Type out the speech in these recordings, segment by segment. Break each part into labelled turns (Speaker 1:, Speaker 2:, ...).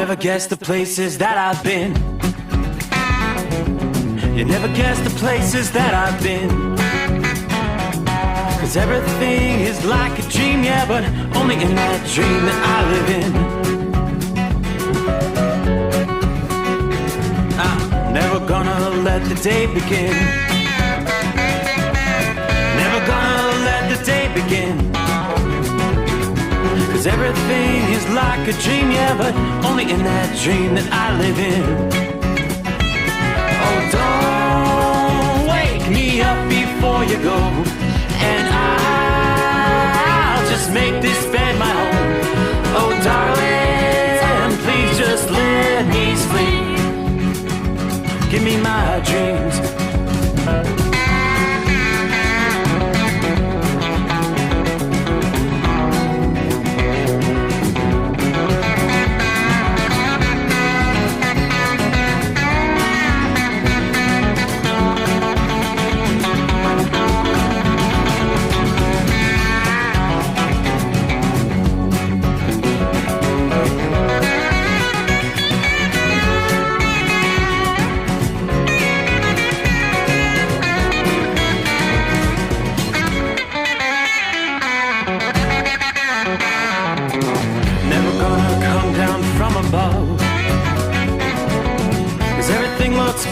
Speaker 1: never guess the places that I've been. You never guess the places that I've been. 'Cause everything is like a dream, yeah, but only in that dream that I live in. I'm never gonna let the day begin. Never gonna let the day begin. 'Cause everything is like a dream, yeah, but only in that dream that I live in. Oh, don't wake me up before you go, and I'll just make this bed my home. Oh, darling, please just let me sleep. Give me my dreams.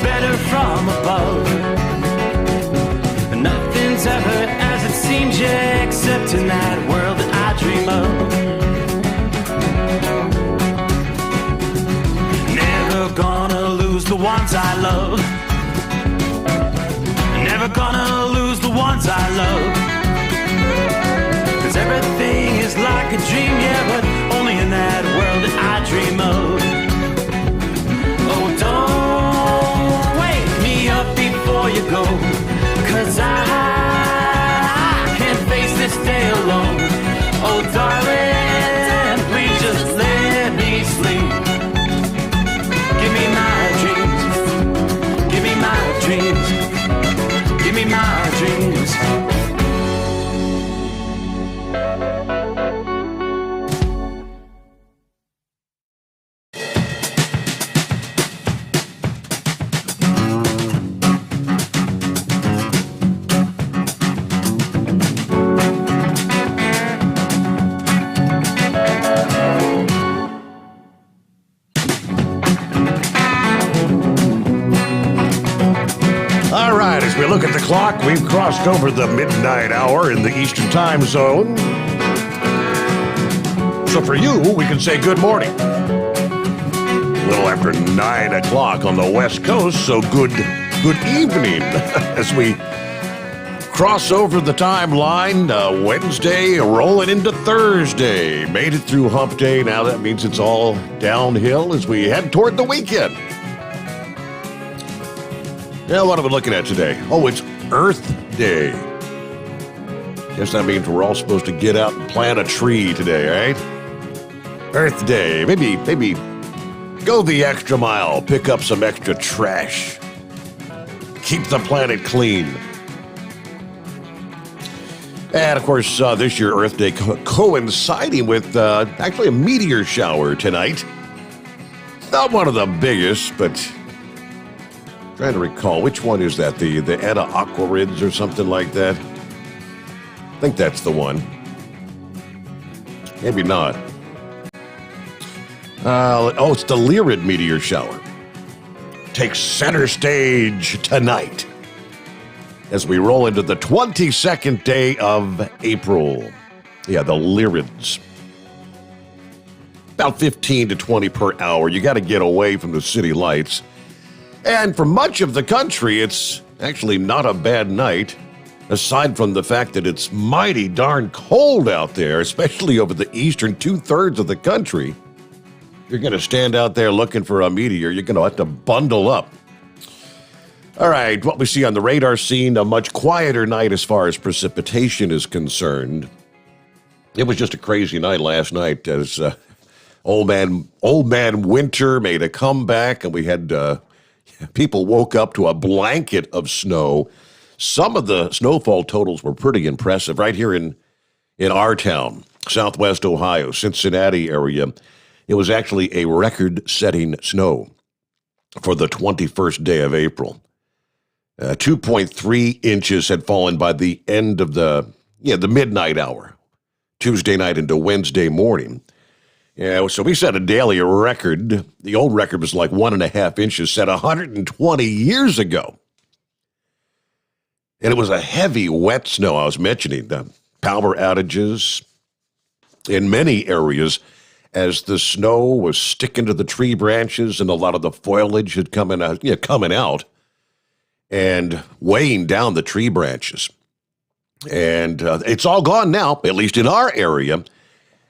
Speaker 1: Better from above. Nothing's ever as it seems, yeah, except in that world that I dream of. Never gonna lose the ones I love. Never gonna lose the ones I love. 'Cause everything is like a dream, yeah, but only in that world that I dream of. Oh, don't up before you go, 'cause I can't face this day alone. Oh, darling, please just let me sleep. Give me my dreams. Give me my dreams. Give me my dreams.
Speaker 2: Look at the clock. We've crossed over the midnight hour in the Eastern Time Zone. So for you, we can say good morning. A little after 9 o'clock on the West Coast, so good evening as we cross over the timeline. Wednesday rolling into Thursday. Made it through hump day. Now that means it's all downhill as we head toward the weekend. Yeah, what are we looking at today? Oh, it's Earth Day. Guess that means we're all supposed to get out and plant a tree today, right? Earth Day. Maybe go the extra mile. Pick up some extra trash. Keep the planet clean. And, of course, this year, Earth Day coinciding with actually a meteor shower tonight. Not one of the biggest, but... trying to recall, which one is that? The Eta Aquarids or something like that? I think that's the one. Maybe not. It's the Lyrid meteor shower. Takes center stage tonight as we roll into the 22nd day of April. Yeah, the Lyrids. About 15 to 20 per hour. You got to get away from the city lights. And for much of the country, it's actually not a bad night, aside from the fact that it's mighty darn cold out there, especially over the eastern two-thirds of the country. If you're going to stand out there looking for a meteor, you're going to have to bundle up. All right, what we see on the radar scene, a much quieter night as far as precipitation is concerned. It was just a crazy night last night as old man winter made a comeback, and we had... people woke up to a blanket of snow. Some of the snowfall totals were pretty impressive right here in our town, Southwest Ohio, Cincinnati area. It was actually a record-setting snow for the 21st day of April. 2.3 inches had fallen by the end of the midnight hour, Tuesday night into Wednesday morning. Yeah, so we set a daily record. The old record was like 1.5 inches, set 120 years ago. And it was a heavy, wet snow. I was mentioning the power outages in many areas as the snow was sticking to the tree branches and a lot of the foliage had coming out and weighing down the tree branches. And it's all gone now, at least in our area,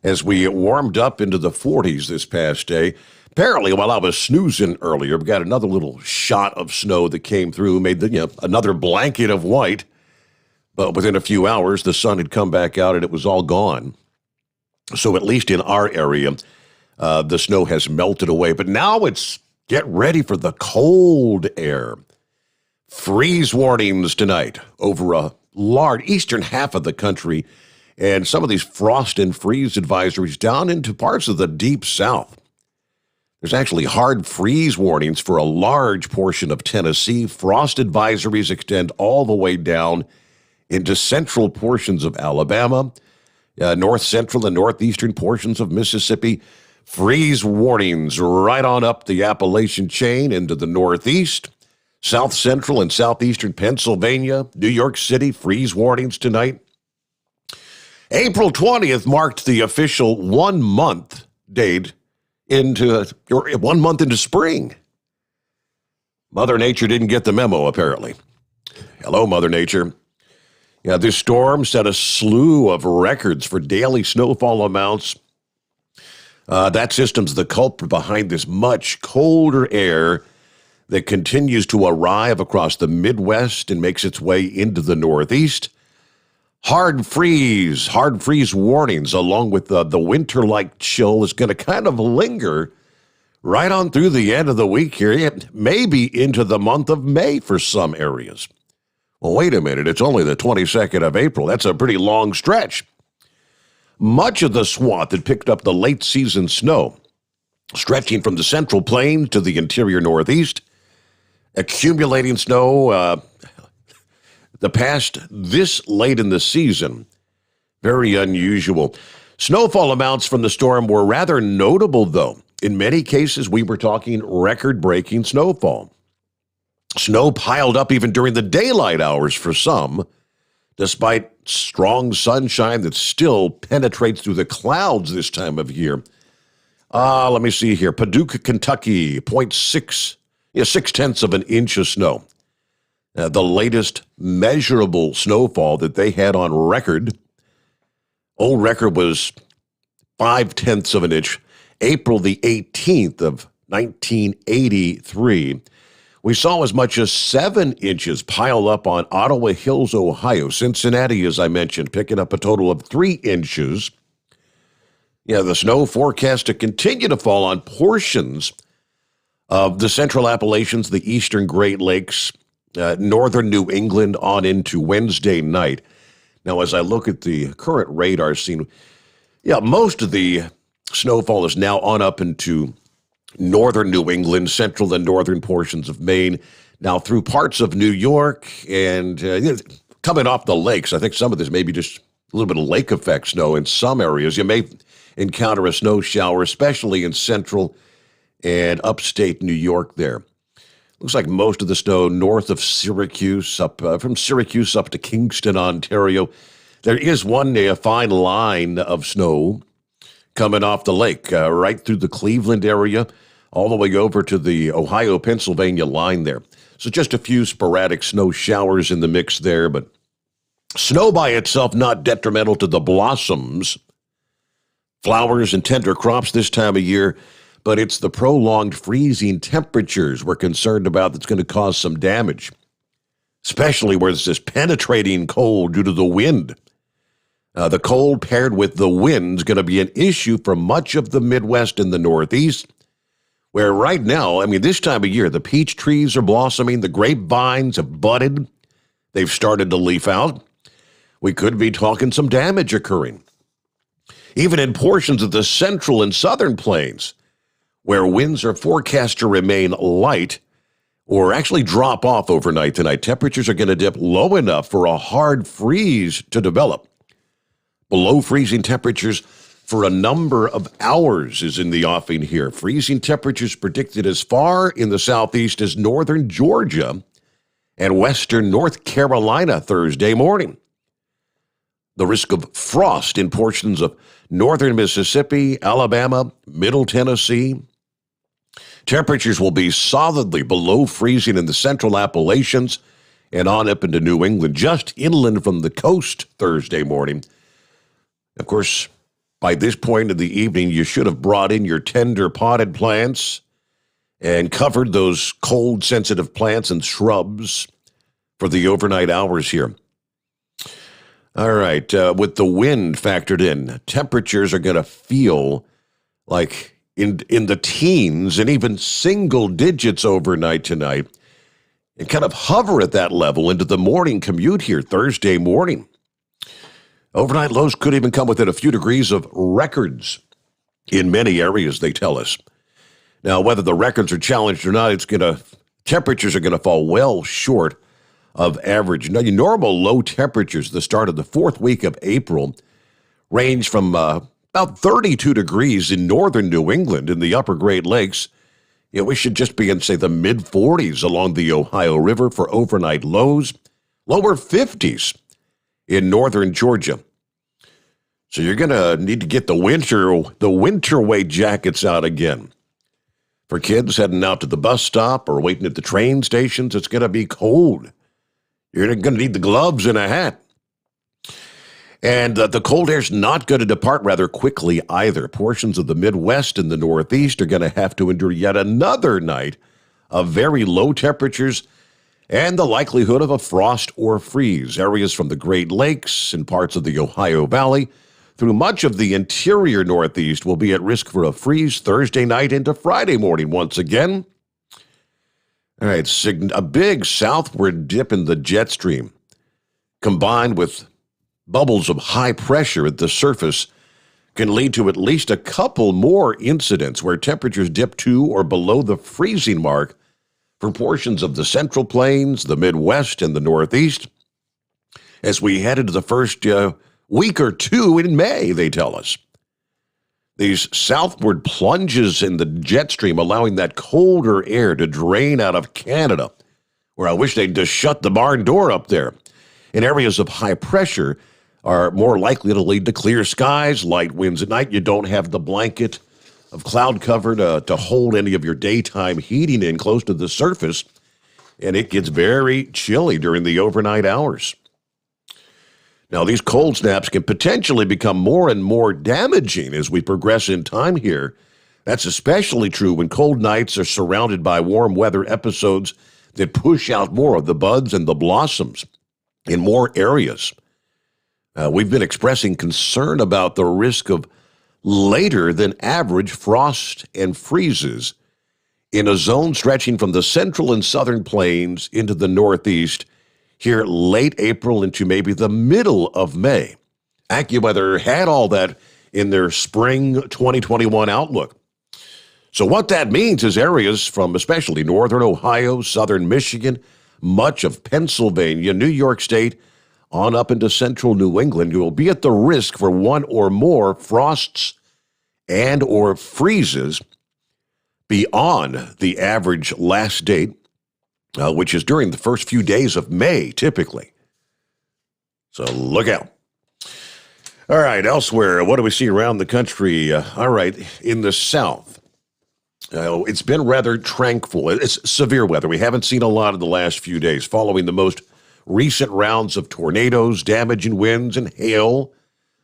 Speaker 2: as we warmed up into the 40s this past day. Apparently, while I was snoozing earlier, we got another little shot of snow that came through, made another blanket of white. But within a few hours, the sun had come back out and it was all gone. So at least in our area, the snow has melted away. But now it's get ready for the cold air. Freeze warnings tonight over a large eastern half of the country, and some of these frost and freeze advisories down into parts of the deep south. There's actually hard freeze warnings for a large portion of Tennessee. Frost advisories extend all the way down into central portions of Alabama, north central and northeastern portions of Mississippi. Freeze warnings right on up the Appalachian chain into the northeast. South central and southeastern Pennsylvania, New York City, freeze warnings tonight. April 20th marked the official 1 month date into 1 month into spring. Mother Nature didn't get the memo, apparently. Hello, Mother Nature. Yeah, this storm set a slew of records for daily snowfall amounts. That system's the culprit behind this much colder air that continues to arrive across the Midwest and makes its way into the Northeast. Hard freeze warnings, along with the winter-like chill, is going to kind of linger right on through the end of the week here, maybe into the month of May for some areas. Well, wait a minute, it's only the 22nd of April. That's a pretty long stretch. Much of the swath that picked up the late-season snow, stretching from the Central Plains to the interior Northeast, accumulating snow the past this late in the season. Very unusual. Snowfall amounts from the storm were rather notable, though. In many cases, we were talking record-breaking snowfall. Snow piled up even during the daylight hours for some, despite strong sunshine that still penetrates through the clouds this time of year. Let me see here. Paducah, Kentucky, 0.6 of an inch of snow. The latest measurable snowfall that they had on record. Old record was 0.5 of an inch. April the 18th of 1983. We saw as much as 7 inches pile up on Ottawa Hills, Ohio. Cincinnati, as I mentioned, picking up a total of 3 inches. Yeah, the snow forecast to continue to fall on portions of the Central Appalachians, the Eastern Great Lakes, northern New England on into Wednesday night. Now, as I look at the current radar scene, most of the snowfall is now on up into northern New England, central and northern portions of Maine, now through parts of New York, and coming off the lakes. I think some of this may be just a little bit of lake effect snow in some areas. You may encounter a snow shower, especially in central and upstate New York there. Looks like most of the snow north of Syracuse, from Syracuse up to Kingston, Ontario. There is one fine line of snow coming off the lake, right through the Cleveland area, all the way over to the Ohio-Pennsylvania line there. So just a few sporadic snow showers in the mix there, but snow by itself not detrimental to the blossoms, flowers, and tender crops this time of year, but it's the prolonged freezing temperatures we're concerned about that's going to cause some damage, especially where it's this penetrating cold due to the wind. The cold paired with the wind is going to be an issue for much of the Midwest and the Northeast, where right now, this time of year, the peach trees are blossoming, the grapevines have budded, they've started to leaf out. We could be talking some damage occurring. even in portions of the central and southern plains, where winds are forecast to remain light or actually drop off overnight tonight. Temperatures are going to dip low enough for a hard freeze to develop. Below freezing temperatures for a number of hours is in the offing here. Freezing temperatures predicted as far in the southeast as northern Georgia and western North Carolina Thursday morning. The risk of frost in portions of northern Mississippi, Alabama, middle Tennessee. Temperatures will be solidly below freezing in the central Appalachians and on up into New England, just inland from the coast Thursday morning. Of course, by this point in the evening, you should have brought in your tender potted plants and covered those cold-sensitive plants and shrubs for the overnight hours here. All right, with the wind factored in, temperatures are going to feel like in the teens and even single digits overnight tonight, and kind of hover at that level into the morning commute here Thursday morning. Overnight lows could even come within a few degrees of records in many areas, they tell us. Now, whether the records are challenged or not, temperatures are going to fall well short of average. Now, your normal low temperatures at the start of the fourth week of April range from about 32 degrees in northern New England in the upper Great Lakes. We should just be in, say, the mid-40s along the Ohio River for overnight lows. Lower 50s in northern Georgia. So you're going to need to get the winter weight jackets out again. For kids heading out to the bus stop or waiting at the train stations, it's going to be cold. You're going to need the gloves and a hat. And the cold air's not going to depart rather quickly either. Portions of the Midwest and the Northeast are going to have to endure yet another night of very low temperatures and the likelihood of a frost or freeze. Areas from the Great Lakes and parts of the Ohio Valley through much of the interior Northeast will be at risk for a freeze Thursday night into Friday morning once again. All right, a big southward dip in the jet stream combined with bubbles of high pressure at the surface can lead to at least a couple more incidents where temperatures dip to or below the freezing mark for portions of the Central Plains, the Midwest, and the Northeast as we head into the first week or two in May, they tell us. These southward plunges in the jet stream allowing that colder air to drain out of Canada, where I wish they'd just shut the barn door up there. In areas of high pressure are more likely to lead to clear skies, light winds at night. You don't have the blanket of cloud cover to hold any of your daytime heating in close to the surface, and it gets very chilly during the overnight hours. Now, these cold snaps can potentially become more and more damaging as we progress in time here. That's especially true when cold nights are surrounded by warm weather episodes that push out more of the buds and the blossoms in more areas. We've been expressing concern about the risk of later than average frost and freezes in a zone stretching from the central and southern plains into the Northeast here late April into maybe the middle of May. AccuWeather had all that in their spring 2021 outlook. So what that means is areas from especially northern Ohio, southern Michigan, much of Pennsylvania, New York State, on up into central New England, you will be at the risk for one or more frosts and or freezes beyond the average last date, which is during the first few days of May, typically. So look out. All right, elsewhere, what do we see around the country? All right, in the South, it's been rather tranquil. It's severe weather. We haven't seen a lot in the last few days following the most recent rounds of tornadoes, damaging winds, and hail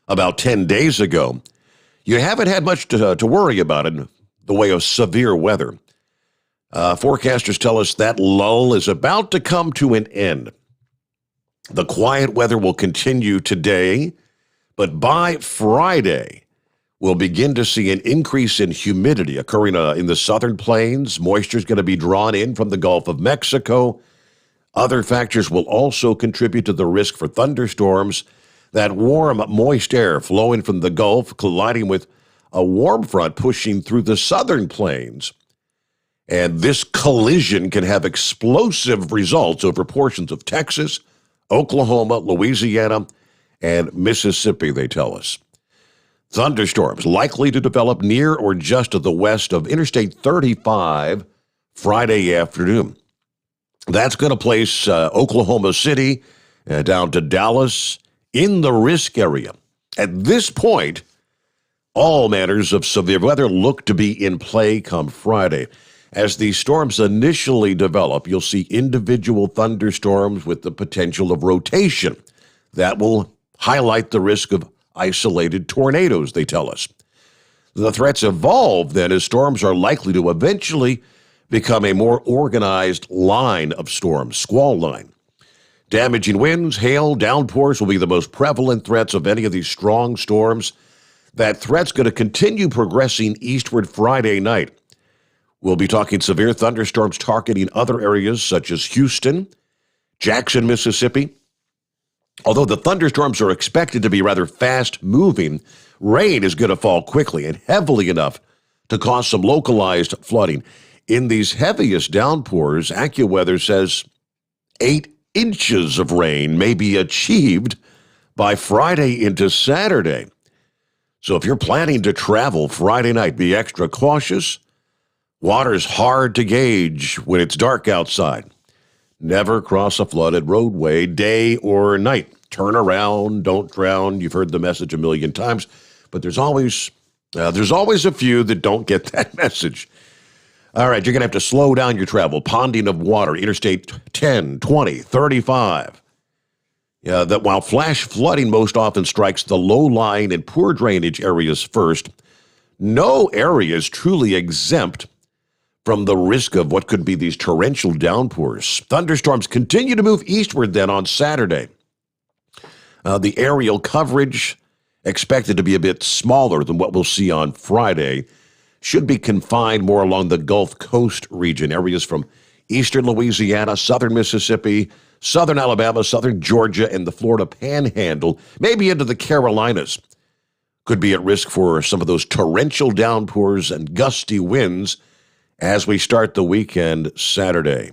Speaker 2: about 10 days ago. You haven't had much to worry about in the way of severe weather. Forecasters tell us that lull is about to come to an end. The quiet weather will continue today, but by Friday, we'll begin to see an increase in humidity occurring in the southern plains. Moisture is going to be drawn in from the Gulf of Mexico. Other factors will also contribute to the risk for thunderstorms That warm, moist air flowing from the Gulf colliding with a warm front pushing through the southern plains. And this collision can have explosive results over portions of Texas, Oklahoma, Louisiana, and Mississippi, they tell us. Thunderstorms likely to develop near or just to the west of Interstate 35 Friday afternoon. That's going to place Oklahoma City down to Dallas in the risk area. At this point, all manners of severe weather look to be in play come Friday. As these storms initially develop, you'll see individual thunderstorms with the potential of rotation. That will highlight the risk of isolated tornadoes, they tell us. The threats evolve then as storms are likely to eventually become a more organized line of storms, squall line. Damaging winds, hail, downpours will be the most prevalent threats of any of these strong storms. That threat's going to continue progressing eastward Friday night. We'll be talking severe thunderstorms targeting other areas such as Houston, Jackson, Mississippi. Although the thunderstorms are expected to be rather fast-moving, rain is going to fall quickly and heavily enough to cause some localized flooding. In these heaviest downpours, AccuWeather says 8 inches of rain may be achieved by Friday into Saturday. So if you're planning to travel Friday night, be extra cautious. Water's hard to gauge when it's dark outside. Never cross a flooded roadway, day or night. Turn around, don't drown. You've heard the message a million times, but there's always a few that don't get that message. All right, you're going to have to slow down your travel. Ponding of water, Interstate 10, 20, 35. That while flash flooding most often strikes the low-lying and poor drainage areas first, no area is truly exempt from the risk of what could be these torrential downpours. Thunderstorms continue to move eastward then on Saturday. The aerial coverage, expected to be a bit smaller than what we'll see on Friday, should be confined more along the Gulf Coast region, areas from eastern Louisiana, southern Mississippi, southern Alabama, southern Georgia, and the Florida Panhandle, maybe into the Carolinas. Could be at risk for some of those torrential downpours and gusty winds as we start the weekend Saturday.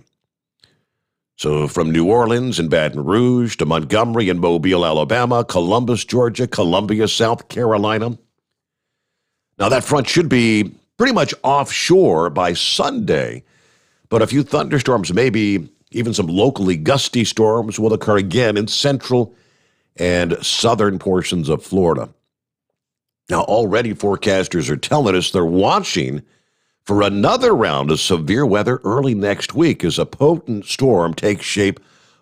Speaker 2: So from New Orleans and Baton Rouge to Montgomery and Mobile, Alabama, Columbus, Georgia, Columbia, South Carolina. Now that front should be pretty much offshore by Sunday, but a few thunderstorms, maybe even some locally gusty storms will occur again in central and southern portions of Florida. Now already forecasters are telling us they're watching for another round of severe weather early next week as a potent storm takes shape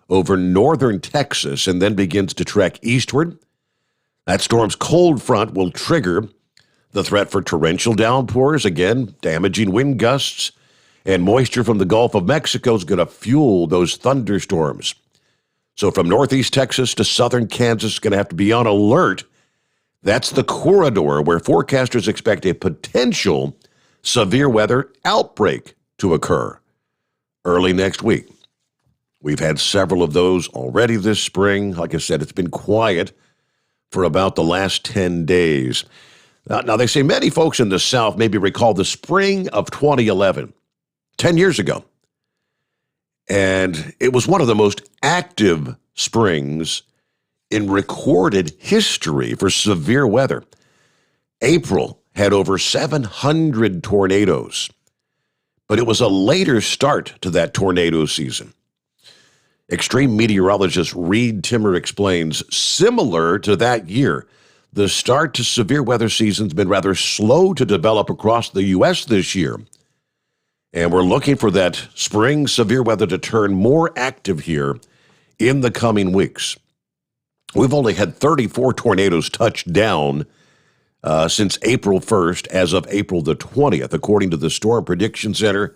Speaker 2: over northern Texas and then begins to trek eastward. That storm's cold front will trigger the threat for torrential downpours, again, damaging wind gusts, and moisture from the Gulf of Mexico is going to fuel those thunderstorms. So from northeast Texas to southern Kansas is going to have to be on alert. That's the corridor where forecasters expect a potential severe weather outbreak to occur early next week. We've had several of those already this spring. Like I said, it's been quiet for about the last 10 days. Now, they say many folks in the South maybe recall the spring of 2011, 10 years ago. And it was one of the most active springs in recorded history for severe weather. April had over 700 tornadoes, but it was a later start to that tornado season. Extreme meteorologist Reed Timmer explains, similar to that year, the start to severe weather season's been rather slow to develop across the U.S. this year. And we're looking for that spring severe weather to turn more active here in the coming weeks. We've only had 34 tornadoes touch down since April 1st, as of April the 20th, according to the Storm Prediction Center.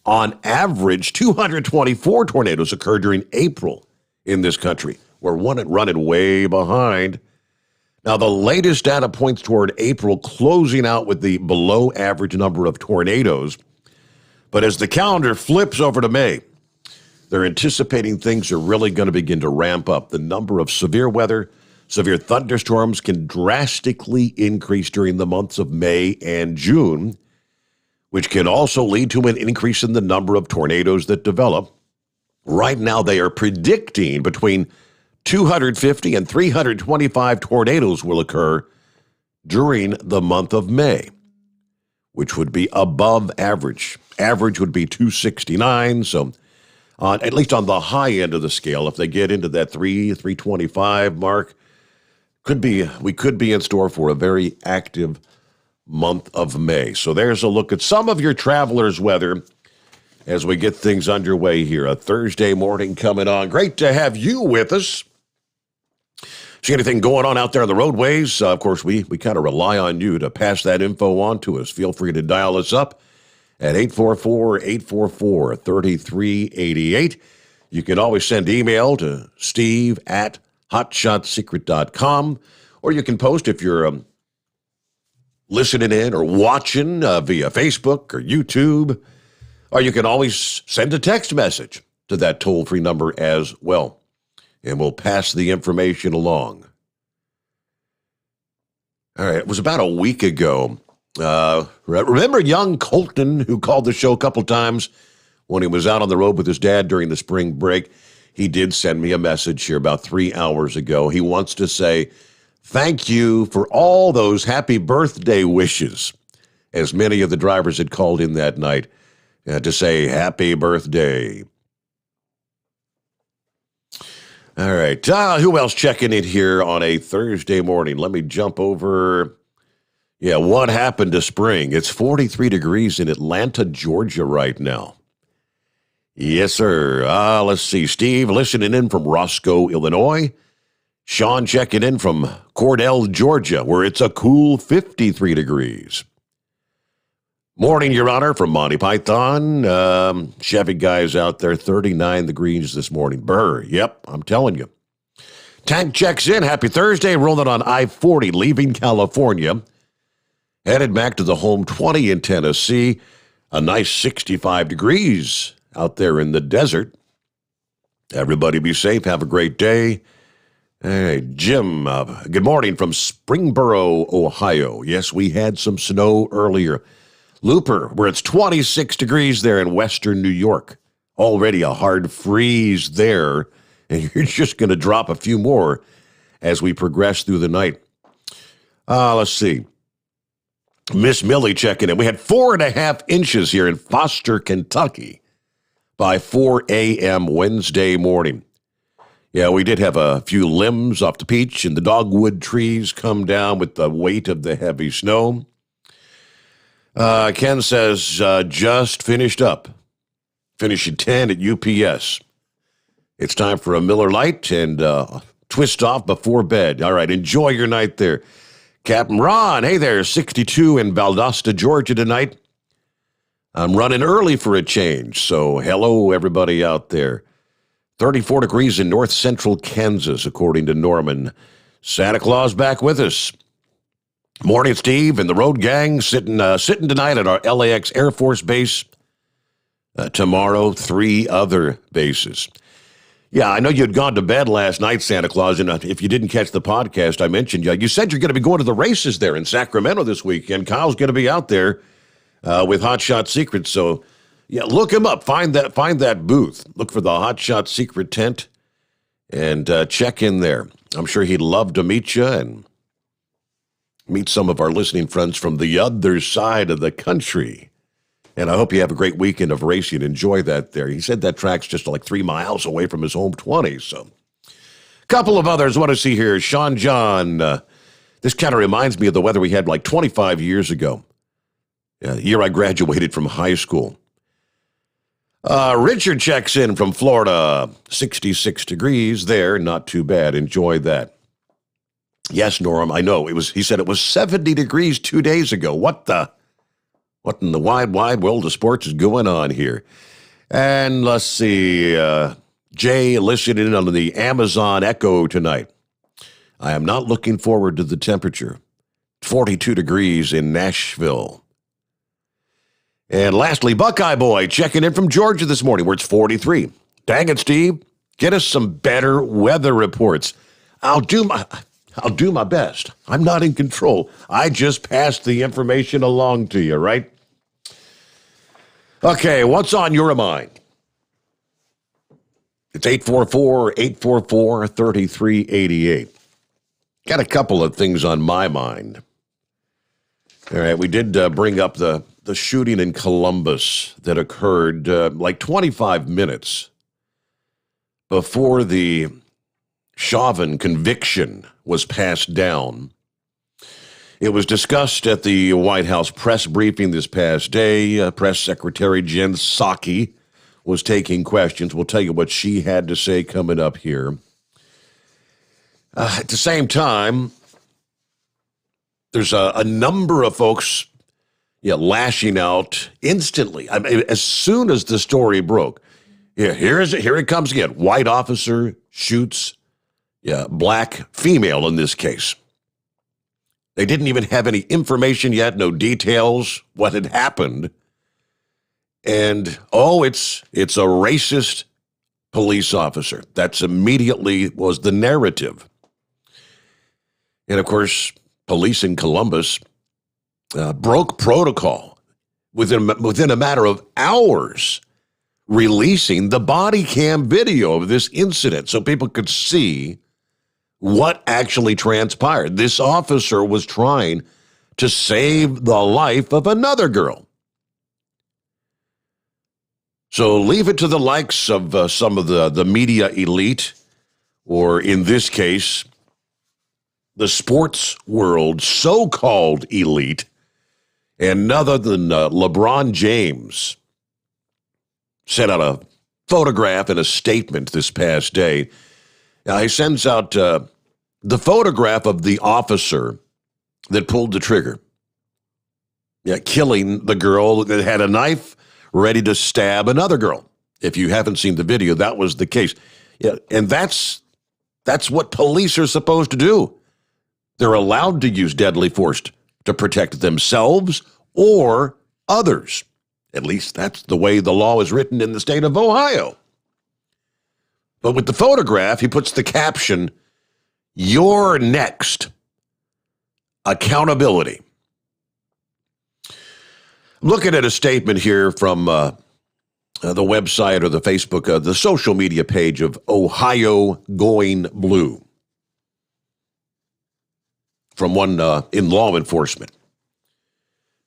Speaker 2: On average, 224 tornadoes occurred during April in this country. We're running way behind. Now, the latest data points toward April closing out with the below average number of tornadoes. But as the calendar flips over to May, they're anticipating things are really going to begin to ramp up. The number of severe weather Severe thunderstorms can drastically increase during the months of May and June, which can also lead to an increase in the number of tornadoes that develop. Right now, they are predicting between 250 and 325 tornadoes will occur during the month of May, which would be above average. Average would be 269, so at least on the high end of the scale, if they get into that 325 mark, we could be in store for a very active month of May. So there's a look at some of your travelers' weather as we get things underway here. A Thursday morning coming on. Great to have you with us. See anything going on out there on the roadways? Of course, we kind of rely on you to pass that info on to us. Feel free to dial us up at 844-844-3388. You can always send email to steve@hotshotsecret.com, or you can post if you're listening in or watching via Facebook or YouTube, or you can always send a text message to that toll-free number as well, and we'll pass the information along. All right, it was about a week ago. Remember young Colton, who called the show a couple times when he was out on the road with his dad during the spring break? He did send me a message here about 3 hours ago. He wants to say thank you for all those happy birthday wishes, as many of the drivers had called in that night to say happy birthday. All right, who else checking in here on a Thursday morning? Let me jump over. Yeah, what happened to spring? It's 43 degrees in Atlanta, Georgia right now. Yes, sir. Let's see. Steve listening in from Roscoe, Illinois. Sean checking in from Cordell, Georgia, where it's a cool 53 degrees. Morning, Your Honor, from Monty Python. Chevy guys out there, 39 degrees this morning. Brr, yep, I'm telling you. Tank checks in. Happy Thursday. Rolling on I-40, leaving California. Headed back to the home 20 in Tennessee. A nice 65 degrees out there in the desert. Everybody be safe. Have a great day. Hey, Jim, good morning from Springboro, Ohio. Yes, we had some snow earlier. Looper, where it's 26 degrees there in western New York. Already a hard freeze there, and you're just going to drop a few more as we progress through the night. Let's see. Miss Millie checking in. We had 4.5 inches here in Foster, Kentucky by 4 a.m. Wednesday morning. Yeah, we did have a few limbs off the peach and the dogwood trees come down with the weight of the heavy snow. Ken says, just finished up. Finishing 10 at UPS. It's time for a Miller Lite and twist off before bed. All right, enjoy your night there. Captain Ron, hey there, 62 in Valdosta, Georgia tonight. I'm running early for a change, so hello everybody out there. 34 degrees in north central Kansas, according to Norman. Santa Claus back with us. Morning, Steve, and the road gang sitting tonight at our LAX Air Force Base. Tomorrow, 3 other bases. Yeah, I know you had gone to bed last night, Santa Claus, and if you didn't catch the podcast, I mentioned you said you're going to be going to the races there in Sacramento this weekend. Kyle's going to be out there with Hot Shot Secret, so yeah, look him up. Find that booth. Look for the Hot Shot Secret tent and check in there. I'm sure he'd love to meet you and meet some of our listening friends from the other side of the country. And I hope you have a great weekend of racing. Enjoy that there. He said that track's just like 3 miles away from his home 20. So a couple of others want to see here. Sean John. This kind of reminds me of the weather we had like 25 years ago. The year I graduated from high school. Richard checks in from Florida. 66 degrees there. Not too bad. Enjoy that. Yes, Norm, I know. He said it was 70 degrees 2 days ago. What in the wide world of sports is going on here? And let's see, Jay listening in on the Amazon Echo tonight. I am not looking forward to the temperature. 42 degrees in Nashville. And lastly, Buckeye Boy checking in from Georgia this morning, where it's 43. Dang it, Steve. Get us some better weather reports. I'll do my best. I'm not in control. I just passed the information along to you, right? Okay, what's on your mind? It's 844-844-3388. Got a couple of things on my mind. All right, we did bring up the shooting in Columbus that occurred like 25 minutes before the Chauvin conviction was passed down. It was discussed at the White House press briefing this past day. Press Secretary Jen Psaki was taking questions. We'll tell you what she had to say coming up here. At the same time, there's a number of folks lashing out instantly. I mean, as soon as the story broke. Here it comes again. White officer shoots black female in this case. They didn't even have any information yet, no details, what had happened. And, it's a racist police officer. That's immediately was the narrative. And, of course, police in Columbus broke protocol within a matter of hours, releasing the body cam video of this incident so people could see what actually transpired. This officer was trying to save the life of another girl. So leave it to the likes of some of the media elite, or in this case, the sports world so-called elite, and none other than LeBron James sent out a photograph and a statement this past day. He sends out the photograph of the officer that pulled the trigger, killing the girl that had a knife ready to stab another girl. If you haven't seen the video, that was the case. And that's what police are supposed to do. They're allowed to use deadly force to protect themselves or others. At least that's the way the law is written in the state of Ohio. But with the photograph, he puts the caption, "You're next. Accountability." I'm looking at a statement here from the website or the Facebook, the social media page of Ohio Going Blue, from one in law enforcement.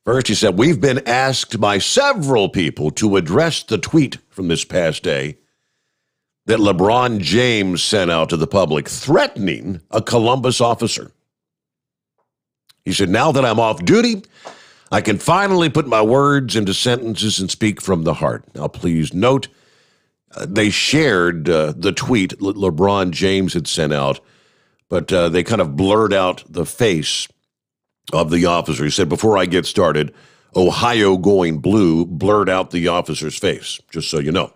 Speaker 2: First, he said, "We've been asked by several people to address the tweet from this past day that LeBron James sent out to the public threatening a Columbus officer." He said, "Now that I'm off duty, I can finally put my words into sentences and speak from the heart." Now, please note, they shared the tweet LeBron James had sent out, but they kind of blurred out the face of the officer. He said, "Before I get started, Ohio Going Blue blurred out the officer's face, just so you know."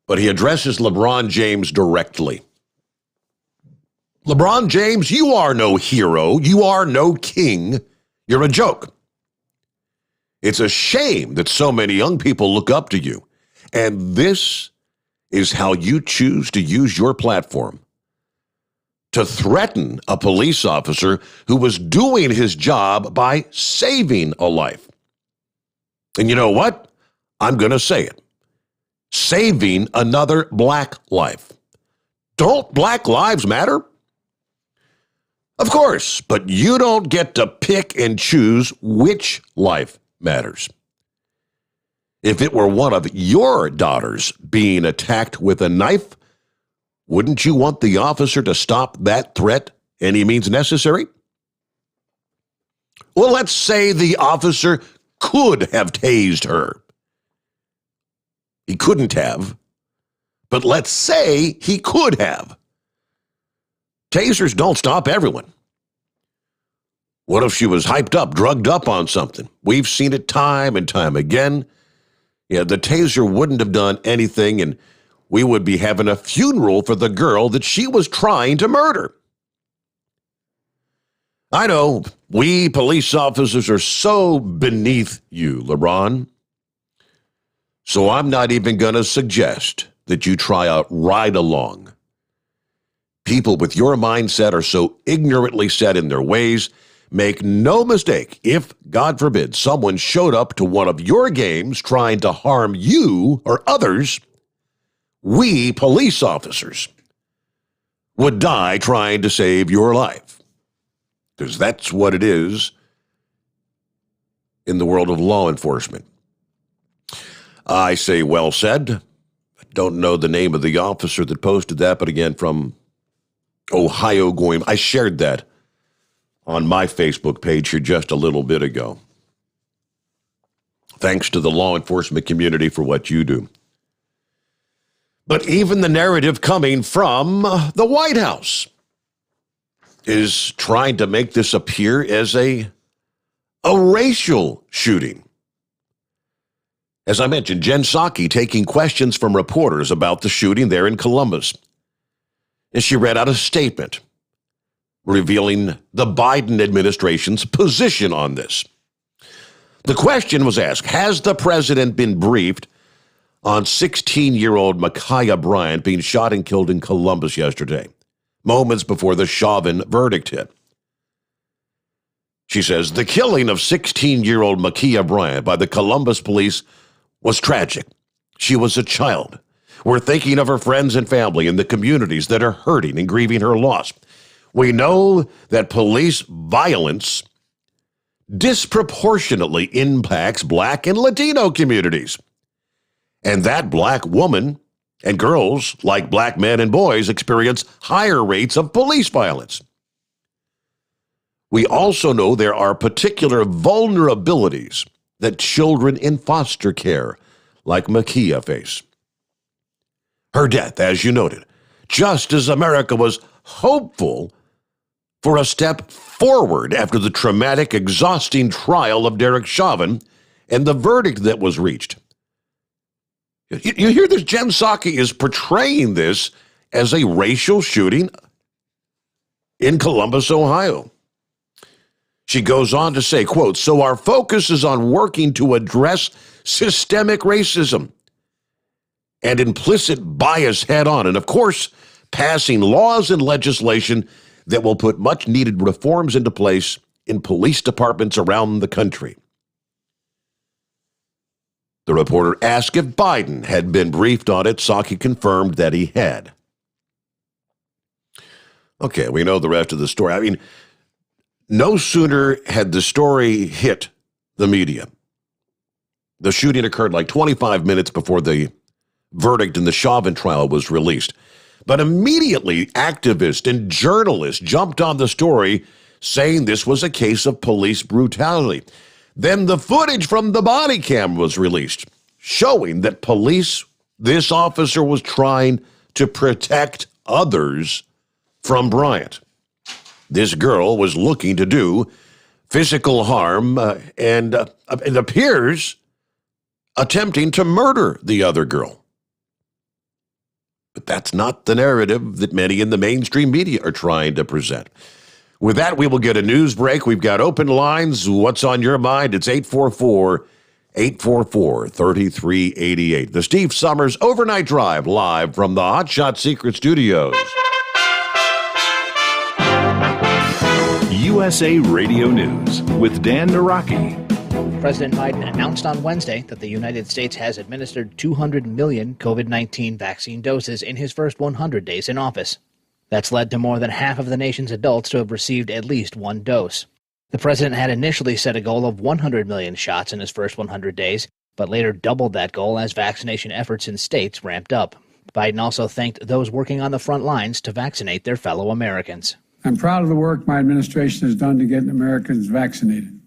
Speaker 2: But he addresses LeBron James directly. "LeBron James, you are no hero. You are no king. You're a joke. It's a shame that so many young people look up to you. And this is how you choose to use your platform to threaten a police officer who was doing his job by saving a life. And you know what? I'm going to say it. Saving another black life. Don't black lives matter? Of course, but you don't get to pick and choose which life matters. If it were one of your daughters being attacked with a knife, wouldn't you want the officer to stop that threat any means necessary? Well, let's say the officer could have tased her. He couldn't have, but let's say he could have. Tasers don't stop everyone. What if she was hyped up, drugged up on something? We've seen it time and time again. The taser wouldn't have done anything, and we would be having a funeral for the girl that she was trying to murder. I know, we police officers are so beneath you, LeBron. So I'm not even going to suggest that you try a ride-along. People with your mindset are so ignorantly set in their ways. Make no mistake, if, God forbid, someone showed up to one of your games trying to harm you or others, we police officers would die trying to save your life. Because that's what it is in the world of law enforcement. I say well said. I don't know the name of the officer that posted that, but again, from Ohio going, I shared that on my Facebook page here just a little bit ago. Thanks to the law enforcement community for what you do. But even the narrative coming from the White House is trying to make this appear as a racial shooting. As I mentioned, Jen Psaki taking questions from reporters about the shooting there in Columbus. And she read out a statement revealing the Biden administration's position on this. The question was asked, has the president been briefed on 16-year-old Ma'Khia Bryant being shot and killed in Columbus yesterday, moments before the Chauvin verdict hit? She says, the killing of 16-year-old Ma'Khia Bryant by the Columbus police was tragic. She was a child. We're thinking of her friends and family and the communities that are hurting and grieving her loss. We know that police violence disproportionately impacts Black and Latino communities, and that Black woman and girls, like Black men and boys, experience higher rates of police violence. We also know there are particular vulnerabilities that children in foster care, like Ma'Khia, face. Her death, as you noted, just as America was hopeful for a step forward after the traumatic, exhausting trial of Derek Chauvin and the verdict that was reached. You hear this? Jen Psaki is portraying this as a racial shooting in Columbus, Ohio. She goes on to say, quote, so our focus is on working to address systemic racism and implicit bias head on, and of course, passing laws and legislation that will put much needed reforms into place in police departments around the country. The reporter asked if Biden had been briefed on it. Psaki confirmed that he had. Okay, we know the rest of the story. I mean, no sooner had the story hit the media. The shooting occurred like 25 minutes before the verdict in the Chauvin trial was released. But immediately, activists and journalists jumped on the story, saying this was a case of police brutality. Then the footage from the body cam was released, showing that this officer was trying to protect others from Bryant. This girl was looking to do physical harm and it appears attempting to murder the other girl. But that's not the narrative that many in the mainstream media are trying to present. With that, we will get a news break. We've got open lines. What's on your mind? It's 844-844-3388. The Steve Sommers Overnight Drive, live from the Hot Shot Secret Studios.
Speaker 3: USA Radio News with Dan Naraki.
Speaker 4: President Biden announced on Wednesday that the United States has administered 200 million COVID-19 vaccine doses in his first 100 days in office. That's led to more than half of the nation's adults to have received at least one dose. The president had initially set a goal of 100 million shots in his first 100 days, but later doubled that goal as vaccination efforts in states ramped up. Biden also thanked those working on the front lines to vaccinate their fellow Americans.
Speaker 5: I'm proud of the work my administration has done to get Americans vaccinated.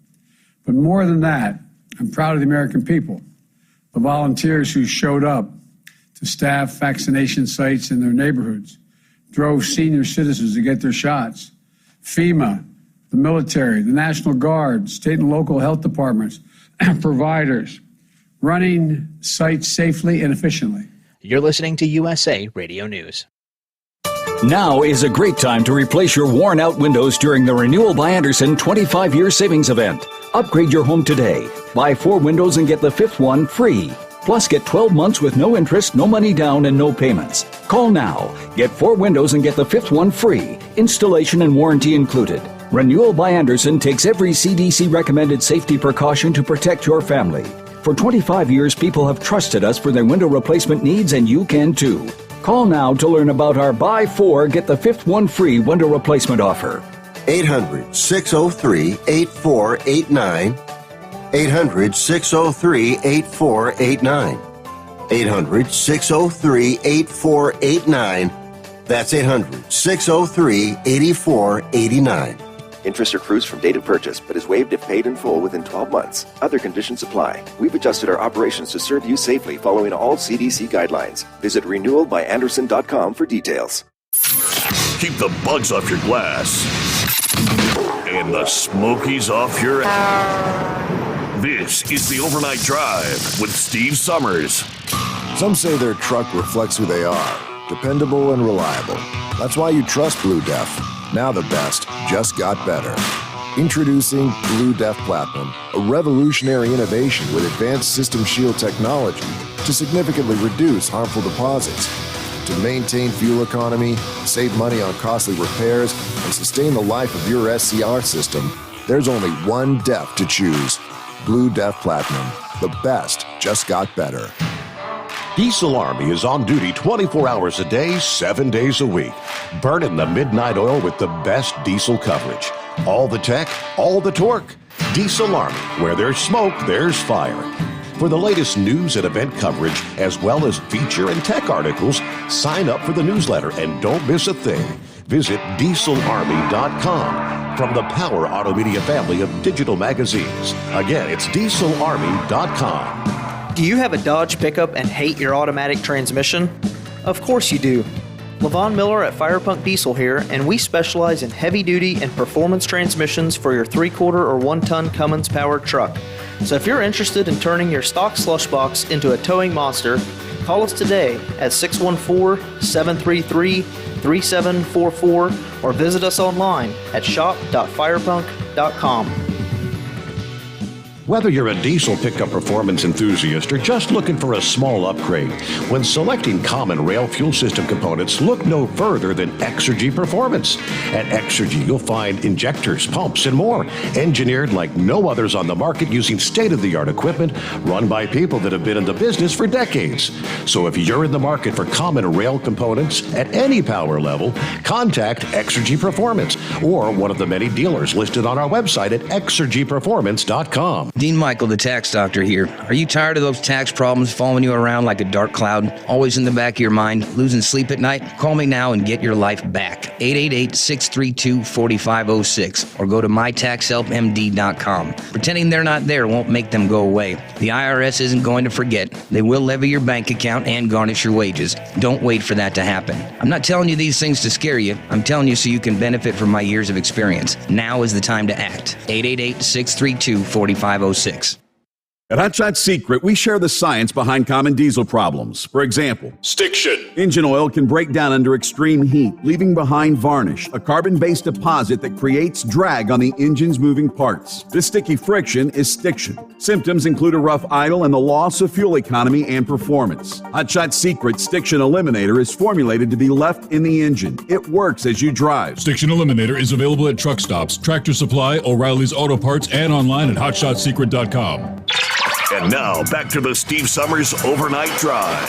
Speaker 5: But more than that, I'm proud of the American people, the volunteers who showed up to staff vaccination sites in their neighborhoods, drove senior citizens to get their shots, FEMA, the military, the National Guard, state and local health departments, providers, running sites safely and efficiently.
Speaker 4: You're listening to USA Radio News.
Speaker 3: Now is a great time to replace your worn-out windows during the Renewal by Andersen 25-year savings event. Upgrade your home today. Buy 4 windows and get the 5th one free. Plus, get 12 months with no interest, no money down, and no payments. Call now. Get 4 windows and get the 5th one free. Installation and warranty included. Renewal by Andersen takes every CDC recommended safety precaution to protect your family. For 25 years, people have trusted us for their window replacement needs, and you can too. Call now to learn about our buy 4, get the 5th one free window replacement offer.
Speaker 6: 800-603-8489. 800-603-8489. 800-603-8489. That's 800-603-8489.
Speaker 7: Interest accrues from date of purchase, but is waived if paid in full within 12 months. Other conditions apply. We've adjusted our operations to serve you safely following all CDC guidelines. Visit renewalbyandersen.com for details.
Speaker 8: Keep the bugs off your glass and the smokies off your ass. This is the Overnight Drive with Steve Sommers.
Speaker 9: Some say their truck reflects who they are, dependable and reliable. That's why you trust Blue Def. Now the best just got better. Introducing Blue Def Platinum, a revolutionary innovation with advanced System Shield technology to significantly reduce harmful deposits. To maintain fuel economy, save money on costly repairs, and sustain the life of your SCR system, there's only one DEF to choose. Blue Def Platinum. The best just got better.
Speaker 2: Diesel Army is on duty 24 hours a day, 7 days a week. Burning the midnight oil with the best diesel coverage. All the tech, all the torque. Diesel Army, where there's smoke, there's fire. For the latest news and event coverage, as well as feature and tech articles, sign up for the newsletter and don't miss a thing. Visit dieselarmy.com from the Power Auto Media family of digital magazines. Again, it's dieselarmy.com.
Speaker 10: Do you have a Dodge pickup and hate your automatic transmission? Of course you do. LaVon Miller at Firepunk Diesel here, and we specialize in heavy-duty and performance transmissions for your 3-quarter or 1-ton Cummins-powered truck. So if you're interested in turning your stock slush box into a towing monster, call us today at 614-733-3744 or visit us online at shop.firepunk.com.
Speaker 2: Whether you're a diesel pickup performance enthusiast or just looking for a small upgrade, when selecting common rail fuel system components, look no further than Exergy Performance. At Exergy, you'll find injectors, pumps, and more, engineered like no others on the market using state-of-the-art equipment run by people that have been in the business for decades. So if you're in the market for common rail components at any power level, contact Exergy Performance or one of the many dealers listed on our website at exergyperformance.com.
Speaker 11: Dean Michael, the tax doctor here. Are you tired of those tax problems following you around like a dark cloud, always in the back of your mind, losing sleep at night? Call me now and get your life back. 888-632-4506 or go to mytaxhelpmd.com. Pretending they're not there won't make them go away. The IRS isn't going to forget. They will levy your bank account and garnish your wages. Don't wait for that to happen. I'm not telling you these things to scare you. I'm telling you so you can benefit from my years of experience. Now is the time to act. 888-632-4506.
Speaker 12: At Hot Shot Secret, we share the science behind common diesel problems. For example,
Speaker 8: Stiction.
Speaker 12: engine oil can break down under extreme heat, leaving behind varnish, a carbon-based deposit that creates drag on the engine's moving parts. This sticky friction is stiction. Symptoms include a rough idle and the loss of fuel economy and performance. Hot Shot Secret Stiction Eliminator is formulated to be left in the engine. It works as you drive.
Speaker 13: Stiction Eliminator is available at truck stops, Tractor Supply, O'Reilly's Auto Parts, and online at hotshotsecret.com.
Speaker 8: And now, back to the Steve Sommers Overnight Drive.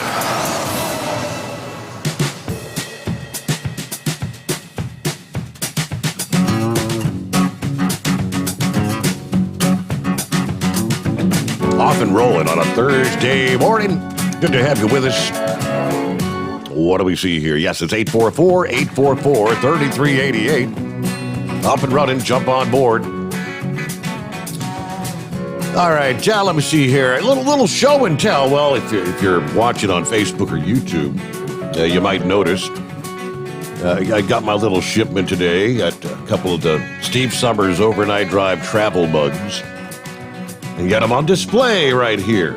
Speaker 2: Off and rolling on a Thursday morning. Good to have you with us. What do we see here? Yes, it's 844-844-3388. Up and running, jump on board. All right, John, let me see here. A little show and tell. Well, if you're watching on Facebook or YouTube, you might notice I got my little shipment today. Got a couple of the Steve Sommers Overnight Drive travel mugs. And got them on display right here.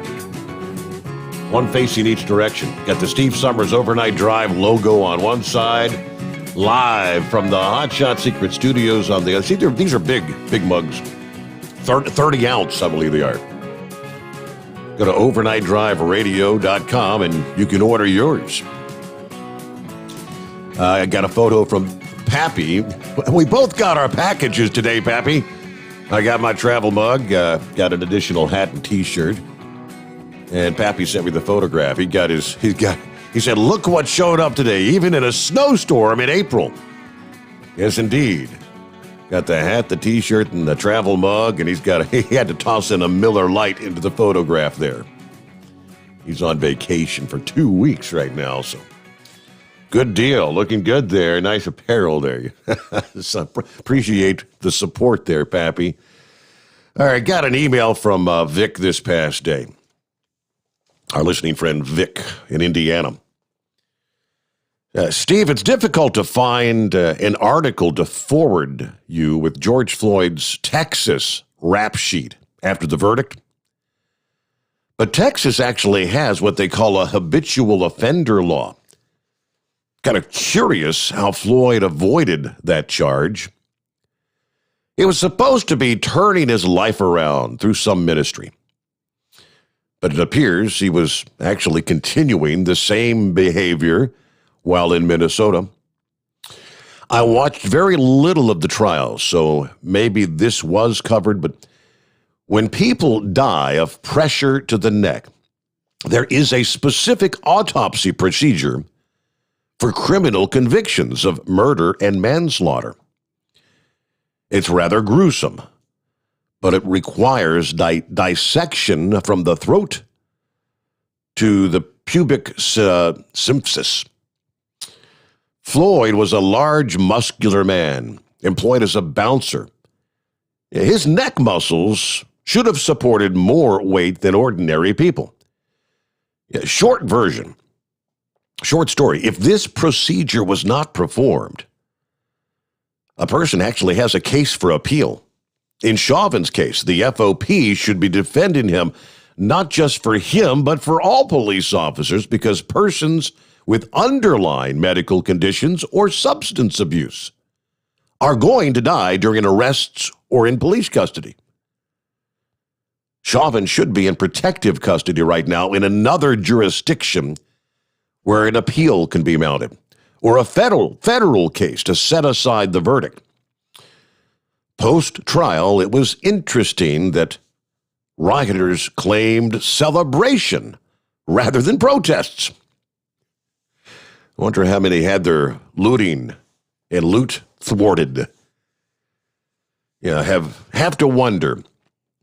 Speaker 2: One facing each direction. Got the Steve Sommers Overnight Drive logo on one side. Live from the Hot Shot Secret Studios on the other. See, these are big mugs. 30 ounce, I believe they are. Go to overnightdriveradio.com and you can order yours. I got a photo from Pappy. We both got our packages today, Pappy. I got my travel mug, got an additional hat and T-shirt, and Pappy sent me the photograph. He said, "Look what showed up today, even in a snowstorm in April." Yes, indeed. Got the hat, the T-shirt, and the travel mug, and he had to toss in a Miller Lite into the photograph there. He's on vacation for 2 weeks right now, so good deal. Looking good there. Nice apparel there. So appreciate the support there, Pappy. All right, got an email from Vic this past day. Our listening friend Vic in Indiana. Steve, it's difficult to find an article to forward you with George Floyd's Texas rap sheet after the verdict. But Texas actually has what they call a habitual offender law. Kind of curious how Floyd avoided that charge. It was supposed to be turning his life around through some ministry. But it appears he was actually continuing the same behavior while in Minnesota. I watched very little of the trial, so maybe this was covered, but when people die of pressure to the neck, there is a specific autopsy procedure for criminal convictions of murder and manslaughter. It's rather gruesome, but it requires dissection from the throat to the pubic symphysis. Floyd was a large, muscular man, employed as a bouncer. His neck muscles should have supported more weight than ordinary people. Short story, if this procedure was not performed, a person actually has a case for appeal. In Chauvin's case, the FOP should be defending him, not just for him, but for all police officers, because persons with underlying medical conditions or substance abuse are going to die during arrests or in police custody. Chauvin should be in protective custody right now in another jurisdiction where an appeal can be mounted, or a federal case to set aside the verdict. Post-trial, it was interesting that rioters claimed celebration rather than protests. I wonder how many had their looting and loot thwarted. Have to wonder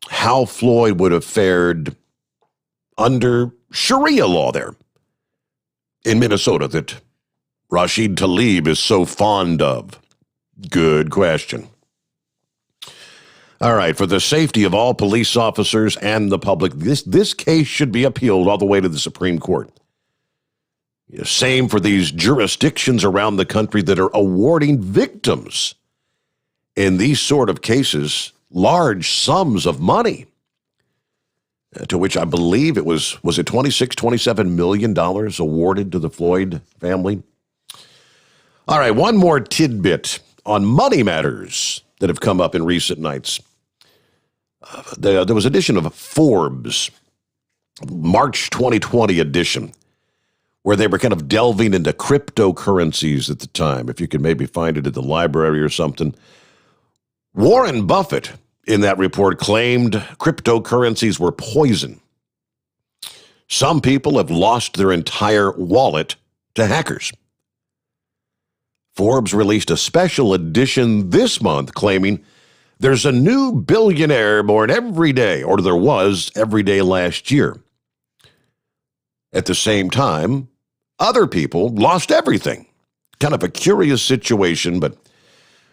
Speaker 2: how Floyd would have fared under Sharia law there in Minnesota that Rashid Tlaib is so fond of. Good question. All right, for the safety of all police officers and the public, this case should be appealed all the way to the Supreme Court. Same for these jurisdictions around the country that are awarding victims in these sort of cases large sums of money, to which I believe it was it $27 million awarded to the Floyd family? All right, one more tidbit on money matters that have come up in recent nights. There was an edition of Forbes, March 2020 edition, where they were kind of delving into cryptocurrencies at the time. If you could maybe find it at the library or something. Warren Buffett, in that report, claimed cryptocurrencies were poison. Some people have lost their entire wallet to hackers. Forbes released a special edition this month claiming there's a new billionaire born every day, or there was every day last year. At the same time, other people lost everything. Kind of a curious situation, but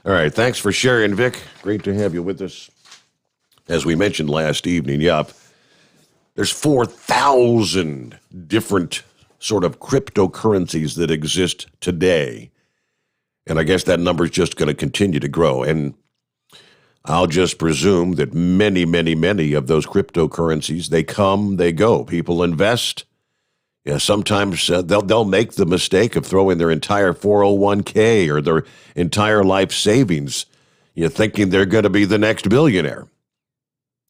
Speaker 2: all right, thanks for sharing, Vic. Great to have you with us. As we mentioned last evening, there's 4,000 different sort of cryptocurrencies that exist today. And I guess that number is just going to continue to grow. And I'll just presume that many, many, many of those cryptocurrencies, they come, they go. People invest. Sometimes they'll make the mistake of throwing their entire 401k or their entire life savings, thinking they're going to be the next billionaire,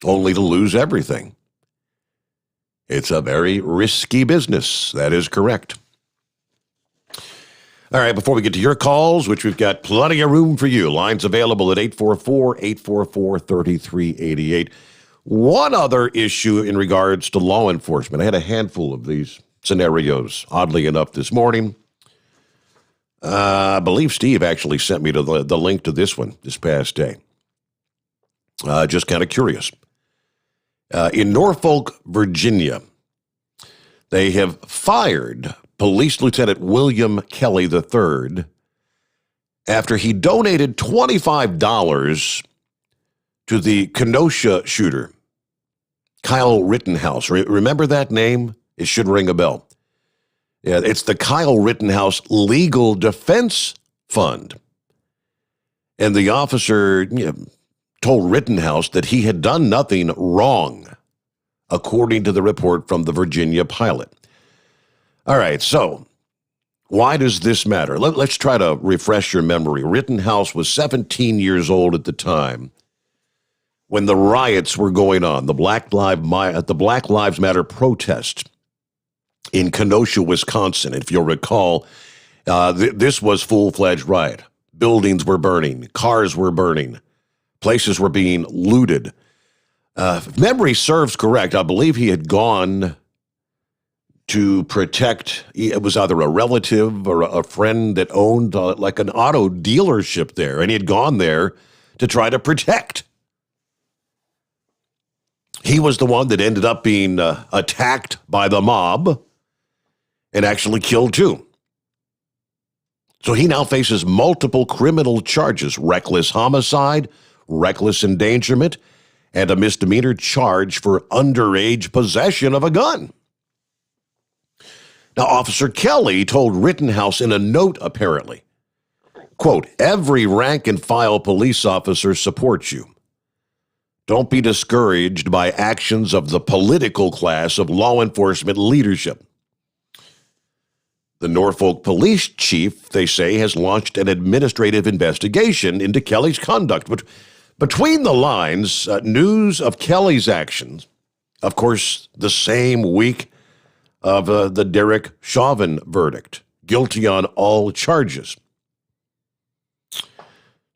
Speaker 2: only to lose everything. It's a very risky business. That is correct. All right, before we get to your calls, which we've got plenty of room for you, lines available at 844-844-3388. One other issue in regards to law enforcement. I had a handful of these scenarios, oddly enough, this morning. I believe Steve actually sent me to the link to this one this past day. Just kind of curious. In Norfolk, Virginia, they have fired Police Lieutenant William Kelly III after he donated $25 to the Kenosha shooter, Kyle Rittenhouse. Remember that name? It should ring a bell. Yeah, it's the Kyle Rittenhouse Legal Defense Fund. And the officer told Rittenhouse that he had done nothing wrong, according to the report from the Virginia Pilot. All right, so why does this matter? Let's try to refresh your memory. Rittenhouse was 17 years old at the time when the riots were going on, the Black Lives Matter protest in Kenosha, Wisconsin. If you'll recall, this was full-fledged riot. Buildings were burning, cars were burning, places were being looted. If memory serves correct, I believe he had gone to protect, it was either a relative or a friend that owned like an auto dealership there, and he had gone there to try to protect. He was the one that ended up being attacked by the mob and actually killed too. So he now faces multiple criminal charges: reckless homicide, reckless endangerment, and a misdemeanor charge for underage possession of a gun. Now, Officer Kelly told Rittenhouse in a note, apparently, quote, "Every rank and file police officer supports you. Don't be discouraged by actions of the political class of law enforcement leadership." The Norfolk police chief, they say, has launched an administrative investigation into Kelly's conduct. But between the lines, news of Kelly's actions, of course, the same week of the Derek Chauvin verdict, guilty on all charges.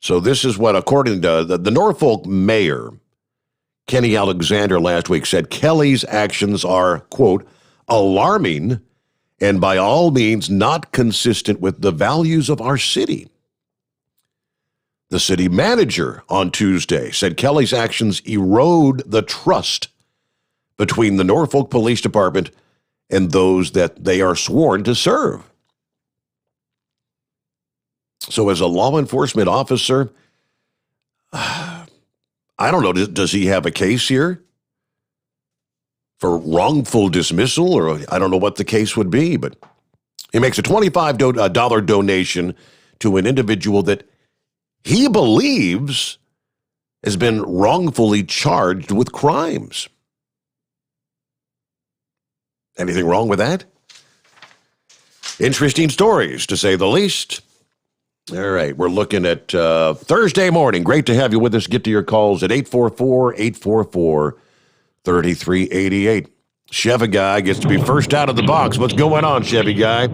Speaker 2: So this is what, according to the Norfolk mayor, Kenny Alexander, last week said Kelly's actions are, quote, alarming and by all means not consistent with the values of our city. The city manager on Tuesday said Kelly's actions erode the trust between the Norfolk Police Department and those that they are sworn to serve. So as a law enforcement officer, I don't know, does he have a case here for wrongful dismissal? Or I don't know what the case would be, but he makes a $25 donation to an individual that he believes has been wrongfully charged with crimes. Anything wrong with that? Interesting stories, to say the least. All right, we're looking at Thursday morning. Great to have you with us. Get to your calls at 844-844-3388. Chevy Guy gets to be first out of the box. What's going on, Chevy Guy?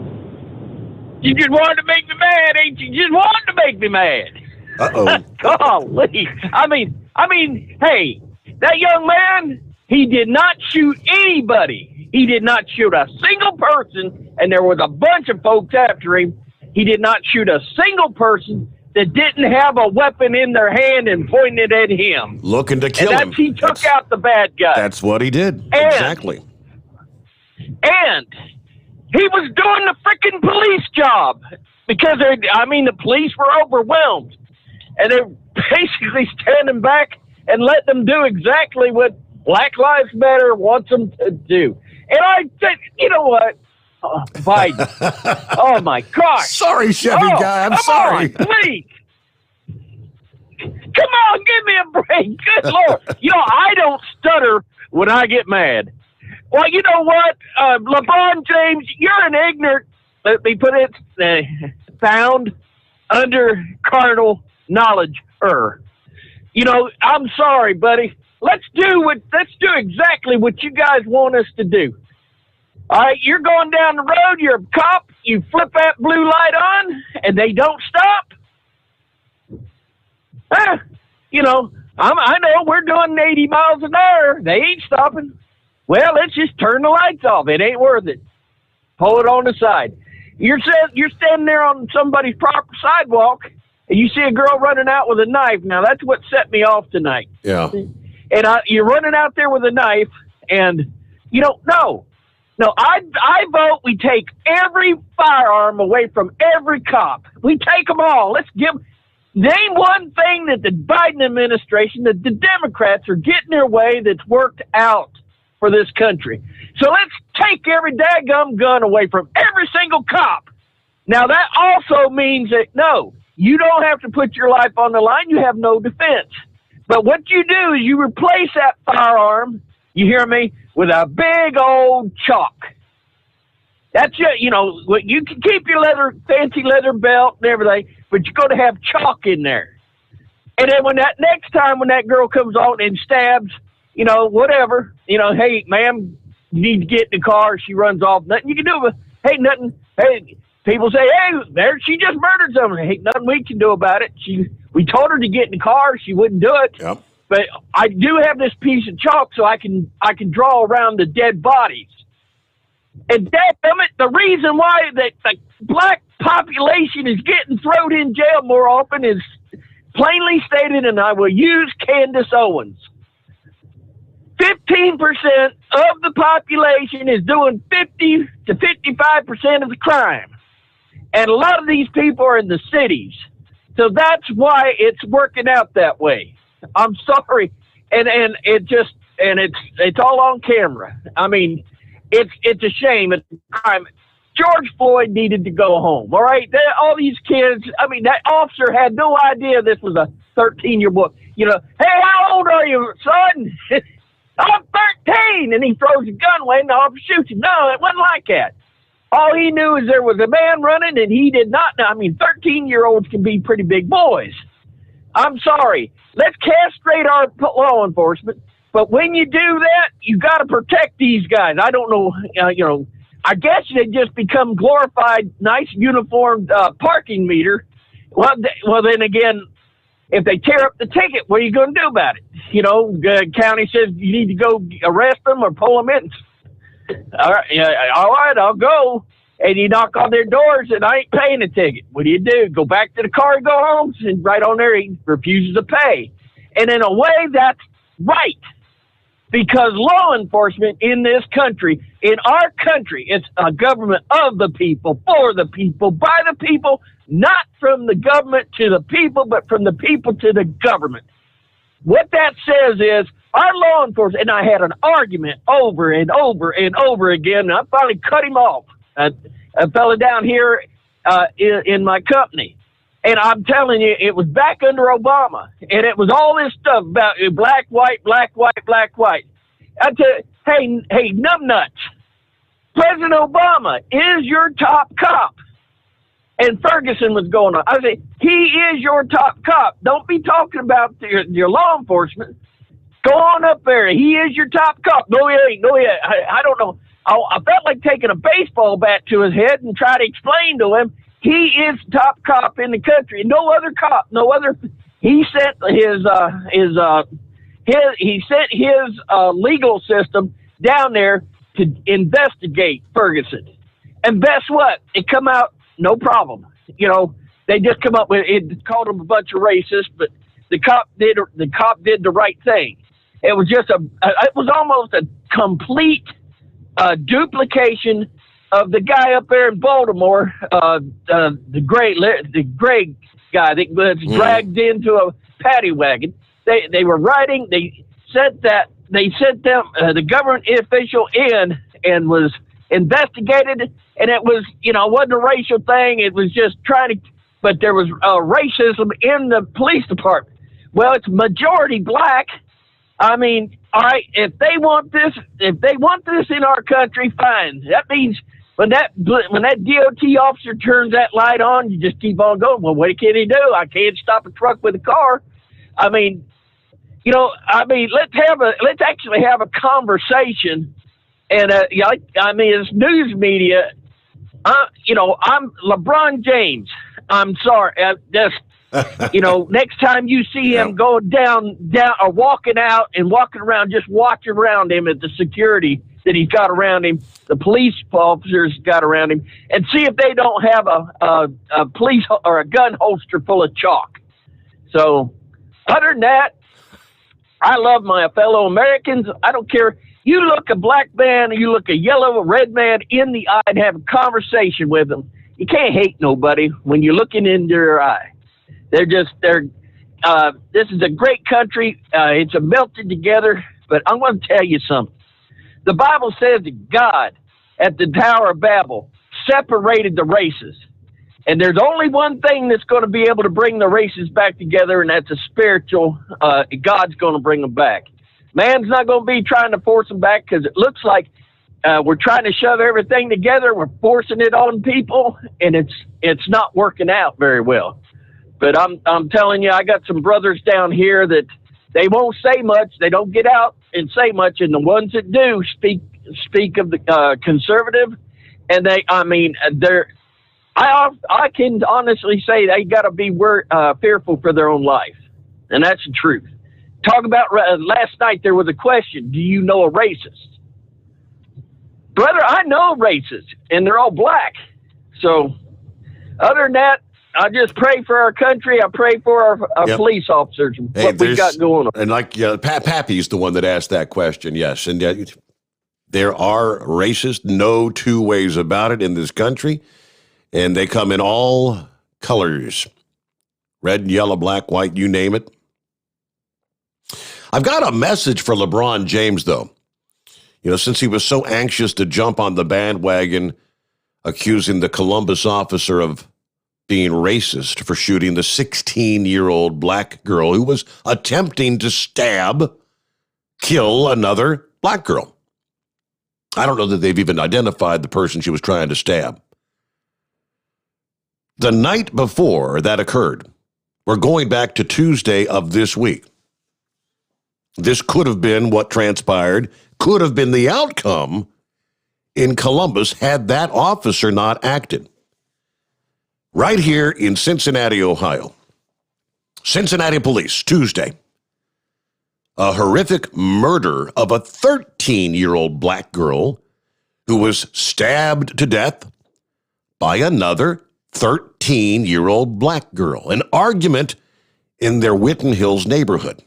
Speaker 14: You just wanted to make me mad, ain't you? Just wanted to make me mad.
Speaker 2: Uh-oh.
Speaker 14: Golly. I mean, hey, that young man, he did not shoot anybody. He did not shoot a single person, and there was a bunch of folks after him. He did not shoot a single person that didn't have a weapon in their hand and pointed at him.
Speaker 2: Looking to kill him.
Speaker 14: He took out the bad guy.
Speaker 2: That's what he did. Exactly.
Speaker 14: And he was doing the freaking police job because, the police were overwhelmed. And they're basically standing back and letting them do exactly what Black Lives Matter wants them to do. And I think, you know what? Oh, Biden. Oh, my gosh.
Speaker 2: Sorry, Chevy Guy. I'm sorry.
Speaker 14: On, please. Come on, give me a break. Good Lord. I don't stutter when I get mad. Well, you know what? LeBron James, you're an ignorant, let me put it, found under carnal knowledge. I'm sorry, buddy. let's do exactly what you guys want us to do. All right, you're going down the road, you're a cop, you flip that blue light on, and they don't stop. I know we're doing 80 miles an hour. They ain't stopping. Well, let's just turn the lights off. It ain't worth it. Pull it on the side. You're standing there on somebody's proper sidewalk, and you see a girl running out with a knife. Now, that's what set me off tonight.
Speaker 2: Yeah.
Speaker 14: And you're running out there with a knife, and you don't know. No, I vote we take every firearm away from every cop. We take them all. Name one thing that the Biden administration, that the Democrats are getting their way that's worked out for this country. So let's take every daggum gun away from every single cop. Now, that also means that, no, you don't have to put your life on the line. You have no defense. But what you do is you replace that firearm, you hear me, with a big old chalk. That's it. You can keep your fancy leather belt and everything, but you're going to have chalk in there. And then next time when that girl comes on and stabs, whatever, hey, ma'am, you need to get in the car. She runs off. Nothing you can do. Hey, nothing. Hey, people say, hey, there, she just murdered someone. Hey, nothing we can do about it. We told her to get in the car. She wouldn't do it.
Speaker 2: Yep.
Speaker 14: But I do have this piece of chalk so I can draw around the dead bodies. And dadgummit, the reason why the black population is getting thrown in jail more often is plainly stated, and I will use Candace Owens. 15% of the population is doing 50 to 55% of the crime. And a lot of these people are in the cities. So that's why it's working out that way. I'm sorry. And it's all on camera. I mean, it's a shame. It's a crime. George Floyd needed to go home. All right. All these kids, that officer had no idea this was a 13-year boy. Hey, how old are you, son? I'm 13. And he throws a gun away and the officer shoots him. No, it wasn't like that. All he knew is there was a man running and he did not know. 13-year-olds can be pretty big boys. I'm sorry. Let's castrate our law enforcement. But when you do that, you got to protect these guys. I don't know, I guess they just become glorified, nice, uniformed parking meter. Well, then again, if they tear up the ticket, what are you going to do about it? The county says you need to go arrest them or pull them in. All right, I'll go. And you knock on their doors and I ain't paying a ticket. What do? Go back to the car and go home? And right on there, he refuses to pay. And in a way, that's right. Because law enforcement in this country, in our country, it's a government of the people, for the people, by the people, not from the government to the people, but from the people to the government. What that says is our law enforcement, and I had an argument over and over and over again, and I finally cut him off. A fella down here in my company. And I'm telling you, it was back under Obama. And it was all this stuff about black, white, black, white, black, white. I tell you, hey, numbnuts. President Obama is your top cop. And Ferguson was going on. I say, he is your top cop. Don't be talking about your law enforcement. Go on up there. He is your top cop. No, he ain't. I don't know. I felt like taking a baseball bat to his head and try to explain to him he is top cop in the country. No other cop, no other. He sent his legal system down there to investigate Ferguson. And guess what? It come out no problem. They just come up with it. Called him a bunch of racists, but the cop did the right thing. It was just it was almost a complete duplication of the guy up there in Baltimore, the gray guy that was dragged into a paddy wagon. They were writing. They sent them the government official in and was investigated, and it was wasn't a racial thing. It was just trying to, but there was racism in the police department. Well, it's majority black. All right, if they want this in our country, fine. That means when that DOT officer turns that light on, you just keep on going. Well, what can he do? I can't stop a truck with a car. let's actually have a conversation. And this news media. I'm LeBron James. I'm sorry. Next time you see him go down or walking out and walking around, just watch around him at the security that he's got around him, the police officers got around him, and see if they don't have a police or a gun holster full of chalk. So, other than that, I love my fellow Americans. I don't care. You look a black man, you look a yellow or red man in the eye and have a conversation with them. You can't hate nobody when you're looking into their eye. This is a great country. It's a melted together, but I'm going to tell you something. The Bible says that God at the Tower of Babel separated the races. And there's only one thing that's going to be able to bring the races back together, and that's a spiritual, God's going to bring them back. Man's not going to be trying to force them back, because it looks like we're trying to shove everything together. We're forcing it on people, and it's not working out very well. But I'm telling you, I got some brothers down here that they won't say much. They don't get out and say much, and the ones that do speak of the conservative, and I can honestly say they got to be fearful for their own life, and that's the truth. Talk about last night. There was a question: do you know a racist? Brother, I know a racist, and they're all black. So, other than that, I just pray for our country. I pray for our police officers. What we got going on.
Speaker 2: And Pappy's the one that asked that question. Yes, and there are racists. No two ways about it in this country, and they come in all colors: red, yellow, black, white, you name it. I've got a message for LeBron James, though. Since he was so anxious to jump on the bandwagon, accusing the Columbus officer of being racist for shooting the 16-year-old black girl who was attempting to kill another black girl. I don't know that they've even identified the person she was trying to stab. The night before that occurred, we're going back to Tuesday of this week. This could have been what transpired, could have been the outcome in Columbus had that officer not acted. Right here in Cincinnati, Ohio. Cincinnati police, Tuesday. A horrific murder of a 13-year-old black girl who was stabbed to death by another 13-year-old black girl. An argument in their Winton Hills neighborhood.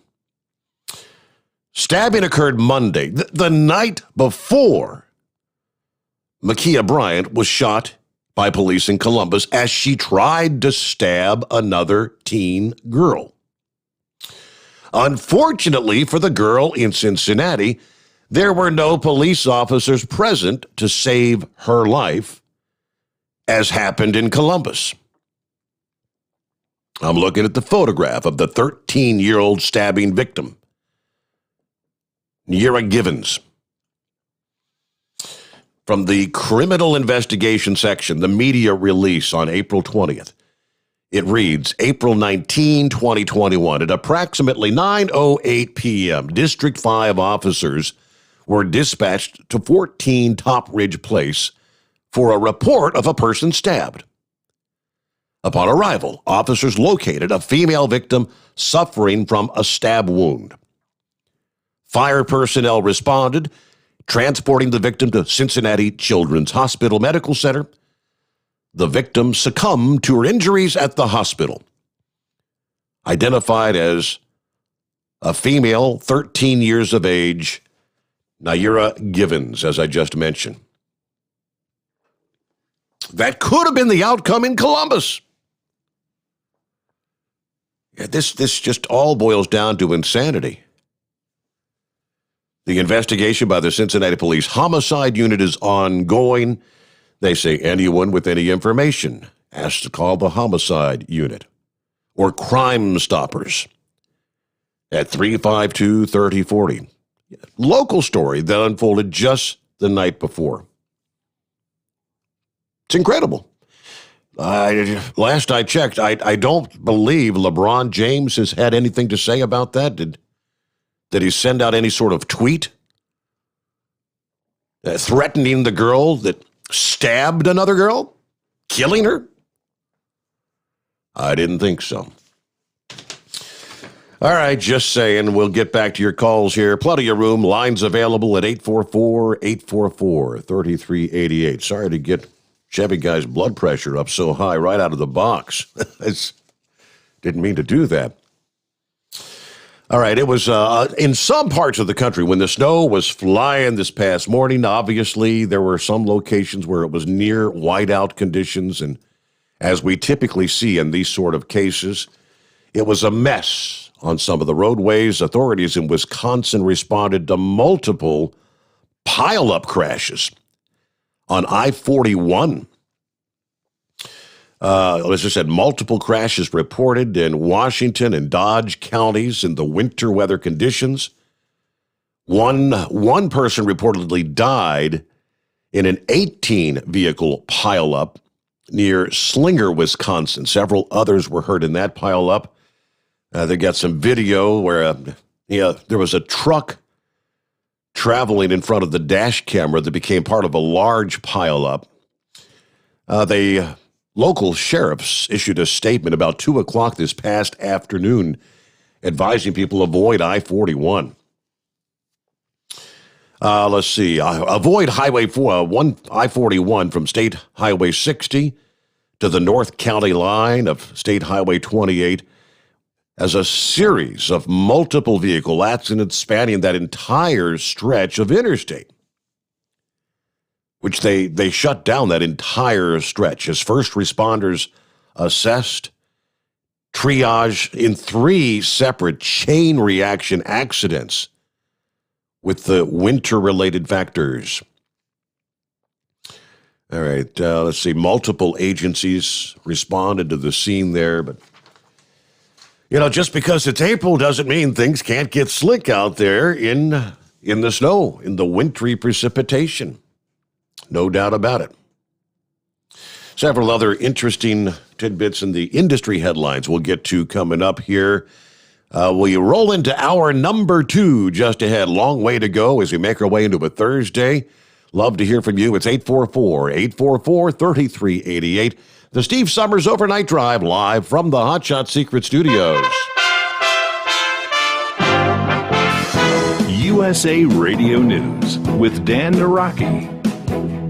Speaker 2: Stabbing occurred Monday, the night before Ma'Khia Bryant was shot by police in Columbus as she tried to stab another teen girl. Unfortunately for the girl in Cincinnati, there were no police officers present to save her life, as happened in Columbus. I'm looking at the photograph of the 13-year-old stabbing victim. Yura Givens. From the Criminal Investigation section, the media release on April 20th. It reads, April 19, 2021, at approximately 9:08 p.m., District 5 officers were dispatched to 14 Top Ridge Place for a report of a person stabbed. Upon arrival, officers located a female victim suffering from a stab wound. Fire personnel responded, transporting the victim to Cincinnati Children's Hospital Medical Center. The victim succumbed to her injuries at the hospital. Identified as a female, 13 years of age, Naira Givens, as I just mentioned. That could have been the outcome in Columbus. Yeah, this just all boils down to insanity. The investigation by the Cincinnati Police Homicide Unit is ongoing. They say anyone with any information has to call the Homicide Unit or Crime Stoppers at 352-3040. Local story that unfolded just the night before. It's incredible. Last I checked, I don't believe LeBron James has had anything to say about that. Did he send out any sort of tweet threatening the girl that stabbed another girl, killing her? I didn't think so. All right, just saying. We'll get back to your calls here. Plenty of room. Lines available at 844-844-3388. Sorry to get Chevy guy's blood pressure up so high right out of the box. Didn't mean to do that. All right, it was in some parts of the country when the snow was flying this past morning. Obviously, there were some locations where it was near whiteout conditions, and as we typically see in these sort of cases, it was a mess on some of the roadways. Authorities in Wisconsin responded to multiple pile-up crashes on I-41. As I said, multiple crashes reported in Washington and Dodge counties in the winter weather conditions. One person reportedly died in an 18-vehicle pileup near Slinger, Wisconsin. Several others were hurt in that pileup. They got some video where there was a truck traveling in front of the dash camera that became part of a large pileup. The local sheriffs issued a statement about 2 o'clock this past afternoon advising people avoid I-41. Let's see. Avoid Highway I-41 from State Highway 60 to the North County line of State Highway 28 as a series of multiple vehicle accidents spanning that entire stretch of interstate, which they shut down that entire stretch as first responders assessed, triage in 3 separate chain reaction accidents with the winter-related factors. All right, let's see. Multiple agencies responded to the scene there, but just because it's April doesn't mean things can't get slick out there in the snow, in the wintry precipitation. No doubt about it. Several other interesting tidbits in the industry headlines we'll get to coming up here. We roll into hour number 2 just ahead. Long way to go as we make our way into a Thursday. Love to hear from you. It's 844-844-3388. The Steve Sommers Overnight Drive live from the Hotshot Secret Studios.
Speaker 15: USA Radio News with Dan Naraki.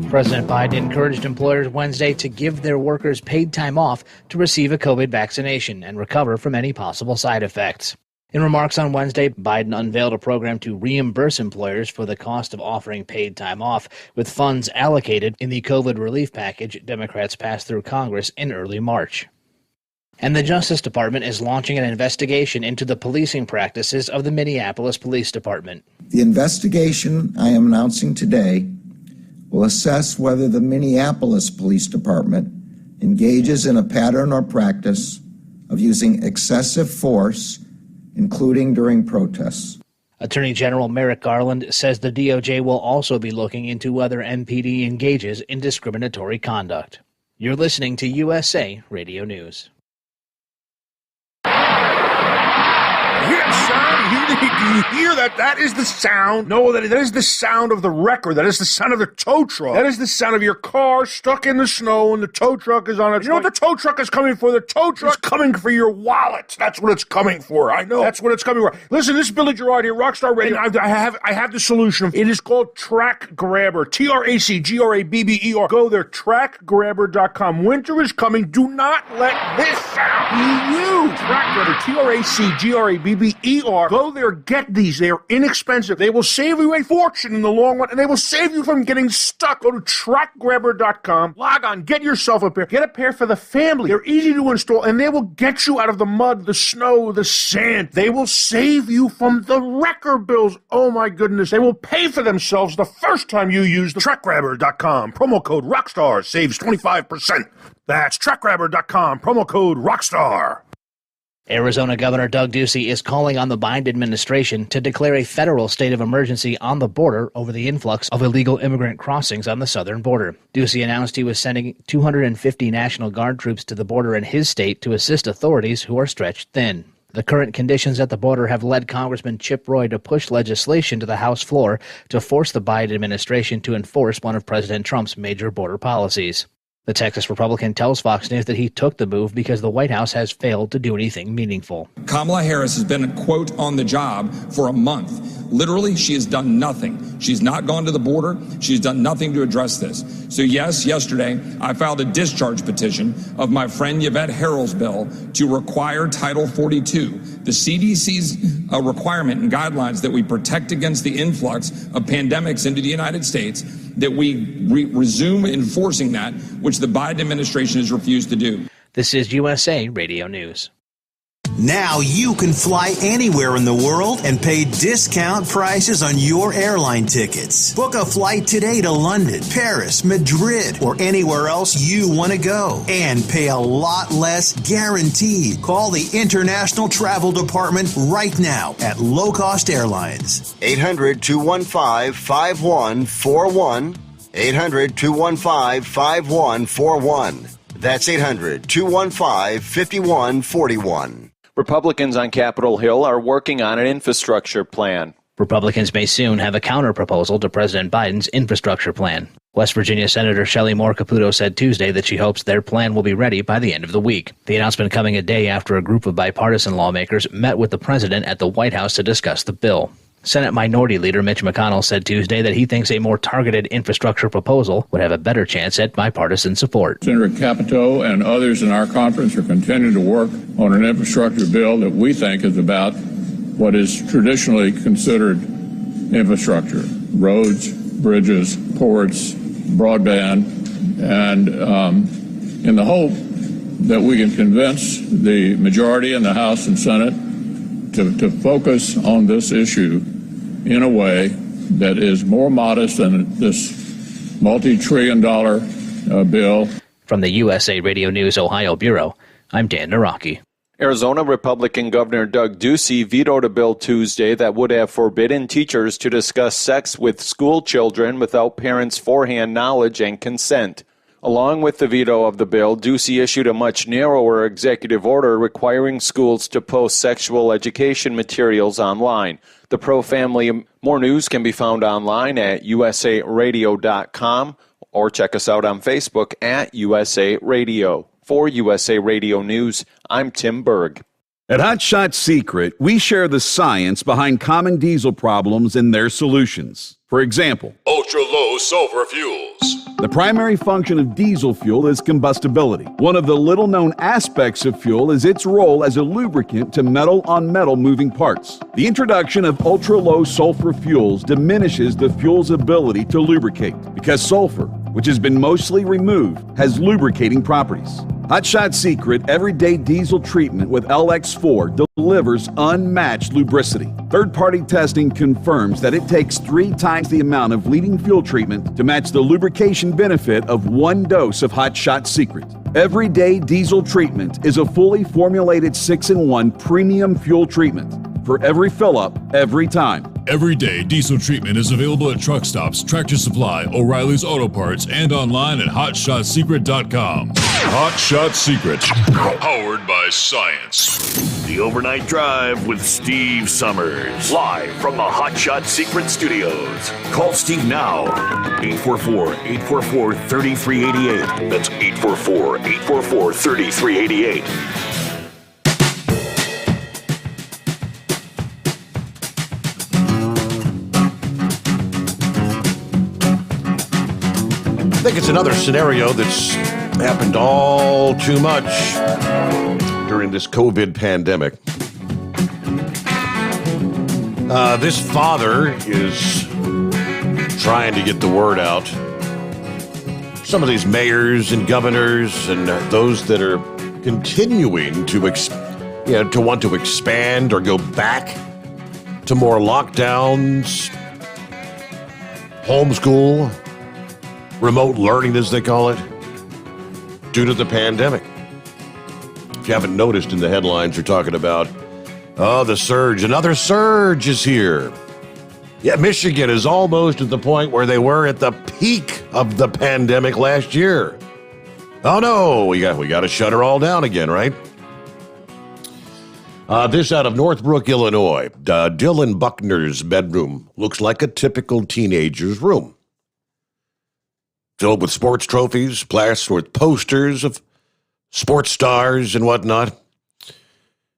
Speaker 4: President Biden encouraged employers Wednesday to give their workers paid time off to receive a COVID vaccination and recover from any possible side effects. In remarks on Wednesday, Biden unveiled a program to reimburse employers for the cost of offering paid time off, with funds allocated in the COVID relief package Democrats passed through Congress in early March. And the Justice Department is launching an investigation into the policing practices of the Minneapolis Police Department.
Speaker 16: The investigation I am announcing today will assess whether the Minneapolis Police Department engages in a pattern or practice of using excessive force, including during protests.
Speaker 4: Attorney General Merrick Garland says the DOJ will also be looking into whether MPD engages in discriminatory conduct. You're listening to USA Radio News.
Speaker 17: Do you hear that? That is the sound. No, that is the sound of the wrecker. That is the sound of the tow truck. That is the sound of your car stuck in the snow and the tow truck is on it. You know what the tow truck is coming for? The tow truck is coming for your wallet. That's what it's coming for. I know. That's what it's coming for. Listen, this is Billy Gerard here, Rockstar Radio. I have the solution. It is called Track Grabber. TRACGRABBER. Go there, trackgrabber.com. Winter is coming. Do not let this sound be you. Track Grabber, TRACGRABBER. Go there, get these. They are inexpensive. They will save you a fortune in the long run, and they will save you from getting stuck. Go to trackgrabber.com. Log on, get yourself a pair. Get a pair for the family. They're easy to install, and they will get you out of the mud, the snow, the sand. They will save you from the wrecker bills. Oh my goodness. They will pay for themselves the first time you use the trackgrabber.com. Promo code ROCKSTAR saves 25%. That's trackgrabber.com. Promo code ROCKSTAR.
Speaker 4: Arizona Governor Doug Ducey is calling on the Biden administration to declare a federal state of emergency on the border over the influx of illegal immigrant crossings on the southern border. Ducey announced he was sending 250 National Guard troops to the border in his state to assist authorities who are stretched thin. The current conditions at the border have led Congressman Chip Roy to push legislation to the House floor to force the Biden administration to enforce one of President Trump's major border policies. The Texas Republican tells Fox News that he took the move because the White House has failed to do anything meaningful.
Speaker 18: Kamala Harris has been, quote, on the job for a month. Literally, she has done nothing. She's not gone to the border. She's done nothing to address this. So yes, yesterday, I filed a discharge petition of my friend Yvette Harrell's bill to require Title 42, the CDC's requirement and guidelines that we protect against the influx of pandemics into the United States, that we resume enforcing that, which the Biden administration has refused to do.
Speaker 4: This is USA Radio News.
Speaker 19: Now you can fly anywhere in the world and pay discount prices on your airline tickets. Book a flight today to London, Paris, Madrid, or anywhere else you want to go. And pay a lot less guaranteed. Call the International Travel Department right now at Low Cost Airlines.
Speaker 6: 800-215-5141. 800-215-5141. That's 800-215-5141.
Speaker 20: Republicans on Capitol Hill are working on an infrastructure plan.
Speaker 4: Republicans may soon have a counter-proposal to President Biden's infrastructure plan. West Virginia Senator Shelley Moore Caputo said Tuesday that she hopes their plan will be ready by the end of the week. The announcement coming a day after a group of bipartisan lawmakers met with the president at the White House to discuss the bill. Senate Minority Leader Mitch McConnell said Tuesday that he thinks a more targeted infrastructure proposal would have a better chance at bipartisan support.
Speaker 21: Senator Capito and others in our conference are continuing to work on an infrastructure bill that we think is about what is traditionally considered infrastructure: roads, bridges, ports, broadband, and in the hope that we can convince the majority in the House and Senate to focus on this issue in a way that is more modest than this multi-trillion-dollar bill.
Speaker 4: From the USA Radio News Ohio Bureau, I'm Dan Naraki.
Speaker 20: Arizona Republican Governor Doug Ducey vetoed a bill Tuesday that would have forbidden teachers to discuss sex with school children without parents' forehand knowledge and consent. Along with the veto of the bill, Ducey issued a much narrower executive order requiring schools to post sexual education materials online. The pro-family More News can be found online at usaradio.com or check us out on Facebook at USA Radio. For USA Radio News, I'm Tim Berg.
Speaker 12: At Hot Shot Secret, we share the science behind common diesel problems and their solutions. For example,
Speaker 13: ultra-low sulfur fuels.
Speaker 12: The primary function of diesel fuel is combustibility. One of the little-known aspects of fuel is its role as a lubricant to metal-on-metal moving parts. The introduction of ultra-low sulfur fuels diminishes the fuel's ability to lubricate because sulfur, which has been mostly removed, has lubricating properties. Hot Shot Secret Everyday Diesel Treatment with LX4 delivers unmatched lubricity. Third-party testing confirms that it takes 3 times the amount of leading fuel treatment to match the lubrication benefit of 1 dose of Hot Shot Secret. Everyday Diesel Treatment is a fully formulated 6-in-1 premium fuel treatment for every fill-up, every time.
Speaker 13: Everyday Diesel Treatment is available at truck stops, Tractor Supply, O'Reilly's Auto Parts, and online at HotShotSecret.com. Hot Shot Secret, powered by science.
Speaker 8: The Overnight Drive with Steve Sommers. Live from the Hot Shot Secret Studios. Call Steve now. 844-844-3388. That's 844-844-3388.
Speaker 2: I think it's another scenario that's happened all too much during this COVID pandemic. This father is trying to get the word out. Some of these mayors and governors and those that are continuing to want to expand or go back to more lockdowns, homeschool, remote learning, as they call it, due to the pandemic. If you haven't noticed in the headlines, you're talking about, the surge. Another surge is here. Yeah, Michigan is almost at the point where they were at the peak of the pandemic last year. Oh no, we got to shut her all down again, right? This out of Northbrook, Illinois. Dylan Buckner's bedroom looks like a typical teenager's room. Filled with sports trophies, plastered with posters of sports stars and whatnot.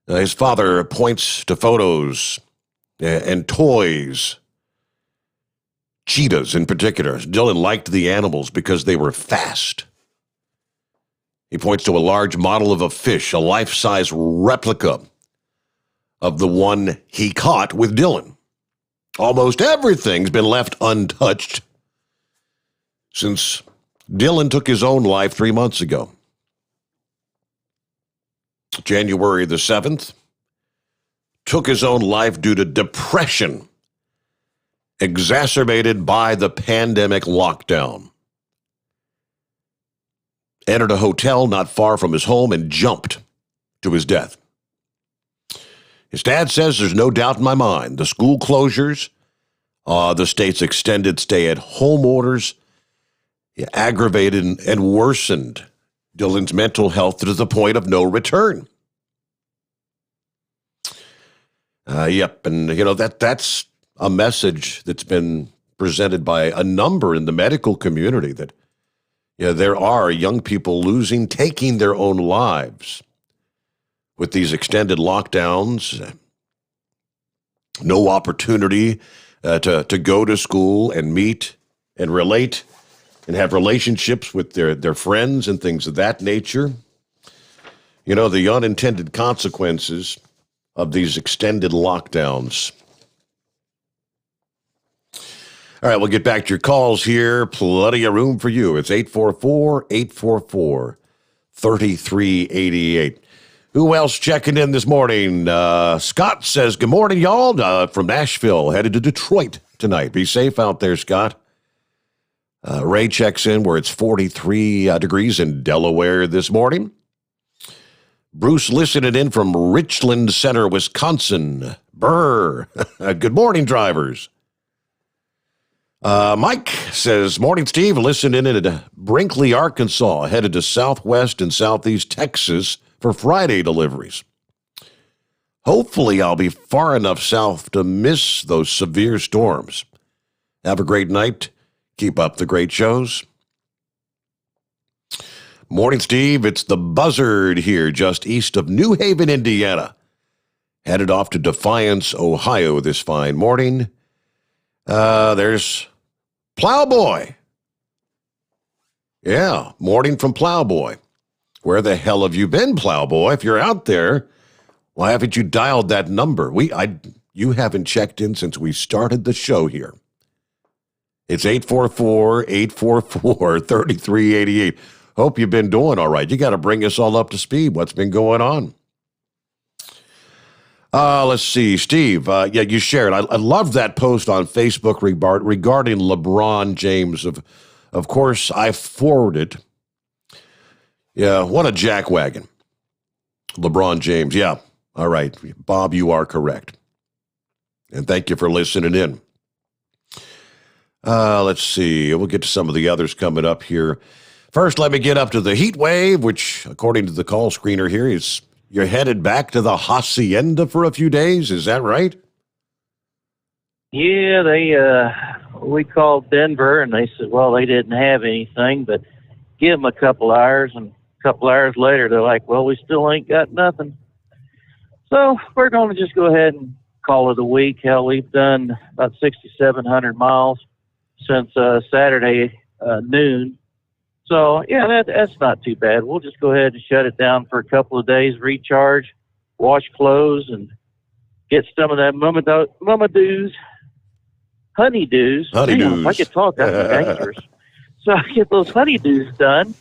Speaker 2: His father points to photos and toys. Cheetahs in particular. Dylan liked the animals because they were fast. He points to a large model of a fish, a life-size replica of the one he caught with Dylan. Almost everything's been left untouched since Dylan took his own life 3 months ago. January the 7th, took his own life due to depression, exacerbated by the pandemic lockdown. Entered a hotel not far from his home and jumped to his death. His dad says there's no doubt in my mind the school closures, the state's extended stay-at-home orders aggravated and worsened Dylan's mental health to the point of no return. And that's a message that's been presented by a number in the medical community that there are young people taking their own lives with these extended lockdowns, no opportunity to go to school and meet and relate and have relationships with their friends and things of that nature. The unintended consequences of these extended lockdowns. All right, we'll get back to your calls here. Plenty of room for you. It's 844-844-3388. Who else checking in this morning? Scott says, good morning, y'all, from Nashville, headed to Detroit tonight. Be safe out there, Scott. Ray checks in where it's 43 degrees in Delaware this morning. Bruce listening in from Richland Center, Wisconsin. Brr. Good morning, drivers. Mike says, morning, Steve. Listening in at Brinkley, Arkansas, headed to Southwest and Southeast Texas for Friday deliveries. Hopefully, I'll be far enough south to miss those severe storms. Have a great night. Keep up the great shows. Morning, Steve. It's the Buzzard here, just east of New Haven, Indiana. Headed off to Defiance, Ohio this fine morning. There's Plowboy. Yeah, morning from Plowboy. Where the hell have you been, Plowboy? If you're out there, why haven't you dialed that number? You haven't checked in since we started the show here. It's 844-844-3388. Hope you've been doing all right. You got to bring us all up to speed. What's been going on? Let's see, Steve. You shared. I love that post on Facebook regarding LeBron James. Of course, I forwarded. Yeah, what a jackwagon. LeBron James. Yeah, all right. Bob, you are correct. And thank you for listening in. Let's see. We'll get to some of the others coming up here. First, let me get up to the heat wave, which, according to the call screener here, you're headed back to the hacienda for a few days. Is that right?
Speaker 14: Yeah, we called Denver, and they said, well, they didn't have anything, but give them a couple hours, and a couple hours later, they're like, well, we still ain't got nothing. So we're going to just go ahead and call it a week. Hell, we've done about 6,700 miles since Saturday noon. So, yeah, that's not too bad. We'll just go ahead and shut it down for a couple of days, recharge, wash clothes, and get some of that honeydews. Damn, if I could talk, that'd be dangerous. So I get those honeydews done,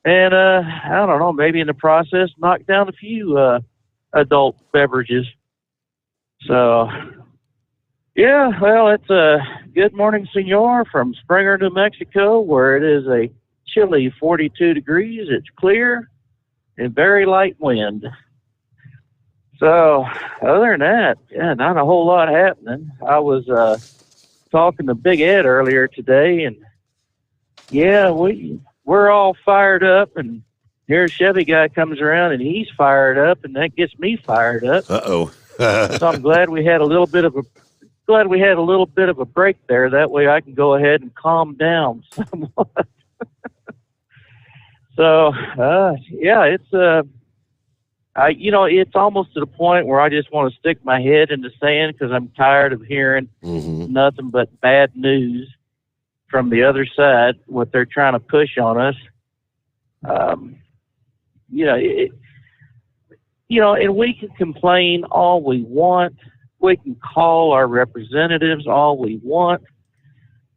Speaker 14: and I don't know, maybe in the process, knock down a few adult beverages. So, yeah, well, it's a good morning, senor, from Springer, New Mexico, where it is a chilly 42 degrees. It's clear and very light wind. So other than that, yeah, not a whole lot happening. I was talking to Big Ed earlier today, and yeah, we're all fired up and here a Chevy guy comes around and he's fired up, and that gets me fired up.
Speaker 2: Uh-oh.
Speaker 14: So I'm glad we had a little bit of a break there. That way I can go ahead and calm down somewhat. So yeah, it's it's almost to the point where I just want to stick my head in the sand because I'm tired of hearing nothing but bad news from the other side, what they're trying to push on us. And we can complain all we want. We can call our representatives all we want,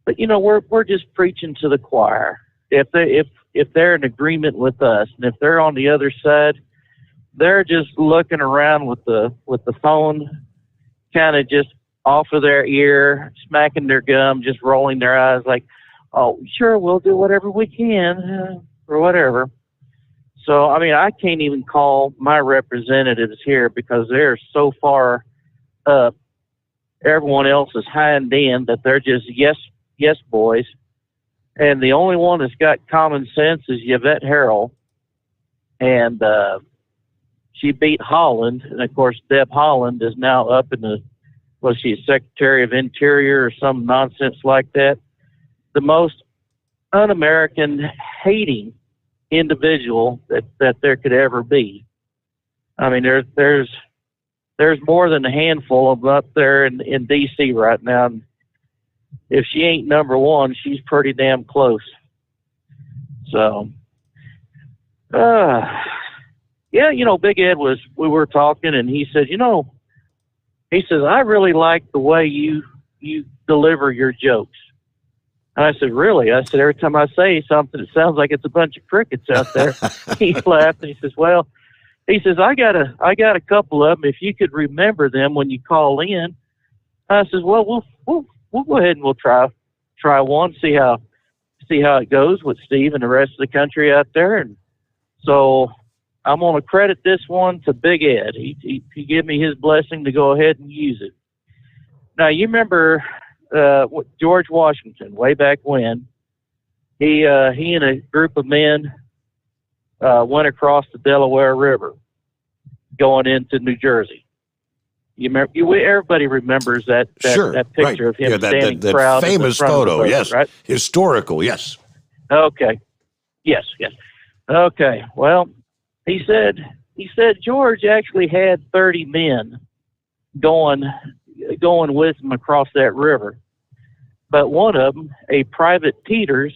Speaker 14: but we're just preaching to the choir. If they're in agreement with us, and if they're on the other side, they're just looking around with the phone, kind of just off of their ear, smacking their gum, just rolling their eyes like, "Oh, sure, we'll do whatever we can," or whatever. So, I mean, I can't even call my representatives here because they're so far up. Everyone else is hind end that they're just yes boys. And the only one that's got common sense is Yvette Harrell. And she beat Holland. And, of course, Deb Holland is now up in was she Secretary of Interior or some nonsense like that? The most un-American hating individual that there could ever be. I mean, there's more than a handful of them up there in D.C. right now. And if she ain't number one, she's pretty damn close. So, Big Ed we were talking, and he said, I really like the way you deliver your jokes. And I said, really? I said, every time I say something, it sounds like it's a bunch of crickets out there. He laughed, and he says, well, I got a couple of them. If you could remember them when you call in. I says, well, we'll go ahead and we'll try one, see how it goes with Steve and the rest of the country out there. And so I'm going to credit this one to Big Ed. He gave me his blessing to go ahead and use it. Now, you remember George Washington, way back when, he and a group of men went across the Delaware River going into New Jersey. You remember? Everybody remembers that
Speaker 2: sure,
Speaker 14: that picture
Speaker 2: right.
Speaker 14: of him standing
Speaker 2: that
Speaker 14: proud.
Speaker 2: famous photo, boat, yes,
Speaker 14: right?
Speaker 2: Historical, yes.
Speaker 14: Okay, yes. Okay, well, he said George actually had 30 men going with him across that river, but one of them, a Private Peters,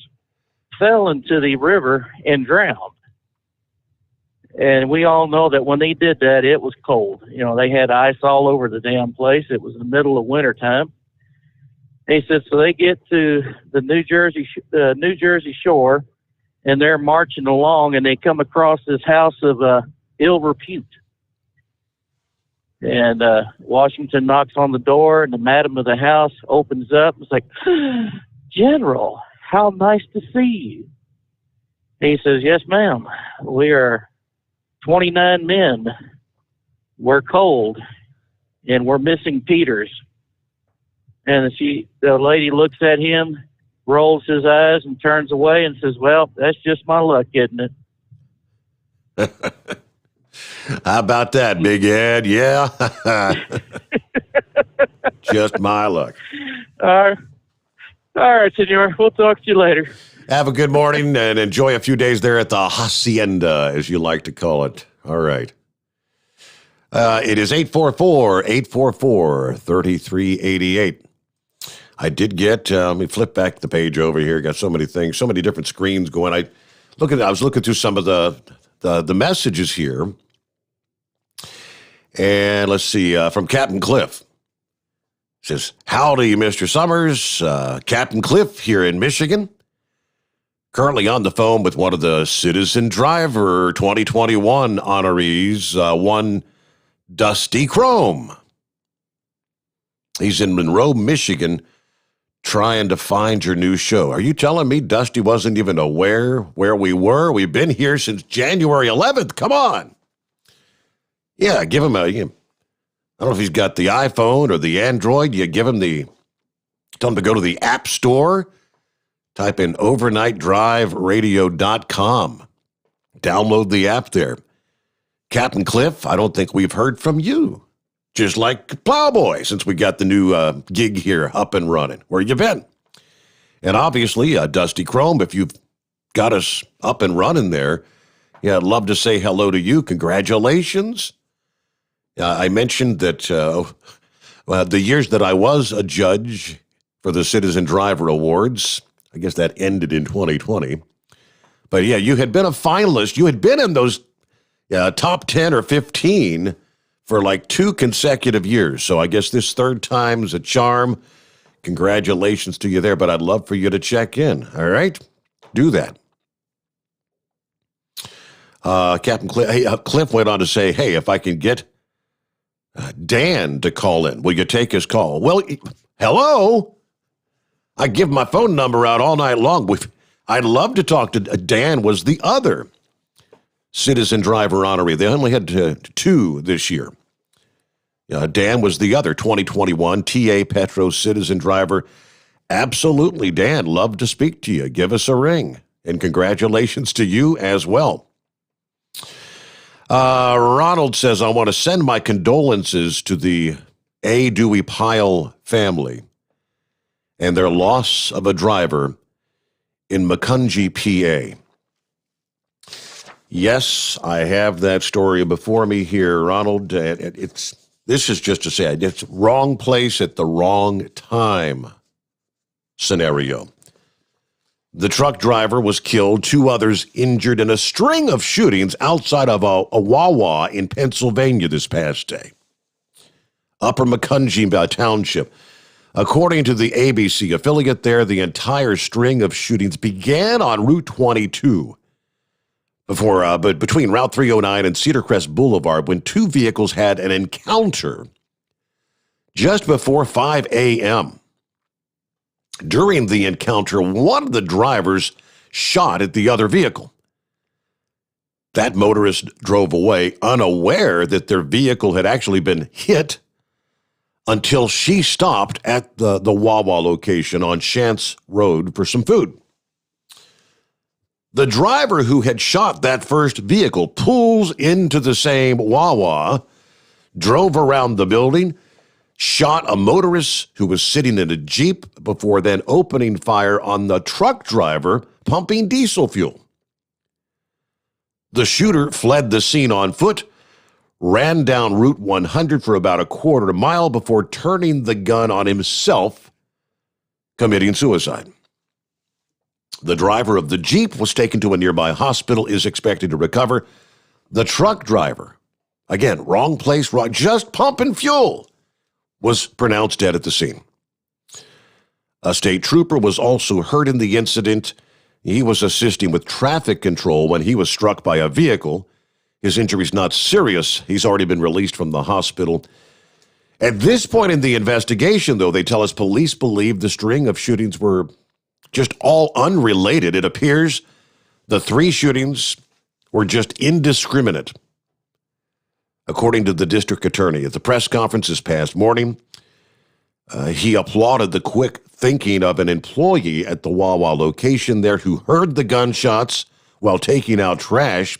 Speaker 14: fell into the river and drowned. And we all know that when they did that, it was cold. They had ice all over the damn place. It was the middle of winter time. He said, so they get to the New Jersey shore, and they're marching along, and they come across this house of ill repute. And Washington knocks on the door, and the madam of the house opens up. It's like, General, how nice to see you. He says, yes, ma'am. We are 29 men. We're cold, and we're missing Peters. And the lady looks at him, rolls his eyes, and turns away and says, well, that's just my luck, isn't it?
Speaker 2: How about that, Big Ed? Yeah. Just my luck.
Speaker 14: All right, senor. We'll talk to you later.
Speaker 2: Have a good morning and enjoy a few days there at the hacienda, as you like to call it. All right. It is 844-844-3388. I did get, let me flip back the page over here. Got so many things, so many different screens going. I was looking through some of the messages here. And let's see, from Captain Cliff. Says, howdy, Mr. Sommers. Captain Cliff here in Michigan. Currently on the phone with one of the Citizen Driver 2021 honorees, one Dusty Chrome. He's in Monroe, Michigan, trying to find your new show. Are you telling me Dusty wasn't even aware where we were? We've been here since January 11th. Come on. Yeah, give him I don't know if he's got the iPhone or the Android. You tell him to go to the App Store, type in overnightdriveradio.com. Download the app there. Captain Cliff, I don't think we've heard from you. Just like Plowboy, since we got the new gig here up and running. Where you been? And obviously, Dusty Chrome, if you've got us up and running there, yeah, I'd love to say hello to you. Congratulations. I mentioned that the years that I was a judge for the Citizen Driver Awards, I guess that ended in 2020. But yeah, you had been a finalist. You had been in those top 10 or 15 for like 2 consecutive years. So I guess this third time's a charm. Congratulations to you there, but I'd love for you to check in. All right? Do that. Captain Cliff went on to say, hey, if I can get Dan to call in, will you take his call? Well, hello? I give my phone number out all night long. I'd love to talk to Dan. Was the other Citizen Driver honoree. They only had 2 this year. Dan was the other 2021 TA Petro Citizen Driver. Absolutely, Dan. Love to speak to you. Give us a ring. And congratulations to you as well. Ronald says, I want to send my condolences to the A. Dewey Pyle family and their loss of a driver in Macungie, PA. Yes, I have that story before me here, Ronald. This is just to say, it's wrong place at the wrong time scenario. The truck driver was killed, 2 others injured in a string of shootings outside of a Wawa in Pennsylvania this past day. Upper Macungie Township. According to the ABC affiliate there, the entire string of shootings began on Route 22 between Route 309 and Cedar Crest Boulevard when 2 vehicles had an encounter just before 5 a.m. During the encounter, one of the drivers shot at the other vehicle. That motorist drove away, unaware that their vehicle had actually been hit until she stopped at the Wawa location on Shantz Road for some food. The driver who had shot that first vehicle pulls into the same Wawa, drove around the building, shot a motorist who was sitting in a Jeep before then opening fire on the truck driver pumping diesel fuel. The shooter fled the scene on foot, ran down Route 100 for about a quarter mile before turning the gun on himself, committing suicide. The driver of the Jeep was taken to a nearby hospital, is expected to recover. The truck driver, again, wrong place, wrong, just pumping fuel, was pronounced dead at the scene. A state trooper was also hurt in the incident. He was assisting with traffic control when he was struck by a vehicle. His injury's not serious. He's already been released from the hospital. At this point in the investigation, though, they tell us police believe the string of shootings were just all unrelated. It appears the 3 shootings were just indiscriminate. According to the district attorney, at the press conference this past morning, he applauded the quick thinking of an employee at the Wawa location there who heard the gunshots while taking out trash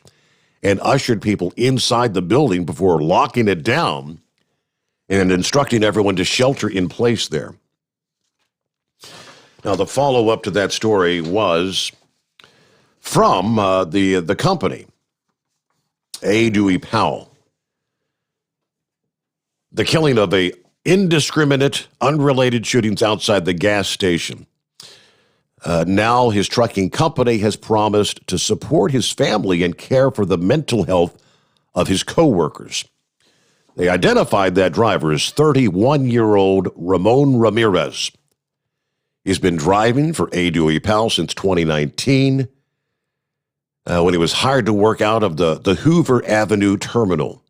Speaker 2: and ushered people inside the building before locking it down and instructing everyone to shelter in place there. Now, the follow-up to that story was from the company, A. Dewey Powell. The killing of a indiscriminate, unrelated shootings outside the gas station. Now his trucking company has promised to support his family and care for the mental health of his coworkers. They identified that driver as 31-year-old Ramon Ramirez. He's been driving for A. Dewey Powell since 2019 when he was hired to work out of the Hoover Avenue terminal.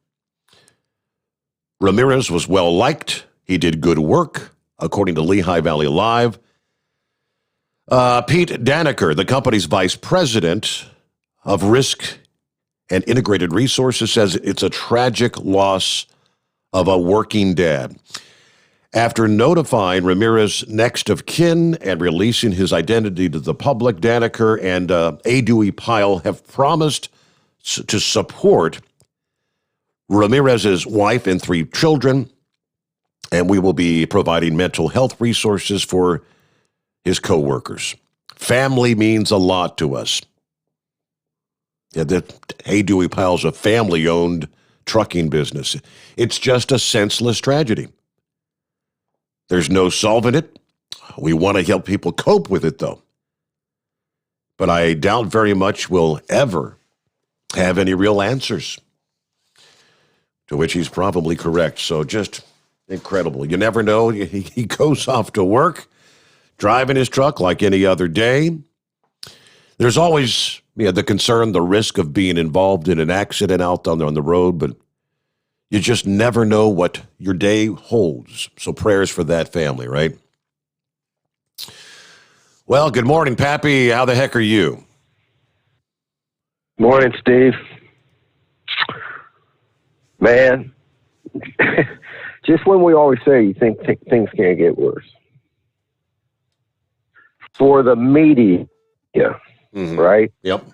Speaker 2: Ramirez was well-liked. He did good work, according to Lehigh Valley Live. Pete Daniker, the company's vice president of risk and integrated resources, says it's a tragic loss of a working dad. After notifying Ramirez next of kin and releasing his identity to the public, Daniker and A. Dewey Pyle have promised to support Ramirez's wife and 3 children, and we will be providing mental health resources for his co-workers. Family means a lot to us. Yeah, Hey Dewey Powell's a family-owned trucking business. It's just a senseless tragedy. There's no solving it. We want to help people cope with it, though. But I doubt very much we'll ever have any real answers. To which he's probably correct. So just incredible. You never know. He goes off to work, driving his truck like any other day. There's always the concern, the risk of being involved in an accident out on the road, but you just never know what your day holds. So prayers for that family, right? Well, good morning, Pappy. How the heck are you?
Speaker 1: Morning, Steve. Man, just when we always say you think things can't get worse. For the media, right?
Speaker 2: Yep.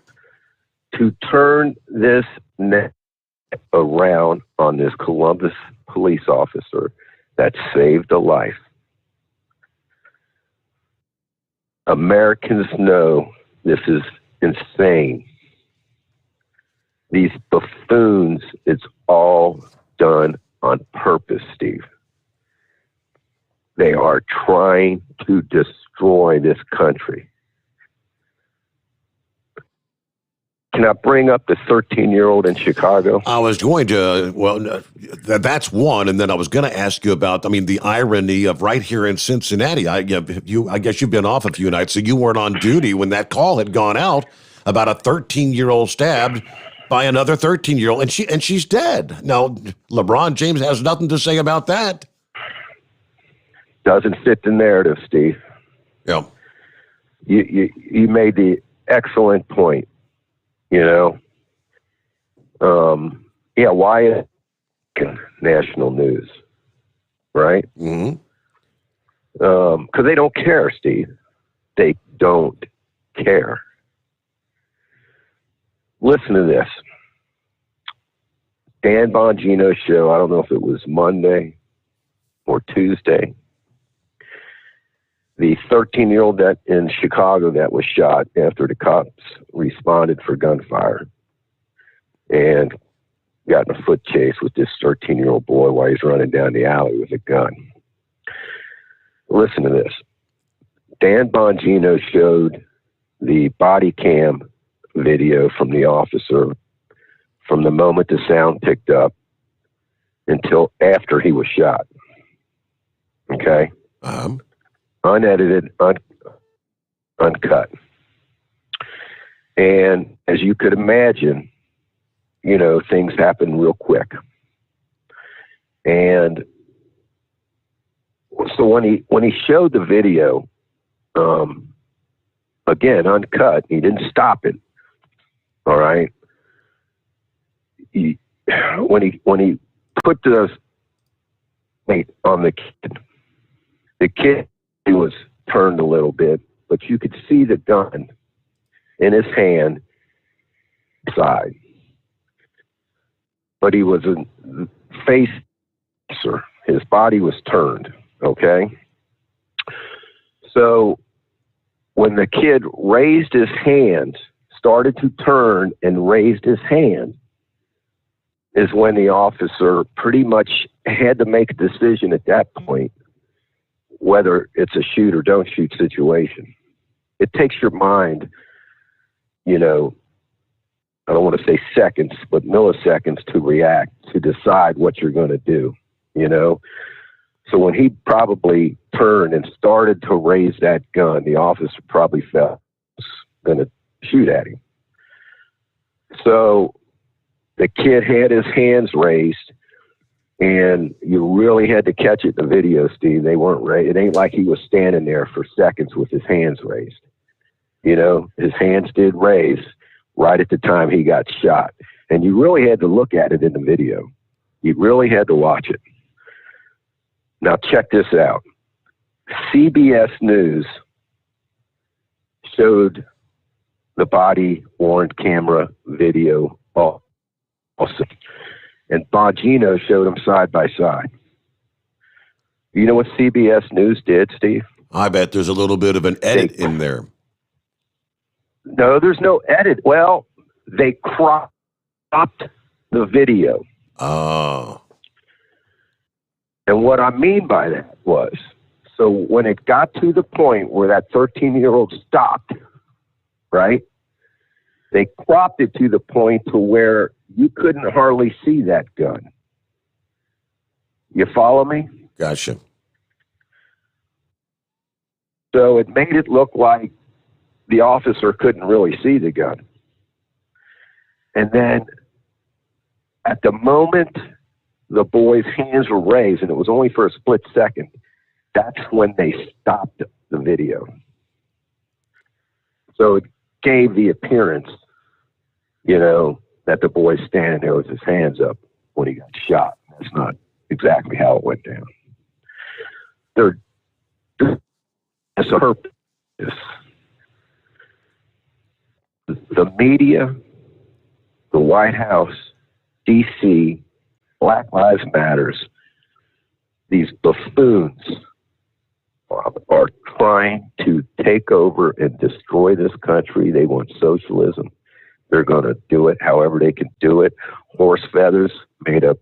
Speaker 1: To turn this net around on this Columbus police officer that saved a life. Americans know this is insane. These buffoons, it's all done on purpose, Steve. They are trying to destroy this country. Can I bring up the 13-year-old in Chicago?
Speaker 2: I was going to, that's one, and then I was going to ask you about, the irony of right here in Cincinnati. I guess you've been off a few nights, so you weren't on duty when that call had gone out about a 13-year-old stabbed by another 13-year-old, and she's dead. Now, LeBron James has nothing to say about that.
Speaker 1: Doesn't fit the narrative, Steve.
Speaker 2: Yeah.
Speaker 1: You made the excellent point. Why is it national news, right?
Speaker 2: Mm-hmm.
Speaker 1: Because they don't care, Steve. They don't care. Listen to this. Dan Bongino's show, I don't know if it was Monday or Tuesday. The 13-year-old that in Chicago that was shot after the cops responded for gunfire and got in a foot chase with this 13-year-old boy while he's running down the alley with a gun. Listen to this. Dan Bongino showed the body cam video from the officer from the moment the sound picked up until after he was shot. Okay? Unedited, uncut. And as you could imagine, things happen real quick. And so when he showed the video, again, uncut, he didn't stop it. All right. When he put the weight on the kid was turned a little bit, but you could see the gun in his hand side. But he was a face, his body was turned. Okay. So when the kid raised his hand, started to turn and raised his hand, is when the officer pretty much had to make a decision at that point whether it's a shoot or don't shoot situation. It takes your mind, I don't want to say seconds, but milliseconds to react, to decide what you're going to do, So when he probably turned and started to raise that gun, the officer probably felt he was going to shoot at him. So the kid had his hands raised, and you really had to catch it in the video, Steve. They weren't raised. It ain't like he was standing there for seconds with his hands raised. His hands did raise right at the time he got shot. And you really had to look at it in the video. You really had to watch it. Now check this out. CBS News showed the body-worn camera video also. And Bongino showed them side by side. You know what CBS News did, Steve?
Speaker 2: I bet there's a little bit of an edit in there.
Speaker 1: No, there's no edit. Well, they cropped the video.
Speaker 2: Oh.
Speaker 1: And what I mean by that was, so when it got to the point where that 13-year-old stopped, right, they cropped it to the point to where you couldn't hardly see that gun. You follow me?
Speaker 2: Gotcha.
Speaker 1: So it made it look like the officer couldn't really see the gun. And then at the moment the boy's hands were raised, and it was only for a split second, that's when they stopped the video. So it gave the appearance, you know, that the boy's standing there with his hands up when he got shot. That's not exactly how it went down. It's a purpose. The media, the White House, D.C., Black Lives Matters, these buffoons are trying to take over and destroy this country. They want socialism. They're going to do it however they can do it. Horse Feathers made a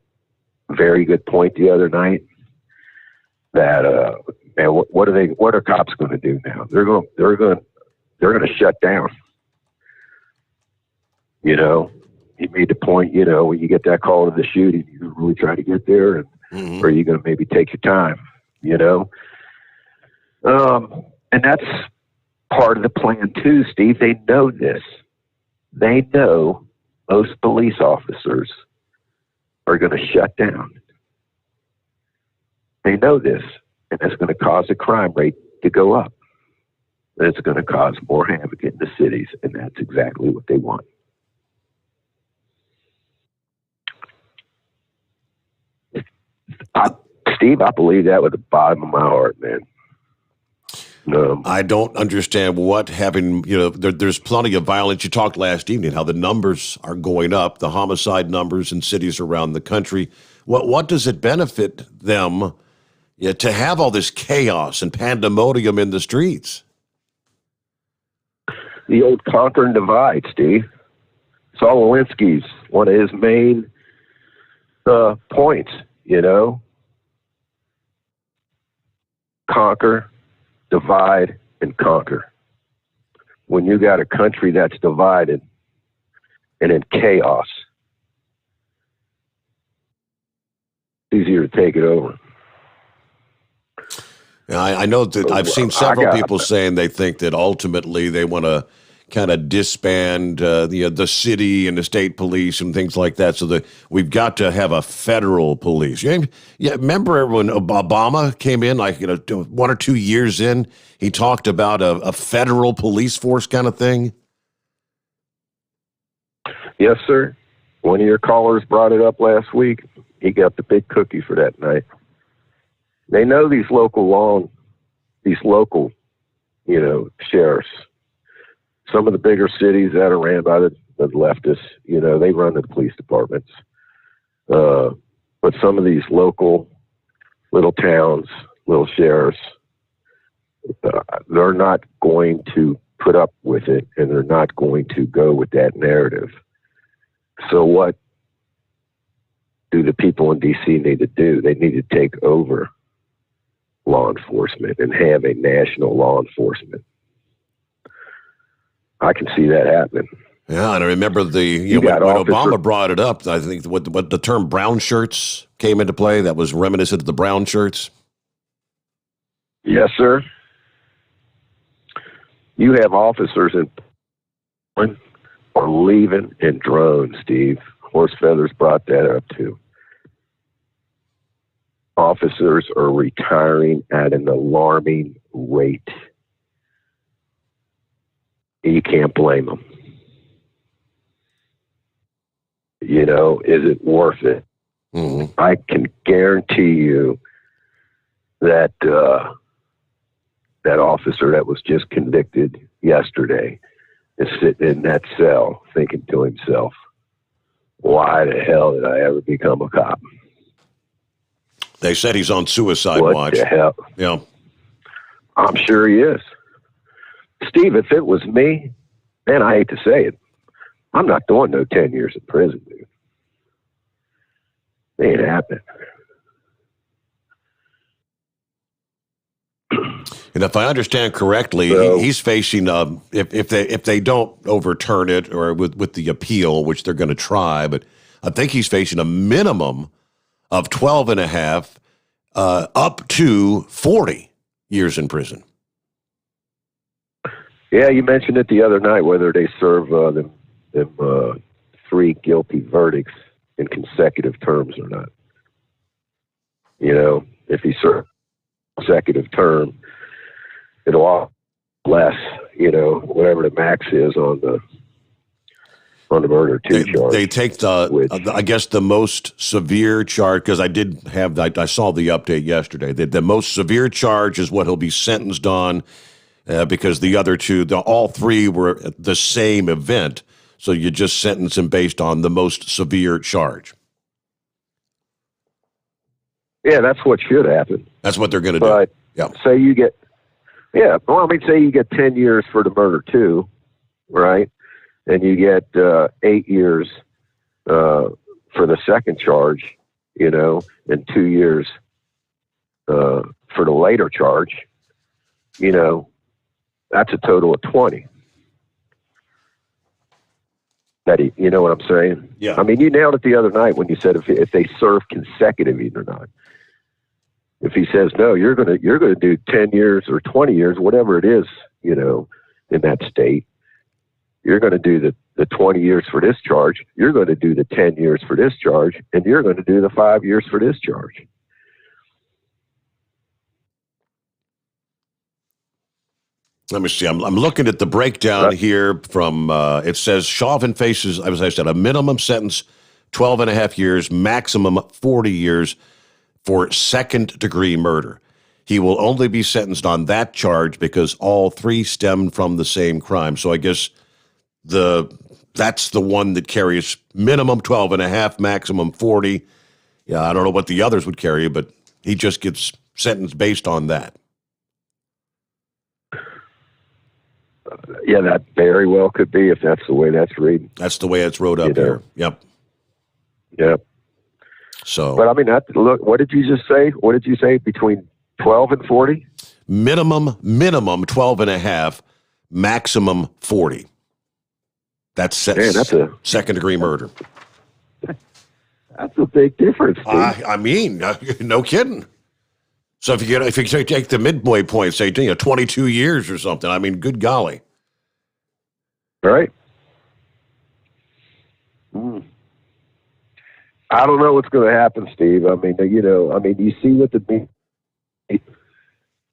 Speaker 1: very good point the other night that man, what are cops going to do now? They're going to shut down. You know, he made the point, you know, when you get that call to the shooting, you really try to get there, and or are you going to maybe take your time, you know? And that's part of the plan too, Steve. They know this. They know most police officers are going to shut down. They know this, and that's going to cause the crime rate to go up. And it's going to cause more havoc in the cities, and that's exactly what they want. Steve, I believe that with the bottom of my heart, man.
Speaker 2: I don't understand what having, you know, there's plenty of violence. You talked last evening how the numbers are going up, the homicide numbers in cities around the country. What does it benefit them to have all this chaos and pandemonium in the streets?
Speaker 1: The old conquer and divide, Steve. Saul Alinsky's one of his main points, you know. Conquer, divide, and conquer. When you got a country that's divided and in chaos, it's easier to take it over.
Speaker 2: Yeah, I know that I've seen several people saying they think that ultimately they want to kind of disband the city and the state police and things like that, so that we've got to have a federal police. Yeah, remember when Obama came in, like 1 or 2 years in, he talked about a federal police force kind of thing?
Speaker 1: Yes, sir. One of your callers brought it up last week. He got the big cookie for that night. They know these local, sheriffs. Some of the bigger cities that are ran by the leftists, you know, they run the police departments. But some of these local little towns, little sheriffs, they're not going to put up with it, and they're not going to go with that narrative. So what do the people in D.C. need to do? They need to take over law enforcement and have a national law enforcement. I can see that happening.
Speaker 2: Yeah, and I remember when Obama brought it up, I think what the term brown shirts came into play. That was reminiscent of the brown shirts.
Speaker 1: Yes, sir. You have officers are leaving in drones, Steve. Horse Feathers brought that up too. Officers are retiring at an alarming rate. You can't blame them. You know, is it worth it? Mm-hmm. I can guarantee you that that officer that was just convicted yesterday is sitting in that cell thinking to himself, why the hell did I ever become a cop?
Speaker 2: They said he's on suicide watch.
Speaker 1: What the hell?
Speaker 2: Yeah.
Speaker 1: I'm sure he is. Steve, if it was me, man, I hate to say it, I'm not doing no 10 years in prison, dude. It ain't happening.
Speaker 2: And if I understand correctly, he's facing if they don't overturn it or with the appeal, which they're going to try, but I think he's facing a minimum of 12 and a half up to 40 years in prison.
Speaker 1: Yeah, you mentioned it the other night, whether they serve them 3 guilty verdicts in consecutive terms or not. You know, if he serves consecutive term, it'll all less, you know, whatever the max is on the murder 2 charge.
Speaker 2: They take I guess the most severe charge, because I saw the update yesterday. The most severe charge is what he'll be sentenced on, because the other 2, all 3 were the same event. So you just sentence him based on the most severe charge.
Speaker 1: Yeah, that's what should happen.
Speaker 2: That's what they're going to do.
Speaker 1: But
Speaker 2: yeah.
Speaker 1: say you get 10 years for the murder 2, right? And you get 8 years for the second charge, you know, and 2 years for the later charge, you know, that's a total of 20. You know what I'm saying?
Speaker 2: Yeah.
Speaker 1: I mean, you nailed it the other night when you said if they serve consecutively or not. If he says no, you're gonna do 10 years or 20 years, whatever it is, you know, in that state. You're going to do the 20 years for this charge. You're going to do the 10 years for this charge, and you're going to do the 5 years for this charge.
Speaker 2: Let me see. I'm looking at the breakdown here from, it says Chauvin faces, as I said, a minimum sentence, 12 and a half years, maximum 40 years for second-degree murder. He will only be sentenced on that charge because all 3 stemmed from the same crime. So I guess that's the one that carries minimum 12 and a half, maximum 40. Yeah, I don't know what the others would carry, but he just gets sentenced based on that.
Speaker 1: Yeah, that very well could be if that's the way that's reading.
Speaker 2: That's the way it's wrote up here. Yep.
Speaker 1: Yep.
Speaker 2: So,
Speaker 1: but I mean, look, what did you just say? What did you say? Between 12 and 40?
Speaker 2: Minimum 12 and a half, maximum 40. That's second degree murder.
Speaker 1: That's a big difference, dude.
Speaker 2: I mean, no kidding. So if you take the midway point, say 22 years or something, I mean, good golly.
Speaker 1: All right. I don't know what's going to happen, Steve. I mean, you see what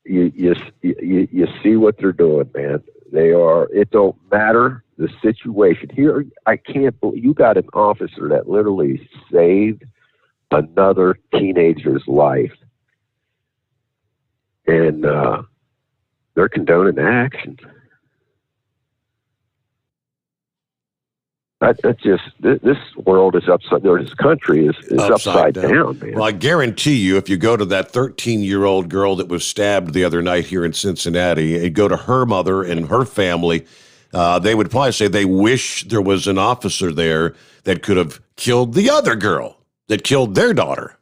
Speaker 1: you see what they're doing, man. It don't matter the situation. Here, I can't believe you got an officer that literally saved another teenager's life. And they're condoning the action. That's just, this world is upside down. This country is upside down, man.
Speaker 2: Well, I guarantee you, if you go to that 13-year-old girl that was stabbed the other night here in Cincinnati, and go to her mother and her family, they would probably say they wish there was an officer there that could have killed the other girl that killed their daughter.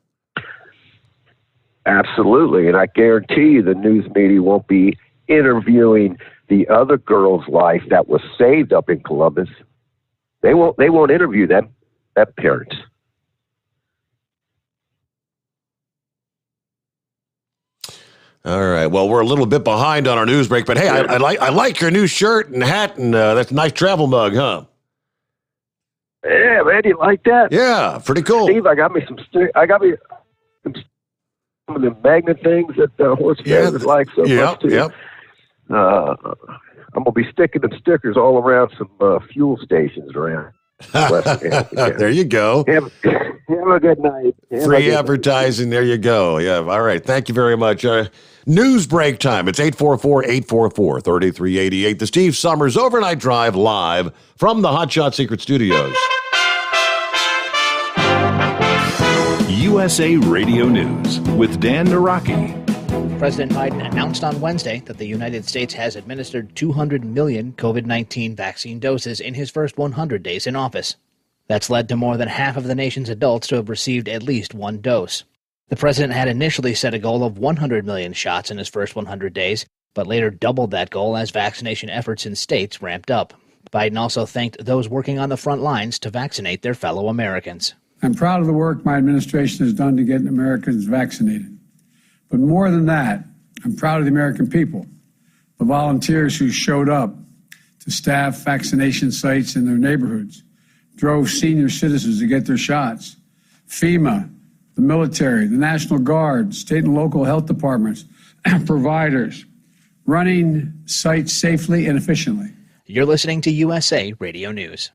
Speaker 1: Absolutely, and I guarantee you the news media won't be interviewing the other girl's life that was saved up in Columbus. They won't interview them, that parents.
Speaker 2: All right. Well, we're a little bit behind on our news break, but hey, I like your new shirt and hat, and that's a nice travel mug, huh?
Speaker 1: Yeah, man, you like that?
Speaker 2: Yeah, pretty cool.
Speaker 1: Steve, I got me some of the magnet things that horse fans like so much too.
Speaker 2: Yep.
Speaker 1: I'm gonna be sticking them stickers all around some fuel stations around.
Speaker 2: There you go.
Speaker 1: Have a good night.
Speaker 2: Free advertising. There you go. Yeah. All right. Thank you very much. News break time. It's 844-844-3388. The Steve Sommers Overnight Drive live from the Hot Shot Secret Studios.
Speaker 15: USA Radio News with Dan Naraki.
Speaker 4: President Biden announced on Wednesday that the United States has administered 200 million COVID-19 vaccine doses in his first 100 days in office. That's led to more than half of the nation's adults to have received at least one dose. The president had initially set a goal of 100 million shots in his first 100 days, but later doubled that goal as vaccination efforts in states ramped up. Biden also thanked those working on the front lines to vaccinate their fellow Americans.
Speaker 5: I'm proud of the work my administration has done to get Americans vaccinated. But more than that, I'm proud of the American people, the volunteers who showed up to staff vaccination sites in their neighborhoods, drove senior citizens to get their shots, FEMA, the military, the National Guard, state and local health departments, providers, running sites safely and efficiently.
Speaker 4: You're listening to USA Radio News.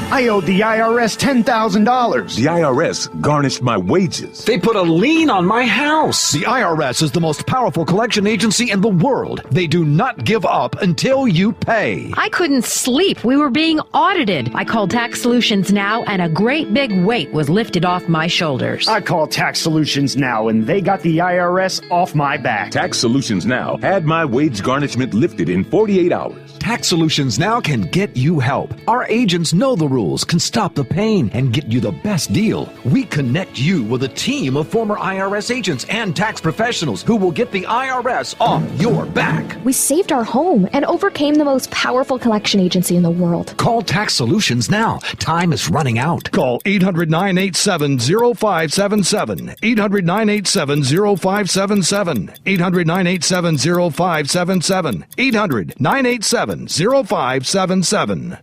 Speaker 22: I owed the IRS $10,000.
Speaker 23: The IRS garnished my wages.
Speaker 22: They put a lien on my house. The IRS is the most powerful collection agency in the world. They do not give up until you pay.
Speaker 24: I couldn't sleep. We were being audited. I called Tax Solutions Now, and a great big weight was lifted off my shoulders.
Speaker 22: I called Tax Solutions Now, and they got the IRS off my back.
Speaker 23: Tax Solutions Now had my wage garnishment lifted in 48 hours.
Speaker 22: Tax Solutions Now can get you help. Our agents know the rules, can stop the pain, and get you the best deal. We connect you with a team of former IRS agents and tax professionals who will get the IRS off your back.
Speaker 25: We saved our home and overcame the most powerful collection agency in the world.
Speaker 22: Call Tax Solutions now. Time is running out. Call 800-987-0577. 800-987-0577. 800-987-0577. 800-987-0577.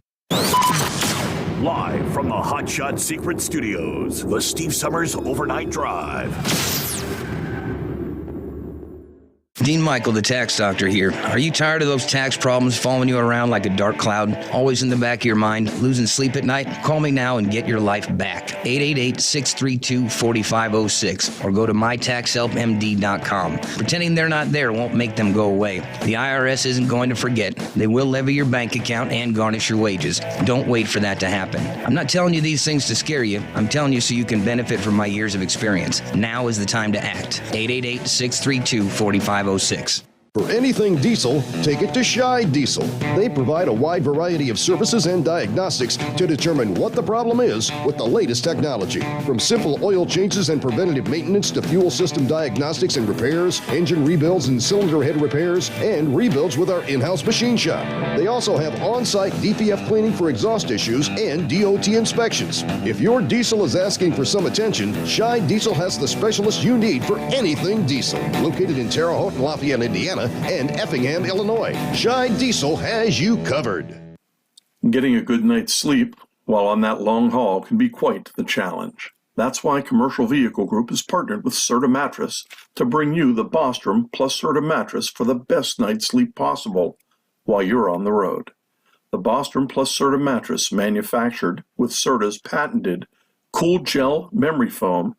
Speaker 8: Live from the Hot Shot Secret Studios, the Steve Sommers Overnight Drive.
Speaker 11: Dean Michael, the tax doctor here. Are you tired of those tax problems following you around like a dark cloud, always in the back of your mind, losing sleep at night? Call me now and get your life back. 888-632-4506 or go to mytaxhelpmd.com. Pretending they're not there won't make them go away. The IRS isn't going to forget. They will levy your bank account and garnish your wages. Don't wait for that to happen. I'm not telling you these things to scare you. I'm telling you so you can benefit from my years of experience. Now is the time to act. 888-632-4506.
Speaker 26: For anything diesel, take it to Shy Diesel. They provide a wide variety of services and diagnostics to determine what the problem is with the latest technology. From simple oil changes and preventative maintenance to fuel system diagnostics and repairs, engine rebuilds and cylinder head repairs, and rebuilds with our in-house machine shop. They also have on-site DPF cleaning for exhaust issues and DOT inspections. If your diesel is asking for some attention, Shy Diesel has the specialist you need for anything diesel. Located in Terre Haute and Lafayette, Indiana, and Effingham, Illinois. Shy Diesel has you covered.
Speaker 27: Getting a good night's sleep while on that long haul can be quite the challenge. That's why Commercial Vehicle Group has partnered with Serta Mattress to bring you the Bostrom plus Serta Mattress for the best night's sleep possible while you're on the road. The Bostrom plus Serta Mattress, manufactured with Serta's patented Cool Gel Memory Foam,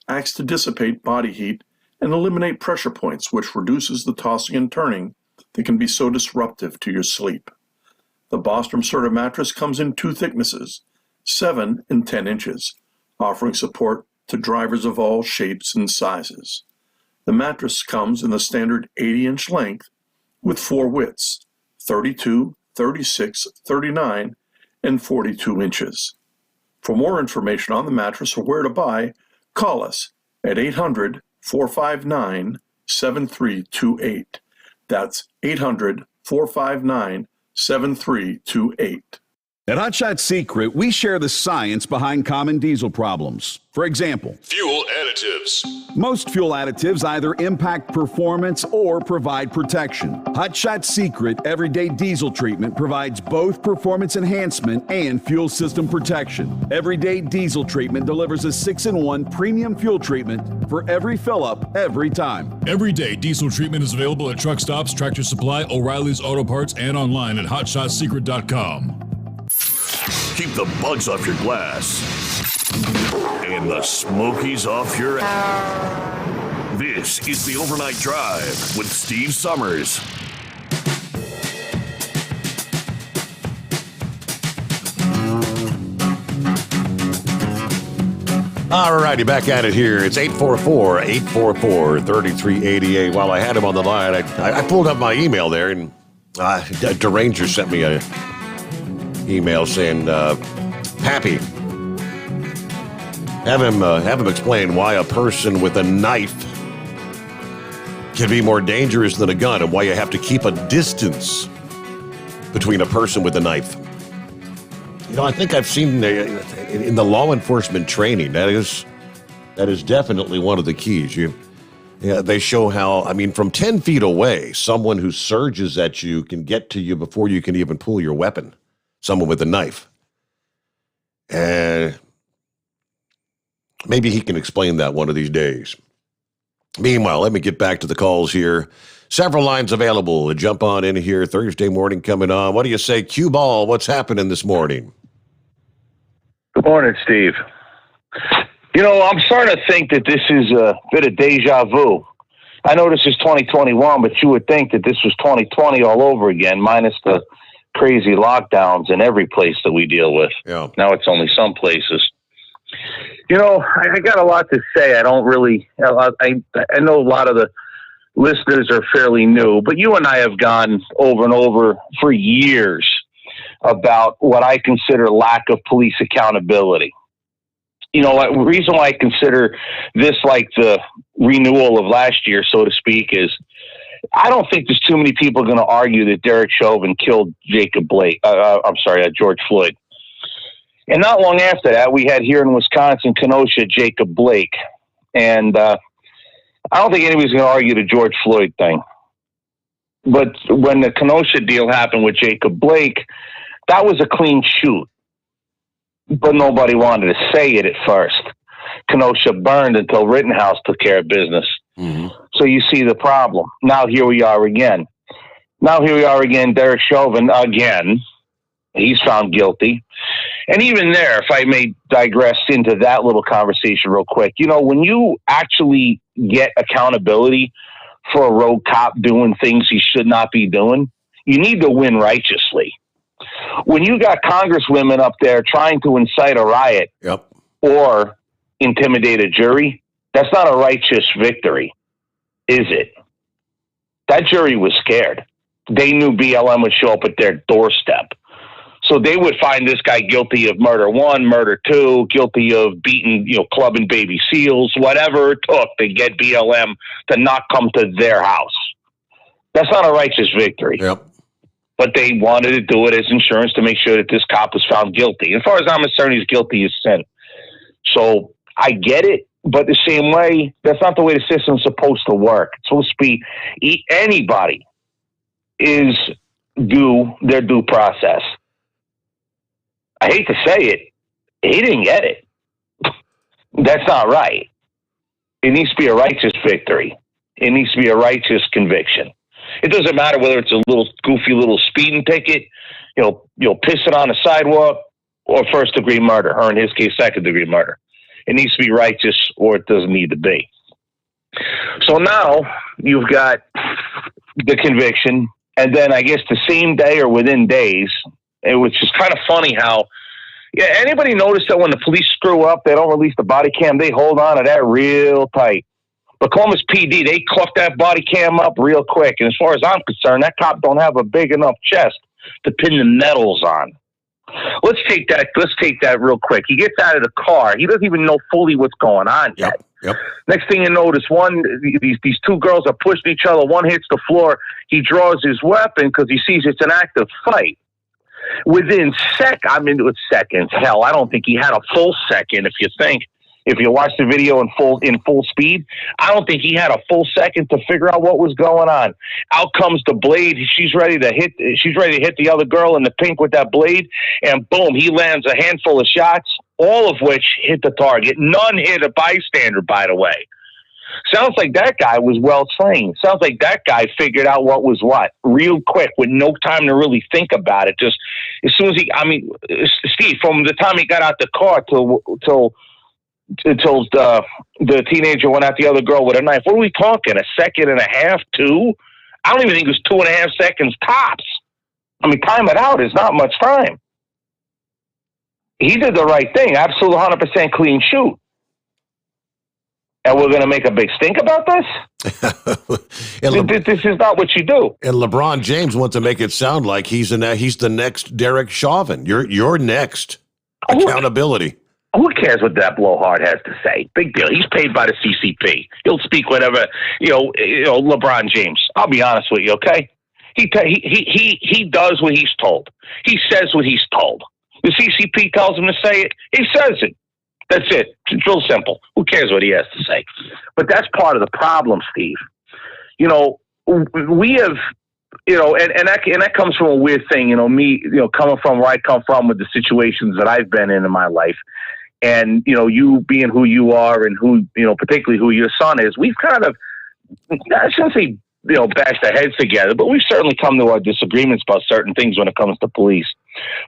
Speaker 27: acts to dissipate body heat and eliminate pressure points, which reduces the tossing and turning that can be so disruptive to your sleep. The Bostrom Serta mattress comes in two thicknesses, 7 and 10 inches, offering support to drivers of all shapes and sizes. The mattress comes in the standard 80-inch length with 4 widths, 32, 36, 39, and 42 inches. For more information on the mattress or where to buy, call us at 800-459-7328. That's 800-459-7328.
Speaker 12: At Hot Shot Secret, we share the science behind common diesel problems. For example,
Speaker 13: fuel additives.
Speaker 12: Most fuel additives either impact performance or provide protection. Hot Shot Secret Everyday Diesel Treatment provides both performance enhancement and fuel system protection. Everyday Diesel Treatment delivers a 6-in-1 premium fuel treatment for every fill-up, every time.
Speaker 13: Everyday Diesel Treatment is available at truck stops, Tractor Supply, O'Reilly's Auto Parts, and online at hotshotsecret.com.
Speaker 8: Keep the bugs off your glass and the smokies off your ass. This is the Overnight Drive with Steve Sommers.
Speaker 2: All righty, back at it here. It's 844-844-3388. While I had him on the line, I pulled up my email there, and Deranger sent me a email saying, Pappy, have him explain why a person with a knife can be more dangerous than a gun and why you have to keep a distance between a person with a knife. I think I've seen in the law enforcement training, that is definitely one of the keys. They show how, from 10 feet away, someone who surges at you can get to you before you can even pull your weapon. Someone with a knife. And maybe he can explain that one of these days. Meanwhile, let me get back to the calls here. Several lines available. Jump on in here. Thursday morning coming on. What do you say, Cue Ball? What's happening this morning?
Speaker 3: Good morning, Steve. I'm starting to think that this is a bit of deja vu. I know this is 2021, but you would think that this was 2020 all over again, minus the crazy lockdowns in every place that we deal with.
Speaker 2: Yeah.
Speaker 3: Now it's only some places. I got a lot to say. I don't really, I know a lot of the listeners are fairly new, but you and I have gone over and over for years about what I consider lack of police accountability. The reason why I consider this like the renewal of last year, so to speak, is I don't think there's too many people going to argue that Derek Chauvin killed George Floyd. And not long after that, we had here in Wisconsin, Kenosha, Jacob Blake. And I don't think anybody's going to argue the George Floyd thing. But when the Kenosha deal happened with Jacob Blake, that was a clean shoot. But nobody wanted to say it at first. Kenosha burned until Rittenhouse took care of business.
Speaker 2: Mm-hmm.
Speaker 3: So you see the problem. Now here we are again. Derek Chauvin again. He's found guilty. And even there, if I may digress into that little conversation real quick, when you actually get accountability for a road cop doing things he should not be doing, you need to win righteously. When you got congresswomen up there trying to incite a riot or intimidate a jury, that's not a righteous victory, is it? That jury was scared. They knew BLM would show up at their doorstep. So they would find this guy guilty of murder 1, murder 2, guilty of beating, clubbing baby seals, whatever it took to get BLM to not come to their house. That's not a righteous victory.
Speaker 2: Yep.
Speaker 3: But they wanted to do it as insurance to make sure that this cop was found guilty. As far as I'm concerned, he's guilty as sin. So I get it, but the same way, that's not the way the system's supposed to work. It's supposed to be anybody is due their due process. I hate to say it, he didn't get it. That's not right. It needs to be a righteous victory. It needs to be a righteous conviction. It doesn't matter whether it's a little goofy little speeding ticket, pissing on the sidewalk, or first-degree murder, or in his case, second-degree murder. It needs to be righteous, or it doesn't need to be. So now you've got the conviction, and then I guess the same day or within days, which is kind of funny how, anybody notice that when the police screw up, they don't release the body cam, they hold on to that real tight. But Columbus PD, they cuff that body cam up real quick. And as far as I'm concerned, that cop don't have a big enough chest to pin the medals on. Let's take that real quick. He gets out of the car. He doesn't even know fully what's going on yet.
Speaker 2: Yep.
Speaker 3: Next thing you notice, these two girls are pushing each other. One hits the floor. He draws his weapon because he sees it's an active fight. Within seconds. Hell, I don't think he had a full second. If you watch the video in full speed, I don't think he had a full second to figure out what was going on. Out comes the blade. She's ready to hit the other girl in the pink with that blade, and boom, he lands a handful of shots, all of which hit the target. None hit a bystander, by the way. Sounds like that guy was well trained. Sounds like that guy figured out what was what real quick with no time to really think about it. Just as soon as Steve, from the time he got out the car till the teenager went at the other girl with a knife. What are we talking? A second and a half, 2? I don't even think it was 2.5 seconds tops. Time it out is not much time. He did the right thing. Absolute 100% clean shoot. And we're going to make a big stink about this? This is not what you do.
Speaker 2: And LeBron James wants to make it sound like he's the next Derek Chauvin. You're next. Accountability.
Speaker 3: Who cares what that blowhard has to say? Big deal. He's paid by the CCP. He'll speak whatever, LeBron James. I'll be honest with you, okay? He does what he's told. He says what he's told. The CCP tells him to say it. He says it. That's it. It's real simple. Who cares what he has to say? But that's part of the problem, Steve. We have, and that comes from a weird thing. Me, coming from where I come from with the situations that I've been in my life, and you being who you are, and who particularly who your son is. We've kind of, I shouldn't say bashed our heads together, but we've certainly come to our disagreements about certain things when it comes to police.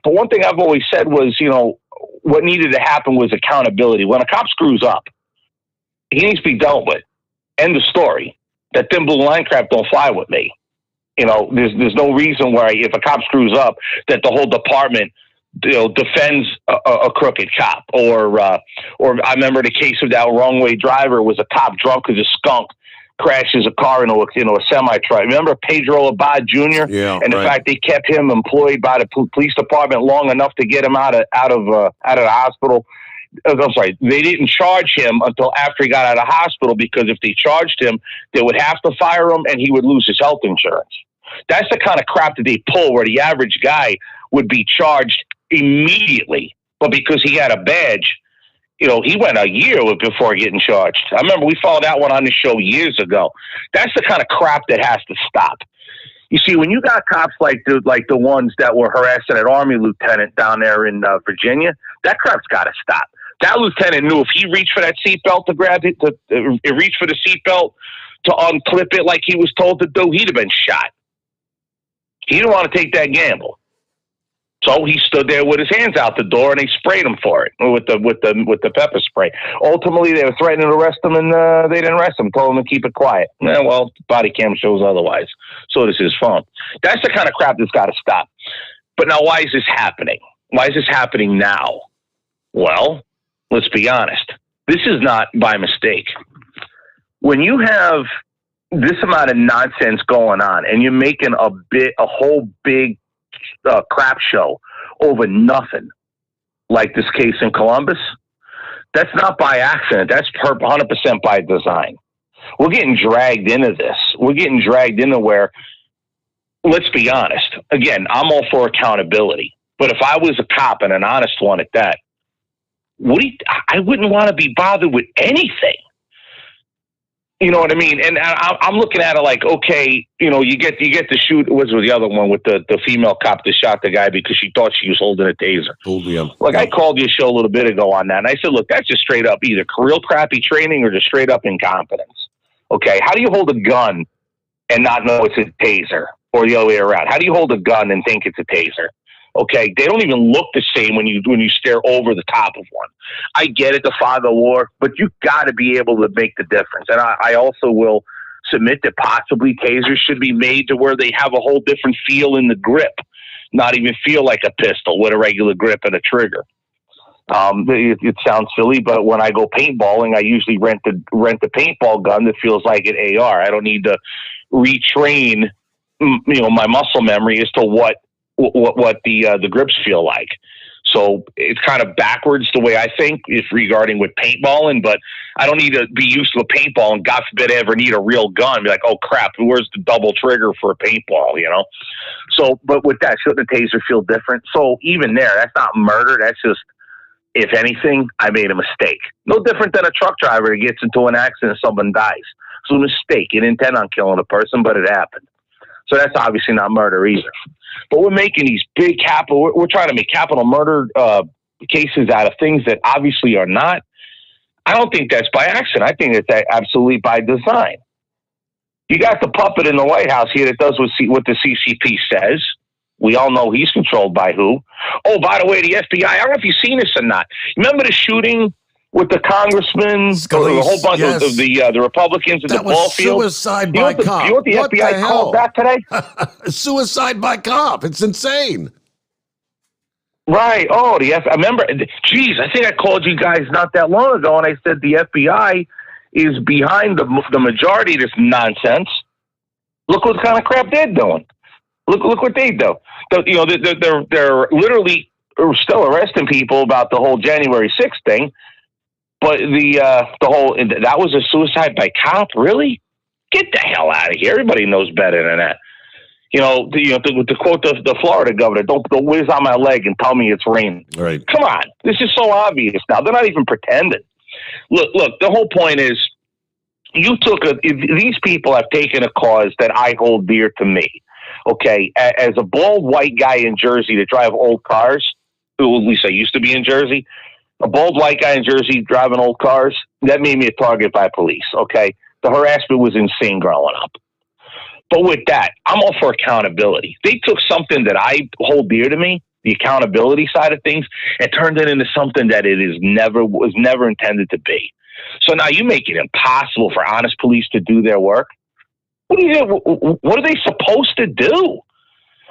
Speaker 3: But one thing I've always said was, what needed to happen was accountability. When a cop screws up, he needs to be dealt with. End of story. That thin blue line crap don't fly with me. There's no reason why if a cop screws up that the whole department defends a crooked cop. Or I remember the case of that wrong way driver was a cop drunk as a skunk crashes a car into a semi-truck. Remember Pedro Abad Jr.?
Speaker 2: Yeah,
Speaker 3: and the fact they kept him employed by the police department long enough to get him out of the hospital. I'm sorry, they didn't charge him until after he got out of the hospital, because if they charged him, they would have to fire him and he would lose his health insurance. That's the kind of crap that they pull, where the average guy would be charged immediately, but because he had a badge, he went a year before getting charged. I remember we followed that one on the show years ago. That's the kind of crap that has to stop. You see, when you got cops like the ones that were harassing an Army lieutenant down there in Virginia, that crap's got to stop. That lieutenant knew if he reached for that seatbelt to grab it, reach for the seatbelt to unclip it like he was told to do, he'd have been shot. He didn't want to take that gamble. So he stood there with his hands out the door, and they sprayed him for it with the pepper spray. Ultimately, they were threatening to arrest him, and they didn't arrest him. Told him to keep it quiet. Well, body cam shows otherwise. So does his phone. That's the kind of crap that's got to stop. But now, why is this happening? Why is this happening now? Well, let's be honest. This is not by mistake. When you have this amount of nonsense going on, and you're making a whole big crap show over nothing, like this case in Columbus, that's not by accident. That's 100% by design. We're getting dragged into this. We're getting dragged into where, let's be honest, again, I'm all for accountability, but if I was a cop, and an honest one at that, I wouldn't want to be bothered with anything. You know what I mean? And I'm looking at it like, okay, you get the shoot. What was the other one with the female cop that shot the guy because she thought she was holding a taser? Like, I called your show a little bit ago on that, and I said, look, that's just straight up either real crappy training or just straight up incompetence. Okay, how do you hold a gun and not know it's a taser, or the other way around? How do you hold a gun and think it's a taser? Okay, they don't even look the same when you stare over the top of one. I get it, the fog of war, but you got to be able to make the difference. And I also will submit that possibly tasers should be made to where they have a whole different feel in the grip, not even feel like a pistol with a regular grip and a trigger. It sounds silly, but when I go paintballing, I usually rent the paintball gun that feels like an AR. I don't need to retrain, my muscle memory as to what the grips feel like. So it's kind of backwards the way I think is regarding with paintballing, but I don't need to be used to a paintball and God forbid I ever need a real gun. Be like, oh crap, where's the double trigger for a paintball, So, but with that, shouldn't the taser feel different? So even there, that's not murder. That's just, if anything, I made a mistake. No different than a truck driver that gets into an accident and someone dies. It's a mistake. You didn't intend on killing a person, but it happened. So that's obviously not murder either. But we're making these big we're trying to make capital murder cases out of things that obviously are not. I don't think that's by accident. I think it's absolutely by design. You got the puppet in the White House here that does what the CCP says. We all know he's controlled by who. Oh, by the way, the FBI, I don't know if you've seen this or not. Remember the shooting with the congressman, a whole bunch of the Republicans at the ball field?
Speaker 2: Suicide by cop.
Speaker 3: You know what the FBI called that today?
Speaker 2: Suicide by cop. It's insane.
Speaker 3: Right. Oh, I remember. Geez, I think I called you guys not that long ago, and I said the FBI is behind the majority of this nonsense, look what kind of crap they're doing. Look what they do. They're literally still arresting people about the whole January 6th thing. But the whole that was a suicide by cop. Really? Get the hell out of here! Everybody knows better than that. To quote the Florida governor, don't whiz on my leg and tell me it's raining.
Speaker 2: Right.
Speaker 3: Come on, this is so obvious now. They're not even pretending. Look. The whole point is, these people have taken a cause that I hold dear to me. Okay, as a bald white guy in Jersey to drive old cars, who at least I used to be in Jersey, a bald white guy in Jersey driving old cars, that made me a target by police. Okay, the harassment was insane growing up. But with that, I'm all for accountability. They took something that I hold dear to me, the accountability side of things, and turned it into something that was never intended to be. So now you make it impossible for honest police to do their work. What are they supposed to do?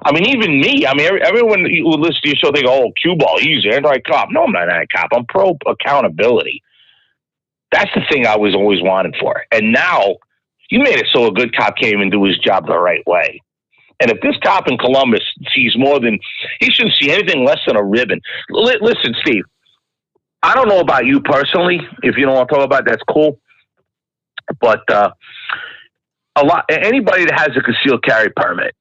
Speaker 3: I mean, even me. I mean, everyone who listens to your show, they go, "Oh, cue ball, he's anti-cop." No, I'm not anti-cop. I'm pro accountability. That's the thing I was always wanted for. And now you made it so a good cop can't even do his job the right way. And if this cop in Columbus sees more than, he shouldn't see anything less than a ribbon. Listen, Steve, I don't know about you personally. If you don't want to talk about it, that's cool. But anybody that has a concealed carry permit,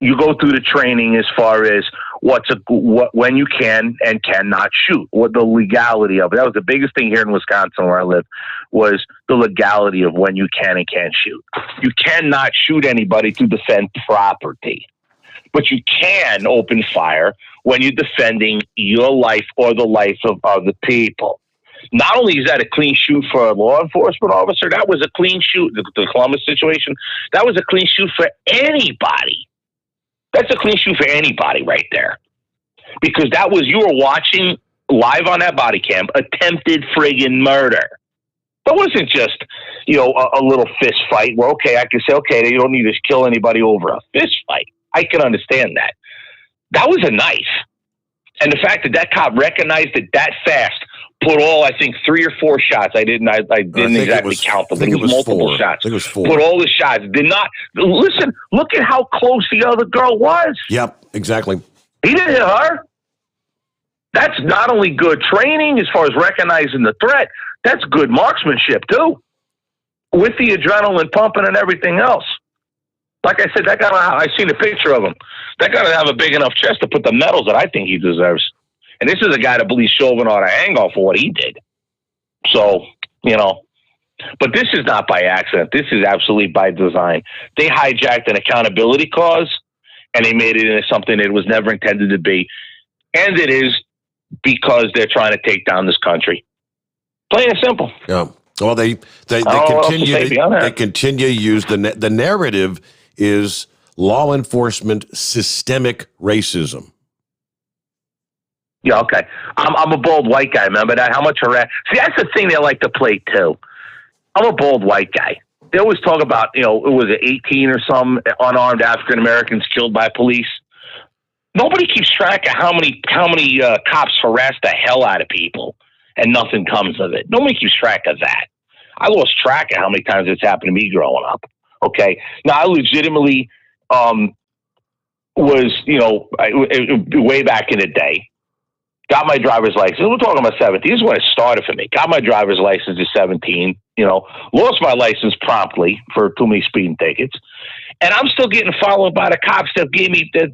Speaker 3: you go through the training as far as when you can and cannot shoot, what the legality of it. That was the biggest thing here in Wisconsin where I live, was the legality of when you can and can't shoot. You cannot shoot anybody to defend property, but you can open fire when you're defending your life or the life of other people. Not only is that a clean shoot for a law enforcement officer, that was a clean shoot, the Columbus situation, that was a clean shoot for anybody. That's a clean shoot for anybody right there. Because you were watching live on that body cam, attempted friggin' murder. That wasn't just, a little fist fight where, okay, I can say, okay, you don't need to kill anybody over a fist fight. I can understand that. That was a knife. And the fact that cop recognized it that fast, put all, I think, 3 or 4 shots. I didn't exactly count them, but it was multiple shots.
Speaker 2: I think it was 4.
Speaker 3: Put all the shots. Did not listen. Look at how close the other girl was.
Speaker 2: Yep, exactly.
Speaker 3: He didn't hit her. That's not only good training as far as recognizing the threat. That's good marksmanship too, with the adrenaline pumping and everything else. Like I said, I seen a picture of him. That guy to have a big enough chest to put the medals that I think he deserves. And this is a guy that believes Chauvin ought to hang off for what he did. So, but this is not by accident. This is absolutely by design. They hijacked an accountability cause and they made it into something it was never intended to be. And it is because they're trying to take down this country. Plain and simple.
Speaker 2: Yeah. Well, they continue to use the narrative is law enforcement systemic racism.
Speaker 3: Yeah, okay. I'm a bald white guy, remember that? How much harass? See, that's the thing they like to play too. I'm a bald white guy. They always talk about, it was 18 or some unarmed African Americans killed by police. Nobody keeps track of how many cops harass the hell out of people and nothing comes of it. Nobody keeps track of that. I lost track of how many times it's happened to me growing up. Okay. Now I legitimately was, way back in the day, got my driver's license. We're talking about 17. This is when it started for me. Got my driver's license at 17, lost my license promptly for too many speeding tickets. And I'm still getting followed by the cops that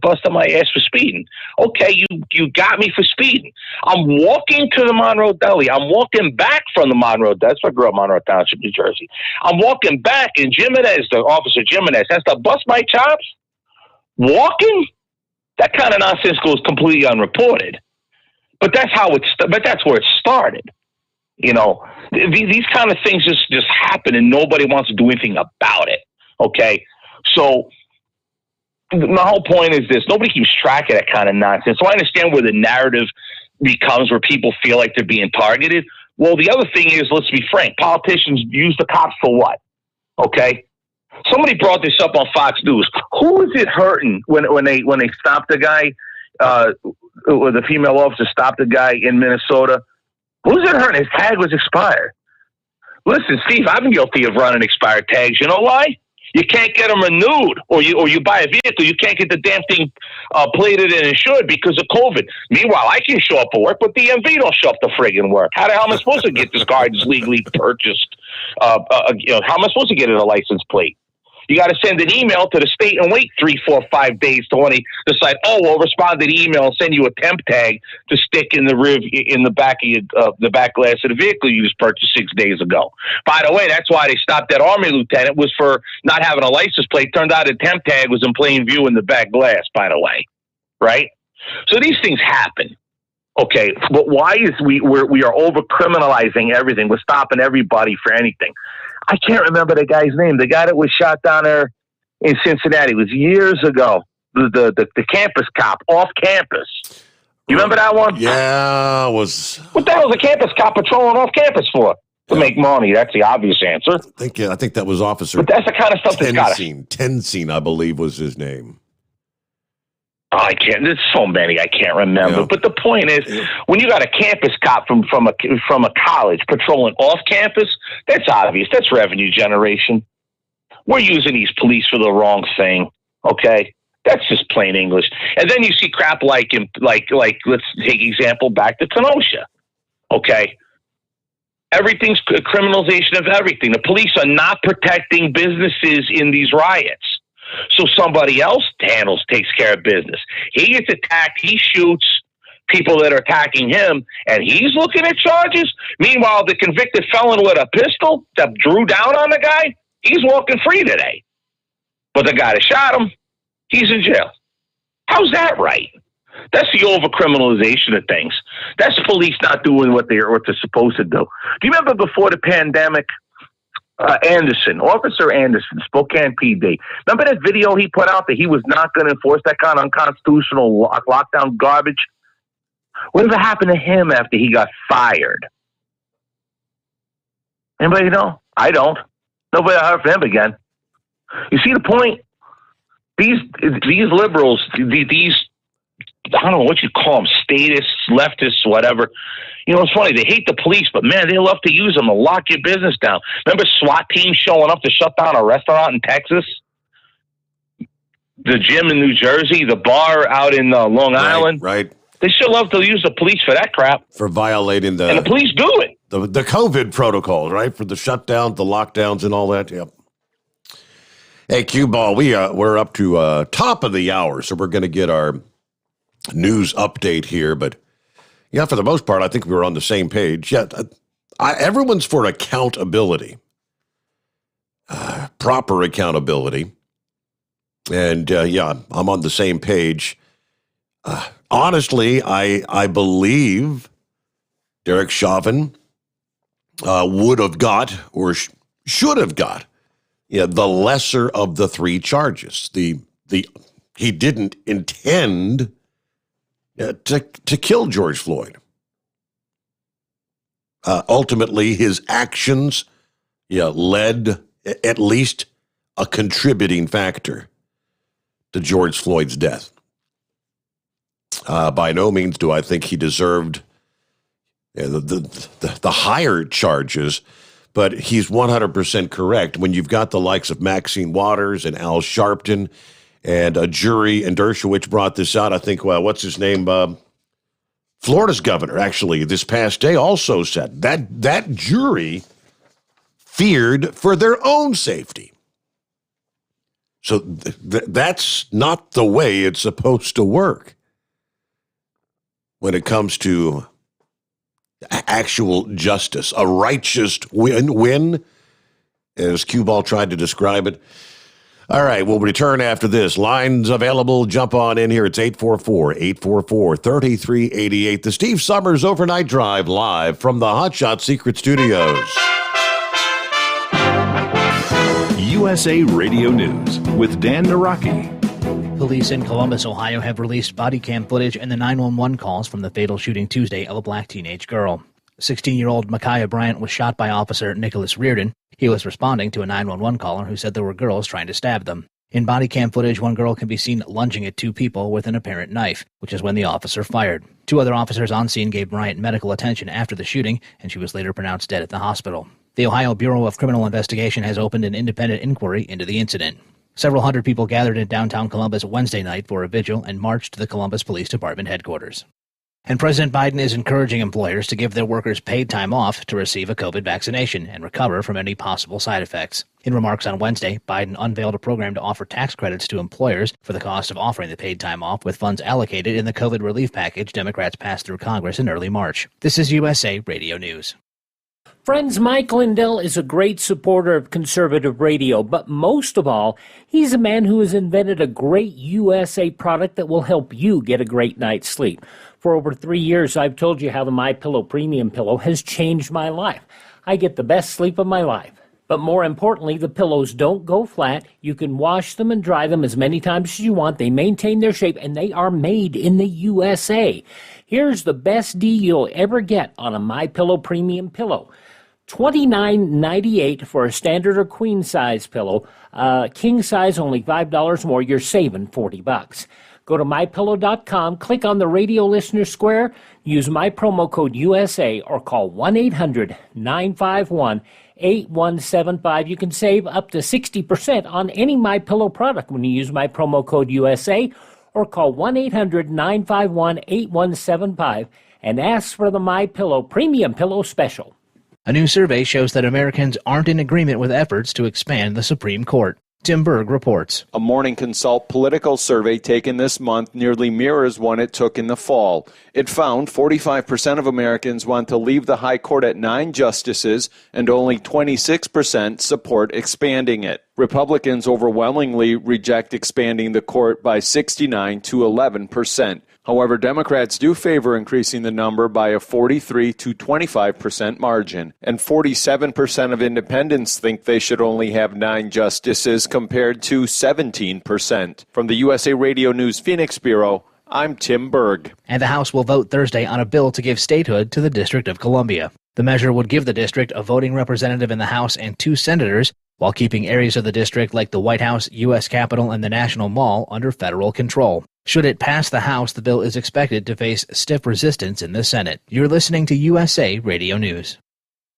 Speaker 3: busted my ass for speeding. Okay, you got me for speeding. I'm walking to the Monroe Deli. I'm walking back from the Monroe Deli. That's where I grew up, Monroe Township, New Jersey. I'm walking back, and Officer Jimenez, has to bust my chops. Walking? That kind of nonsense goes completely unreported. But that's where it started. These kind of things just happen, and nobody wants to do anything about it. Okay. So my whole point is this: nobody keeps track of that kind of nonsense. So I understand where the narrative becomes where people feel like they're being targeted. Well, the other thing is, let's be frank, politicians use the cops for what? Okay. Somebody brought this up on Fox News. Who is it hurting when they stopped the guy, or the female officer stopped the guy in Minnesota? Who's it hurting? His tag was expired. Listen, Steve, I've been guilty of running expired tags. You know why? You can't get them renewed, or you buy a vehicle, you can't get the damn thing plated and insured because of COVID. Meanwhile, I can show up for work, but DMV don't show up to friggin' work. How the hell am I supposed to get this car that's legally purchased? How am I supposed to get it a license plate? You got to send an email to the state and wait 3, 4, 5 days to when they decide, we'll respond to the email and send you a temp tag to stick in the back of the back glass of the vehicle you just purchased 6 days ago. By the way, that's why they stopped that Army lieutenant, was for not having a license plate. Turned out a temp tag was in plain view in the back glass, by the way. Right? So these things happen. Okay, but why is we are over criminalizing everything? We're stopping everybody for anything. I can't remember the guy's name. The guy that was shot down there in Cincinnati. It was years ago. The campus cop off campus. You remember that one?
Speaker 2: Yeah,
Speaker 3: What the hell was a campus cop patrolling off campus for? To make money. That's the obvious answer.
Speaker 2: I think that was Officer.
Speaker 3: But that's the kind of stuff that's got to.
Speaker 2: Tenzin, I believe, was his name.
Speaker 3: Oh, I can't. There's so many I can't remember. Yeah. But the point is, when you got a campus cop from a college patrolling off campus, that's obvious. That's revenue generation. We're using these police for the wrong thing. Okay, that's just plain English. And then you see crap like let's take example back to Kenosha. Okay, everything's criminalization of everything. The police are not protecting businesses in these riots. So somebody else takes care of business. He gets attacked. He shoots people that are attacking him, and he's looking at charges. Meanwhile, the convicted felon with a pistol that drew down on the guy, he's walking free today. But the guy that shot him, he's in jail. How's that right? That's the overcriminalization of things. That's police not doing what they're supposed to do. Do you remember before the pandemic? Officer Anderson, Spokane PD. Remember that video he put out that he was not going to enforce that kind of unconstitutional lockdown garbage? Whatever happened to him after he got fired? Anybody know? I don't. Nobody heard from him again. You see the point? These liberals, these I don't know what you call them, statists, leftists, whatever. You know, it's funny. They hate the police, but, man, they love to use them to lock your business down. Remember SWAT teams showing up to shut down a restaurant in Texas? The gym in New Jersey? The bar out in Long Island?
Speaker 2: Right.
Speaker 3: They still love to use the police for that crap.
Speaker 2: For violating
Speaker 3: and the police do it.
Speaker 2: The COVID protocols, right? For the shutdowns, the lockdowns, and all that. Yep. Hey, Q-Ball, we're up to top of the hour, so we're going to get our news update here, but yeah, for the most part, I think we were on the same page. Yeah, everyone's for accountability, proper accountability, and yeah, I'm on the same page. Honestly, I believe Derek Chauvin would have got or should have got the lesser of the three charges. He didn't intend to kill George Floyd. Ultimately, his actions led at least a contributing factor to George Floyd's death. By no means do I think he deserved the higher charges, but he's 100% correct. When you've got the likes of Maxine Waters and Al Sharpton, and a jury, and Dershowitz brought this out. I think, what's his name? Florida's governor, actually, this past day also said that jury feared for their own safety. So that's not the way it's supposed to work when it comes to actual justice. A righteous win, as Q-Ball tried to describe it. All right, we'll return after this. Lines available. Jump on in here. It's 844-844-3388. The Steve Sommers Overnight Drive live from the Hotshot Secret Studios.
Speaker 8: USA Radio News with Dan Naraki.
Speaker 4: Police in Columbus, Ohio have released body cam footage and the 911 calls from the fatal shooting Tuesday of a black teenage girl. 16-year-old Micaiah Bryant was shot by Officer Nicholas Reardon. He was responding to a 911 caller who said there were girls trying to stab them. In body cam footage, one girl can be seen lunging at two people with an apparent knife, which is when the officer fired. Two other officers on scene gave Bryant medical attention after the shooting, and she was later pronounced dead at the hospital. The Ohio Bureau of Criminal Investigation has opened an independent inquiry into the incident. Several hundred people gathered in downtown Columbus Wednesday night for a vigil and marched to the Columbus Police Department headquarters. And President Biden is encouraging employers to give their workers paid time off to receive a COVID vaccination and recover from any possible side effects. In remarks on Wednesday, Biden unveiled a program to offer tax credits to employers for the cost of offering the paid time off with funds allocated in the COVID relief package Democrats passed through Congress in early March. This is USA Radio News.
Speaker 7: Friends, Mike Lindell is a great supporter of conservative radio, but most of all, he's a man who has invented a great USA product that will help you get a great night's sleep. For over 3 years, I've told you how the MyPillow Premium Pillow has changed my life. I get the best sleep of my life. But more importantly, the pillows don't go flat. You can wash them and dry them as many times as you want. They maintain their shape, and they are made in the USA. Here's the best deal you'll ever get on a MyPillow Premium Pillow. $29.98 for a standard or queen size pillow. King size only $5 more. You're saving $40. Go to MyPillow.com, click on the radio listener square, use my promo code USA, or call 1-800-951-8175. You can save up to 60% on any MyPillow product when you use my promo code USA, or call 1-800-951-8175 and ask for the MyPillow Premium Pillow Special.
Speaker 4: A new survey shows that Americans aren't in agreement with efforts to expand the Supreme Court. Tim Berg reports.
Speaker 20: A Morning Consult political survey taken this month nearly mirrors one it took in the fall. It found 45% of Americans want to leave the High Court at 9 justices, and only 26% support expanding it. Republicans overwhelmingly reject expanding the court by 69 to 11%. However, Democrats do favor increasing the number by a 43 to 25% margin, and 47% of independents think they should only have 9 justices compared to 17%. From the USA Radio News Phoenix Bureau, I'm Tim Berg.
Speaker 4: And the House will vote Thursday on a bill to give statehood to the District of Columbia. The measure would give the district a voting representative in the House and 2 senators, while keeping areas of the district like the White House, U.S. Capitol, and the National Mall under federal control. Should it pass the House, the bill is expected to face stiff resistance in the Senate. You're listening to USA Radio News.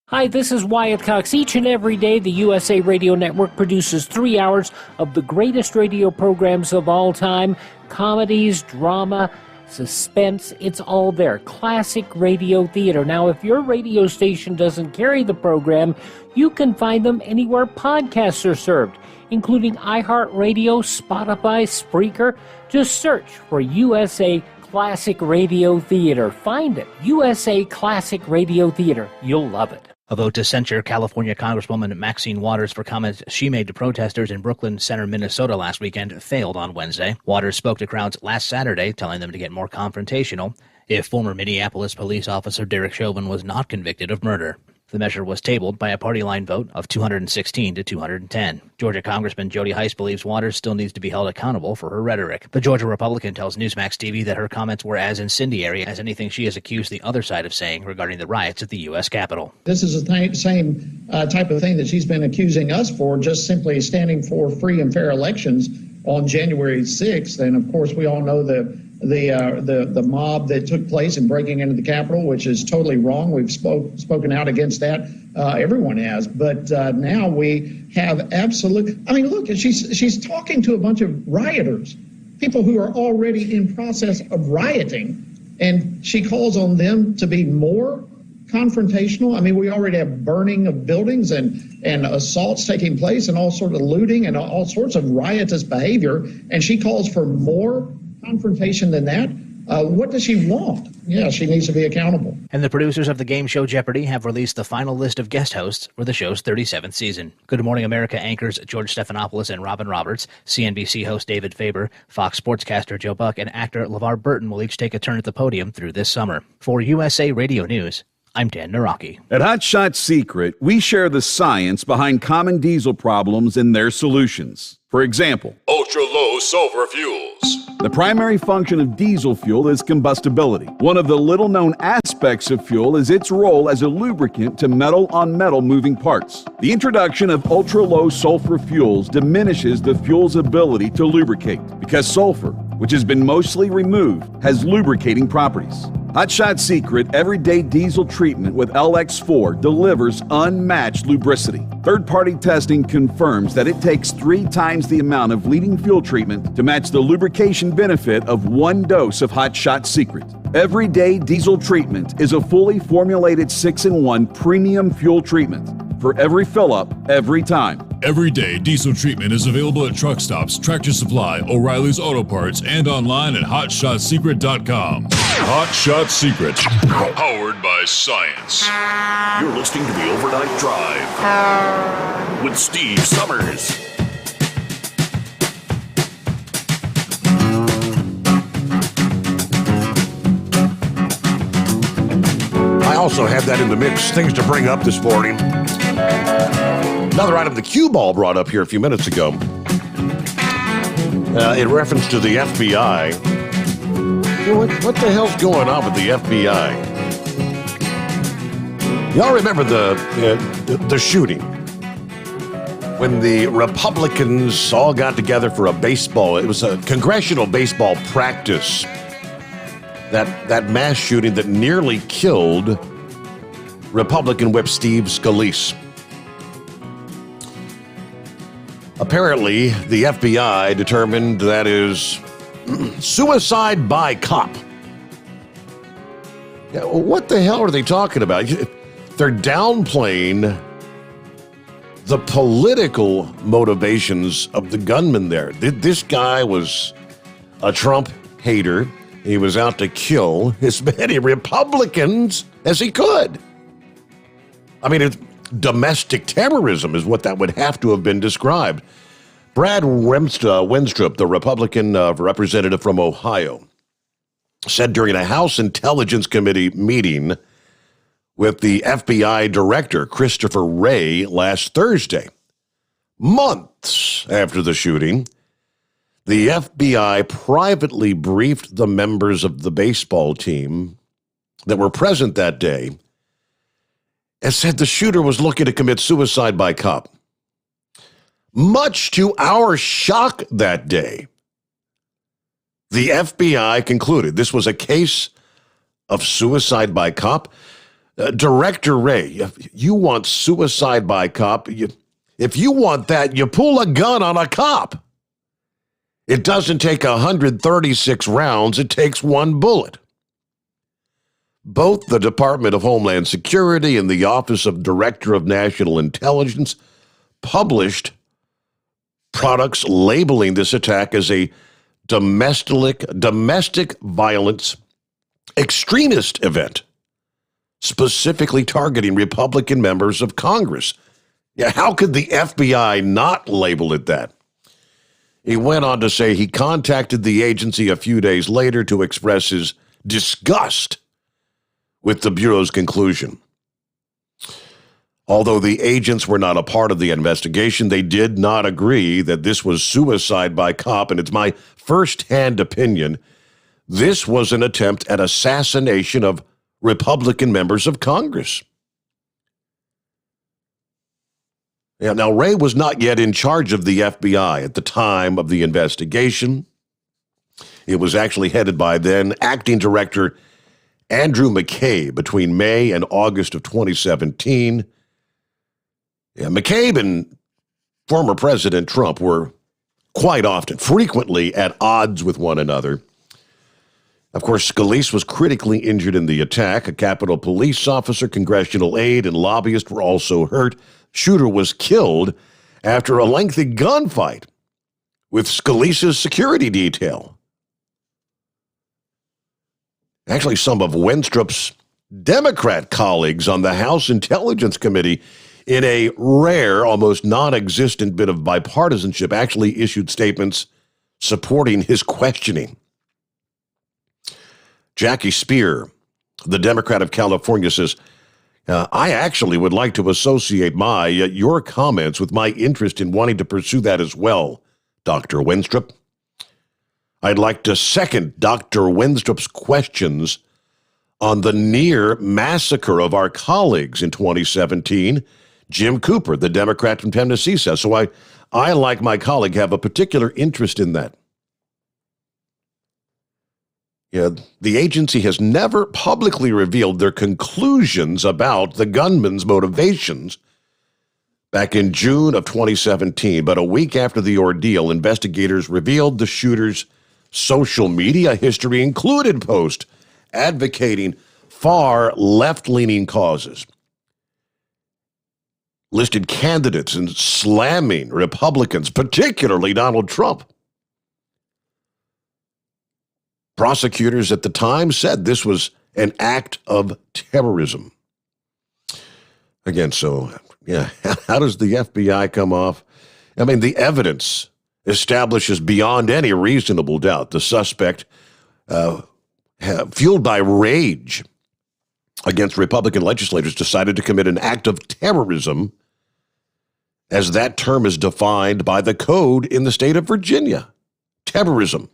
Speaker 7: Hi, this is Wyatt Cox. Each and every day, the USA Radio Network produces 3 hours of the greatest radio programs of all time. Comedies, drama, suspense, it's all there. Classic radio theater. Now, if your radio station doesn't carry the program, you can find them anywhere podcasts are served, including iHeartRadio, Spotify, Spreaker. Just search for USA Classic Radio Theater. Find it. USA Classic Radio Theater. You'll love it.
Speaker 4: A vote to censure California Congresswoman Maxine Waters for comments she made to protesters in Brooklyn Center, Minnesota last weekend failed on Wednesday. Waters spoke to crowds last Saturday, telling them to get more confrontational if former Minneapolis police officer Derek Chauvin was not convicted of murder. The measure was tabled by a party line vote of 216 to 210. Georgia Congressman Jody Hice believes Waters still needs to be held accountable for her rhetoric. The Georgia Republican tells Newsmax TV that her comments were as incendiary as anything she has accused the other side of saying regarding the riots at the U.S. Capitol.
Speaker 9: This is the same type of thing that she's been accusing us for, just simply standing for free and fair elections on January 6th. And, of course, we all know the mob that took place in breaking into the Capitol, which is totally wrong. We've spoken out against that. Everyone has. But now we have absolute. I mean, look, she's talking to a bunch of rioters, people who are already in process of rioting, and she calls on them to be more confrontational. I mean, we already have burning of buildings and assaults taking place and all sorts of looting and all sorts of riotous behavior, and she calls for more confrontation than that. What does she want? Yeah, she needs to be accountable.
Speaker 4: And the producers of the game show Jeopardy have released the final list of guest hosts for the show's 37th season. Good Morning America anchors George Stephanopoulos and Robin Roberts, CNBC host David Faber, Fox sportscaster Joe Buck, and actor LeVar Burton will each take a turn at the podium through this summer. For USA Radio News, I'm Dan Naraki.
Speaker 12: At Hot Shot Secret, we share the science behind common diesel problems and their solutions. For example,
Speaker 13: ultra-low sulfur fuels.
Speaker 12: The primary function of diesel fuel is combustibility. One of the little-known aspects of fuel is its role as a lubricant to metal-on-metal moving parts. The introduction of ultra-low sulfur fuels diminishes the fuel's ability to lubricate because sulfur, which has been mostly removed, has lubricating properties. Hot Shot Secret Everyday Diesel Treatment with LX4 delivers unmatched lubricity. Third-party testing confirms that it takes 3 times the amount of leading fuel treatment to match the lubrication benefit of 1 dose of Hot Shot Secret. Everyday Diesel Treatment is a fully formulated 6-in-1 premium fuel treatment for every fill-up, every time.
Speaker 13: Everyday Diesel Treatment is available at truck stops, Tractor Supply, O'Reilly's Auto Parts, and online at HotShotSecret.com. Hot Shot Secret, powered by science.
Speaker 8: You're listening to the Overnight Drive with Steve Summers.
Speaker 2: I also had that in the mix. Things to bring up this morning. Another item the cue ball brought up here a few minutes ago. In reference to the FBI. What the hell's going on with the FBI? Y'all remember the shooting? When the Republicans all got together for a baseball, it was a congressional baseball practice. That mass shooting that nearly killed Republican Whip Steve Scalise. Apparently, the FBI determined that is suicide by cop. Yeah, what the hell are they talking about? They're downplaying the political motivations of the gunman there. This guy was a Trump hater. He was out to kill as many Republicans as he could. I mean, domestic terrorism is what that would have to have been described. Brad Wenstrup, the Republican representative from Ohio, said during a House Intelligence Committee meeting with the FBI Director, Christopher Wray, last Thursday, months after the shooting, the FBI privately briefed the members of the baseball team that were present that day and said the shooter was looking to commit suicide by cop. Much to our shock that day, the FBI concluded this was a case of suicide by cop. Director Wray, you want suicide by cop? If you want that, you pull a gun on a cop. It doesn't take 136 rounds, it takes 1 bullet. Both the Department of Homeland Security and the Office of Director of National Intelligence published products labeling this attack as a domestic violence extremist event, specifically targeting Republican members of Congress. Yeah, how could the FBI not label it that? He went on to say he contacted the agency a few days later to express his disgust with the Bureau's conclusion. Although the agents were not a part of the investigation, they did not agree that this was suicide by cop, and it's my first-hand opinion, this was an attempt at assassination of Republican members of Congress. Yeah, now, Wray was not yet in charge of the FBI at the time of the investigation. It was actually headed by then acting director Andrew McCabe between May and August of 2017. Yeah, McCabe and former President Trump were quite often, frequently at odds with one another. Of course, Scalise was critically injured in the attack. A Capitol Police officer, congressional aide, and lobbyist were also hurt. Shooter was killed after a lengthy gunfight with Scalise's security detail. Actually, some of Wenstrup's Democrat colleagues on the House Intelligence Committee, in a rare, almost non-existent bit of bipartisanship, actually issued statements supporting his questioning. Jackie Speer, the Democrat of California, says, I actually would like to associate your comments with my interest in wanting to pursue that as well, Dr. Wenstrup. I'd like to second Dr. Wenstrup's questions on the near massacre of our colleagues in 2017. Jim Cooper, the Democrat from Tennessee, says, so I, like my colleague, have a particular interest in that. the agency has never publicly revealed their conclusions about the gunman's motivations. Back in June of 2017, but a week after the ordeal, investigators revealed the shooter's social media history included posts advocating far left-leaning causes, listed candidates and slamming Republicans, particularly Donald Trump. Prosecutors at the time said this was an act of terrorism. Again, so, yeah, how does the FBI come off? I mean, the evidence establishes beyond any reasonable doubt the suspect, fueled by rage against Republican legislators, decided to commit an act of terrorism, as that term is defined by the code in the state of Virginia. Terrorism.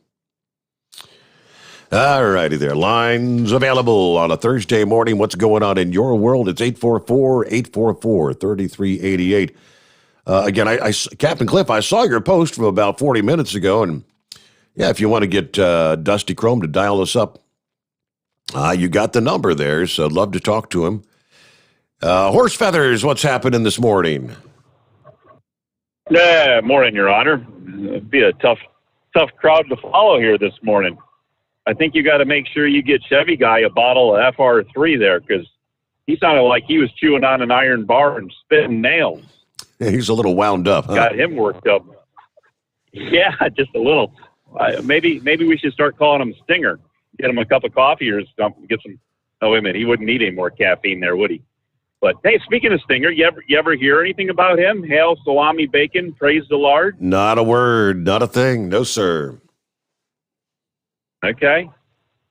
Speaker 2: All righty there. Lines available on a Thursday morning. What's going on in your world? It's 844-844-3388. Again, Captain Cliff, I saw your post from about 40 minutes ago, and yeah, if you want to get Dusty Chrome to dial us up, you got the number there, so I'd love to talk to him. Horse Feathers, what's happening this morning?
Speaker 6: Yeah, morning, Your Honor. It'd be a tough crowd to follow here this morning. I think you got to make sure you get Chevy Guy a bottle of FR3 there, because he sounded like he was chewing on an iron bar and spitting nails.
Speaker 2: Yeah, he's a little wound up. Huh?
Speaker 6: Got him worked up. Yeah, just a little. Maybe we should start calling him Stinger. Get him a cup of coffee or something. Get some. Oh, wait a minute. He wouldn't need any more caffeine there, would he? But hey, speaking of Stinger, you ever hear anything about him? Hail, salami, bacon, praise the Lord.
Speaker 2: Not a word, not a thing. No, sir.
Speaker 6: Okay.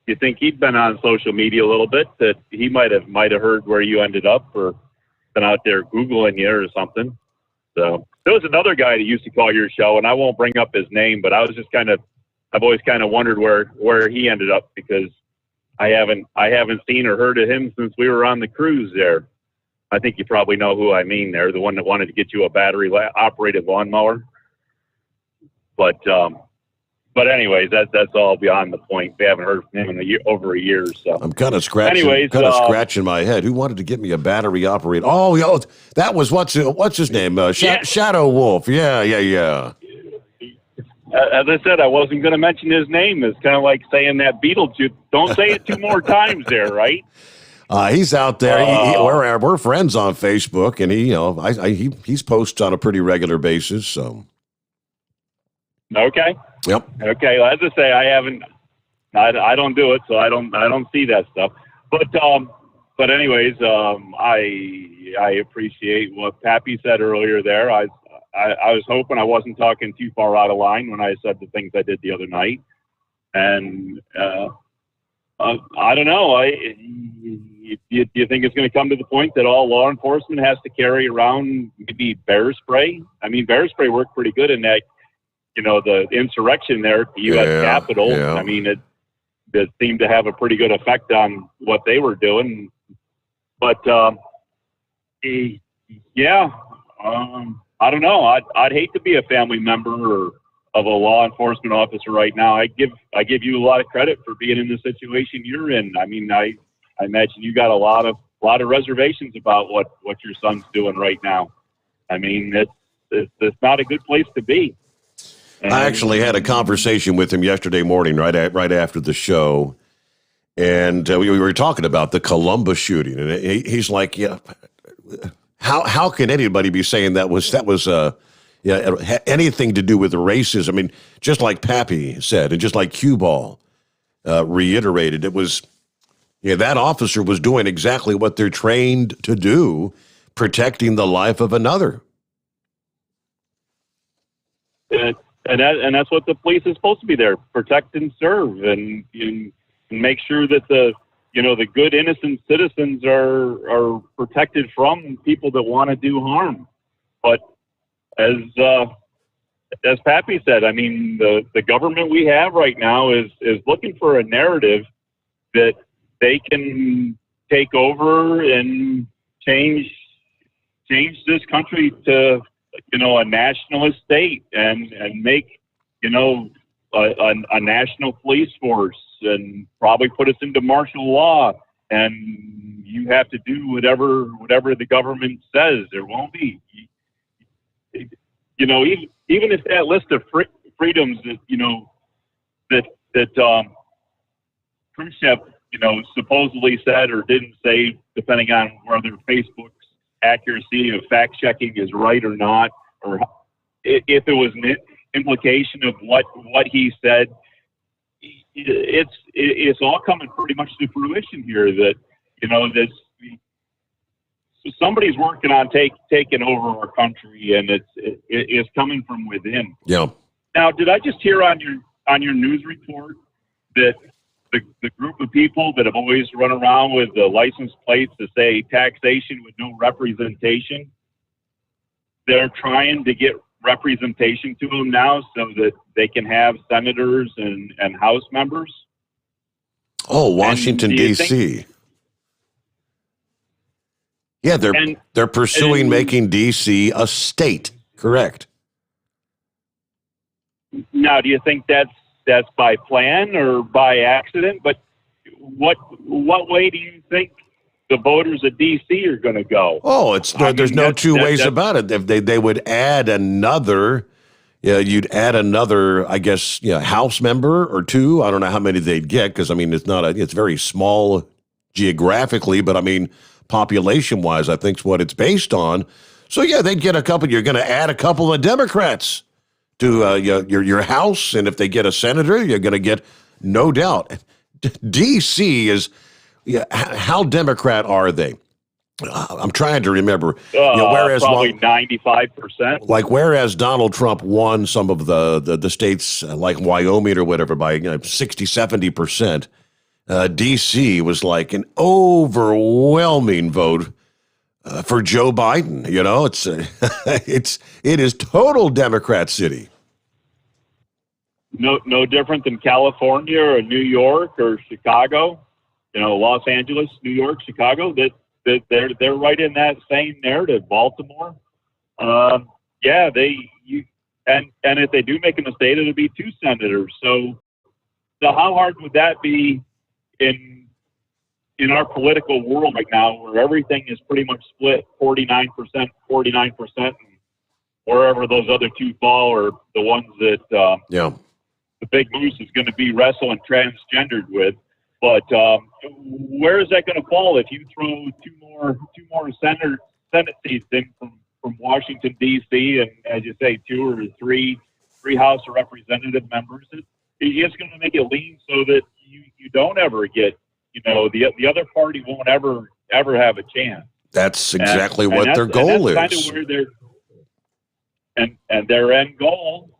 Speaker 6: You think he'd been on social media a little bit, that he might have heard where you ended up, or been out there Googling you or something. So there was another guy that used to call your show, and I won't bring up his name, but I've always kind of wondered where he ended up, because I haven't seen or heard of him since we were on the cruise there. I think you probably know who I mean there, the one that wanted to get you a battery operated lawnmower. But anyways, that's all beyond the point. We haven't heard from him in over a year. So
Speaker 2: I'm kind of scratching my head. Who wanted to get me a battery operated? Oh, that was what's his name? Shadow Wolf. Yeah.
Speaker 6: As I said, I wasn't going to mention his name. It's kind of like saying that Beetlejuice. Don't say it 2 more times there, right?
Speaker 2: He's out there. We're friends on Facebook, and he's posts on a pretty regular basis. So.
Speaker 6: Okay.
Speaker 2: Yep.
Speaker 6: Okay. Well, as I say, I don't do it, so I don't see that stuff. But anyways, I appreciate what Pappy said earlier there. I was hoping I wasn't talking too far out of line when I said the things I did the other night, and I don't know. Do you think it's going to come to the point that all law enforcement has to carry around maybe bear spray? I mean, bear spray worked pretty good in that. The insurrection there at the U.S. Capitol. Yeah. I mean, it seemed to have a pretty good effect on what they were doing. But, I don't know. I'd hate to be a family member of a law enforcement officer right now. I give you a lot of credit for being in the situation you're in. I mean, I imagine you got a lot of reservations about what your son's doing right now. I mean, it's not a good place to be.
Speaker 2: I actually had a conversation with him yesterday morning, right after the show, and we were talking about the Columbus shooting, and he's like, "Yeah, how can anybody be saying that was anything to do with racism?" I mean, just like Pappy said, and just like Cue Ball reiterated, it was that officer was doing exactly what they're trained to do, protecting the life of another.
Speaker 6: And that's what the police is supposed to be there, protect and serve, and make sure that the good innocent citizens are protected from people that want to do harm. But as Pappy said, I mean, the government we have right now is looking for a narrative that they can take over and change this country to a nationalist state and make a national police force and probably put us into martial law, and you have to do whatever the government says. There won't be, even if that list of freedoms that Khrushchev, supposedly said or didn't say, depending on whether Facebook's accuracy of fact checking is right or not, or if it was an implication of what he said, it's all coming pretty much to fruition here. That somebody's working on taking over our country, and it's coming from within.
Speaker 2: Yeah.
Speaker 6: Now, did I just hear on your news report that the group of people that have always run around with the license plates that say taxation with no representation, they're trying to get representation to them now so that they can have senators and House members?
Speaker 2: Oh, Washington, D.C. Yeah, they're pursuing making D.C. a state, correct?
Speaker 6: Now, do you think that's by plan or by accident? But what way do you think the voters of D.C. are going to go?
Speaker 2: Oh, there's no two ways about it. If they would add another, you'd add another, I guess, House member or two. I don't know how many they'd get because it's very small geographically, but I mean population wise, I think is what it's based on. So yeah, they'd get a couple. You're going to add a couple of Democrats to your House, and if they get a senator, you're going to get, no doubt. D.C. is, how Democrat are they? I'm trying to remember. Whereas
Speaker 6: probably 95%.
Speaker 2: Like whereas Donald Trump won some of the states like Wyoming or whatever by 60-70%, D.C. was like an overwhelming vote for Joe Biden. It is total Democrat city.
Speaker 6: No different than California or New York or Chicago. Los Angeles, New York, Chicago. That they're right in that same narrative. Baltimore. And if they do make a state, it'll be 2 senators. So how hard would that be in our political world right now, where everything is pretty much split 49%, and wherever those other 2 fall are the ones that the big moose is going to be wrestling transgendered with. But where is that going to fall if you throw two more Senate seats in from Washington D.C. and, as you say, 2 or 3 House of Representative members? It's going to make it lean so that you don't ever get. The other party won't ever have a chance.
Speaker 2: That's exactly what their goal is.
Speaker 6: Kind of where their end goal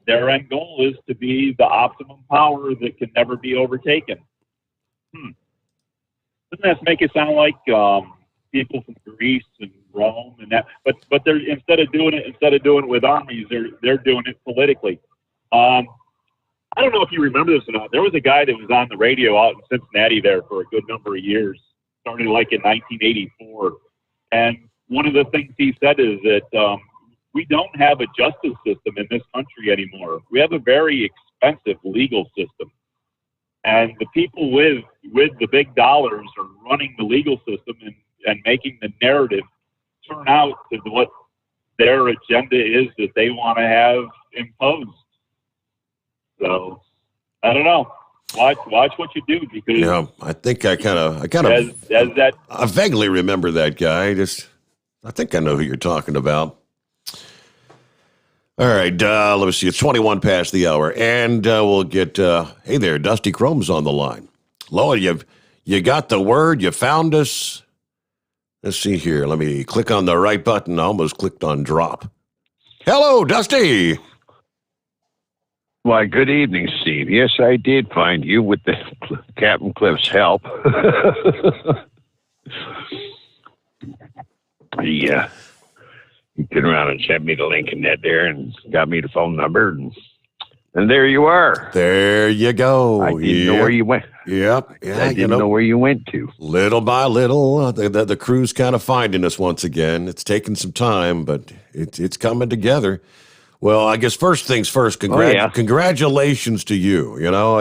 Speaker 6: is to be the optimum power that can never be overtaken. Doesn't that make it sound like people from Greece and Rome and that? But they're instead of doing it with armies, they're doing it politically. I don't know if you remember this or not. There was a guy that was on the radio out in Cincinnati there for a good number of years, starting like in 1984. And one of the things he said is that we don't have a justice system in this country anymore. We have a very expensive legal system. And the people with the big dollars are running the legal system and making the narrative turn out to what their agenda is that they want to have imposed. So I don't know. Watch what you do, because
Speaker 2: I think I vaguely remember that guy. I think I know who you're talking about. All right, let me see. It's 21 past the hour, and we'll get. Hey there, Dusty Chrome's on the line. Lois, you got the word. You found us. Let's see here. Let me click on the right button. I almost clicked on drop. Hello, Dusty.
Speaker 10: Why, good evening, Steve. Yes, I did find you with the Captain Cliff's help. He turned around and sent me the link in that there and got me the phone number, and there you are.
Speaker 2: There you go.
Speaker 10: I didn't know where you went.
Speaker 2: Yep. Yeah,
Speaker 10: I didn't know where you went to.
Speaker 2: Little by little, the crew's kind of finding us once again. It's taken some time, but it's coming together. Well, I guess first things first. Congratulations to you. You know,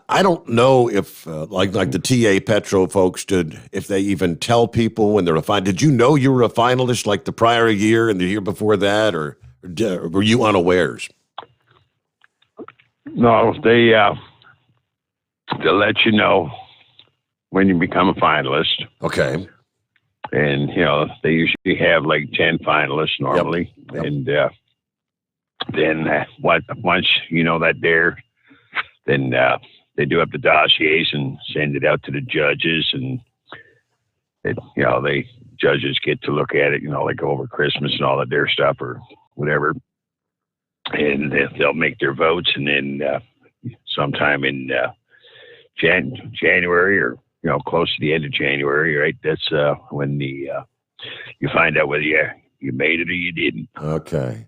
Speaker 2: I don't know if like the TA Petro folks if they even tell people when they're a finalist. Did you know you were a finalist like the prior year and the year before that, or were you unawares?
Speaker 10: No, they'll let you know when you become a finalist.
Speaker 2: Okay.
Speaker 10: And, they usually have like 10 finalists normally. Yep. And then once you know that then they do up the dossiers and send it out to the judges. And, the judges get to look at it, like over Christmas and all of their stuff or whatever. And they'll make their votes. And then sometime in January or, close to the end of January, right? That's when you find out whether you made it or you didn't.
Speaker 2: Okay.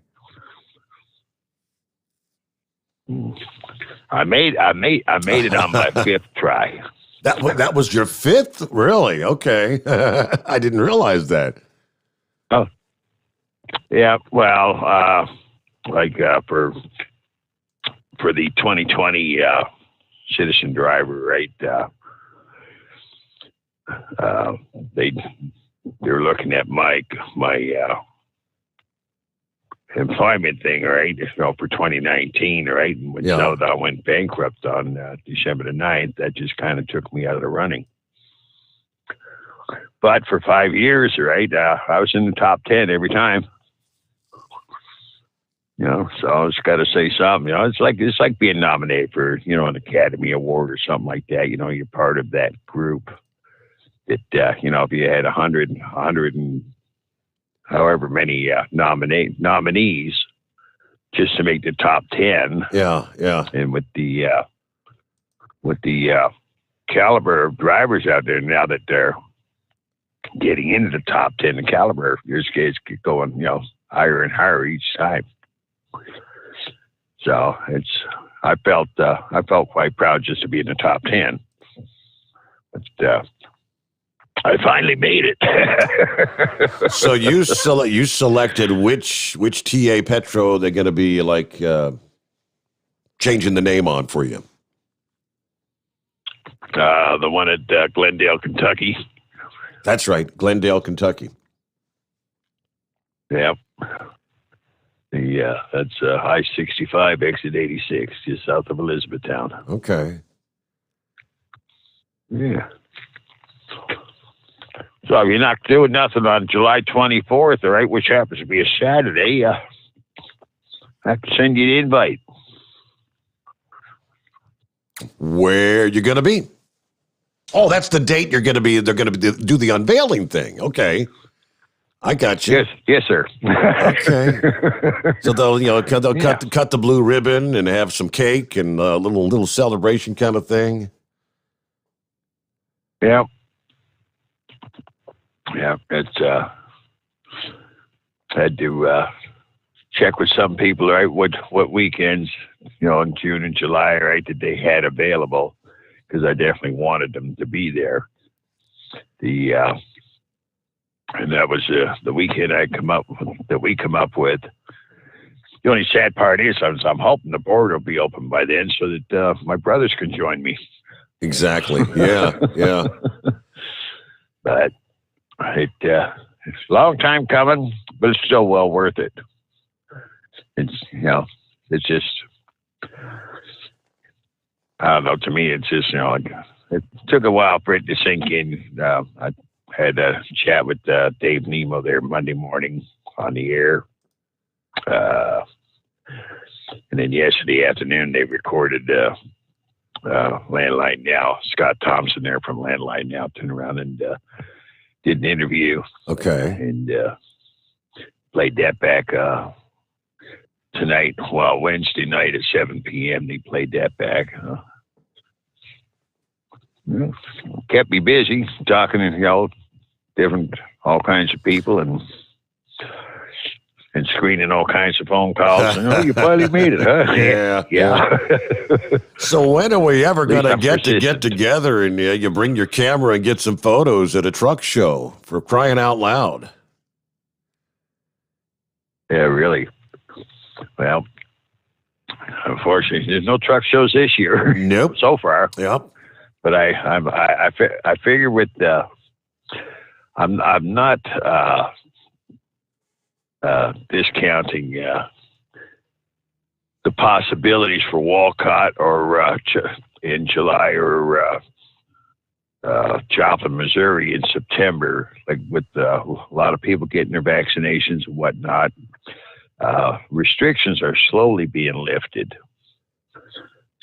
Speaker 10: I made it on my fifth try.
Speaker 2: That was your fifth? Really? Okay. I didn't realize that.
Speaker 10: Oh, yeah. Well, for the 2020 citizen driver, right? They're looking at my employment thing, right? For 2019, right? And when Snowdon went bankrupt on December the 9th, that just kind of took me out of the running. But for 5 years, right, I was in the top 10 every time. So I was got to say something. It's like being nominated for an Academy Award or something like that. You're part of that group. That if you had 100 and however many nominees just to make the top 10.
Speaker 2: Yeah.
Speaker 10: And with the caliber of drivers out there now that they're getting into the top 10, the caliber, your kids keep going, higher and higher each time. So I felt quite proud just to be in the top 10. But I finally made it.
Speaker 2: So you selected which TA Petro they're going to be like changing the name on for you?
Speaker 10: The one at Glendale, Kentucky.
Speaker 2: That's right, Glendale, Kentucky.
Speaker 10: Yep. That's I-65, exit 86, just south of Elizabethtown.
Speaker 2: Okay.
Speaker 10: Yeah. So if you're not doing nothing on July 24th, all right, which happens to be a Saturday, I have to send you the invite.
Speaker 2: Where you going to be? Oh, that's the date you're going to be. They're going to do the unveiling thing. Okay. I got you.
Speaker 10: Yes, sir.
Speaker 2: Okay. So they'll cut the blue ribbon and have some cake and a little celebration kind of thing.
Speaker 10: Yeah. Yeah, it's had to check with some people, right? What weekends, in June and July, right, that they had available, because I definitely wanted them to be there. And that was the weekend we come up with. The only sad part is I'm hoping the board will be open by then so that my brothers can join me.
Speaker 2: Exactly. Yeah.
Speaker 10: But it's a long time coming, but it's still well worth it. It's just, I don't know, to me, it's just, it took a while for it to sink in. I had a chat with Dave Nemo there Monday morning on the air. And then yesterday afternoon, they recorded Landline Now. Scott Thompson there from Landline Now turned around and did an interview.
Speaker 2: Okay.
Speaker 10: And played that back tonight. Well, Wednesday night at 7 p.m. They played that back. Kept me busy talking to different, all kinds of people and screening all kinds of phone calls. You finally made it, huh?
Speaker 2: Yeah. So when are we ever going to get together and you bring your camera and get some photos at a truck show, for crying out loud?
Speaker 10: Yeah, really. Well, unfortunately, there's no truck shows this year.
Speaker 2: Nope.
Speaker 10: So far.
Speaker 2: Yep.
Speaker 10: But I figure with I'm not discounting the possibilities for Walcott or in July or Joplin, Missouri in September, like with a lot of people getting their vaccinations and whatnot. Restrictions are slowly being lifted.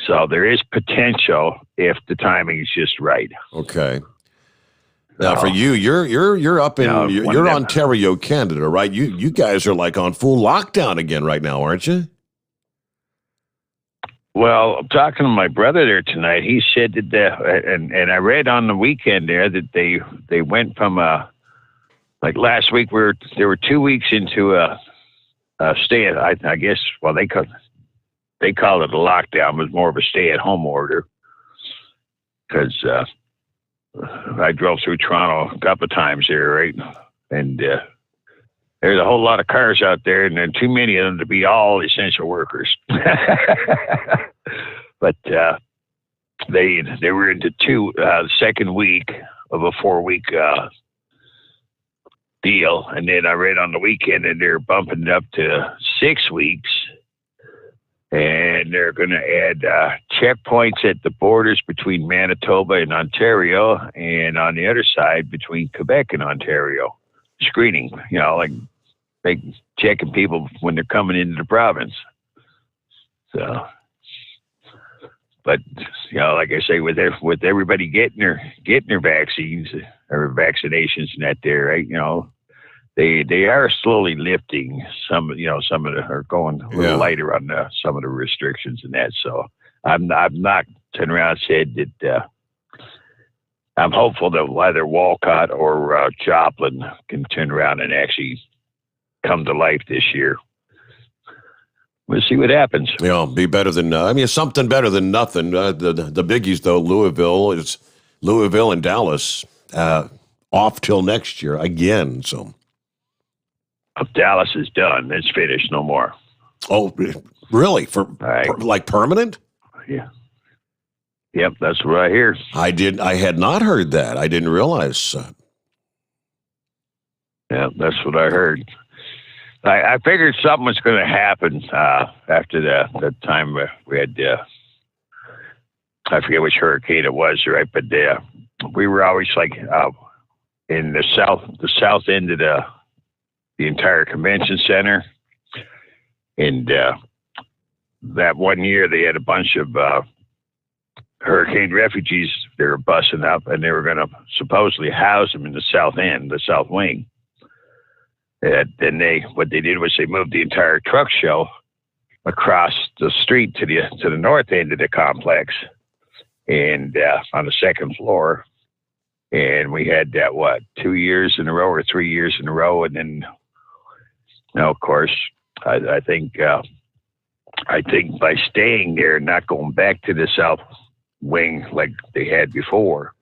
Speaker 10: So there is potential if the timing is just right.
Speaker 2: Okay. Now for you, you're up in you're Ontario, Canada, right? You guys are like on full lockdown again right now, aren't you?
Speaker 10: Well, I'm talking to my brother there tonight. He said that, and I read on the weekend there that they went from like last week they were 2 weeks into a stay at, I guess, well they call it a lockdown. It was more of a stay at home order because I drove through Toronto a couple of times there, right, and there's a whole lot of cars out there, and there are too many of them to be all essential workers. But they were into the second week of a 4-week deal, and then I read on the weekend that they're bumping it up to 6 weeks, and they're going to add checkpoints at the borders between Manitoba and Ontario, and on the other side between Quebec and Ontario. Screening, like they checking people when they're coming into the province. So, but like I say, with everybody getting their vaccines or vaccinations and that there, right? They are slowly lifting some of the, are going a little lighter on some of the restrictions and that. So I'm not turning around and said that. I'm hopeful that either Walcott or Joplin can turn around and actually come to life this year. We'll see what happens.
Speaker 2: Be better than something better than nothing. The biggies though, Louisville and Dallas off till next year again. So
Speaker 10: Dallas is done. It's finished. No more.
Speaker 2: Oh, really? Like permanent?
Speaker 10: Yeah. Yep, that's what I hear.
Speaker 2: I had not heard that. I didn't realize.
Speaker 10: Yeah, that's what I heard. I figured something was going to happen after the time we had. I forget which hurricane it was, right? But we were always like in the south end of the entire convention center, and that one year they had a bunch of hurricane refugees. They were busing up, and they were going to supposedly house them in the south end, the south wing. And what they did was they moved the entire truck show across the street to the north end of the complex, and on the second floor. And we had that 2 years in a row or 3 years in a row, and then of course I think by staying there, not going back to the south wing like they had before,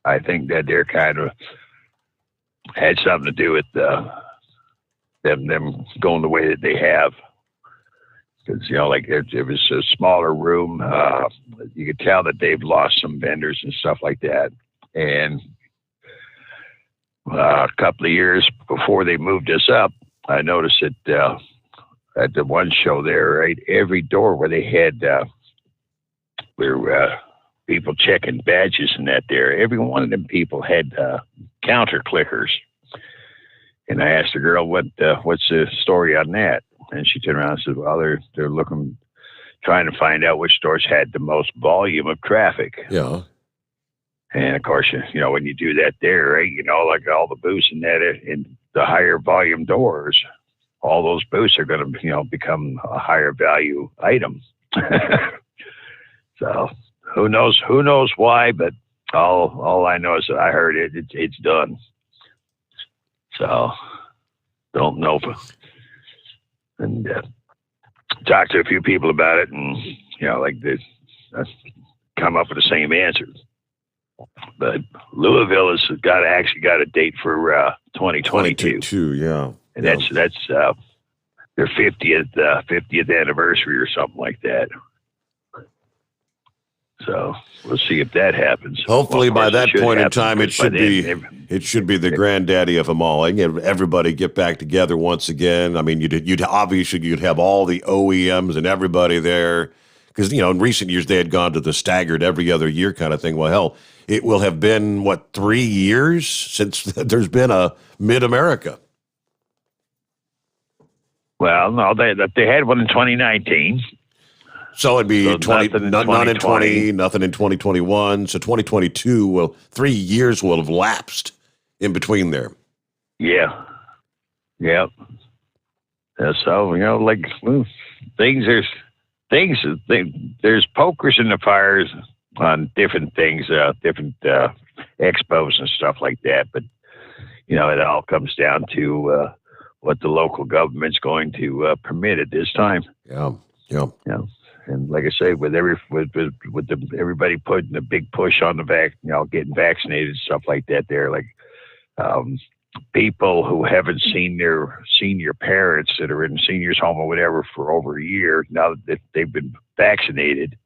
Speaker 10: I think that they're kind of had something to do with them going the way that they have. Because like it was a smaller room. You could tell that they've lost some vendors and stuff like that. And a couple of years before they moved us up, I noticed that at the one show there, right, every door where they had people checking badges and that there, every one of them people had counter clickers. And I asked the girl, what's the story on that? And she turned around and said, well, they're looking, trying to find out which stores had the most volume of traffic.
Speaker 2: Yeah.
Speaker 10: And of course, when you do that there, right, like all the booths and that, in the higher volume doors, all those booths are going to, become a higher value item. So who knows why, but all I know is that I heard it's done. So don't know and talked to a few people about it, and like they come up with the same answer. But Louisville has actually got a date for 2022.
Speaker 2: 22, yeah.
Speaker 10: And that's their 50th anniversary or something like that. So we'll see if that happens.
Speaker 2: Hopefully,
Speaker 10: Well,
Speaker 2: by that point in
Speaker 10: happen,
Speaker 2: time, it should be the granddaddy of them all. And everybody get back together once again. I mean, you'd have all the OEMs and everybody there, because in recent years they had gone to the staggered every other year kind of thing. Well, hell, it will have been 3 years since there's been a Mid-America.
Speaker 10: Well, no, they had one in 2019.
Speaker 2: So it'd be
Speaker 10: none in
Speaker 2: 2020, nothing in 2021. So 2022, 3 years will have lapsed in between there.
Speaker 10: Yeah. Yeah. So, there's pokers in the fires on different things, different expos and stuff like that. But, it all comes down to what the local government's going to permit at this time.
Speaker 2: Yeah.
Speaker 10: And like I say, with everybody putting a big push on the getting vaccinated and stuff like that, they're like people who haven't seen their senior parents that are in seniors home or whatever for over a year, now that they've been vaccinated,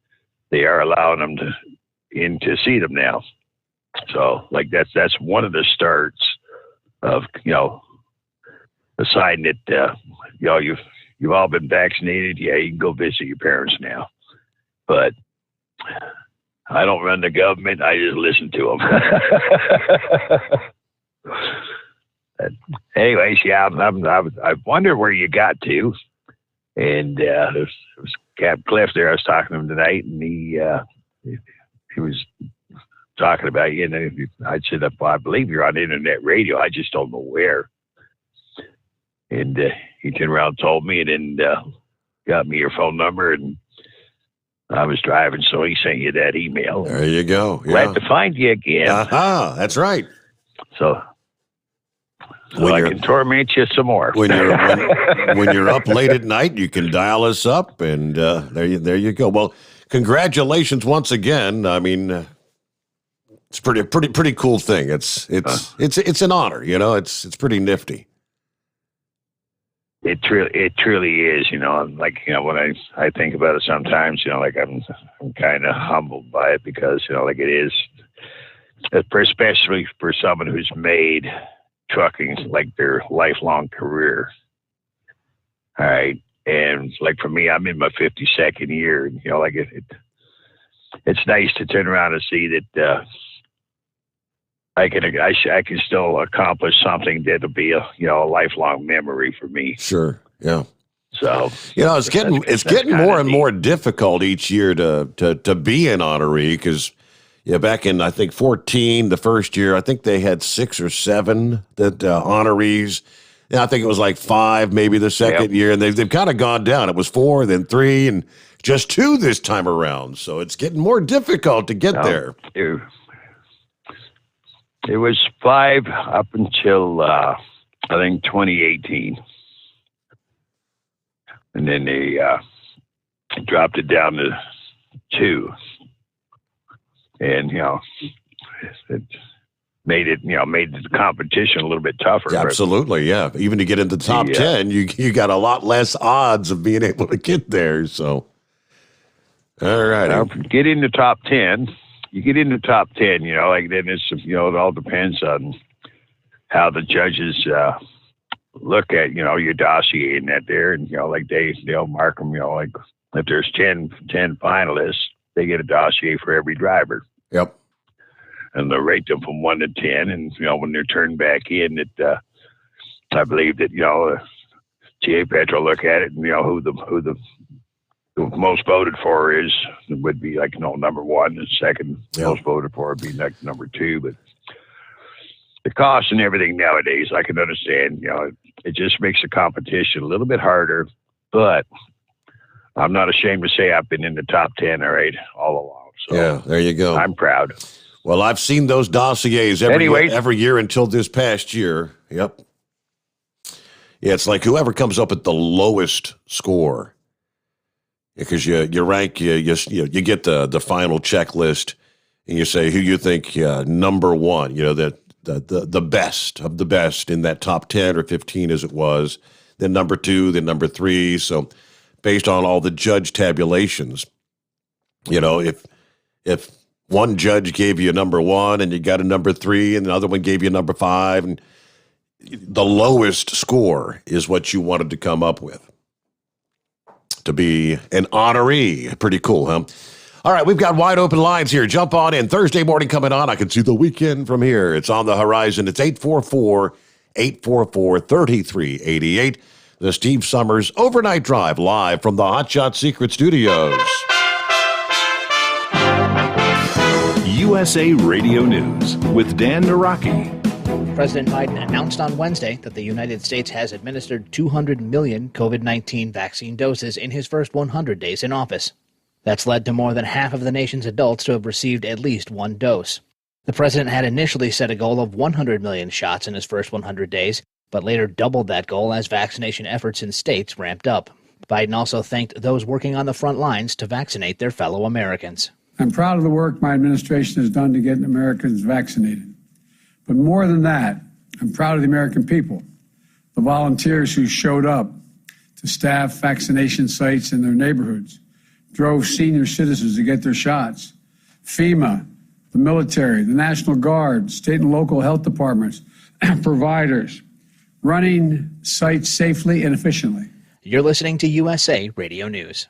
Speaker 10: they are allowing them to see them now. So that's one of the starts of a sign that you've all been vaccinated. Yeah, you can go visit your parents now. But I don't run the government. I just listen to them. Anyways, yeah, I wonder where you got to. And it was Cap Cliff there. I was talking to him tonight, and he was talking about you. And I said, I believe you're on internet radio. I just don't know where. And he turned around and told me, and then got me your phone number, and I was driving, so he sent you that email.
Speaker 2: There you go.
Speaker 10: Glad to find you again.
Speaker 2: That's right.
Speaker 10: So I can torment you some more.
Speaker 2: When you're up late at night, you can dial us up, and there you go. Well, congratulations once again. I mean, it's pretty cool thing. It's an honor. It's pretty nifty.
Speaker 10: It truly is, when I think about it sometimes, I'm kind of humbled by it because, it is, especially for someone who's made trucking like their lifelong career. All right. And for me, I'm in my 52nd year, and, it's nice to turn around and see that, I can still accomplish something that'll be a lifelong memory for me.
Speaker 2: Sure, yeah.
Speaker 10: So
Speaker 2: it's getting more and more difficult each year to be an honoree because back in I think 2014, the first year, I think they had 6 or 7 that honorees. And I think it was like 5 maybe the second year, and they've kind of gone down. It was 4, then 3, and just 2 this time around. So it's getting more difficult to get there.
Speaker 10: It was 5 up until, I think, 2018. And then they dropped it down to 2. And, it made the competition a little bit tougher.
Speaker 2: Absolutely, yeah. Even to get into the top 10, you got a lot less odds of being able to get there. So, all right.
Speaker 10: Now, get in the top 10. You get in the top 10, then it's, it all depends on how the judges look at, your dossier and that there. And, they'll mark them, if there's 10 finalists, they get a dossier for every driver.
Speaker 2: Yep.
Speaker 10: And they'll rate them from 1 to 10. And, when they're turned back in, I believe that, TA Petro look at it and, who the most voted for would be number 1, and second most voted for would be number 2. But the cost and everything nowadays, I can understand, it just makes the competition a little bit harder, but I'm not ashamed to say I've been in the top 10, all right, all along. So
Speaker 2: yeah, there you go.
Speaker 10: I'm proud.
Speaker 2: Well, I've seen those dossiers every year until this past year. Yep. Yeah, it's like whoever comes up at the lowest score. Because you rank, you get the final checklist, and you say who you think number 1, the best of the best in that top 10 or 15 as it was. then number 2, then number 3. So based on all the judge tabulations, if one judge gave you a number 1 and you got a number 3 and the other one gave you a number 5, and the lowest score is what you wanted to come up with to be an honoree. Pretty cool, huh? All right, we've got wide open lines here. Jump on in. Thursday morning coming on. I can see the weekend from here. It's on the horizon. It's 844-844-3388. The Steve Sommers Overnight Drive live from the Hotshot Secret Studios.
Speaker 15: USA Radio News with Dan Naraki.
Speaker 4: President Biden announced on Wednesday that the United States has administered 200 million COVID-19 vaccine doses in his first 100 days in office. That's led to more than half of the nation's adults to have received at least one dose. The president had initially set a goal of 100 million shots in his first 100 days, but later doubled that goal as vaccination efforts in states ramped up. Biden also thanked those working on the front lines to vaccinate their fellow Americans.
Speaker 5: I'm proud of the work my administration has done to get Americans vaccinated. But more than that, I'm proud of the American people, the volunteers who showed up to staff vaccination sites in their neighborhoods, drove senior citizens to get their shots, FEMA, the military, the National Guard, state and local health departments, providers, running sites safely and efficiently.
Speaker 4: You're listening to USA Radio News.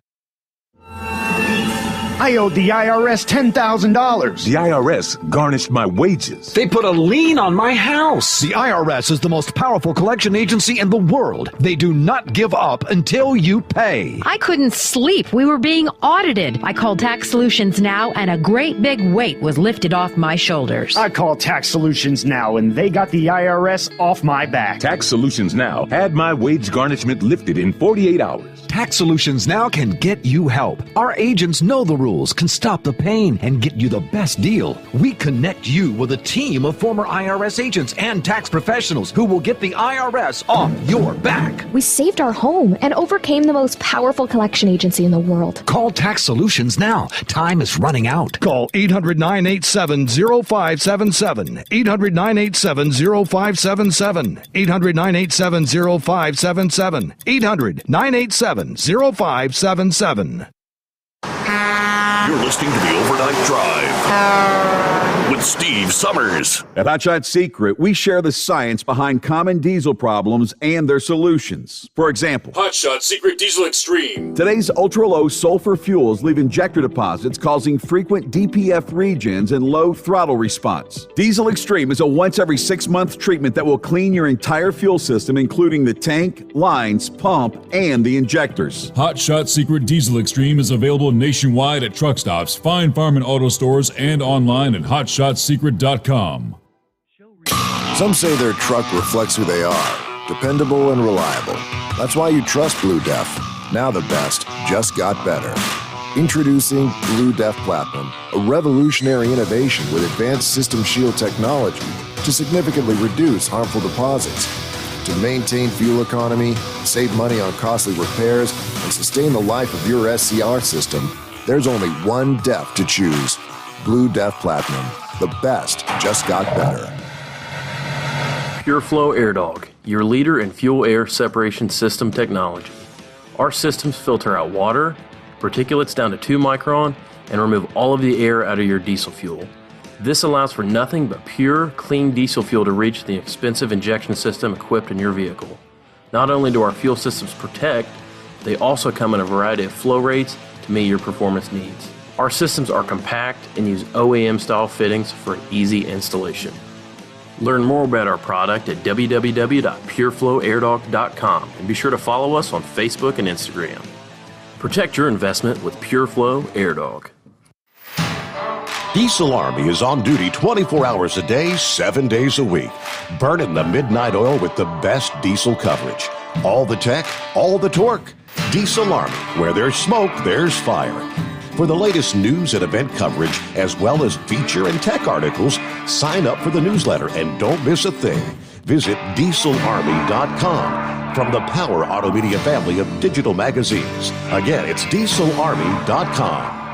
Speaker 1: I owed the IRS $10,000.
Speaker 23: The IRS garnished my wages.
Speaker 22: They put a lien on my house. The IRS is the most powerful collection agency in the world. They do not give up until you pay.
Speaker 24: I couldn't sleep. We were being audited. I called Tax Solutions Now, and a great big weight was lifted off my shoulders.
Speaker 1: I called Tax Solutions Now, and they got the IRS off my back.
Speaker 23: Tax Solutions Now had my wage garnishment lifted in 48 hours.
Speaker 22: Tax Solutions Now can get you help. Our agents know the rules, can stop the pain, and get you the best deal. We connect you with a team of former IRS agents and tax professionals who will get the IRS off your back.
Speaker 25: We saved our home and overcame the most powerful collection agency in the world.
Speaker 22: Call Tax Solutions now. Time is running out.
Speaker 1: Call 800-987-0577. 800-987-0577. 800-987-0577. 800-987-0577.
Speaker 8: You're listening to the Overnight Drive with Steve Sommers.
Speaker 12: At Hotshot Secret, we share the science behind common diesel problems and their solutions. For example,
Speaker 13: Hotshot Secret Diesel Extreme.
Speaker 12: Today's ultra-low sulfur fuels leave injector deposits causing frequent DPF regens and low throttle response. Diesel Extreme is a once every 6-month treatment that will clean your entire fuel system, including the tank, lines, pump, and the injectors.
Speaker 13: Hotshot Secret Diesel Extreme is available nationwide at truck stops, fine farm and auto stores, and online at hotshotsecret.com.
Speaker 14: Some say their truck reflects who they are, dependable and reliable. That's why you trust Blue Def. Now the best just got better. Introducing Blue Def Platinum, a revolutionary innovation with advanced system shield technology to significantly reduce harmful deposits, to maintain fuel economy, save money on costly repairs, and sustain the life of your SCR system. There's only one DEF to choose. Blue Def Platinum. The best just got better.
Speaker 16: PureFlow Air Dog, your leader in fuel air separation system technology. Our systems filter out water, particulates down to 2 micron, and remove all of the air out of your diesel fuel. This allows for nothing but pure, clean diesel fuel to reach the expensive injection system equipped in your vehicle. Not only do our fuel systems protect, they also come in a variety of flow rates to meet your performance needs. Our systems are compact and use OEM-style fittings for easy installation. Learn more about our product at www.pureflowairdog.com and be sure to follow us on Facebook and Instagram. Protect your investment with PureFlow Air Dog.
Speaker 2: Diesel Army is on duty 24 hours a day, 7 days a week. Burning the midnight oil with the best diesel coverage. All the tech, all the torque. Diesel Army, where there's smoke, there's fire. For the latest news and event coverage, as well as feature and tech articles, sign up for the newsletter and don't miss a thing. Visit dieselarmy.com from the Power Auto Media family of digital magazines. Again, it's dieselarmy.com.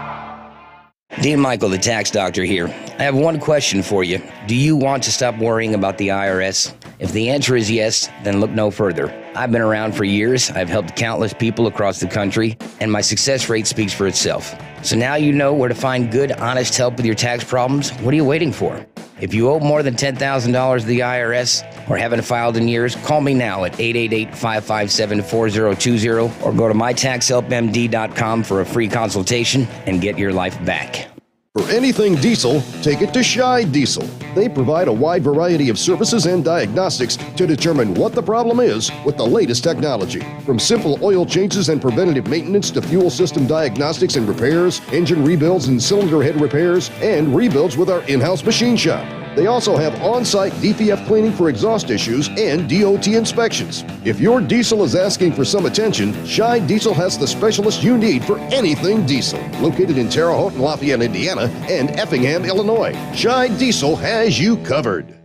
Speaker 11: Dean Michael, the tax doctor here. I have one question for you. Do you want to stop worrying about the IRS? If the answer is yes, then look no further. I've been around for years, I've helped countless people across the country, and my success rate speaks for itself. So now you know where to find good, honest help with your tax problems. What are you waiting for? If you owe more than $10,000 to the IRS or haven't filed in years, call me now at 888-557-4020 or go to mytaxhelpmd.com for a free consultation and get your life back.
Speaker 17: For anything diesel, take it to Scheid Diesel. They provide a wide variety of services and diagnostics to determine what the problem is with the latest technology. From simple oil changes and preventative maintenance to fuel system diagnostics and repairs, engine rebuilds and cylinder head repairs, and rebuilds with our in-house machine shop. They also have on-site DPF cleaning for exhaust issues and DOT inspections. If your diesel is asking for some attention, Scheid Diesel has the specialist you need for anything diesel. Located in Terre Haute and Lafayette, Indiana, and Effingham, Illinois, Scheid Diesel has you covered.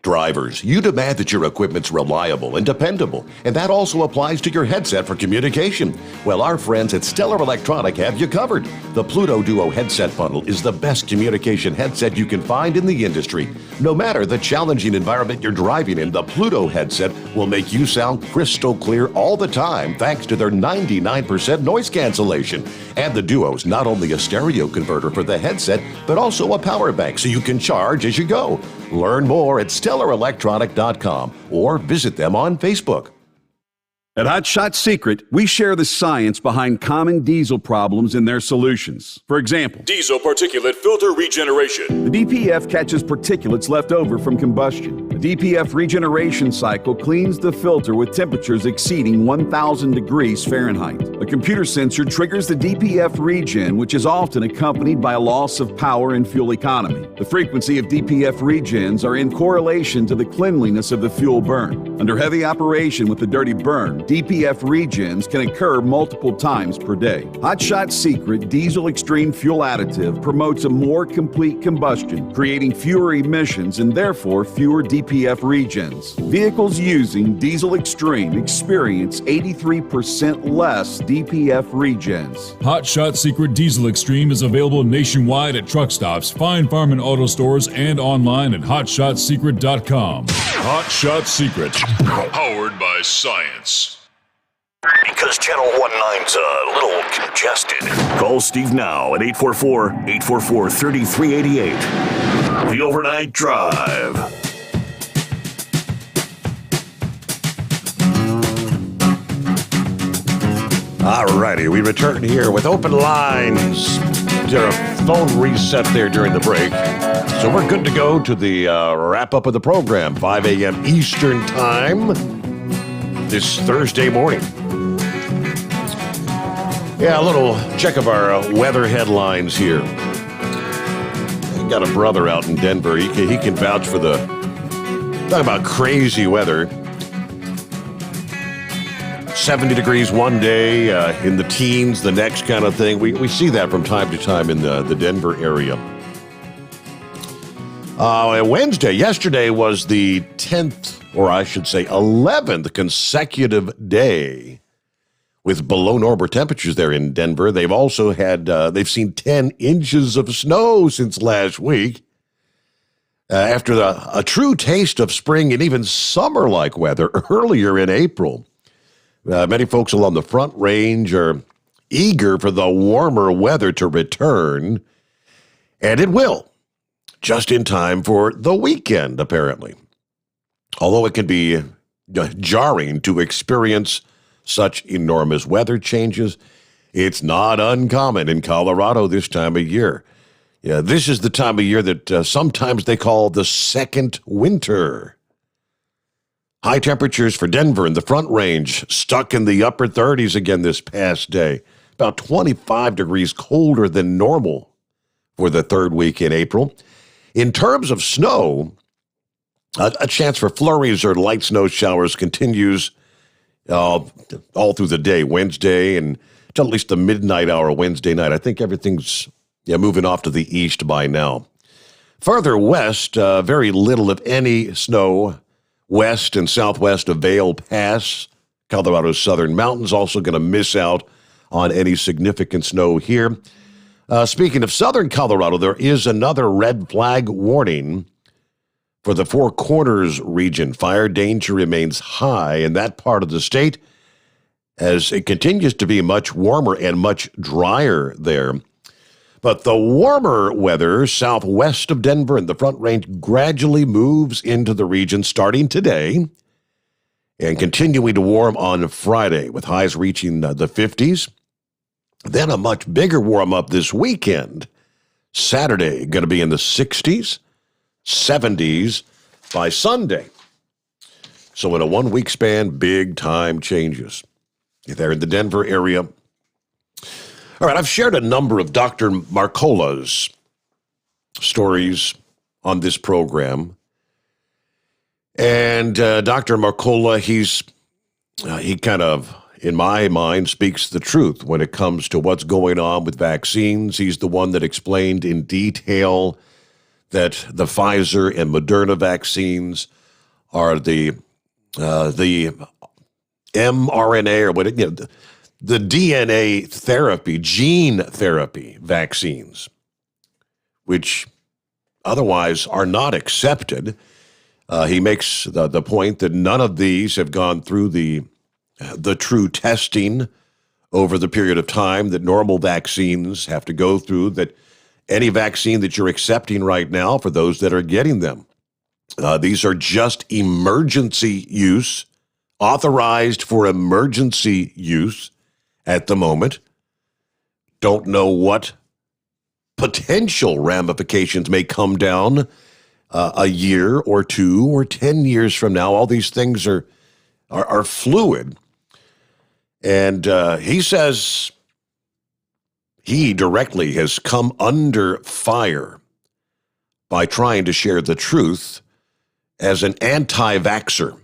Speaker 2: Drivers, you demand that your equipment's reliable and dependable, and that also applies to your headset for communication. Well, our friends at Stellar Electronic have you covered. The Pluto Duo headset bundle is the best communication headset you can find in the industry. No matter the challenging environment you're driving in, the Pluto headset will make you sound crystal clear all the time thanks to their 99% noise cancellation. And the Duo's not only a stereo converter for the headset, but also a power bank so you can charge as you go. Learn more at StellarElectronic.com or visit them on Facebook.
Speaker 12: At Hot Shot Secret, we share the science behind common diesel problems and their solutions. For example,
Speaker 13: Diesel particulate filter regeneration.
Speaker 12: the DPF catches particulates left over from combustion. The DPF regeneration cycle cleans the filter with temperatures exceeding 1,000 degrees Fahrenheit. A computer sensor triggers the DPF regen, which is often accompanied by a loss of power and fuel economy. The frequency of DPF regens are in correlation to the cleanliness of the fuel burn. Under heavy operation with the dirty burn, DPF regens can occur multiple times per day. Hot Shot Secret Diesel Extreme Fuel Additive promotes a more complete combustion, creating fewer emissions and therefore fewer DPF regens. Vehicles using Diesel Extreme experience 83% less DPF regens.
Speaker 13: Hot Shot Secret Diesel Extreme is available nationwide at truck stops, fine farm and auto stores, and online at hotshotsecret.com. Hot Shot Secret, powered by science.
Speaker 8: Because Channel 19's a little congested. Call Steve now at 844-844-3388. The Overnight Drive.
Speaker 2: All righty, we return here with open lines. Did a phone reset there during the break. So we're good to go to the wrap-up of the program, 5 a.m. Eastern Time this Thursday morning. Yeah, a little check of our weather headlines here. I got a brother out in Denver. He can vouch for the... Talk about crazy weather. 70 degrees one day, in the teens the next kind of thing. We see that from time to time in the Denver area. Wednesday, yesterday was the 10th, or I should say 11th consecutive day with below normal temperatures there in Denver. They've also had, they've seen 10 inches of snow since last week. After a true taste of spring and even summer-like weather earlier in April. Many folks along the Front Range are eager for the warmer weather to return, and it will, just in time for the weekend, apparently. Although it can be jarring to experience such enormous weather changes, it's not uncommon in Colorado this time of year. Yeah, this is the time of year that sometimes they call the second winter. High temperatures for Denver and the Front Range stuck in the upper 30s again this past day. About 25 degrees colder than normal for the third week in April. In terms of snow, a chance for flurries or light snow showers continues all through the day, Wednesday, and till at least the midnight hour Wednesday night. I think everything's moving off to the east by now. Further west, very little, if any, snow west and southwest of Vail Pass. Colorado's southern mountains also going to miss out on any significant snow here. Speaking of southern Colorado, there is another red flag warning for the Four Corners region. Fire danger remains high in that part of the state as it continues to be much warmer and much drier there. But the warmer weather southwest of Denver and the Front Range gradually moves into the region starting today and continuing to warm on Friday with highs reaching the 50s. Then a much bigger warm-up this weekend. Saturday, going to be in the 60s, 70s by Sunday. So in a one-week span, big-time changes. They're in the Denver area. All right, I've shared a number of Dr. Marcola's stories on this program. And Dr. Marcola, he kind of, in my mind, speaks the truth when it comes to what's going on with vaccines. He's the one that explained in detail that the Pfizer and Moderna vaccines are the mRNA or what, the DNA therapy, gene therapy vaccines, which otherwise are not accepted. He makes the point that none of these have gone through the true testing over the period of time that normal vaccines have to go through, that any vaccine that you're accepting right now for those that are getting them, these are just emergency use, authorized for emergency use at the moment. Don't know what potential ramifications may come down a year or 2 or 10 years from now. All these things are fluid. And he says he directly has come under fire by trying to share the truth as an anti-vaxxer.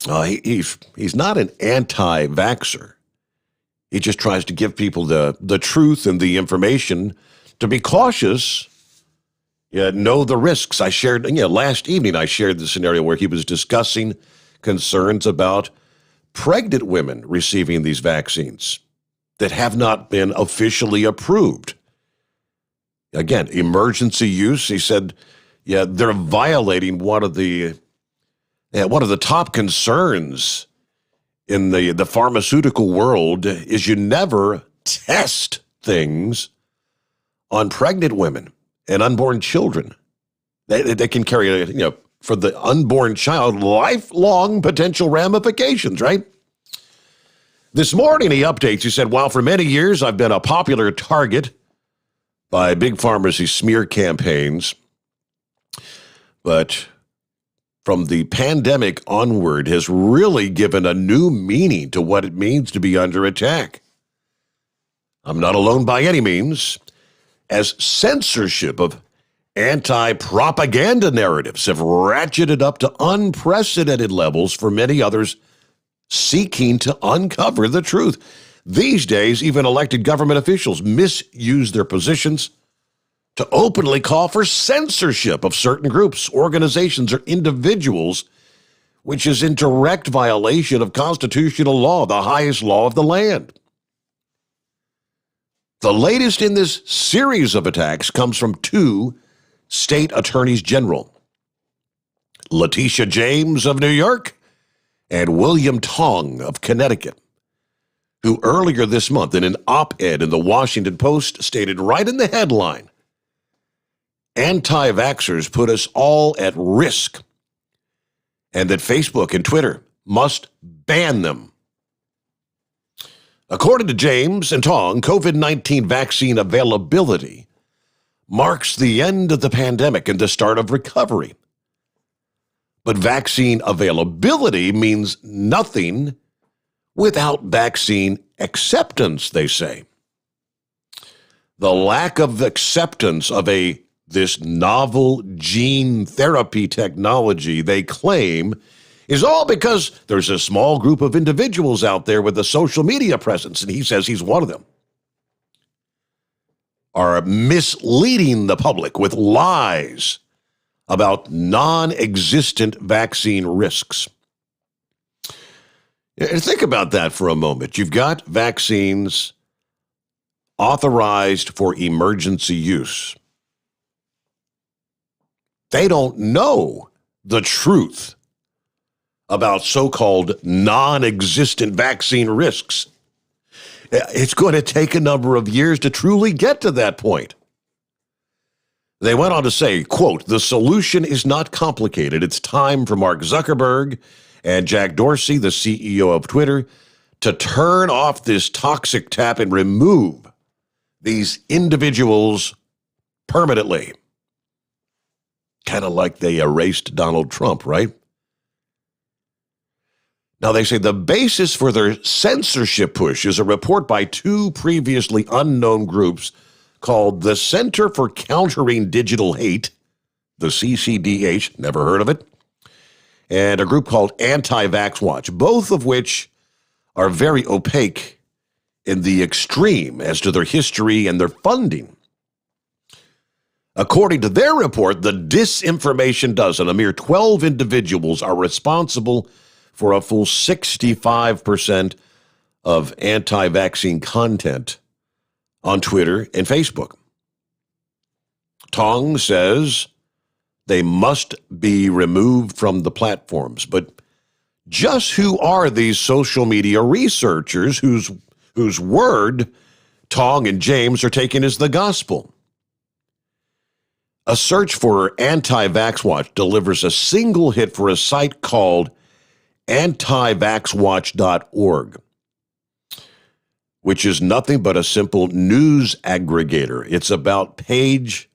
Speaker 2: He's not an anti-vaxxer. He just tries to give people the truth and the information to be cautious, know the risks. I shared, last evening I shared the scenario where he was discussing concerns about pregnant women receiving these vaccines that have not been officially approved. Again, emergency use. He said, they're violating one of the top concerns in the pharmaceutical world is you never test things on pregnant women and unborn children. They can carry, for the unborn child, lifelong potential ramifications, right? This morning he updates, he said, while for many years I've been a popular target by big pharmacy smear campaigns, but from the pandemic onward has really given a new meaning to what it means to be under attack. I'm not alone by any means, as censorship of anti-propaganda narratives have ratcheted up to unprecedented levels for many others seeking to uncover the truth. These days, even elected government officials misuse their positions to openly call for censorship of certain groups, organizations, or individuals, which is in direct violation of constitutional law, the highest law of the land. The latest in this series of attacks comes from 2 state attorneys general, Letitia James of New York and William Tong of Connecticut, who earlier this month in an op-ed in the Washington Post stated right in the headline, anti-vaxxers put us all at risk, and that Facebook and Twitter must ban them. According to James and Tong, COVID-19 vaccine availability marks the end of the pandemic and the start of recovery. But vaccine availability means nothing without vaccine acceptance, they say. The lack of acceptance of this novel gene therapy technology, they claim, is all because there's a small group of individuals out there with a social media presence, and he says he's one of them, are misleading the public with lies about non-existent vaccine risks. Think about that for a moment. You've got vaccines authorized for emergency use. They don't know the truth about so-called non-existent vaccine risks. It's going to take a number of years to truly get to that point. They went on to say, quote, "The solution is not complicated. It's time for Mark Zuckerberg and Jack Dorsey, the CEO of Twitter, to turn off this toxic tap and remove these individuals permanently." Kind of like they erased Donald Trump, right? Now, they say the basis for their censorship push is a report by two previously unknown groups called the Center for Countering Digital Hate, the CCDH, never heard of it, and a group called Anti-Vax Watch, both of which are very opaque in the extreme as to their history and their funding. According to their report, the Disinformation Dozen, a mere 12 individuals, are responsible for a full 65% of anti-vaccine content on Twitter and Facebook. Tong says they must be removed from the platforms. But just who are these social media researchers whose word Tong and James are taking as the gospel? A search for Anti-Vax Watch delivers a single hit for a site called antivaxwatch.org, which is nothing but a simple news aggregator. Its about page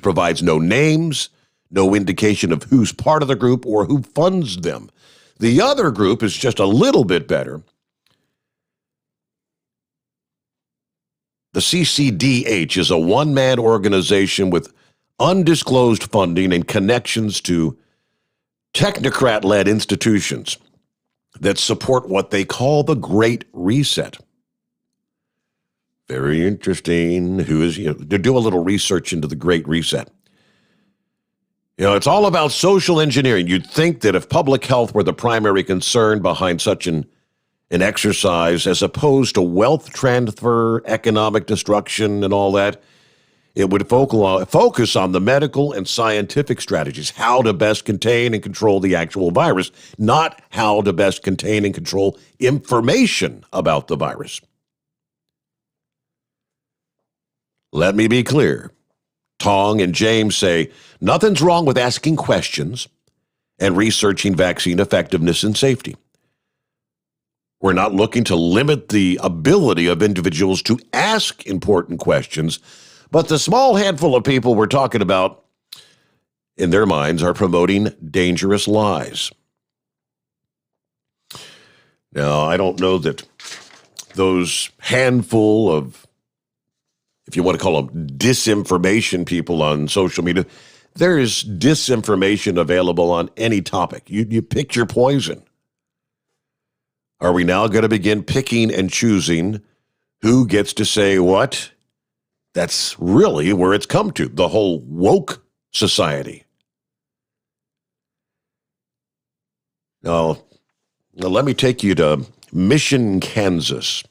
Speaker 2: provides no names, no indication of who's part of the group or who funds them. The other group is just a little bit better. The CCDH is a one-man organization with undisclosed funding and connections to technocrat-led institutions that support what they call the Great Reset. Very interesting. They do a little research into the Great Reset. It's all about social engineering. You'd think that if public health were the primary concern behind such an exercise, as opposed to wealth transfer, economic destruction, and all that, it would focus on the medical and scientific strategies, how to best contain and control the actual virus, not how to best contain and control information about the virus. Let me be clear. Tong and James say nothing's wrong with asking questions and researching vaccine effectiveness and safety. We're not looking to limit the ability of individuals to ask important questions, but the small handful of people we're talking about, in their minds, are promoting dangerous lies. Now, I don't know that those handful of, if you want to call them disinformation people on social media, there is disinformation available on any topic. You pick your poison. Are we now going to begin picking and choosing who gets to say what? That's really where it's come to, the whole woke society. Now let me take you to Mission, Kansas.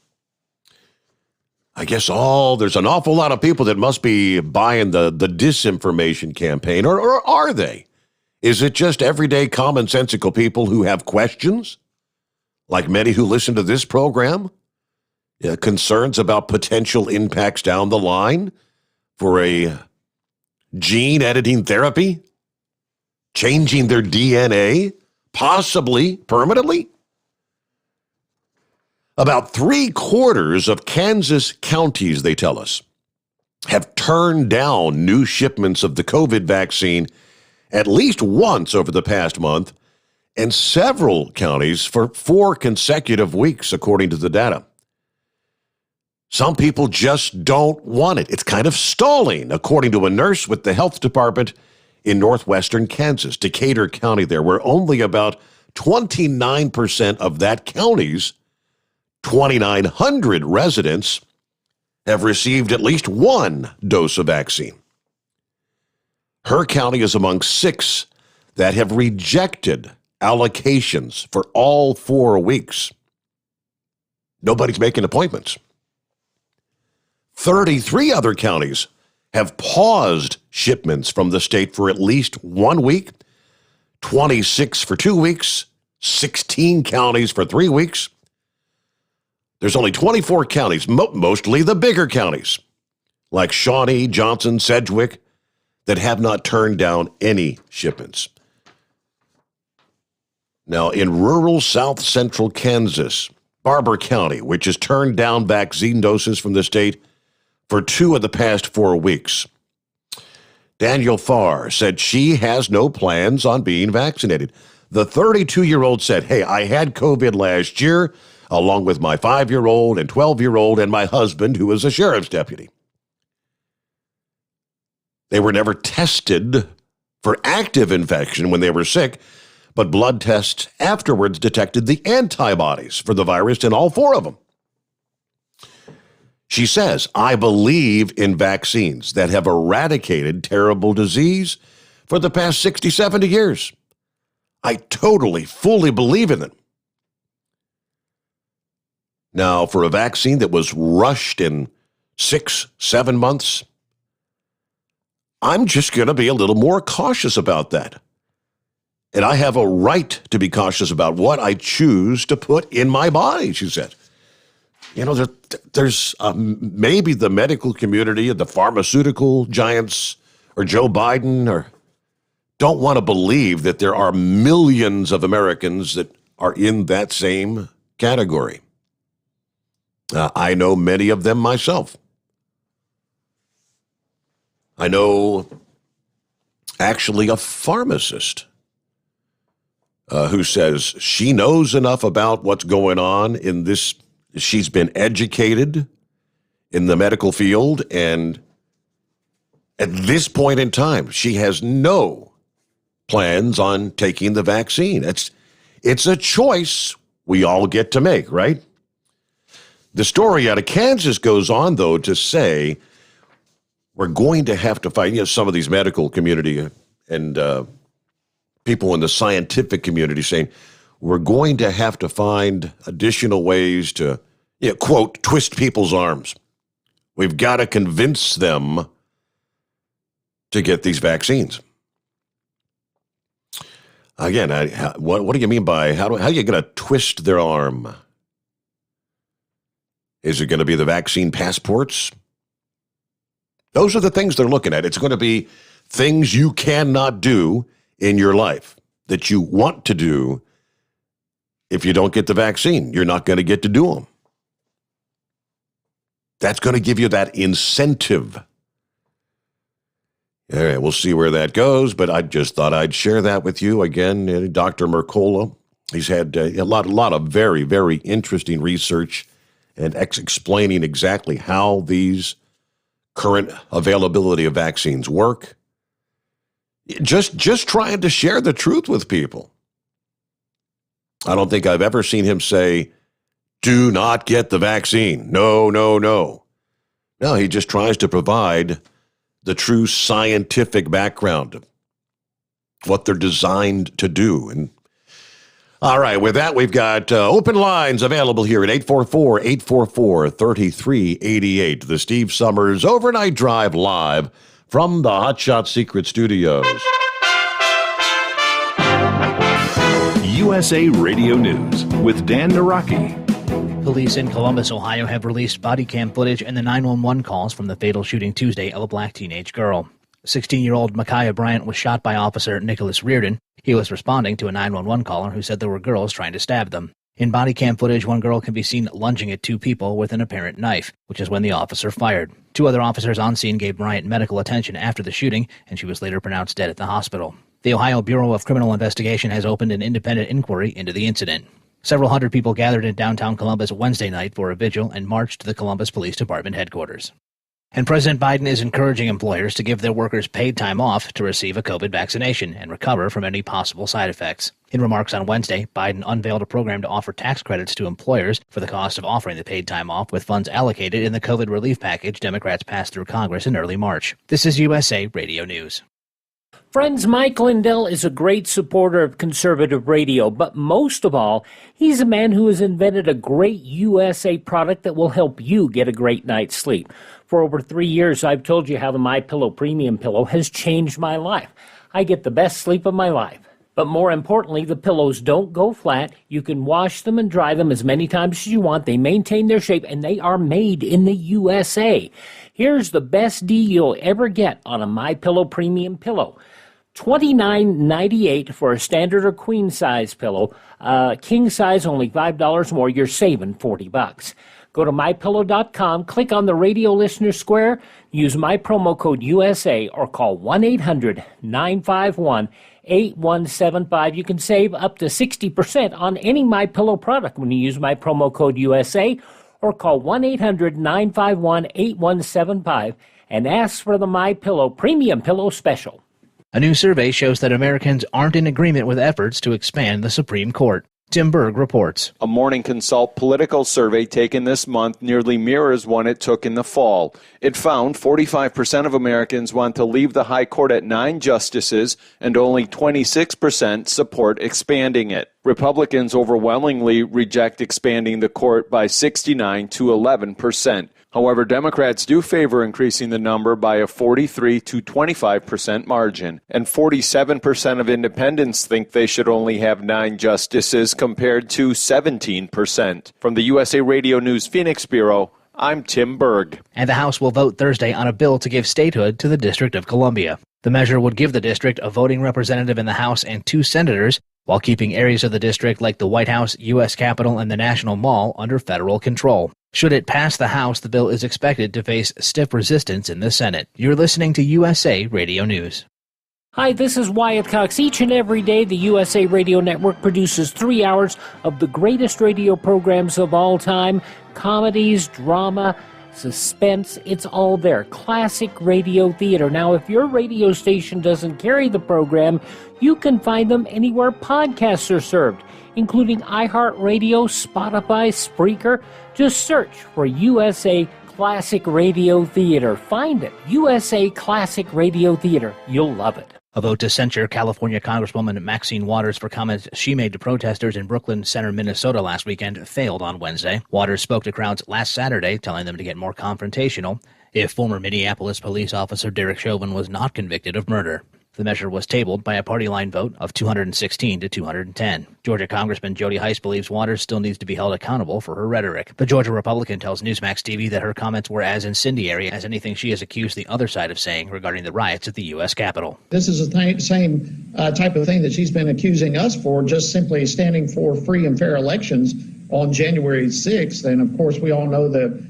Speaker 2: I guess there's an awful lot of people that must be buying the disinformation campaign, or are they? Is it just everyday commonsensical people who have questions, like many who listen to this program? Concerns about potential impacts down the line for a gene editing therapy, changing their DNA, possibly permanently? About 3/4 of Kansas counties, they tell us, have turned down new shipments of the COVID vaccine at least once over the past month, and several counties for 4 consecutive weeks, according to the data. Some people just don't want it. It's kind of stalling, according to a nurse with the health department in northwestern Kansas, Decatur County there, where only about 29% of that county's 2,900 residents have received at least one dose of vaccine. Her county is among 6 that have rejected allocations for all 4 weeks. Nobody's making appointments. 33 other counties have paused shipments from the state for at least 1 week, 26 for 2 weeks, 16 counties for 3 weeks. There's only 24 counties, mostly the bigger counties, like Shawnee, Johnson, Sedgwick, that have not turned down any shipments. Now, in rural south central Kansas, Barber County, which has turned down vaccine doses from the state for 2 of the past 4 weeks. Daniel Farr said she has no plans on being vaccinated. The 32-year-old said, hey, I had COVID last year, along with my 5-year-old and 12-year-old and my husband, who is a sheriff's deputy. They were never tested for active infection when they were sick, but blood tests afterwards detected the antibodies for the virus in all 4 of them. She says, I believe in vaccines that have eradicated terrible disease for the past 60, 70 years. I totally, fully believe in them. Now, for a vaccine that was rushed in 6, 7 months, I'm just going to be a little more cautious about that. And I have a right to be cautious about what I choose to put in my body, she said. You know, there's maybe the medical community and the pharmaceutical giants or Joe Biden or don't want to believe that there are millions of Americans that are in that same category. I know many of them myself. I know actually a pharmacist who says she knows enough about what's going on in this. She's been educated in the medical field, and at this point in time, she has no plans on taking the vaccine. It's a choice we all get to make, right? The story out of Kansas goes on, though, to say we're going to have to find, some of these medical community and people in the scientific community saying, we're going to have to find additional ways to, quote, twist people's arms. We've got to convince them to get these vaccines. Again, what do you mean by, how are you going to twist their arm? Is it going to be the vaccine passports? Those are the things they're looking at. It's going to be things you cannot do in your life that you want to do. If you don't get the vaccine, you're not going to get to do them. That's going to give you that incentive. All right, we'll see where that goes, but I just thought I'd share that with you. Again, Dr. Mercola, he's had a lot of very, very interesting research and explaining exactly how these current availability of vaccines work. Just trying to share the truth with people. I don't think I've ever seen him say, do not get the vaccine. No, no, no. No, he just tries to provide the true scientific background of what they're designed to do. And all right, with that, we've got open lines available here at 844-844-3388. The Steve Sommers Overnight Drive live from the Hot Shot Secret Studios.
Speaker 15: USA Radio News with Dan Naraki.
Speaker 4: Police in Columbus, Ohio have released body cam footage and the 911 calls from the fatal shooting Tuesday of a black teenage girl. 16-year-old Micaiah Bryant was shot by Officer Nicholas Reardon. He was responding to a 911 caller who said there were girls trying to stab them. In body cam footage, one girl can be seen lunging at 2 people with an apparent knife, which is when the officer fired. 2 other officers on scene gave Bryant medical attention after the shooting, and she was later pronounced dead at the hospital. The Ohio Bureau of Criminal Investigation has opened an independent inquiry into the incident. Several hundred people gathered in downtown Columbus Wednesday night for a vigil and marched to the Columbus Police Department headquarters. And President Biden is encouraging employers to give their workers paid time off to receive a COVID vaccination and recover from any possible side effects. In remarks on Wednesday, Biden unveiled a program to offer tax credits to employers for the cost of offering the paid time off with funds allocated in the COVID relief package Democrats passed through Congress in early March. This is USA Radio News.
Speaker 7: Friends, Mike Lindell is a great supporter of conservative radio, but most of all, he's a man who has invented a great USA product that will help you get a great night's sleep. For over 3 years, I've told you how the MyPillow Premium Pillow has changed my life. I get the best sleep of my life. But more importantly, the pillows don't go flat. You can wash them and dry them as many times as you want. They maintain their shape, and they are made in the USA. Here's the best deal you'll ever get on a MyPillow Premium Pillow. $29.98 for a standard or queen size pillow. King size only $5 more. You're saving $40. Go to mypillow.com, click on the radio listener square, use my promo code USA, or call 1-800-951-8175. You can save up to 60% on any MyPillow product when you use my promo code USA, or call 1-800-951-8175 and ask for the MyPillow Premium Pillow Special.
Speaker 4: A new survey shows that Americans aren't in agreement with efforts to expand the Supreme Court. Tim Berg reports.
Speaker 3: A Morning Consult political survey taken this month nearly mirrors one it took in the fall. It found 45% of Americans want to leave the High Court at 9 justices, and only 26% support expanding it. Republicans overwhelmingly reject expanding the court by 69 to 11%. However, Democrats do favor increasing the number by a 43 to 25% margin, and 47% of independents think they should only have 9 justices compared to 17%. From the USA Radio News Phoenix Bureau, I'm Tim Berg.
Speaker 4: And the House will vote Thursday on a bill to give statehood to the District of Columbia. The measure would give the district a voting representative in the House and 2 senators, while keeping areas of the district like the White House, U.S. Capitol, and the National Mall under federal control. Should it pass the House, the bill is expected to face stiff resistance in the Senate. You're listening to USA Radio News.
Speaker 7: Hi, this is Wyatt Cox. Each and every day, the USA Radio Network produces 3 hours of the greatest radio programs of all time. Comedies, drama, suspense, it's all there. Classic radio theater. Now, if your radio station doesn't carry the program, you can find them anywhere podcasts are served, including iHeartRadio, Spotify, Spreaker. Just search for USA Classic Radio Theater. Find it. USA Classic Radio Theater. You'll love it.
Speaker 4: A vote to censure California Congresswoman Maxine Waters for comments she made to protesters in Brooklyn Center, Minnesota last weekend failed on Wednesday. Waters spoke to crowds last Saturday, telling them to get more confrontational if former Minneapolis police officer Derek Chauvin was not convicted of murder. The measure was tabled by a party-line vote of 216 to 210. Georgia Congressman Jody Heiss believes Waters still needs to be held accountable for her rhetoric. The Georgia Republican tells Newsmax TV that her comments were as incendiary as anything she has accused the other side of saying regarding the riots at the U.S. Capitol.
Speaker 9: This is the same type of thing that she's been accusing us for, just simply standing for free and fair elections on January 6th. And, of course, we all know the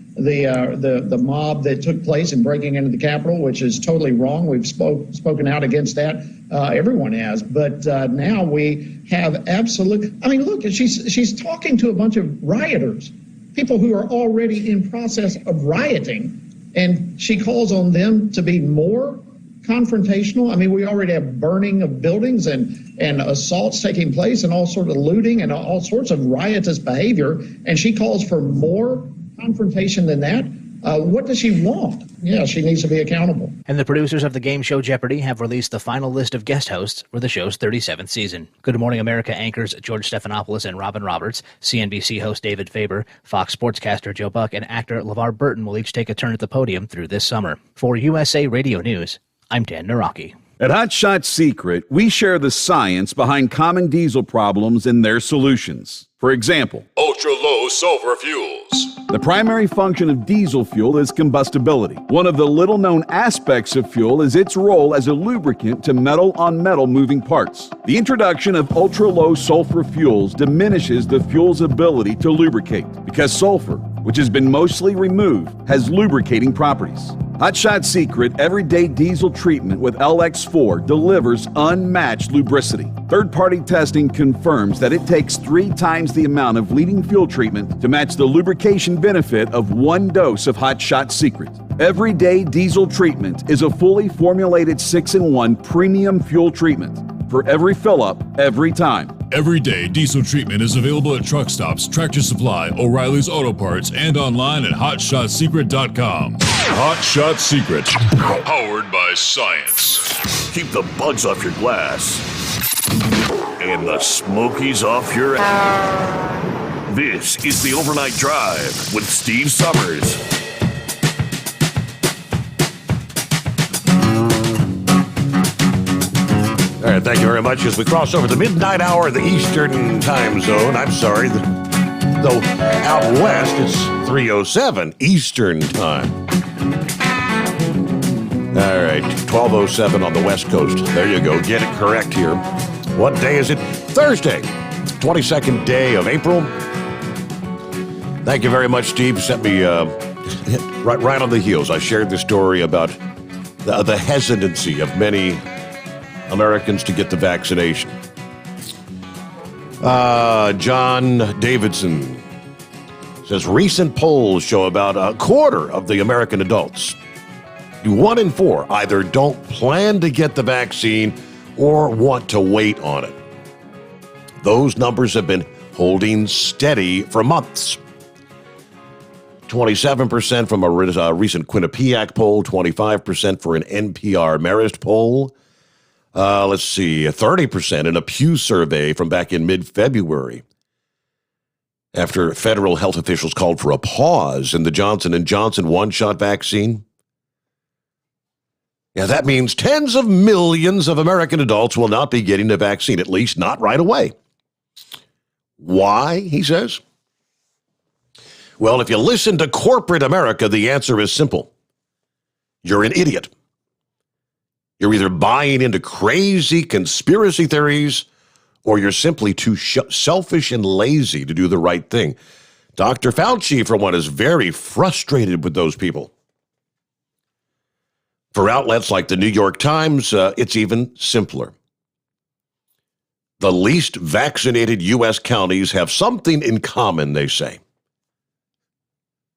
Speaker 9: mob that took place in breaking into the Capitol, which is totally wrong. We've spoken out against that. Everyone has. But now we have absolute. I mean, look, she's talking to a bunch of rioters, people who are already in process of rioting, and she calls on them to be more confrontational. I mean, we already have burning of buildings and assaults taking place and all sorts of looting and all sorts of riotous behavior, and she calls for more confrontation than that. What does she want? Yeah, she needs to be accountable.
Speaker 4: And the producers of the game show Jeopardy have released the final list of guest hosts for the show's 37th season. Good Morning America anchors George Stephanopoulos and Robin Roberts, CNBC host David Faber, Fox sportscaster Joe Buck, and actor LeVar Burton will each take a turn at the podium through this summer. For USA Radio News, I'm Dan Naraki.
Speaker 12: At Hot Shot Secret, we share the science behind common diesel problems and their solutions. For example,
Speaker 13: ultra-low sulfur fuels.
Speaker 12: The primary function of diesel fuel is combustibility. One of the little-known aspects of fuel is its role as a lubricant to metal-on-metal moving parts. The introduction of ultra-low sulfur fuels diminishes the fuel's ability to lubricate because sulfur, which has been mostly removed, has lubricating properties. Hot Shot Secret Everyday Diesel Treatment with LX4 delivers unmatched lubricity. Third-party testing confirms that it takes 3 times the amount of leading fuel treatment to match the lubrication benefit of 1 dose of Hot Shot Secret. Everyday Diesel Treatment is a fully formulated 6-in-1 premium fuel treatment for every fill-up, every time.
Speaker 13: Everyday Diesel Treatment is available at truck stops, Tractor Supply, O'Reilly's Auto Parts, and online at HotShotSecret.com. Hot Shot Secret. Powered by science.
Speaker 8: Keep the bugs off your glass and the smokies off your ass. This is the Overnight Drive with Steve Summers.
Speaker 2: All right, thank you very much. As we cross over the midnight hour of the Eastern time zone, I'm sorry, though out west it's 3:07 Eastern time. All right, 12:07 on the West Coast. There you go. Get it correct here. What day is it? Thursday, 22nd day of April. Thank you very much, Steve. Sent me right on the heels. I shared the story about the hesitancy of many Americans to get the vaccination. John Davidson says recent polls show about a quarter of the American adults, 1 in 4, either don't plan to get the vaccine or want to wait on it. Those numbers have been holding steady for months. 27% from a recent Quinnipiac poll, 25% for an NPR Marist poll. Let's see, 30% in a Pew survey from back in mid-February, after federal health officials called for a pause in the Johnson & Johnson one-shot vaccine. Yeah, that means tens of millions of American adults will not be getting the vaccine, at least not right away. Why, he says? Well, if you listen to corporate America, the answer is simple. You're an idiot. You're either buying into crazy conspiracy theories or you're simply too selfish and lazy to do the right thing. Dr. Fauci, for one, is very frustrated with those people. For outlets like the New York Times, it's even simpler. The least vaccinated U.S. counties have something in common, they say.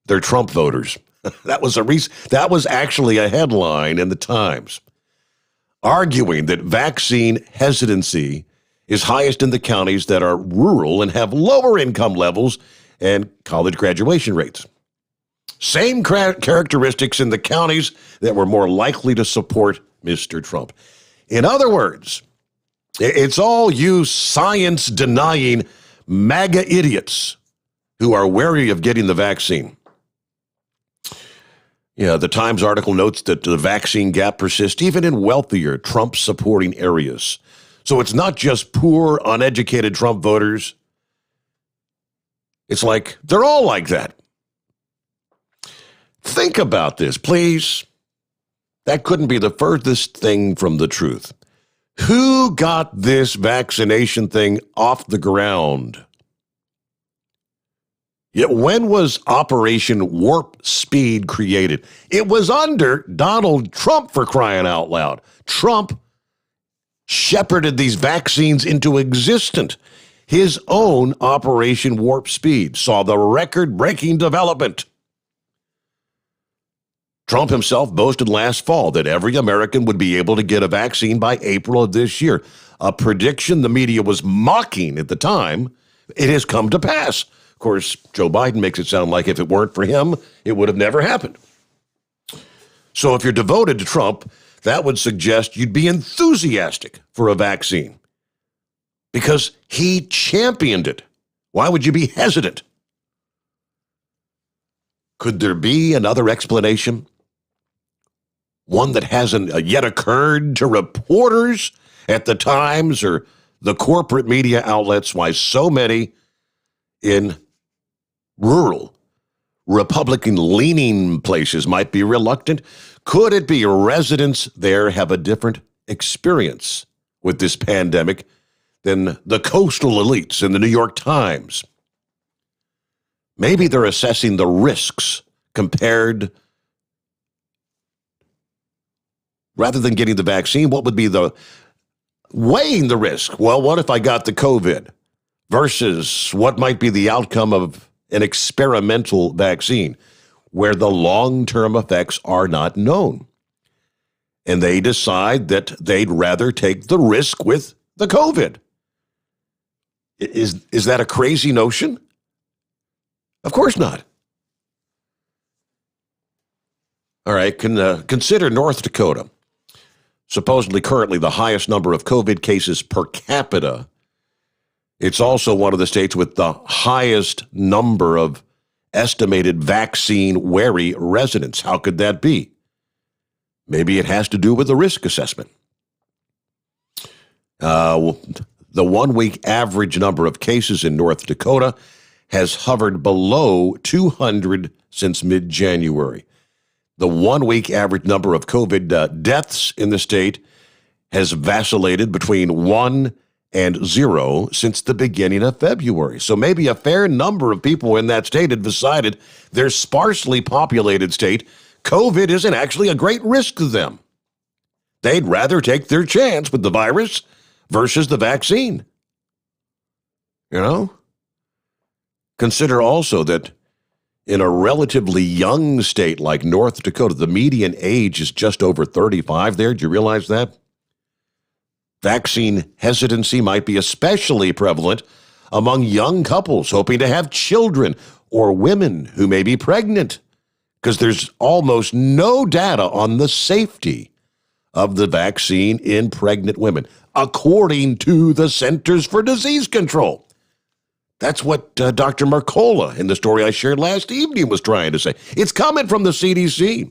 Speaker 2: They're Trump voters. That was actually a headline in the Times, arguing that vaccine hesitancy is highest in the counties that are rural and have lower income levels and college graduation rates. Same characteristics in the counties that were more likely to support Mr. Trump. In other words, it's all you science-denying MAGA idiots who are wary of getting the vaccine. Yeah, the Times article notes that the vaccine gap persists even in wealthier Trump-supporting areas. So it's not just poor, uneducated Trump voters. It's like they're all like that. Think about this, please. That couldn't be the furthest thing from the truth. Who got this vaccination thing off the ground? Yet when was Operation Warp Speed created? It was under Donald Trump, for crying out loud. Trump shepherded these vaccines into existence. His own Operation Warp Speed saw the record-breaking development. Trump himself boasted last fall that every American would be able to get a vaccine by April of this year, a prediction the media was mocking at the time. It has come to pass. Of course, Joe Biden makes it sound like if it weren't for him, it would have never happened. So if you're devoted to Trump, that would suggest you'd be enthusiastic for a vaccine because he championed it. Why would you be hesitant? Could there be another explanation? One that hasn't yet occurred to reporters at the Times or the corporate media outlets, why so many in rural, Republican-leaning places might be reluctant? Could it be residents there have a different experience with this pandemic than the coastal elites in the New York Times? Maybe they're assessing the risks compared. Rather than getting the vaccine, what would be the weighing the risk? Well, what if I got the COVID versus what might be the outcome of an experimental vaccine where the long-term effects are not known? And they decide that they'd rather take the risk with the COVID. Is that a crazy notion? Of course not. All right, consider North Dakota. Supposedly currently the highest number of COVID cases per capita. It's also one of the states with the highest number of estimated vaccine-wary residents. How could that be? Maybe it has to do with the risk assessment. The 1 week average number of cases in North Dakota has hovered below 200 since mid-January. The 1 week average number of COVID deaths in the state has vacillated between 1 and 0 since the beginning of February. So maybe a fair number of people in that state have decided their sparsely populated state, COVID isn't actually a great risk to them. They'd rather take their chance with the virus versus the vaccine. You know? Consider also that in a relatively young state like North Dakota, the median age is just over 35 there. Do you realize that? Vaccine hesitancy might be especially prevalent among young couples hoping to have children or women who may be pregnant, because there's almost no data on the safety of the vaccine in pregnant women, according to the Centers for Disease Control. That's what Dr. Mercola in the story I shared last evening was trying to say. It's coming from the CDC.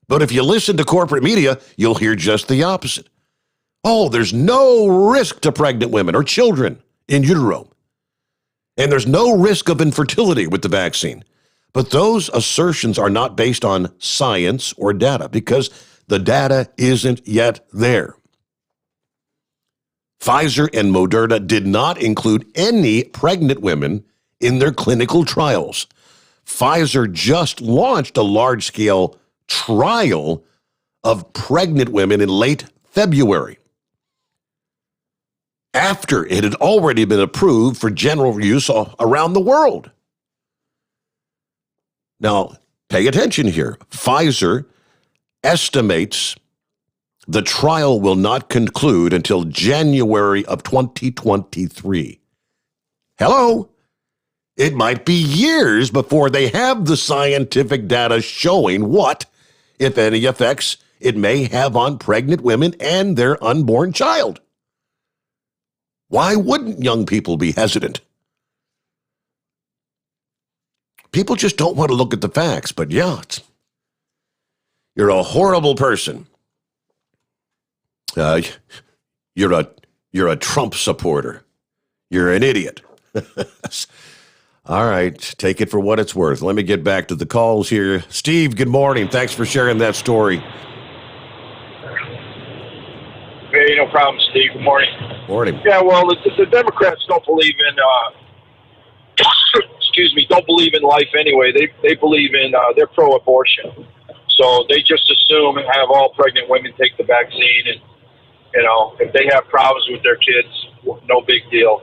Speaker 2: But if you listen to corporate media, you'll hear just the opposite. Oh, there's no risk to pregnant women or children in utero. And there's no risk of infertility with the vaccine. But those assertions are not based on science or data because the data isn't yet there. Pfizer and Moderna did not include any pregnant women in their clinical trials. Pfizer just launched a large-scale trial of pregnant women in late February, after it had already been approved for general use around the world. Now, pay attention here. Pfizer estimates the trial will not conclude until January of 2023. Hello? It might be years before they have the scientific data showing what, if any, effects it may have on pregnant women and their unborn child. Why wouldn't young people be hesitant? People just don't want to look at the facts, but yeah, you're a horrible person. You're a Trump supporter. You're an idiot. All right, take it for what it's worth. Let me get back to the calls here. Steve, good morning. Thanks for sharing that story.
Speaker 6: Hey, no problem, Steve. Good morning.
Speaker 2: Morning.
Speaker 6: Yeah, well, the Democrats don't believe in, don't believe in life anyway. They believe in, they're pro-abortion. So they just assume and have all pregnant women take the vaccine. And, you know, if they have problems with their kids, no big deal.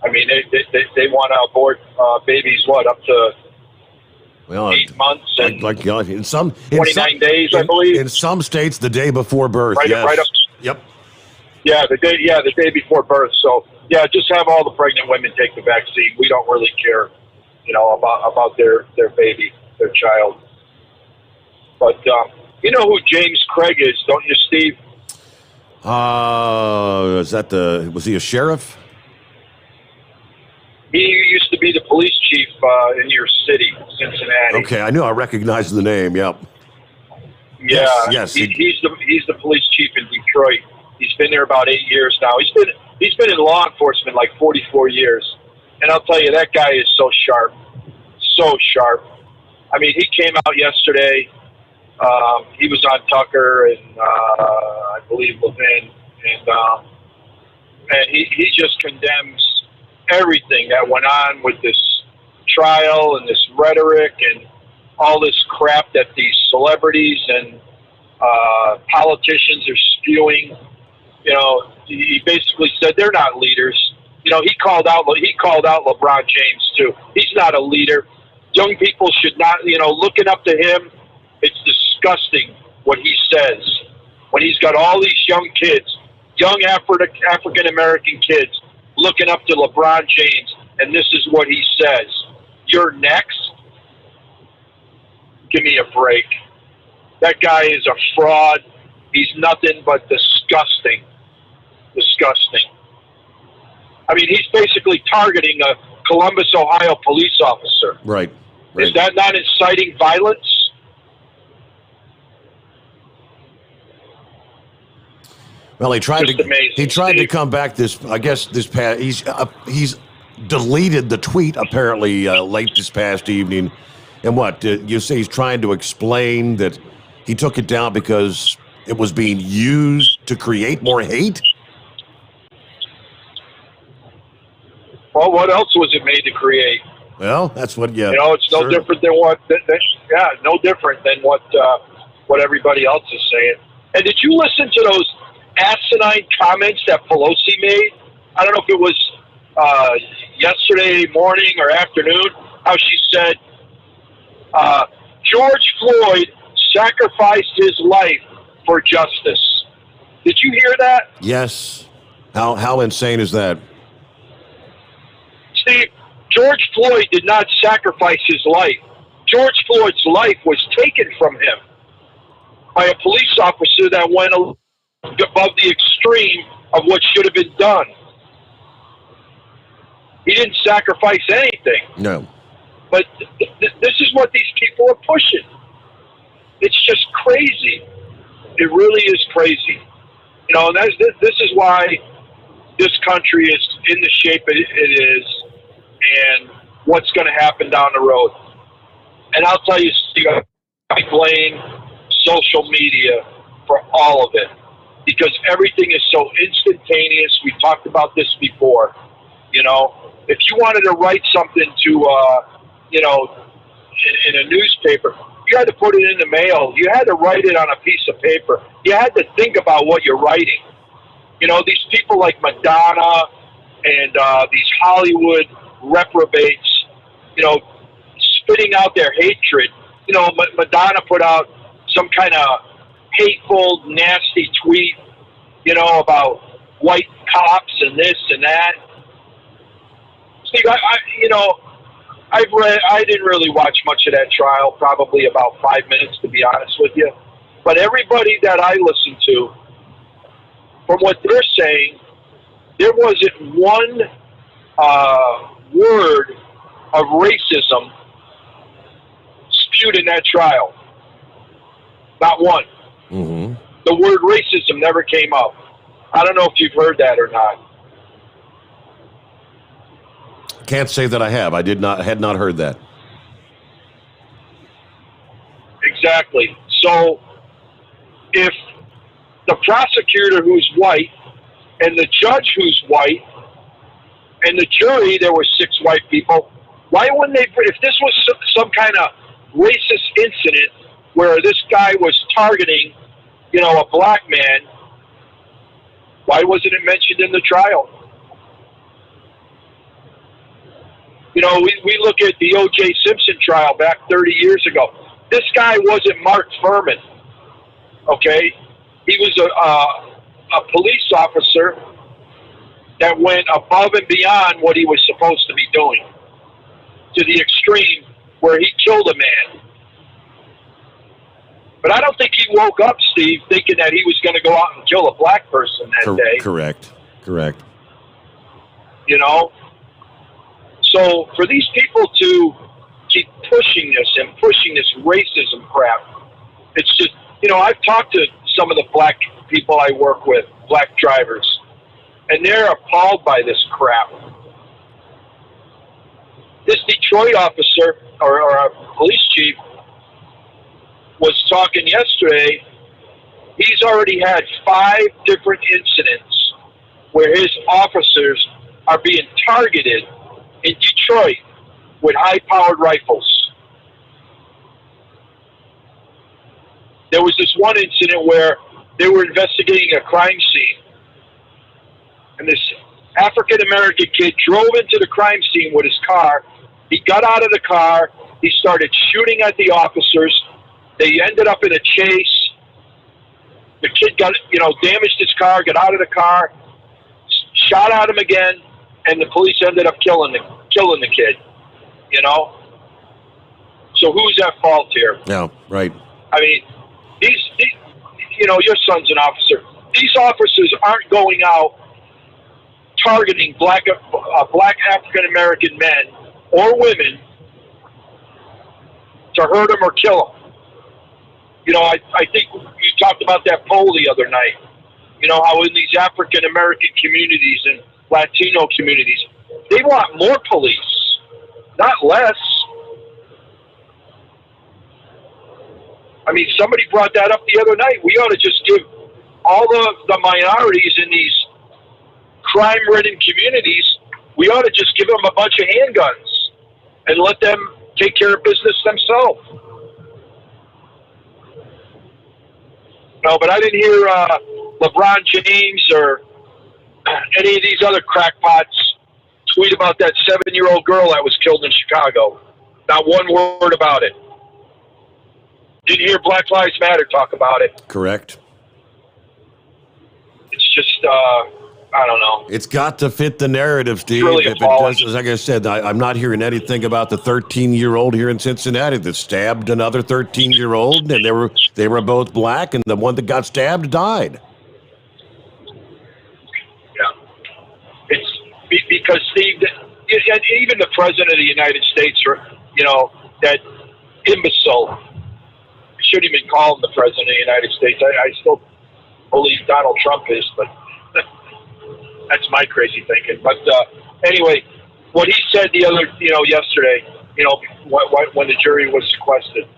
Speaker 6: I mean, they want to abort babies, up to 8 months and
Speaker 2: in
Speaker 6: 29 days, I believe.
Speaker 2: In some states, the day before birth.
Speaker 6: Right,
Speaker 2: yes.
Speaker 6: right up.
Speaker 2: Yep.
Speaker 6: Yeah, the day before birth. So yeah, just have all the pregnant women take the vaccine. We don't really care, about their baby, their child. But you know who James Craig is, don't you, Steve?
Speaker 2: Was he a sheriff?
Speaker 6: He used to be the police chief in your city, Cincinnati.
Speaker 2: Okay, I recognize the name. Yep.
Speaker 6: Yeah,
Speaker 2: yes.
Speaker 6: He's the police chief in Detroit. He's been there about 8 years now. He's been in law enforcement like 44 years, and I'll tell you, that guy is so sharp. I mean, he came out yesterday. He was on Tucker and I believe Levin, and he just condemns everything that went on with this trial and this rhetoric and all this crap that these celebrities and politicians are spewing. He basically said they're not leaders. He called out LeBron James too. He's not a leader. Young people should not, looking up to him. It's disgusting what he says when he's got all these young kids, young African American kids, looking up to LeBron James, and this is what he says: "You're next." Give me a break. That guy is a fraud. He's nothing but disgusting. Disgusting. I mean, he's basically targeting a Columbus, Ohio police officer.
Speaker 2: Right.
Speaker 6: Is that not inciting violence?
Speaker 2: Well, he tried to come back this past. He's deleted the tweet apparently late this past evening. And what you say? He's trying to explain that he took it down because it was being used to create more hate.
Speaker 6: Well, what else was it made to create?
Speaker 2: Well, that's what. Yeah,
Speaker 6: it's no different than what. No different than what everybody else is saying. And did you listen to those asinine comments that Pelosi made? I don't know if it was yesterday morning or afternoon. How she said George Floyd sacrificed his life for justice. Did you hear that?
Speaker 2: Yes. How insane is that?
Speaker 6: Steve, George Floyd did not sacrifice his life. George Floyd's life was taken from him by a police officer that went above the extreme of what should have been done. He didn't sacrifice anything.
Speaker 2: No.
Speaker 6: But this is what these people are pushing. It's just crazy. It really is crazy. And this is why this country is in the shape it is, and what's going to happen down the road. And I'll tell you, Steve, I blame social media for all of it because everything is so instantaneous. We talked about this before. If you wanted to write something to, in a newspaper, you had to put it in the mail. You had to write it on a piece of paper. You had to think about what you're writing. These people like Madonna and these Hollywood reprobates, spitting out their hatred. Madonna put out some kind of hateful, nasty tweet, about white cops and this and that. Steve, I didn't really watch much of that trial, probably about 5 minutes, to be honest with you. But everybody that I listened to, from what they're saying, there wasn't one word of racism spewed in that trial. Not one.
Speaker 2: Mm-hmm.
Speaker 6: The word racism never came up. I don't know if you've heard that or not.
Speaker 2: Can't say that I have. I had not heard that.
Speaker 6: Exactly. So if the prosecutor who's white and the judge who's white and the jury, there were 6 white people, why wouldn't they, if this was some kind of racist incident where this guy was targeting, a black man, why wasn't it mentioned in the trial? We look at the O.J. Simpson trial back 30 years ago. This guy wasn't Mark Furman, okay? He was a police officer that went above and beyond what he was supposed to be doing, to the extreme where he killed a man. But I don't think he woke up, Steve, thinking that he was going to go out and kill a black person that day.
Speaker 2: Correct.
Speaker 6: So for these people to keep pushing this racism crap, it's just, I've talked to some of the black people I work with, black drivers, and they're appalled by this crap. This Detroit officer or a police chief was talking yesterday. He's already had 5 different incidents where his officers are being targeted in Detroit with high-powered rifles. There was this one incident where they were investigating a crime scene, and this African-American kid drove into the crime scene with his car. He got out of the car. He started shooting at the officers. They ended up in a chase. The kid got, damaged his car, got out of the car, shot at him again, and the police ended up killing the kid. So who's at fault here?
Speaker 2: Yeah, right.
Speaker 6: I mean, your son's an officer. These officers aren't going out targeting black African American men or women to hurt them or kill them. I think you talked about that poll the other night. How in these African American communities and Latino communities, they want more police, not less. I mean, somebody brought that up the other night. We ought to just give all the minorities in these crime-ridden communities, we ought to just give them a bunch of handguns and let them take care of business themselves. No, but I didn't hear LeBron James or any of these other crackpots tweet about that 7-year-old girl that was killed in Chicago. Not one word about it. Didn't hear Black Lives Matter talk about it.
Speaker 2: Correct.
Speaker 6: It's just, I don't know.
Speaker 2: It's got to fit the narrative, Steve.
Speaker 6: Really
Speaker 2: if it does, like I said, I'm not hearing anything about the 13-year-old here in Cincinnati that stabbed another 13-year-old, and they were both black, and the one that got stabbed died.
Speaker 6: Yeah. It's because, Steve, even the President of the United States, that imbecile, I shouldn't even call him the President of the United States. I still believe Donald Trump is, but that's my crazy thinking. But anyway, what he said yesterday, when the jury was sequestered.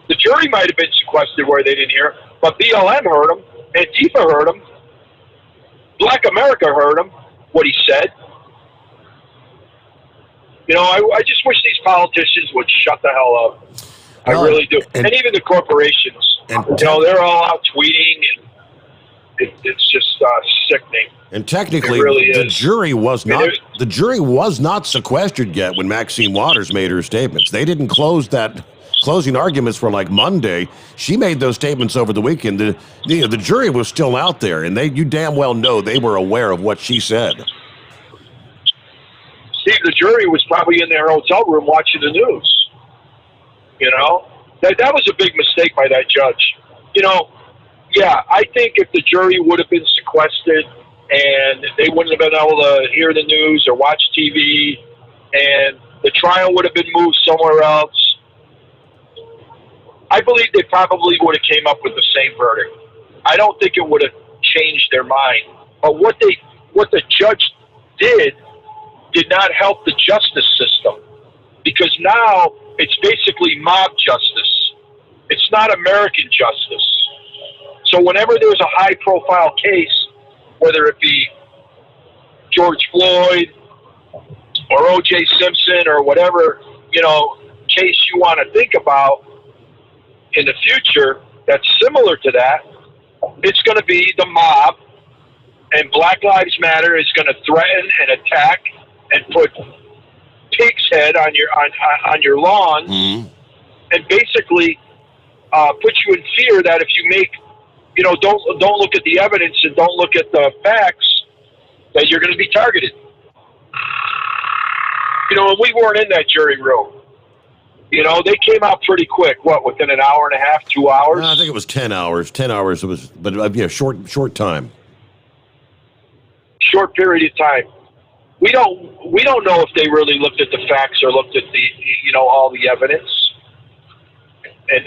Speaker 6: The jury might have been sequestered where they didn't hear, but BLM heard him, Antifa heard him, Black America heard him, what he said. I just wish these politicians would shut the hell up. I really do. And even the corporations, they're all out tweeting, and it's just sickening.
Speaker 2: And technically,
Speaker 6: really
Speaker 2: the jury was not sequestered yet when Maxine Waters made her statements. They didn't close that closing arguments for like Monday. She made those statements over the weekend. The jury was still out there, and you damn well know they were aware of what she said.
Speaker 6: Steve, the jury was probably in their hotel room watching the news. That was a big mistake by that judge. I think if the jury would have been sequestered and they wouldn't have been able to hear the news or watch TV, and the trial would have been moved somewhere else, I believe they probably would have came up with the same verdict. I don't think it would have changed their mind. But what the judge did not help the justice system, because now it's basically mob justice. It's not American justice. So whenever there's a high-profile case, whether it be George Floyd or O.J. Simpson or whatever, case you want to think about in the future that's similar to that, it's going to be the mob, and Black Lives Matter is going to threaten and attack and put pig's head on your lawn, and basically put you in fear that if you make, don't look at the evidence and don't look at the facts, that you're going to be targeted. And we weren't in that jury room. They came out pretty quick. Within an hour and a half, 2 hours?
Speaker 2: No, I think it was 10 hours. 10 hours. It was, but short time.
Speaker 6: Short period of time. We don't know if they really looked at the facts or looked at the all the evidence and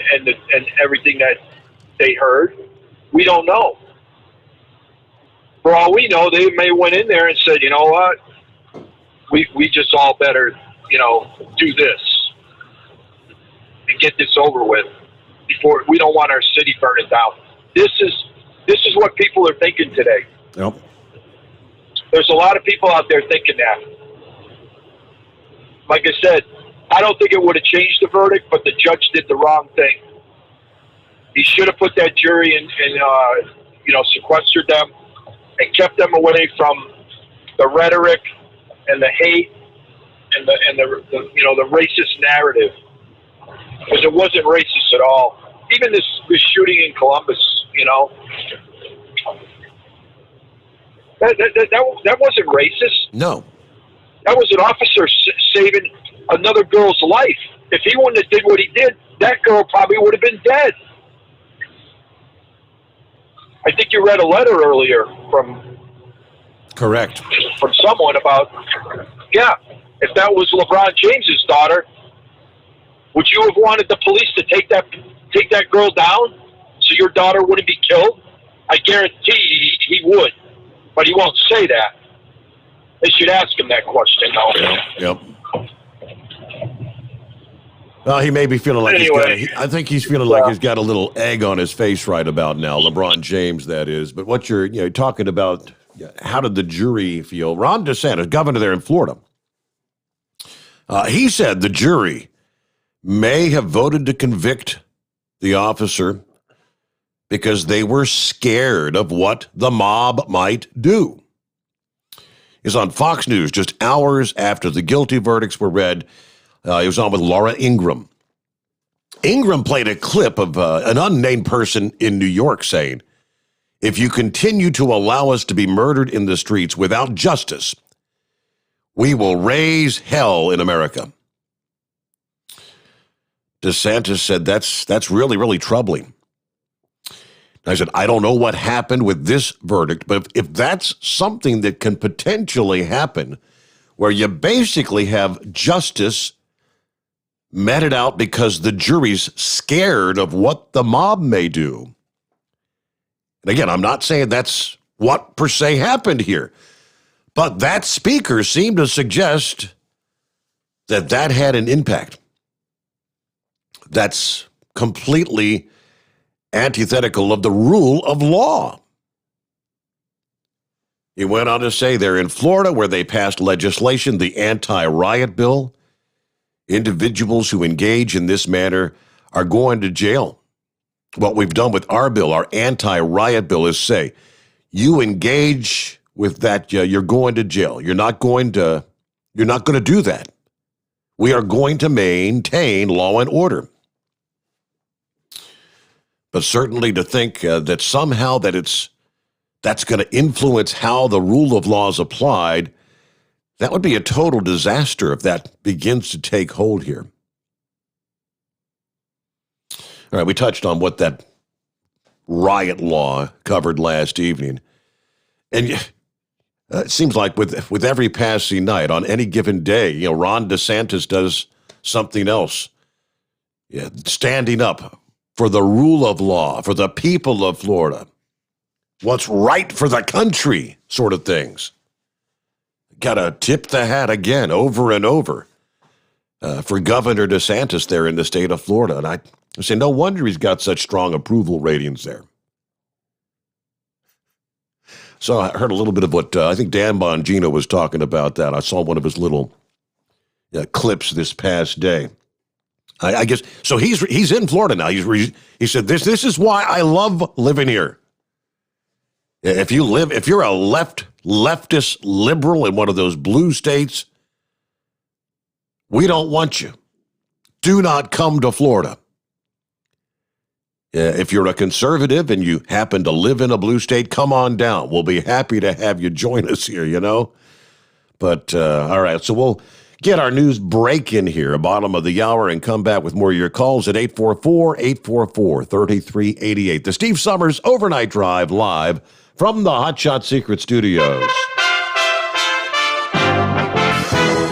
Speaker 6: everything that they heard. We don't know. For all we know, they may went in there and said, you know what, we just all better do this and get this over with before we don't want our city burning down. This is what people are thinking today.
Speaker 2: Yep.
Speaker 6: There's a lot of people out there thinking that. Like I said, I don't think it would have changed the verdict, but the judge did the wrong thing. He should have put that jury and sequestered them and kept them away from the rhetoric and the hate and the racist narrative, because it wasn't racist at all. Even this shooting in Columbus, that wasn't racist.
Speaker 2: No.
Speaker 6: That was an officer saving another girl's life. If he wouldn't have did what he did, that girl probably would have been dead. I think you read a letter earlier from someone about, if that was LeBron James's daughter, would you have wanted the police to take that girl down so your daughter wouldn't be killed? I guarantee he would, but he won't say that. They should ask him that question, though.
Speaker 2: Yep. Well, he may be feeling like I think he's feeling like he's got a little egg on his face right about now, LeBron James, that is. But what you're talking about, how did the jury feel? Ron DeSantis, governor there in Florida, he said the jury may have voted to convict the officer because they were scared of what the mob might do. He's on Fox News just hours after the guilty verdicts were read. He was on with Laura Ingraham. Ingraham played a clip of an unnamed person in New York saying, "If you continue to allow us to be murdered in the streets without justice, we will raise hell in America." DeSantis said that's really, really troubling. I said, I don't know what happened with this verdict, but if that's something that can potentially happen, where you basically have justice meted out because the jury's scared of what the mob may do. And again, I'm not saying that's what per se happened here, but that speaker seemed to suggest that had an impact. That's completely antithetical of the rule of law. He went on to say they're in Florida where they passed legislation, the anti-riot bill. Individuals who engage in this manner are going to jail. What we've done with our bill, our anti-riot bill, is say, you engage with that, you're going to jail. You're not going to do that. We are going to maintain law and order. But certainly to think that somehow that's going to influence how the rule of law is applied, that would be a total disaster if that begins to take hold here. All right, we touched on what that riot law covered last evening. And it seems like with every passing night, on any given day, Ron DeSantis does something else. Standing up for the rule of law, for the people of Florida, what's right for the country, sort of things. Got to tip the hat again, over and over, for Governor DeSantis there in the state of Florida. And I say, no wonder he's got such strong approval ratings there. So I heard a little bit of what I think Dan Bongino was talking about that. I saw one of his little clips this past day. I guess so. He's in Florida now. He said this is why I love living here. If you're a leftist liberal in one of those blue states, we don't want you. Do not come to Florida. If you're a conservative and you happen to live in a blue state, come on down. We'll be happy to have you join us here, But, all right, so we'll get our news break in here, bottom of the hour, and come back with more of your calls at 844-844-3388. The Steve Sommers Overnight Drive live from the Hot Shot Secret Studios.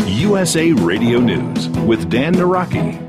Speaker 15: USA Radio News with Dan Naraki.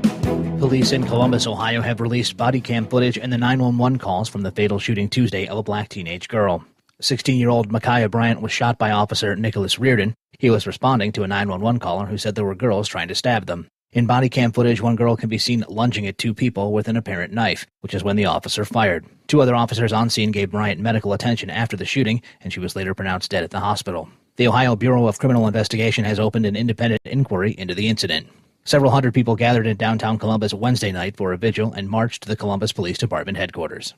Speaker 4: Police in Columbus, Ohio have released body cam footage and the 911 calls from the fatal shooting Tuesday of a black teenage girl. 16-year-old Micaiah Bryant was shot by Officer Nicholas Reardon. He was responding to a 911 caller who said there were girls trying to stab them. In body cam footage, one girl can be seen lunging at two people with an apparent knife, which is when the officer fired. Two other officers on scene gave Bryant medical attention after the shooting, and she was later pronounced dead at the hospital. The Ohio Bureau of Criminal Investigation has opened an independent inquiry into the incident. Several hundred people gathered in downtown Columbus Wednesday night for a vigil and marched to the Columbus Police Department headquarters.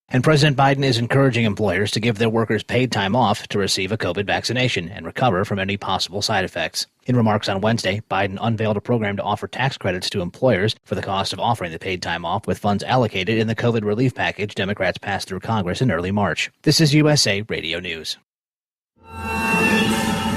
Speaker 4: And President Biden is encouraging employers to give their workers paid time off to receive a COVID vaccination and recover from any possible side effects. In remarks on Wednesday, Biden unveiled a program to offer tax credits to employers for the cost of offering the paid time off with funds allocated in the COVID relief package Democrats passed through Congress in early March. This is USA Radio News.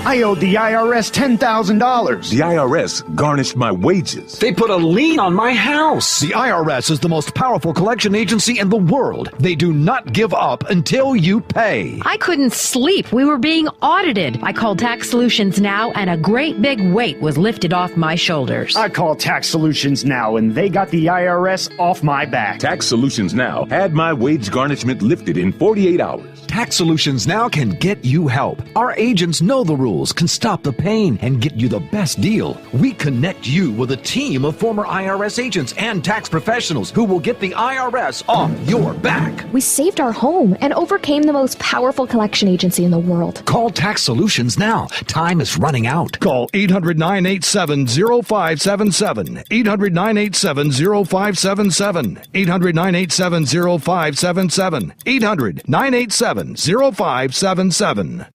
Speaker 1: I owed the IRS $10,000.
Speaker 23: The IRS garnished my wages.
Speaker 22: They put a lien on my house. The IRS is the most powerful collection agency in the world. They do not give up until you pay.
Speaker 24: I couldn't sleep. We were being audited. I called Tax Solutions Now, and a great big weight was lifted off my shoulders.
Speaker 1: I called Tax Solutions Now, and they got the IRS off my back.
Speaker 23: Tax Solutions Now had my wage garnishment lifted in 48 hours.
Speaker 22: Tax Solutions Now can get you help. Our agents know the rules, can stop the pain, and get you the best deal. We connect you with a team of former IRS agents and tax professionals who will get the IRS off your back.
Speaker 25: We saved our home and overcame the most powerful collection agency in the world.
Speaker 22: Call Tax Solutions now. Time is running out.
Speaker 10: Call 800-987-0577. 800-987-0577. 800-987-0577. 800-987-0577.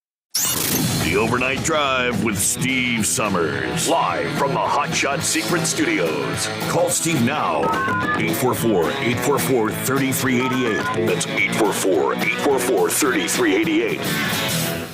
Speaker 8: The Overnight Drive with Steve Summers. Live from the Hot Shot Secret Studios. Call Steve now. 844-844-3388. That's 844-844-3388.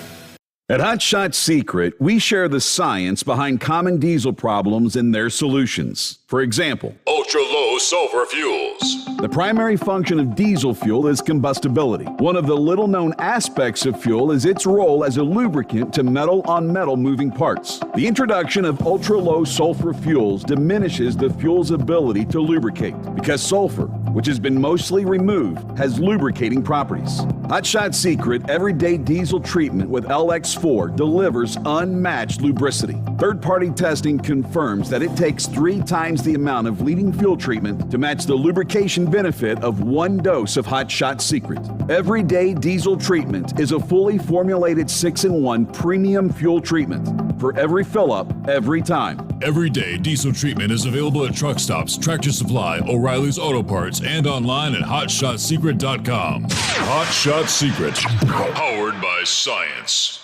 Speaker 12: At Hot Shot Secret, we share the science behind common diesel problems and their solutions. For example,
Speaker 13: ultra-low sulfur fuels.
Speaker 12: The primary function of diesel fuel is combustibility. One of the little-known aspects of fuel is its role as a lubricant to metal-on-metal moving parts. The introduction of ultra-low sulfur fuels diminishes the fuel's ability to lubricate because sulfur, which has been mostly removed, has lubricating properties. Hot Shot Secret Everyday Diesel Treatment with LX4 delivers unmatched lubricity. Third-party testing confirms that it takes 3 times the amount of leading fuel treatment to match the lubrication benefit of 1 dose of Hot Shot Secret. Everyday Diesel Treatment is a fully formulated 6-in-1 premium fuel treatment for every fill-up, every time.
Speaker 13: Everyday Diesel Treatment is available at truck stops, Tractor Supply, O'Reilly's Auto Parts, and online at HotShotSecret.com. Hot Shot Secret, powered by science.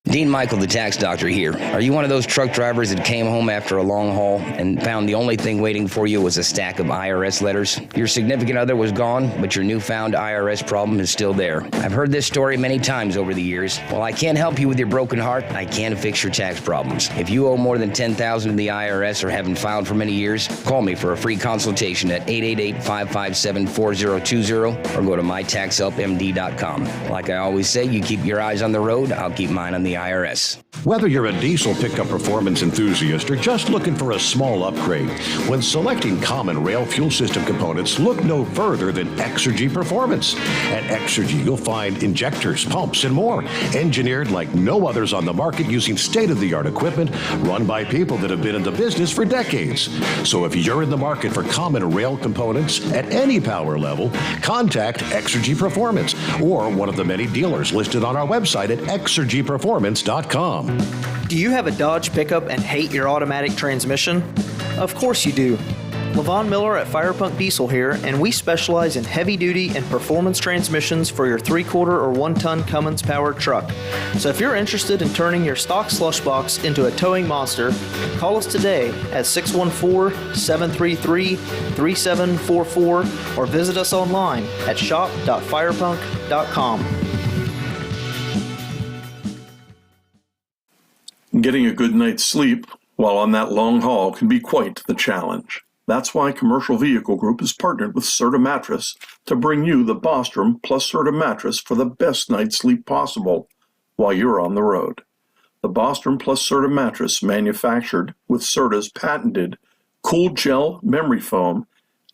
Speaker 11: Dean Michael, the tax doctor here. Are you one of those truck drivers that came home after a long haul and found the only thing waiting for you was a stack of IRS letters? Your significant other was gone, but your newfound IRS problem is still there. I've heard this story many times over the years. While I can't help you with your broken heart, I can fix your tax problems. If you owe more than $10,000 to the IRS or haven't filed for many years, call me for a free consultation at 888-557-4020 or go to mytaxhelpmd.com. Like I always say, you keep your eyes on the road, I'll keep mine on the IRS.
Speaker 2: Whether you're a diesel pickup performance enthusiast or just looking for a small upgrade, when selecting common rail fuel system components, look no further than Exergy Performance. At Exergy, you'll find injectors, pumps, and more, engineered like no others on the market using state-of-the-art equipment run by people that have been in the business for decades. So if you're in the market for common rail components at any power level, contact Exergy Performance or one of the many dealers listed on our website at exergyperformance.com.
Speaker 18: Do you have a Dodge pickup and hate your automatic transmission? Of course you do. LaVon Miller at Firepunk Diesel here, and we specialize in heavy-duty and performance transmissions for your 3/4 or 1-ton Cummins-powered truck. So if you're interested in turning your stock slush box into a towing monster, call us today at 614-733-3744 or visit us online at shop.firepunk.com.
Speaker 19: Getting a good night's sleep while on that long haul can be quite the challenge. That's why Commercial Vehicle Group has partnered with Serta Mattress to bring you the Bostrom plus Serta mattress for the best night's sleep possible while you're on the road. The Bostrom plus Serta mattress, manufactured with Serta's patented cool gel memory foam,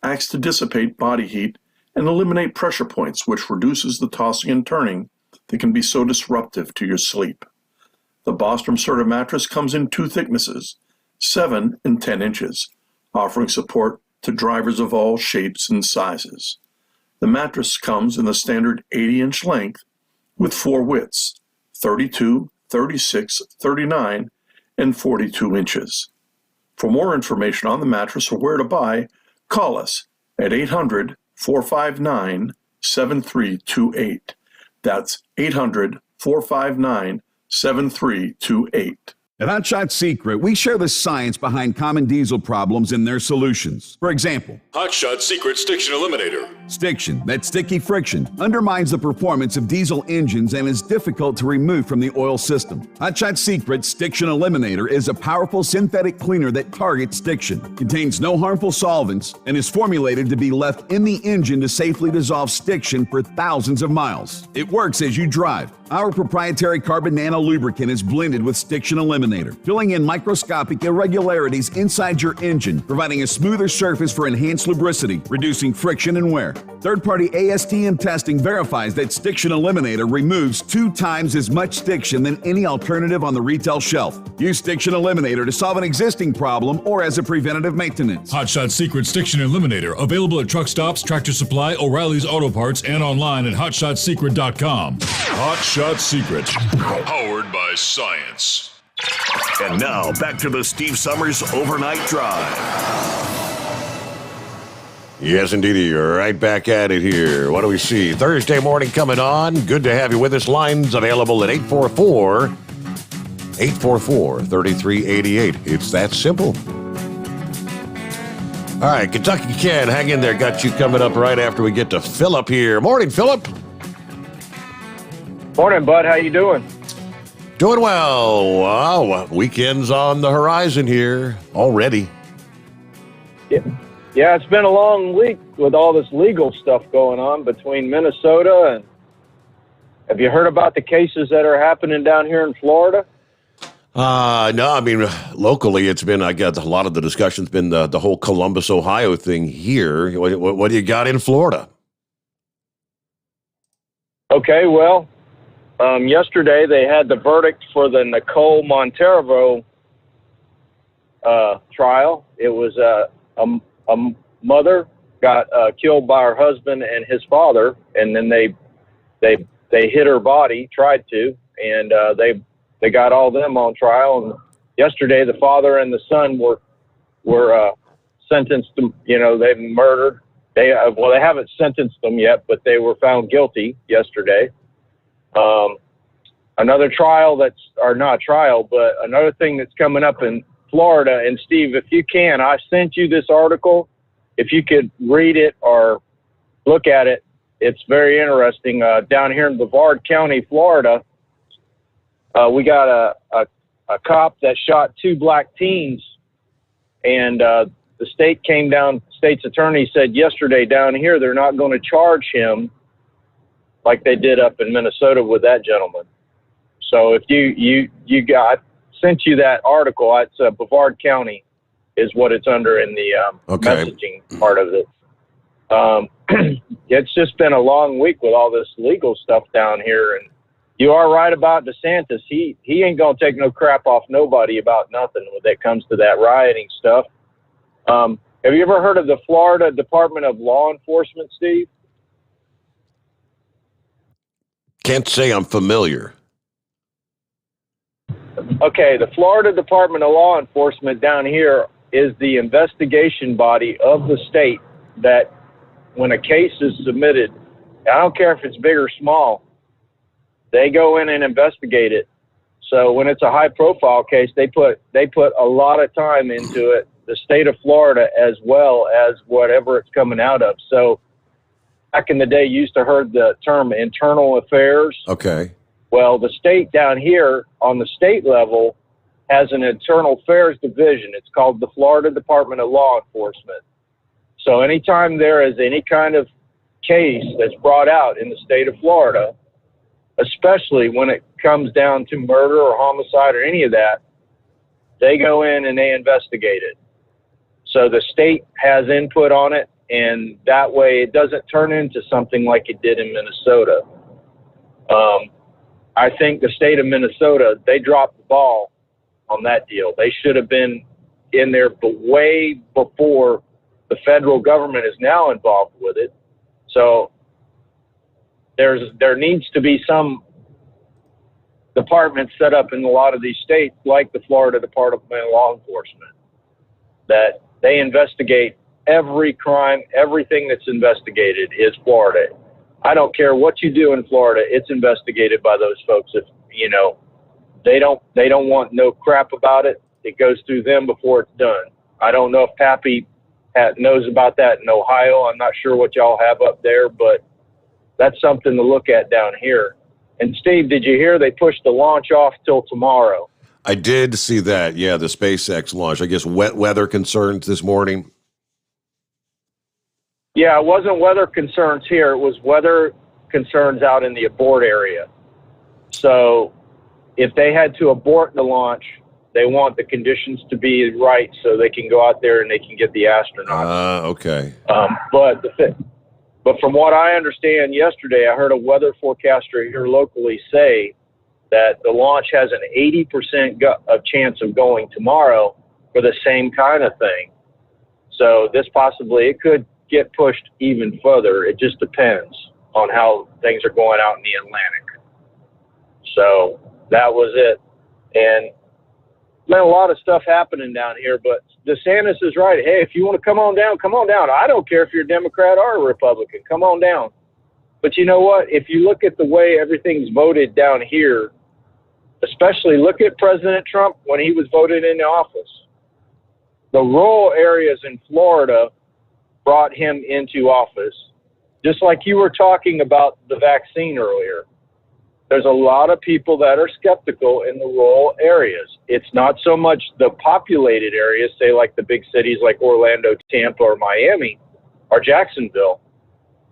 Speaker 19: acts to dissipate body heat and eliminate pressure points, which reduces the tossing and turning that can be so disruptive to your sleep. The Bostrom Serta mattress comes in 2 thicknesses, 7 and 10 inches, offering support to drivers of all shapes and sizes. The mattress comes in the standard 80-inch length with 4 widths, 32, 36, 39, and 42 inches. For more information on the mattress or where to buy, call us at 800-459-7328. That's 800-459-7328.
Speaker 12: At Hot Shot Secret, we share the science behind common diesel problems and their solutions. For example,
Speaker 13: Hot Shot Secret Stiction Eliminator.
Speaker 12: Stiction, that sticky friction, undermines the performance of diesel engines and is difficult to remove from the oil system. Hot Shot Secret Stiction Eliminator is a powerful synthetic cleaner that targets stiction, contains no harmful solvents, and is formulated to be left in the engine to safely dissolve stiction for thousands of miles. It works as you drive. Our proprietary carbon nano lubricant is blended with Stiction Eliminator, filling in microscopic irregularities inside your engine, providing a smoother surface for enhanced lubricity, reducing friction and wear. Third-party ASTM testing verifies that Stiction Eliminator removes 2 times as much stiction than any alternative on the retail shelf. Use Stiction Eliminator to solve an existing problem or as a preventative maintenance.
Speaker 13: Hot Shot Secret Stiction Eliminator, available at truck stops, Tractor Supply, O'Reilly's Auto Parts, and online at hotshotsecret.com. Hot Shot Secret, powered by science.
Speaker 8: And now, back to the Steve Summers Overnight Drive.
Speaker 2: Yes, indeed. You're right back at it here. What do we see? Thursday morning coming on. Good to have you with us. Lines available at 844-3388. It's that simple. All right, Kentucky Ken, hang in there. Got you coming up right after we get to Philip here. Morning, Philip.
Speaker 5: Morning, bud. How you doing?
Speaker 2: Doing well. Wow, weekend's on the horizon here already.
Speaker 5: Yeah, it's been a long week with all this legal stuff going on between Minnesota and... Have you heard about the cases that are happening down here in Florida?
Speaker 2: No, I mean, locally it's been, I guess, a lot of the discussion's been the whole Columbus, Ohio thing here. What do you got in Florida?
Speaker 5: Okay, well, yesterday they had the verdict for the Nicole Monteiro trial. It was a mother got killed by her husband and his father, and then they hit her body, tried to, and they got all them on trial. And yesterday the father and the son were sentenced to, they murdered. They haven't sentenced them yet, but they were found guilty yesterday. Another trial another thing that's coming up in Florida. And Steve, if you can, I sent you this article. If you could read it or look at it, it's very interesting. Down here in Brevard County, Florida, we got a cop that shot 2 black teens, and the state's attorney said yesterday down here they're not going to charge him like they did up in Minnesota with that gentleman. So if you sent you that article, it's Brevard County is what it's under in the messaging part of it. It's just been a long week with all this legal stuff down here, and you are right about DeSantis. He ain't gonna take no crap off nobody about nothing when it comes to that rioting stuff. Have you ever heard of the Florida Department of Law Enforcement, Steve?
Speaker 2: Can't say I'm familiar.
Speaker 5: Okay, the Florida Department of Law Enforcement down here is the investigation body of the state that when a case is submitted, I don't care if it's big or small, they go in and investigate it. So when it's a high profile case, they put a lot of time into it, the state of Florida as well as whatever it's coming out of. So back in the day, you used to heard the term internal affairs.
Speaker 2: Okay.
Speaker 5: Well, the state down here on the state level has an internal affairs division. It's called the Florida Department of Law Enforcement. So anytime there is any kind of case that's brought out in the state of Florida, especially when it comes down to murder or homicide or any of that, they go in and they investigate it. So the state has input on it, and that way it doesn't turn into something like it did in Minnesota. I think the state of Minnesota, they dropped the ball on that deal. They should have been in there way before the federal government is now involved with it. So there needs to be some department set up in a lot of these states, like the Florida Department of Law Enforcement, that they investigate every crime. Everything that's investigated is Florida. I don't care what you do in Florida, it's investigated by those folks. If they don't want no crap about it. It goes through them before it's done. I don't know if Pappy knows about that in Ohio. I'm not sure what y'all have up there, but that's something to look at down here. And Steve, did you hear they pushed the launch off till tomorrow?
Speaker 2: I did see that. Yeah, the SpaceX launch. I guess wet weather concerns this morning.
Speaker 5: Yeah, it wasn't weather concerns here. It was weather concerns out in the abort area. So if they had to abort the launch, they want the conditions to be right so they can go out there and they can get the astronauts.
Speaker 2: Okay.
Speaker 5: But from what I understand yesterday, I heard a weather forecaster here locally say that the launch has an 80% chance of going tomorrow for the same kind of thing. So it could get pushed even further. It just depends on how things are going out in the Atlantic. So that was it. And been a lot of stuff happening down here, but DeSantis is right. Hey, if you want to come on down, come on down. I don't care if you're a Democrat or a Republican. Come on down. But you know what? If you look at the way everything's voted down here, especially look at President Trump when he was voted into office. The rural areas in Florida brought him into office. Just like you were talking about the vaccine earlier. There's a lot of people that are skeptical in the rural areas. It's not so much the populated areas, say like the big cities like Orlando, Tampa, or Miami, or Jacksonville.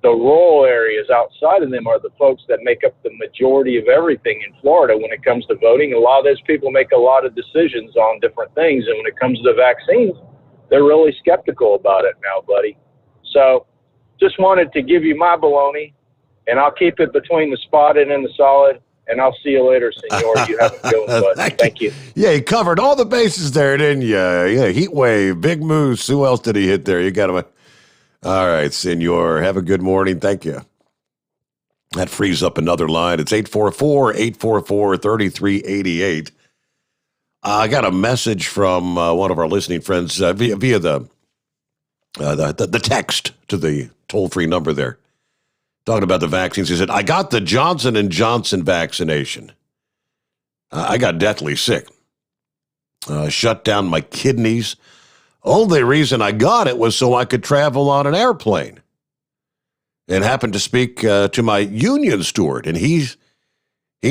Speaker 5: The rural areas outside of them are the folks that make up the majority of everything in Florida when it comes to voting. A lot of those people make a lot of decisions on different things. And when it comes to vaccines, they're really skeptical about it now, buddy. So just wanted to give you my baloney. And I'll keep it between the spotted and the solid. And I'll see you later, senor. You have a good one, bud. Thank you.
Speaker 2: Yeah, he covered all the bases there, didn't you? Yeah, Heat Wave, Big Moose. Who else did he hit there? You got him. All right, senor. Have a good morning. Thank you. That frees up another line. It's 844-844-3388. I got a message from one of our listening friends via the text to the toll-free number there. Talking about the vaccines, he said, I got the Johnson & Johnson vaccination. I got deathly sick. Shut down my kidneys. Only reason I got it was so I could travel on an airplane. And happened to speak to my union steward, and he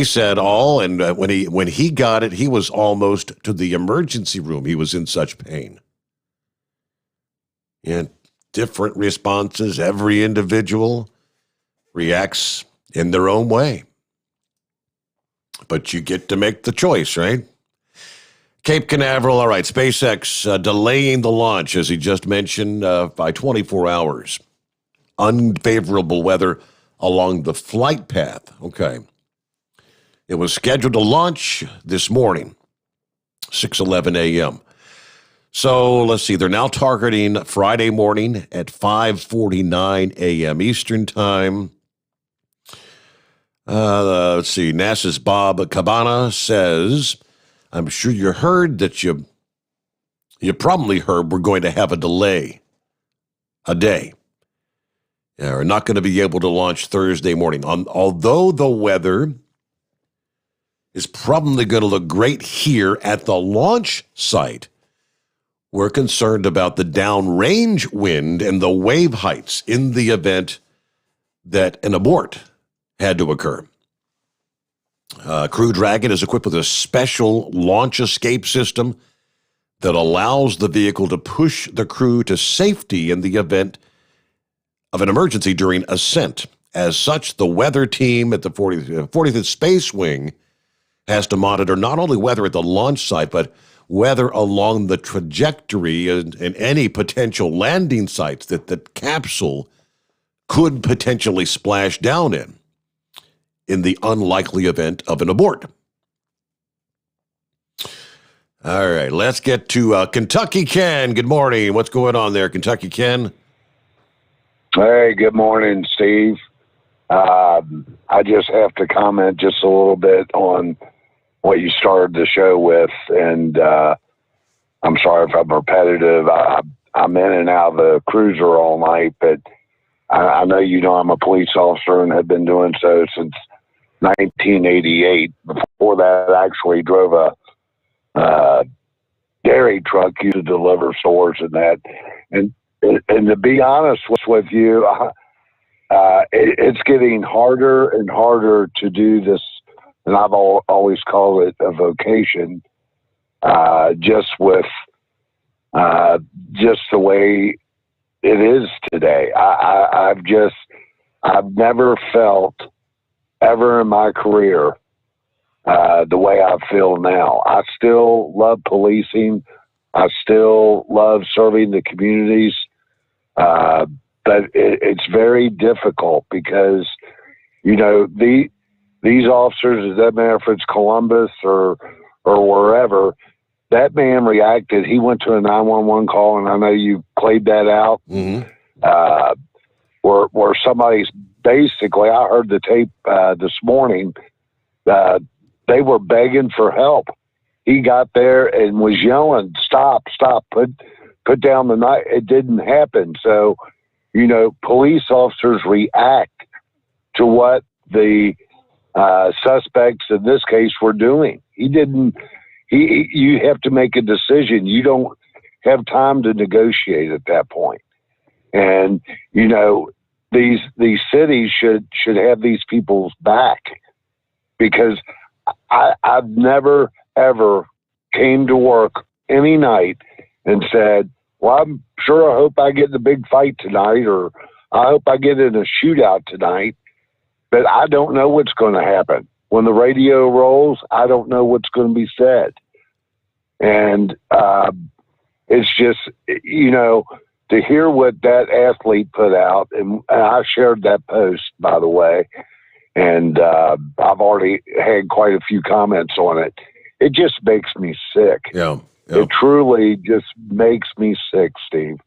Speaker 2: said and when he got it, he was almost to the emergency room. He was in such pain. And different responses, every individual reacts in their own way. But you get to make the choice, right? Cape Canaveral, all right, SpaceX delaying the launch, as he just mentioned, by 24 hours. Unfavorable weather along the flight path. Okay. It was scheduled to launch this morning, 6:11 a.m. So let's see, they're now targeting Friday morning at 5:49 a.m. Eastern Time. Let's see, NASA's Bob Cabana says, I'm sure you heard that you probably heard we're going to have a delay, a day. We're not going to be able to launch Thursday morning. Although the weather is probably going to look great here at the launch site, we're concerned about the downrange wind and the wave heights in the event that an abort had to occur. Crew Dragon is equipped with a special launch escape system that allows the vehicle to push the crew to safety in the event of an emergency during ascent. As such, the weather team at the 45th Space Wing has to monitor not only weather at the launch site, but weather along the trajectory and any potential landing sites that the capsule could potentially splash down in the unlikely event of an abort. All right, let's get to Kentucky Ken. Good morning. What's going on there, Kentucky Ken?
Speaker 14: Hey, good morning, Steve. I just have to comment just a little bit on what you started the show with, and I'm sorry if I'm repetitive. I'm in and out of the cruiser all night, but I know you know I'm a police officer and have been doing so since 1988, before before that, actually drove a dairy truck used to deliver stores and that. And to be honest with you, it's getting harder and harder to do this. And I've always called it a vocation, just with just the way it is today. I've never felt ever in my career the way I feel now. I still love policing. I still love serving the communities. But it's very difficult because, you know, these officers, it doesn't matter if it's Columbus or wherever, that man reacted. He went to a 911 call, and I know you played that out, where somebody's basically, I heard the tape this morning, they were begging for help. He got there and was yelling, stop, put down the knife. It didn't happen. So, you know, police officers react to what the suspects in this case were doing. You have to make a decision. You don't have time to negotiate at that point. And, you know, these cities should have these people's back, because I've never, ever came to work any night and said, well, I'm sure I hope I get in a big fight tonight, or I hope I get in a shootout tonight. But I don't know what's going to happen. When the radio rolls, I don't know what's going to be said. And it's just, you know, to hear what that athlete put out, and I shared that post, by the way, and I've already had quite a few comments on it. It just makes me sick.
Speaker 2: Yeah.
Speaker 14: It truly just makes me sick, Steve.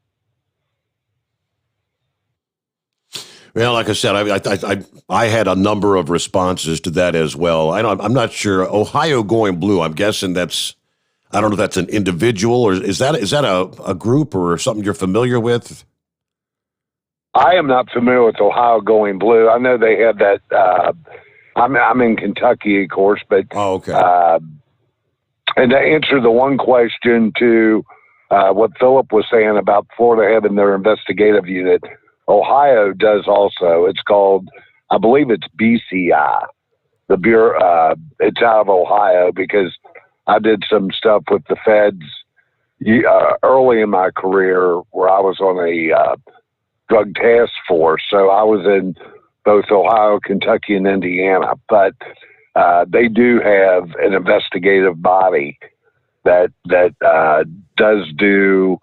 Speaker 2: Well, like I said, I had a number of responses to that as well. I'm not sure. Ohio going blue. I'm guessing that's, I don't know if that's an individual, or is that a group or something you're familiar with?
Speaker 14: I am not familiar with Ohio going blue. I know they have that. I'm in Kentucky, of course, but
Speaker 2: okay.
Speaker 14: And to answer the one question to what Philip was saying about Florida having their investigative unit, Ohio does also. It's called, I believe it's BCI. The Bureau. It's out of Ohio, because I did some stuff with the feds early in my career where I was on a drug task force. So I was in both Ohio, Kentucky, and Indiana. But they do have an investigative body that does do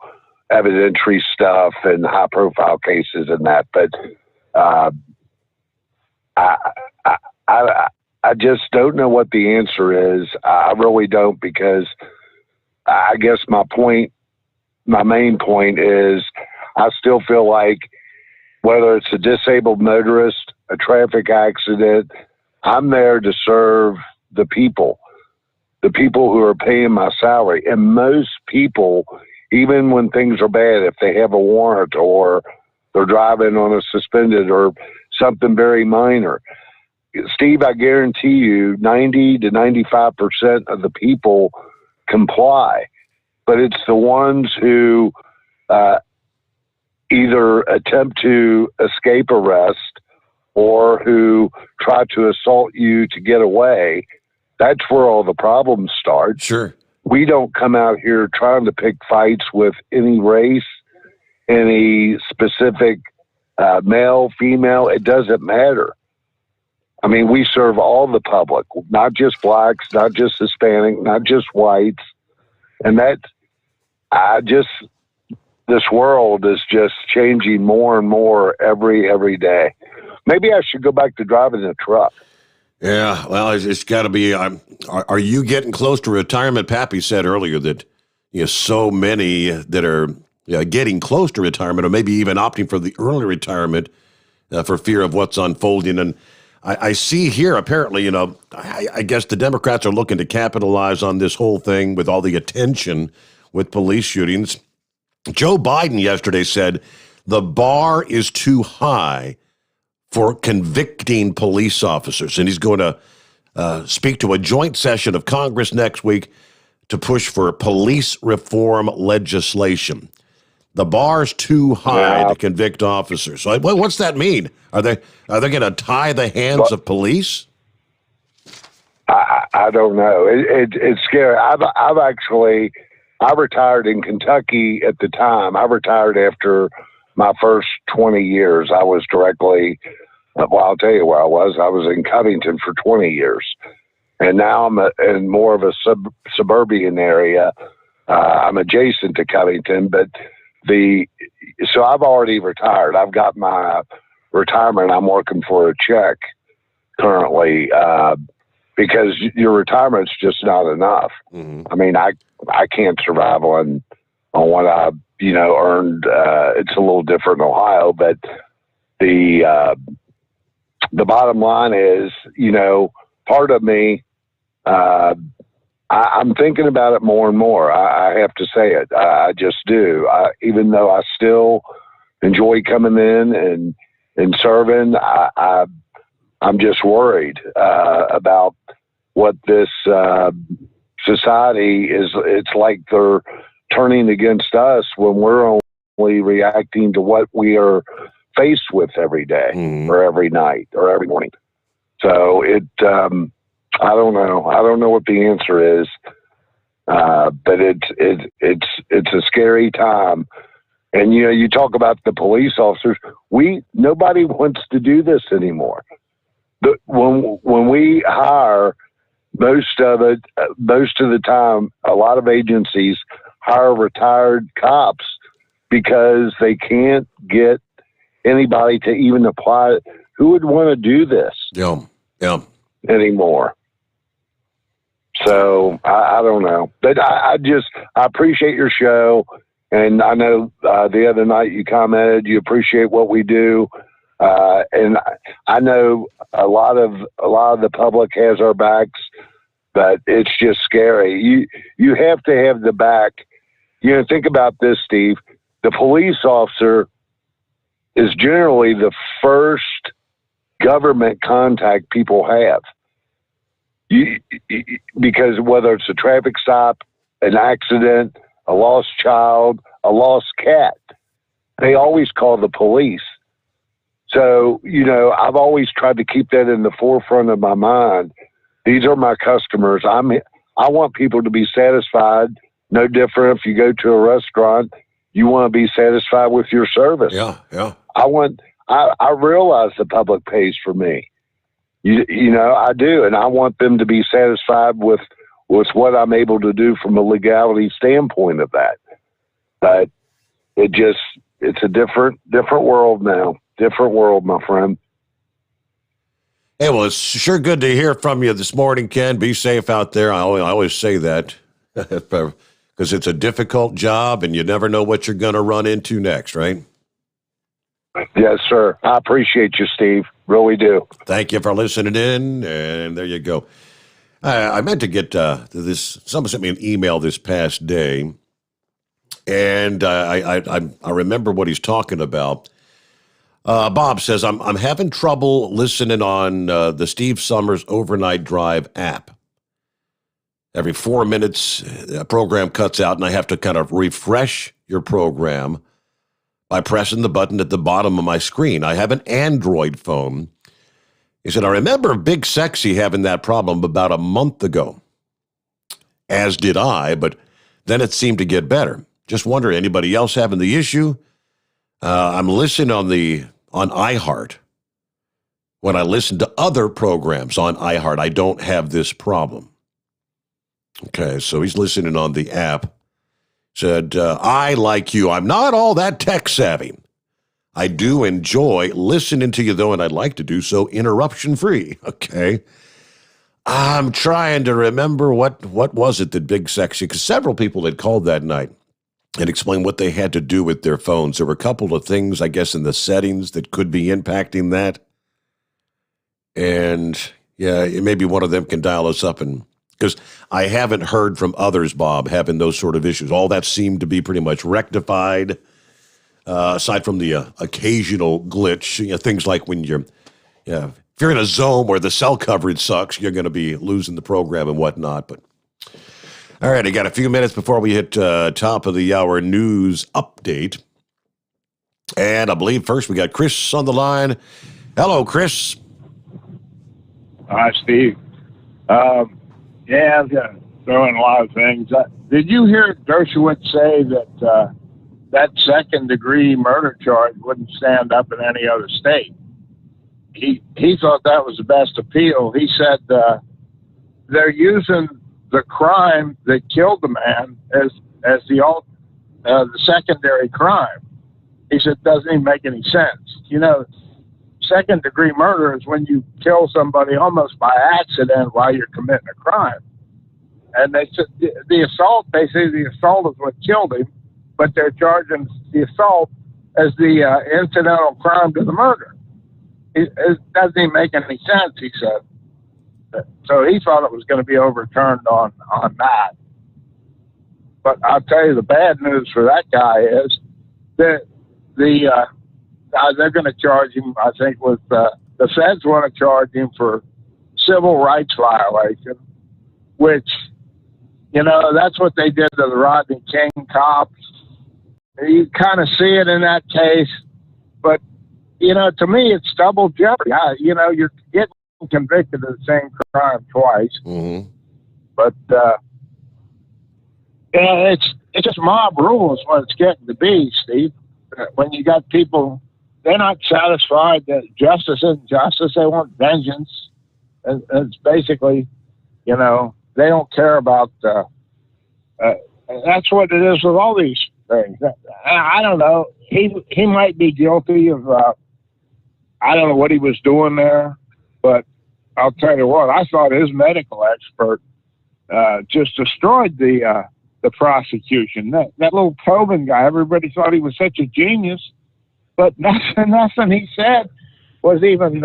Speaker 14: evidentiary stuff and high profile cases and that. But I just don't know what the answer is. I really don't, because I guess my main point is, I still feel like whether it's a disabled motorist, a traffic accident, I'm there to serve the people who are paying my salary. And most people, even when things are bad, if they have a warrant or they're driving on a suspended or something very minor, Steve, I guarantee you 90 to 95% of the people comply. But it's the ones who either attempt to escape arrest or who try to assault you to get away. That's where all the problems start.
Speaker 2: Sure.
Speaker 14: We don't come out here trying to pick fights with any race, any specific male, female. It doesn't matter. I mean, we serve all the public, not just blacks, not just Hispanic, not just whites. And this world is just changing more and more every day. Maybe I should go back to driving a truck.
Speaker 2: Yeah, well, it's got to be. Are you getting close to retirement? Pappy said earlier that so many that are getting close to retirement, or maybe even opting for the early retirement for fear of what's unfolding. And I see here, apparently, I guess the Democrats are looking to capitalize on this whole thing with all the attention with police shootings. Joe Biden yesterday said the bar is too high for convicting police officers, and he's going to, speak to a joint session of Congress next week to push for police reform legislation. The bar's too high to convict officers. So what's that mean? Are they going to tie the hands of police?
Speaker 14: I don't know. It's scary. I retired in Kentucky at the time. I retired after my first 20 years. I was directly, well, I'll tell you where I was. I was in Covington for 20 years. And now I'm in more of a suburban area. I'm adjacent to Covington, but so I've already retired. I've got my retirement. I'm working for a check currently because your retirement's just not enough.
Speaker 2: Mm-hmm.
Speaker 14: I mean, I can't survive on what I earned. It's a little different in Ohio, but the bottom line is, part of me, I'm thinking about it more and more. I have to say it. I just do. Even though I still enjoy coming in and serving, I'm just worried about what this society is. It's like they're turning against us when we're only reacting to what we are faced with every day or every night or every morning. So I don't know. I don't know what the answer is, but it's a scary time. And you talk about the police officers. Nobody wants to do this anymore. When we hire, most of the time, a lot of agencies hire retired cops because they can't get anybody to even apply. Who would want to do this?
Speaker 2: Yeah.
Speaker 14: Anymore. So I don't know, but I appreciate your show, and I know the other night you commented you appreciate what we do, and I know a lot of the public has our backs, but it's just scary. You have to have the back. Think about this, Steve. The police officer is generally the first government contact people have. Because whether it's a traffic stop, an accident, a lost child, a lost cat, they always call the police. So, I've always tried to keep that in the forefront of my mind. These are my customers. I want people to be satisfied. No different if you go to a restaurant, you want to be satisfied with your service.
Speaker 2: Yeah.
Speaker 14: I realize the public pays for me. I do, and I want them to be satisfied with what I'm able to do from a legality standpoint of that. But it's a different world now. Different world, my friend.
Speaker 2: Hey, well, it's sure good to hear from you this morning, Ken. Be safe out there. I always say that because it's a difficult job, and you never know what you're going to run into next, right?
Speaker 14: Yes, sir. I appreciate you, Steve. Really do.
Speaker 2: Thank you for listening in, and there you go. I meant to get this. Someone sent me an email this past day, and I remember what he's talking about. Bob says, I'm having trouble listening on the Steve Sommers Overnight Drive app. Every 4 minutes, a program cuts out, and I have to kind of refresh your program by pressing the button at the bottom of my screen. I have an Android phone. He said, I remember Big Sexy having that problem about a month ago, as did I, but then it seemed to get better. Just wonder, anybody else having the issue? I'm listening on iHeart. When I listen to other programs on iHeart, I don't have this problem. Okay, so he's listening on the app. Said, I, like you, I'm not all that tech savvy. I do enjoy listening to you, though, and I'd like to do so interruption-free. Okay. I'm trying to remember what was it that Big Sexy, because several people had called that night and explained what they had to do with their phones. There were a couple of things, I guess, in the settings that could be impacting that. And, yeah, maybe one of them can dial us up, and because I haven't heard from others, Bob, having those sort of issues. All that seemed to be pretty much rectified, aside from the occasional glitch. Things like when you're if you're in a zone where the cell coverage sucks, you're going to be losing the program and whatnot. But all right, I got a few minutes before we hit top of the hour news update. And I believe first we got Chris on the line. Hello, Chris.
Speaker 3: Hi, Steve. Yeah, I was going to throw in a lot of things. Did you hear Dershowitz say that that second-degree murder charge wouldn't stand up in any other state? He thought that was the best appeal. He said they're using the crime that killed the man as the secondary crime. He said it doesn't even make any sense. You know, second-degree murder is when you kill somebody almost by accident while you're committing a crime. And they said the assault, they say the assault is what killed him, but they're charging the assault as the incidental crime to the murder. It doesn't even make any sense, he said. So he thought it was going to be overturned on that. But I'll tell you, the bad news for that guy is that they're going to charge him, I think, with the feds want to charge him for civil rights violation, which, you know, that's what they did to the Rodney King cops. You kind of see it in that case, but, you know, to me, it's double jeopardy. You know, you're getting convicted of the same crime twice.
Speaker 2: Mm-hmm.
Speaker 3: But, yeah, it's just mob rules when it's getting to be, Steve. When you got people, they're not satisfied that justice isn't justice. They want vengeance. And it's basically, you know, they don't care about, that's what it is with all these things. I don't know. He might be guilty of, I don't know what he was doing there, but I'll tell you what, I thought his medical expert just destroyed the prosecution. That little Tobin guy, everybody thought he was such a genius, but nothing he said was even,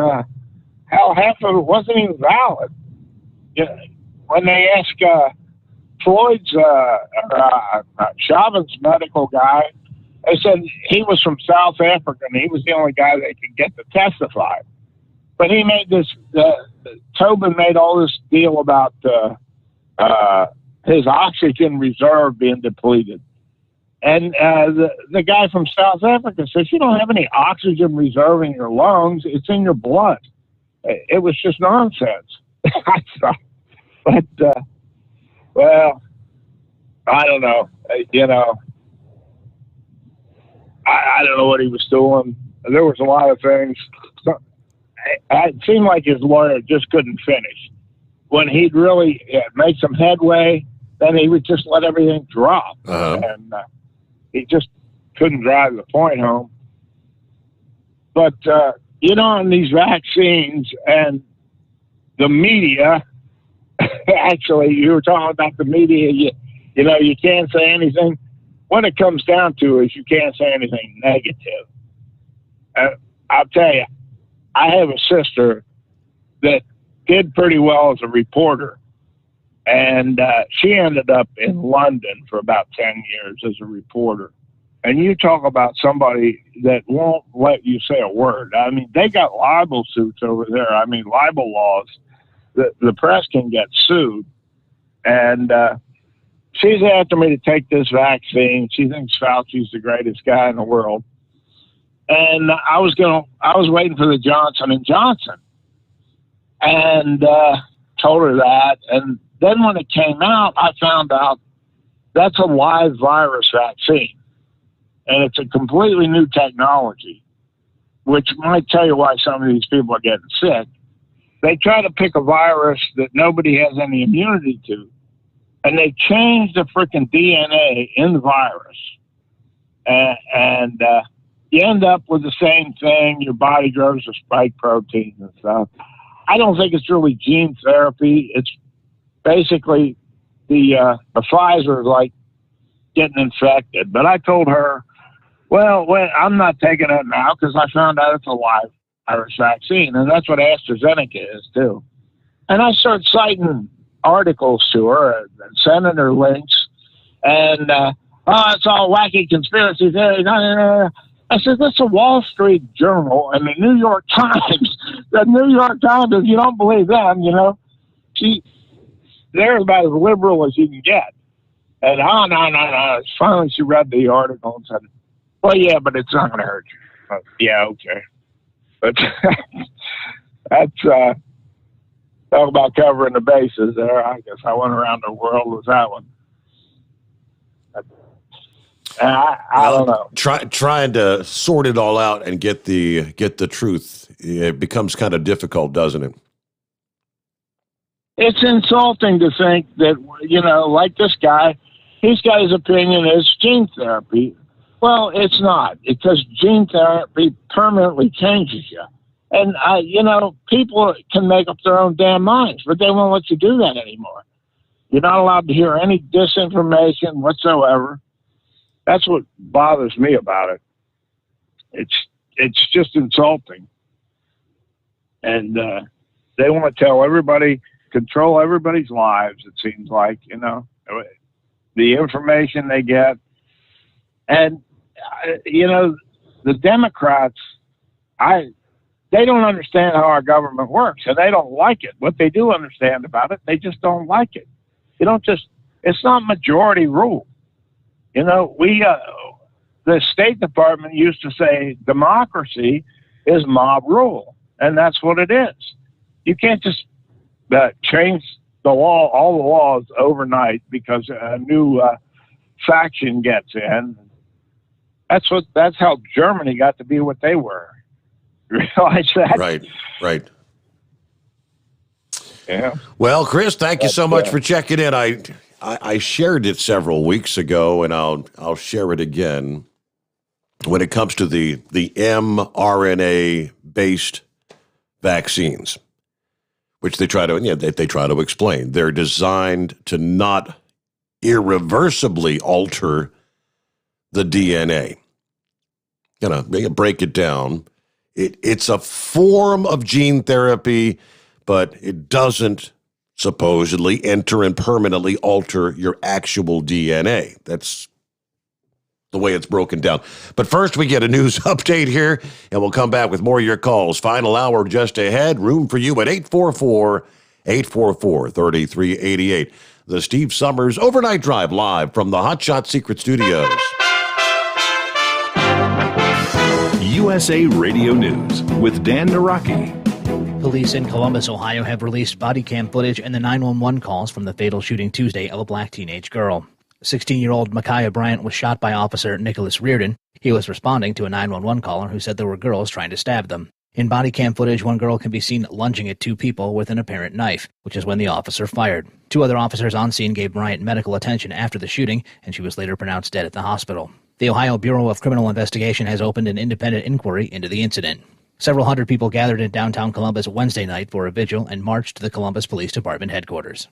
Speaker 3: half of it wasn't even valid. Yeah. When they asked Floyd's, Chauvin's medical guy, they said he was from South Africa and he was the only guy they could get to testify. But he made this, Tobin made all this deal about his oxygen reserve being depleted. And the guy from South Africa says, you don't have any oxygen reserve in your lungs, it's in your blood. It was just nonsense. I thought. But, well, I don't know. You know, I don't know what he was doing. There was a lot of things. It seemed like his lawyer just couldn't finish. When he'd really make some headway, then he would just let everything drop.
Speaker 2: Uh-huh.
Speaker 3: And he just couldn't drive the point home. But, you know, on these vaccines and the media, actually, you were talking about the media, you know, you can't say anything. What it comes down to is you can't say anything negative. I'll tell you, I have a sister that did pretty well as a reporter, and she ended up in London for about 10 years as a reporter. And you talk about somebody that won't let you say a word. I mean, they got libel suits over there. I mean, libel laws. The press can get sued. And she's after me to take this vaccine. She thinks Fauci's the greatest guy in the world. And I was waiting for the Johnson & Johnson. And told her that. And then when it came out, I found out that's a live virus vaccine. And it's a completely new technology, which might tell you why some of these people are getting sick. They try to pick a virus that nobody has any immunity to, and they change the freaking DNA in the virus. And you end up with the same thing. Your body grows the spike proteins and stuff. I don't think it's really gene therapy. It's basically the Pfizer is like getting infected. But I told her, well, I'm not taking it now because I found out it's a live virus vaccine, and that's what AstraZeneca is too. And I started citing articles to her and sending her links, and it's all wacky conspiracy theories. I said, this is a Wall Street Journal and the New York Times the New York Times, if you don't believe them, they're about as liberal as you can get. And no. Finally, she read the article and said, well, yeah, but it's not going to hurt you. Yeah, okay. But that's talk about covering the bases there. I guess I went around the world with that one. I don't know.
Speaker 2: Trying to sort it all out and get the truth, it becomes kind of difficult, doesn't it?
Speaker 3: It's insulting to think that, like this guy, his guy's opinion is gene therapy. Well, it's not, because gene therapy permanently changes you. And, people can make up their own damn minds, but they won't let you do that anymore. You're not allowed to hear any disinformation whatsoever. That's what bothers me about it. It's just insulting. And they want to tell everybody, control everybody's lives, it seems like, the information they get. And, the Democrats, they don't understand how our government works, and they don't like it. What they do understand about it, they just don't like it. It's not majority rule. The State Department used to say democracy is mob rule, and that's what it is. You can't just change the law, all the laws overnight because a new faction gets in. That's how Germany got to be what they were. You realize that?
Speaker 2: Right.
Speaker 3: Yeah.
Speaker 2: Well, Chris, thank you so much for checking in. I shared it several weeks ago, and I'll share it again. When it comes to the mRNA-based vaccines, which they try to explain, they're designed to not irreversibly alter the DNA. Break it down. It's a form of gene therapy, but it doesn't supposedly enter and permanently alter your actual DNA. That's the way it's broken down. But first, we get a news update here, and we'll come back with more of your calls. Final hour just ahead. Room for you at 844-844-3388. The Steve Sommers Overnight Drive live from the Hot Shot Secret Studios.
Speaker 15: USA Radio News with Dan Naraki.
Speaker 4: Police in Columbus, Ohio have released body cam footage and the 911 calls from the fatal shooting Tuesday of a black teenage girl. 16-year-old Micaiah Bryant was shot by Officer Nicholas Reardon. He was responding to a 911 caller who said there were girls trying to stab them. In body cam footage, one girl can be seen lunging at two people with an apparent knife, which is when the officer fired. Two other officers on scene gave Bryant medical attention after the shooting, and she was later pronounced dead at the hospital. The Ohio Bureau of Criminal Investigation has opened an independent inquiry into the incident. Several hundred people gathered in downtown Columbus Wednesday night for a vigil and marched to the Columbus Police Department headquarters.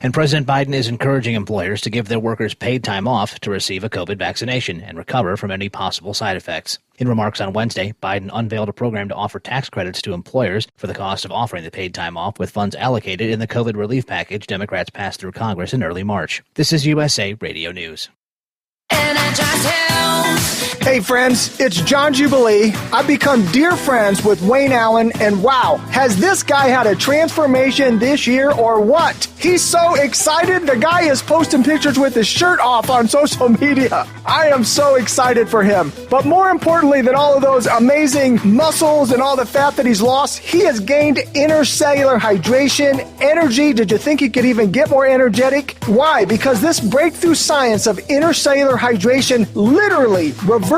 Speaker 4: And President Biden is encouraging employers to give their workers paid time off to receive a COVID vaccination and recover from any possible side effects. In remarks on Wednesday, Biden unveiled a program to offer tax credits to employers for the cost of offering the paid time off, with funds allocated in the COVID relief package Democrats passed through Congress in early March. This is USA Radio News.
Speaker 7: Hey friends, it's John Jubilee. I've become dear friends with Wayne Allen, and wow, has this guy had a transformation this year or what? He's so excited, the guy is posting pictures with his shirt off on social media. I am so excited for him. But more importantly than all of those amazing muscles and all the fat that he's lost, he has gained intercellular hydration, energy. Did you think he could even get more energetic? Why? Because this breakthrough science of intercellular hydration literally reverses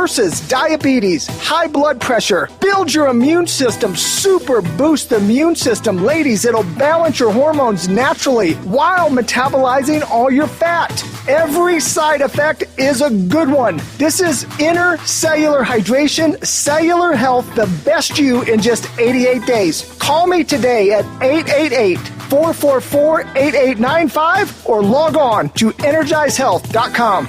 Speaker 7: diabetes, high blood pressure, builds your immune system, super boost the immune system. Ladies, it'll balance your hormones naturally while metabolizing all your fat. Every side effect is a good one. This is intercellular hydration, cellular health, the best you in just 88 days. Call me today at 888-444-8895 or log on to energizehealth.com.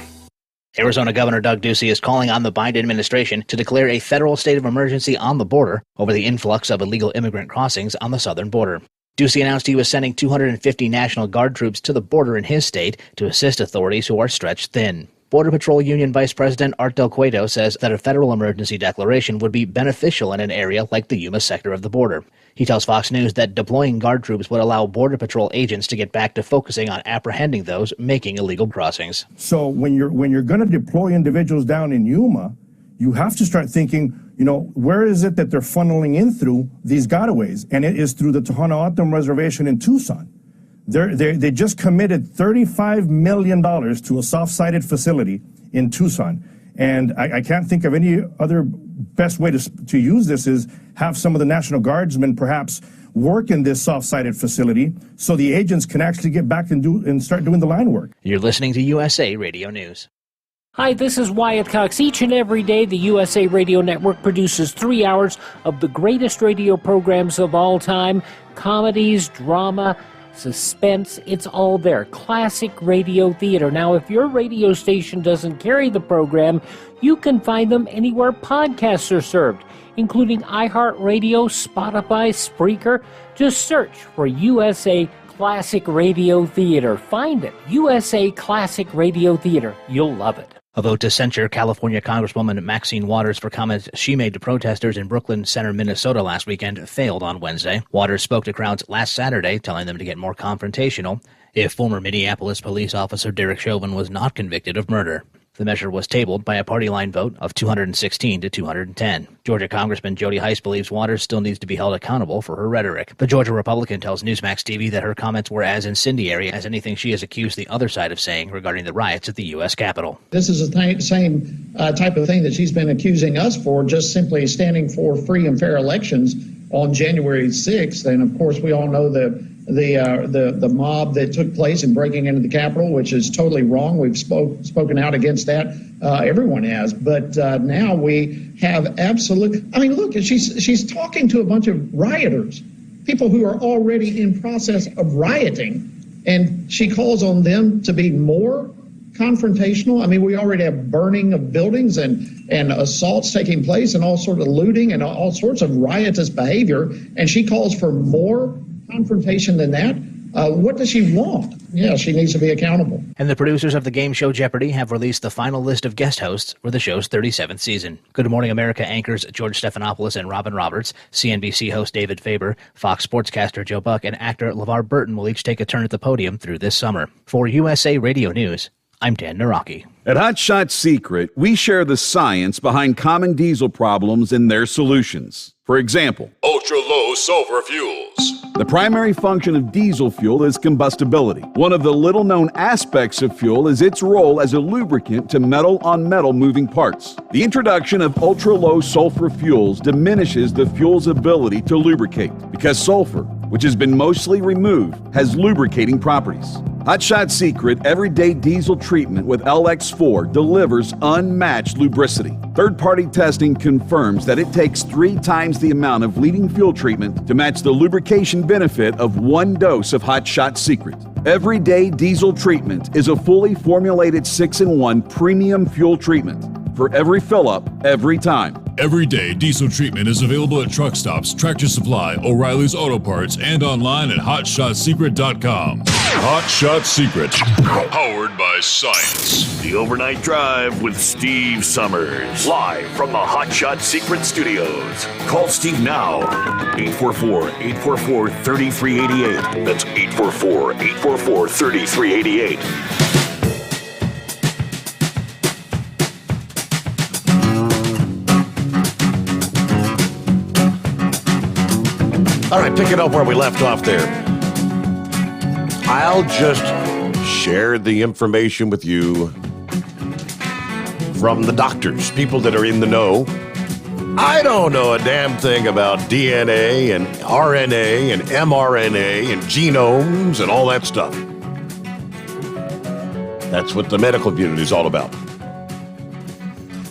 Speaker 4: Arizona Governor Doug Ducey is calling on the Biden administration to declare a federal state of emergency on the border over the influx of illegal immigrant crossings on the southern border. Ducey announced he was sending 250 National Guard troops to the border in his state to assist authorities who are stretched thin. Border Patrol Union Vice President Art Del Cueto says that a federal emergency declaration would be beneficial in an area like the Yuma sector of the border. He tells Fox News that deploying guard troops would allow Border Patrol agents to get back to focusing on apprehending those making illegal crossings.
Speaker 9: So when you're going to deploy individuals down in Yuma, you have to start thinking, where is it that they're funneling in through these gotaways? And it is through the Tohono O'odham Reservation in Tucson. They just committed $35 million to a soft-sided facility in Tucson. And I can't think of any other best way to use this is have some of the National Guardsmen perhaps work in this soft-sided facility so the agents can actually get back and start doing the line work.
Speaker 4: You're listening to USA Radio News.
Speaker 16: Hi, this is Wyatt Cox. Each and every day, the USA Radio Network produces 3 hours of the greatest radio programs of all time. Comedies, drama, suspense, it's all there. Classic radio theater. Now, if your radio station doesn't carry the program, you can find them anywhere podcasts are served, including iHeartRadio, Spotify, Spreaker. Just search for USA Classic Radio Theater. Find it. USA Classic Radio Theater. You'll love it.
Speaker 4: A vote to censure California Congresswoman Maxine Waters for comments she made to protesters in Brooklyn Center, Minnesota last weekend failed on Wednesday. Waters spoke to crowds last Saturday, telling them to get more confrontational if former Minneapolis police officer Derek Chauvin was not convicted of murder. The measure was tabled by a party-line vote of 216 to 210. Georgia Congressman Jody Heiss believes Waters still needs to be held accountable for her rhetoric. The Georgia Republican tells Newsmax TV that her comments were as incendiary as anything she has accused the other side of saying regarding the riots at the U.S. Capitol.
Speaker 17: This is the same type of thing that she's been accusing us for, just simply standing for free and fair elections on January 6th. And, of course, we all know the mob that took place in breaking into the Capitol, which is totally wrong. We've spoken out against that. Everyone has. But now we have absolute. I mean, look, she's talking to a bunch of rioters, people who are already in process of rioting, and she calls on them to be more confrontational. I mean, we already have burning of buildings and assaults taking place and all sorts of looting and all sorts of riotous behavior, and she calls for more confrontation than that. What does she want? Yeah, she needs to be accountable.
Speaker 4: And the producers of the game show Jeopardy have released the final list of guest hosts for the show's 37th season. Good Morning America anchors George Stephanopoulos and Robin Roberts, CNBC host David Faber, Fox sportscaster Joe Buck, and actor LeVar Burton will each take a turn at the podium through this summer. For USA Radio News, I'm Dan Naraki.
Speaker 12: At Hot Shot Secret, we share the science behind common diesel problems and their solutions. For example,
Speaker 13: ultra-low sulfur fuels.
Speaker 12: The primary function of diesel fuel is combustibility. One of the little-known aspects of fuel is its role as a lubricant to metal-on-metal moving parts. The introduction of ultra-low sulfur fuels diminishes the fuel's ability to lubricate because sulfur, which has been mostly removed, has lubricating properties. Hot Shot Secret Everyday Diesel Treatment with LX4 delivers unmatched lubricity. Third-party testing confirms that it takes 3 times the amount of leading fuel treatment to match the lubrication benefit of 1 dose of Hot Shot Secret. Everyday Diesel Treatment is a fully formulated 6-in-1 premium fuel treatment for every fill-up, every time.
Speaker 13: Everyday Diesel Treatment is available at truck stops, Tractor Supply, O'Reilly's Auto Parts, and online at HotShotSecret.com. Hot Shot Secret, powered by science.
Speaker 8: The Overnight Drive with Steve Summers. Live from the Hot Shot Secret Studios. Call Steve now. 844-844-3388. That's 844-844-3388.
Speaker 2: All right, pick it up where we left off there. I'll just share the information with you from the doctors, people that are in the know. I don't know a damn thing about DNA and RNA and mRNA and genomes and all that stuff. That's what the medical community is all about.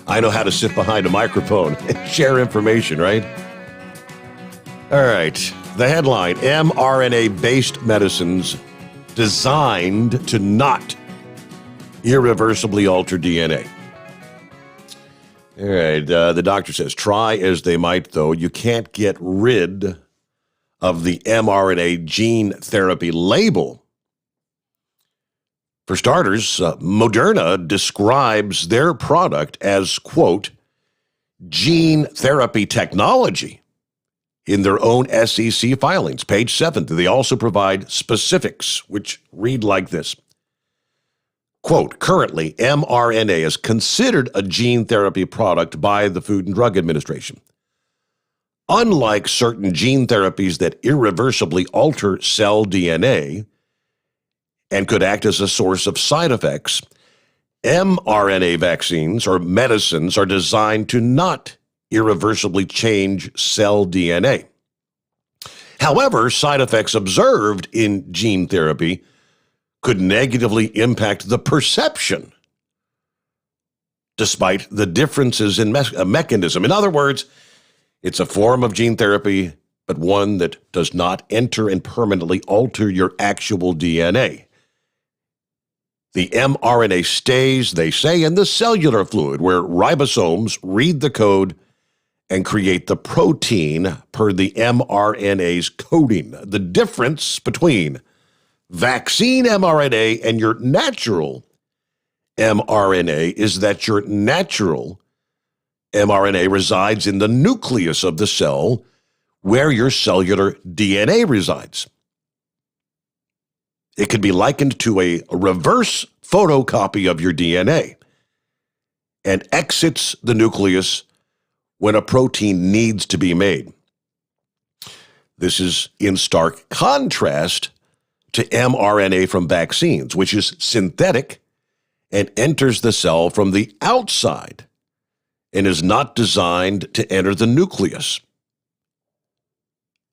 Speaker 2: I know how to sit behind a microphone and share information, right? All right, the headline, mRNA-based medicines designed to not irreversibly alter DNA. All right, the doctor says, try as they might, though, you can't get rid of the mRNA gene therapy label For starters, Moderna describes their product as, quote, gene therapy technology in their own SEC filings. Page 7, they also provide specifics, which read like this. Quote, currently, mRNA is considered a gene therapy product by the Food and Drug Administration. Unlike certain gene therapies that irreversibly alter cell DNA and could act as a source of side effects, mRNA vaccines or medicines are designed to not irreversibly change cell DNA. However, side effects observed in gene therapy could negatively impact the perception, despite the differences in mechanism. In other words, it's a form of gene therapy, but one that does not enter and permanently alter your actual DNA. The mRNA stays, they say, in the cellular fluid where ribosomes read the code and create the protein per the mRNA's coding. The difference between vaccine mRNA and your natural mRNA is that your natural mRNA resides in the nucleus of the cell where your cellular DNA resides. It could be likened to a reverse photocopy of your DNA and exits the nucleus when a protein needs to be made. This is in stark contrast to mRNA from vaccines, which is synthetic and enters the cell from the outside and is not designed to enter the nucleus.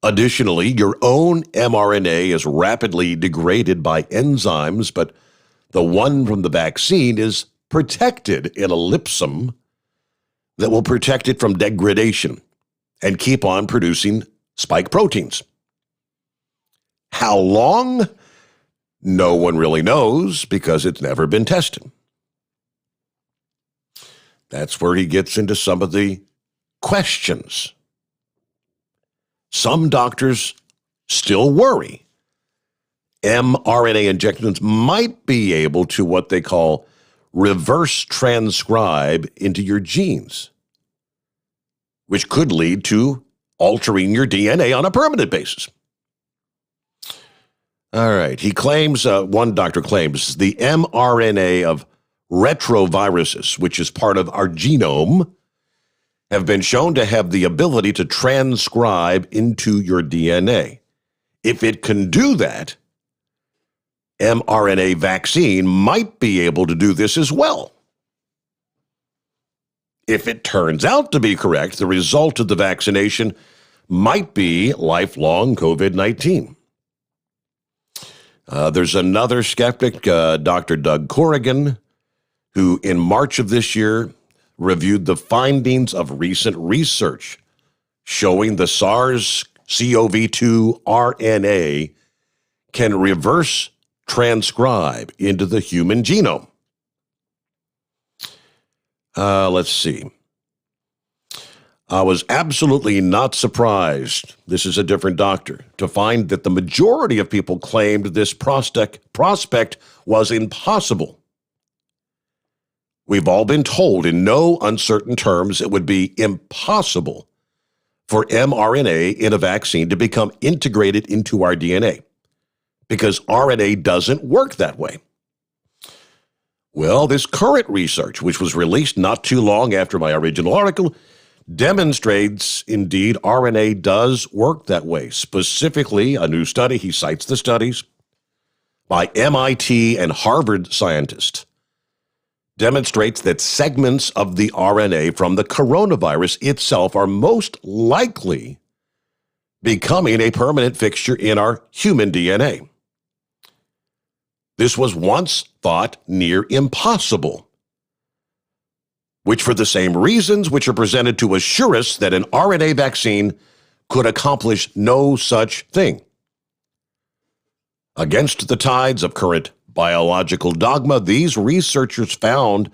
Speaker 2: Additionally, your own mRNA is rapidly degraded by enzymes, but the one from the vaccine is protected in a lipsome that will protect it from degradation and keep on producing spike proteins. How long? No one really knows because it's never been tested. That's where he gets into some of the questions. Some doctors still worry mRNA injections might be able to what they call reverse transcribe into your genes, which could lead to altering your DNA on a permanent basis. All right, he claims, one doctor claims, the mRNA of retroviruses, which is part of our genome, have been shown to have the ability to transcribe into your DNA. If it can do that, mRNA vaccine might be able to do this as well. If it turns out to be correct, the result of the vaccination might be lifelong COVID-19. There's another skeptic, Dr. Doug Corrigan, who in March of this year reviewed the findings of recent research showing the SARS-CoV-2 RNA can reverse transcribe into the human genome. Let's see. I was absolutely not surprised, this is a different doctor, to find that the majority of people claimed this prospect was impossible. We've all been told in no uncertain terms it would be impossible for mRNA in a vaccine to become integrated into our DNA because RNA doesn't work that way. Well, this current research, which was released not too long after my original article, demonstrates indeed RNA does work that way. Specifically, a new study, he cites the studies by MIT and Harvard scientists, demonstrates that segments of the RNA from the coronavirus itself are most likely becoming a permanent fixture in our human DNA. This was once thought near impossible, which for the same reasons which are presented to assure us that an RNA vaccine could accomplish no such thing. Against the tides of current biological dogma, these researchers found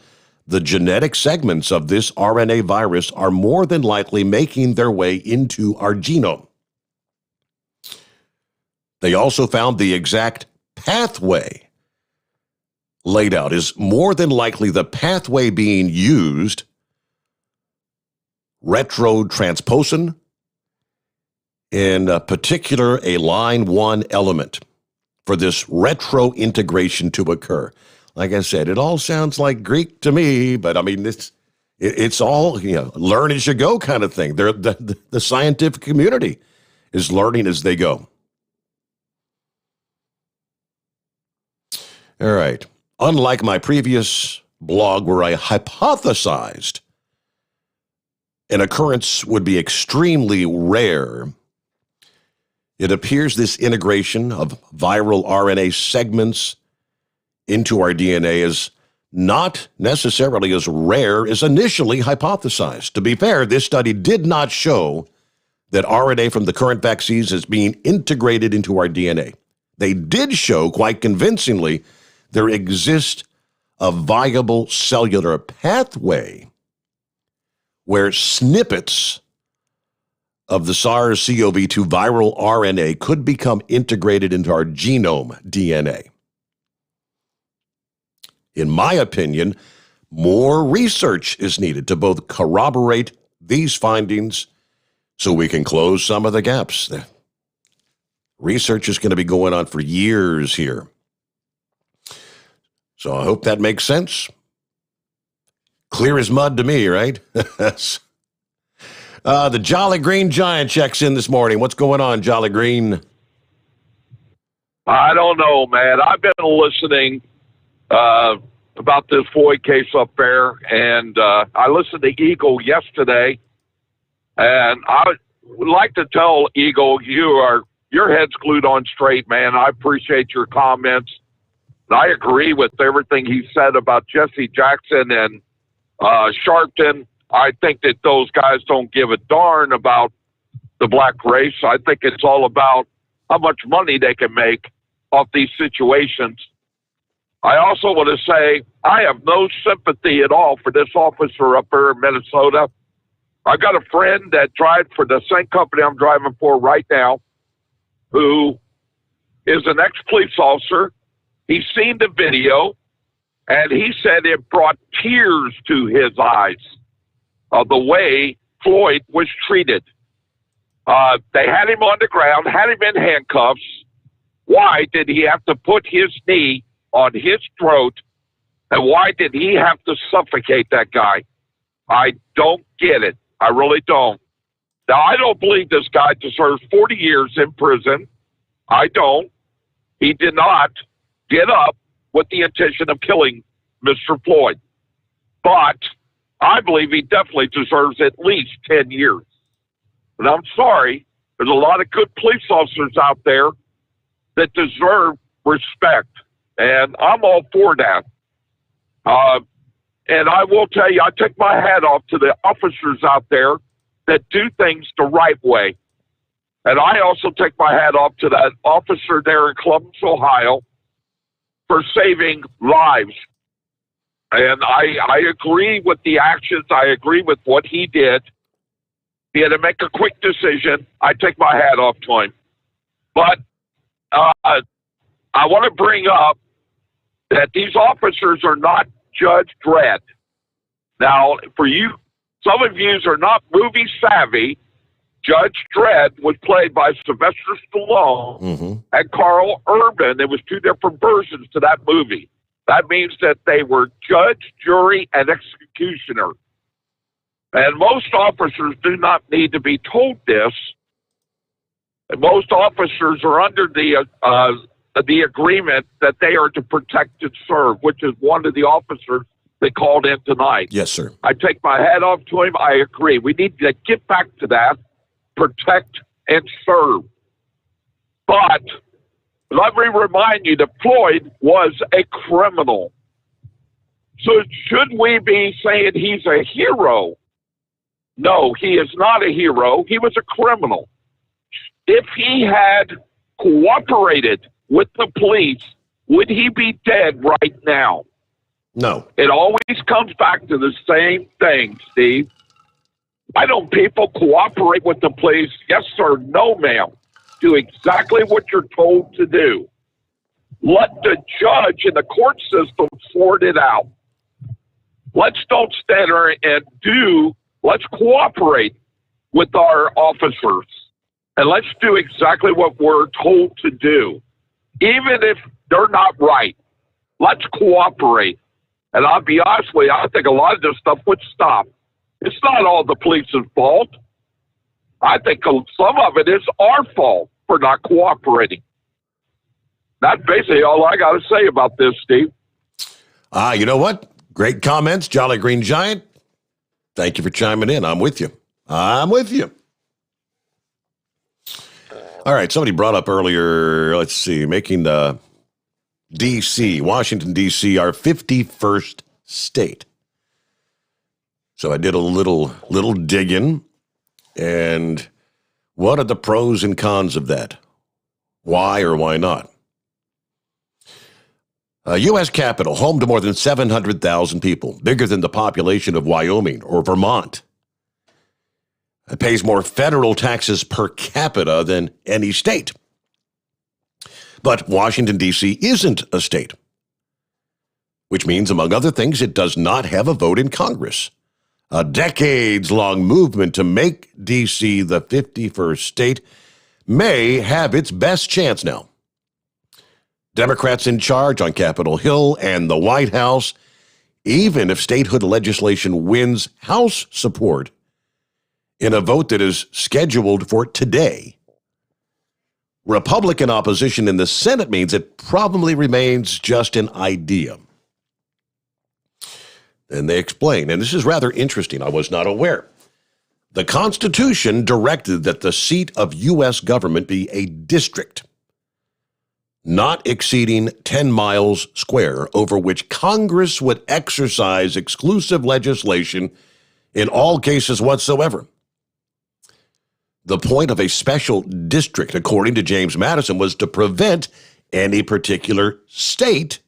Speaker 2: the genetic segments of this RNA virus are more than likely making their way into our genome. They also found the exact pathway laid out is more than likely the pathway being used, retrotransposon, in particular a line 1 element for this retro integration to occur. Like I said, it all sounds like Greek to me, but I mean, it's all, learn as you go kind of thing. The scientific community is learning as they go. All right. Unlike my previous blog where I hypothesized an occurrence would be extremely rare, it appears this integration of viral RNA segments into our DNA is not necessarily as rare as initially hypothesized. To be fair, this study did not show that RNA from the current vaccines is being integrated into our DNA. They did show, quite convincingly, there exists a viable cellular pathway where snippets of the SARS-CoV-2 viral RNA could become integrated into our genome DNA. In my opinion, more research is needed to both corroborate these findings so we can close some of the gaps. The research is going to be going on for years here. So I hope that makes sense. Clear as mud to me, right? The Jolly Green Giant checks in this morning. What's going on, Jolly Green?
Speaker 1: I don't know, man. I've been listening about this Floyd case up there, and I listened to Eagle yesterday, and I would like to tell Eagle, your head's glued on straight, man. I appreciate your comments. I agree with everything he said about Jesse Jackson and Sharpton. I think that those guys don't give a darn about the black race. I think it's all about how much money they can make off these situations. I also want to say I have no sympathy at all for this officer up there in Minnesota. I got a friend that drives for the same company I'm driving for right now, who is an ex-police officer. He's seen the video, and he said it brought tears to his eyes of the way Floyd was treated. They had him on the ground, had him in handcuffs. Why did he have to put his knee on his throat, and why did he have to suffocate that guy? I don't get it. I really don't. Now, I don't believe this guy deserves 40 years in prison. I don't. He did not get up with the intention of killing Mr. Floyd. But I believe he definitely deserves at least 10 years. But I'm sorry, there's a lot of good police officers out there that deserve respect. And I'm all for that. And I will tell you, I take my hat off to the officers out there that do things the right way. And I also take my hat off to that officer there in Columbus, Ohio, for saving lives. And I agree with the actions. I agree with what he did. He had to make a quick decision. I take my hat off to him. But I want to bring up that these officers are not Judge Dredd. Now, for you, some of you are not movie savvy. Judge Dredd was played by Sylvester Stallone and Carl Urban. There was two different versions to that movie. That means that they were judge, jury, and executioner. And most officers do not need to be told this. And most officers are under the agreement that they are to protect and serve, which is one of the officers they called in tonight.
Speaker 2: Yes, sir.
Speaker 1: I take my hat off to him. I agree. We need to get back to that. Protect and serve. But let me remind you that Floyd was a criminal. So should we be saying he's a hero? No, he is not a hero. He was a criminal. If he had cooperated with the police, would he be dead right now?
Speaker 2: No.
Speaker 1: It always comes back to the same thing, Steve. Why don't people cooperate with the police? Yes, sir. No, ma'am. Do exactly what you're told to do. Let the judge and the court system sort it out. Let's don't stand there and let's cooperate with our officers. And let's do exactly what we're told to do. Even if they're not right, let's cooperate. And I'll be honest with you, I think a lot of this stuff would stop. It's not all the police's fault. I think some of it is our fault for not cooperating. That's basically all I got to say about this, Steve.
Speaker 2: You know what? Great comments, Jolly Green Giant. Thank you for chiming in. I'm with you. I'm with you. All right, somebody brought up earlier, let's see, making D.C., Washington, D.C., our 51st state. So I did a little digging, and what are the pros and cons of that? Why or why not? U.S. Capitol, home to more than 700,000 people, bigger than the population of Wyoming or Vermont. It pays more federal taxes per capita than any state. But Washington, D.C. isn't a state, which means, among other things, it does not have a vote in Congress. A decades-long movement to make D.C. the 51st state may have its best chance now. Democrats in charge on Capitol Hill and the White House, even if statehood legislation wins House support in a vote that is scheduled for today, Republican opposition in the Senate means it probably remains just an idea. And they explain, and this is rather interesting, I was not aware. The Constitution directed that the seat of U.S. government be a district, not exceeding 10 miles square, over which Congress would exercise exclusive legislation in all cases whatsoever. The point of a special district, according to James Madison, was to prevent any particular state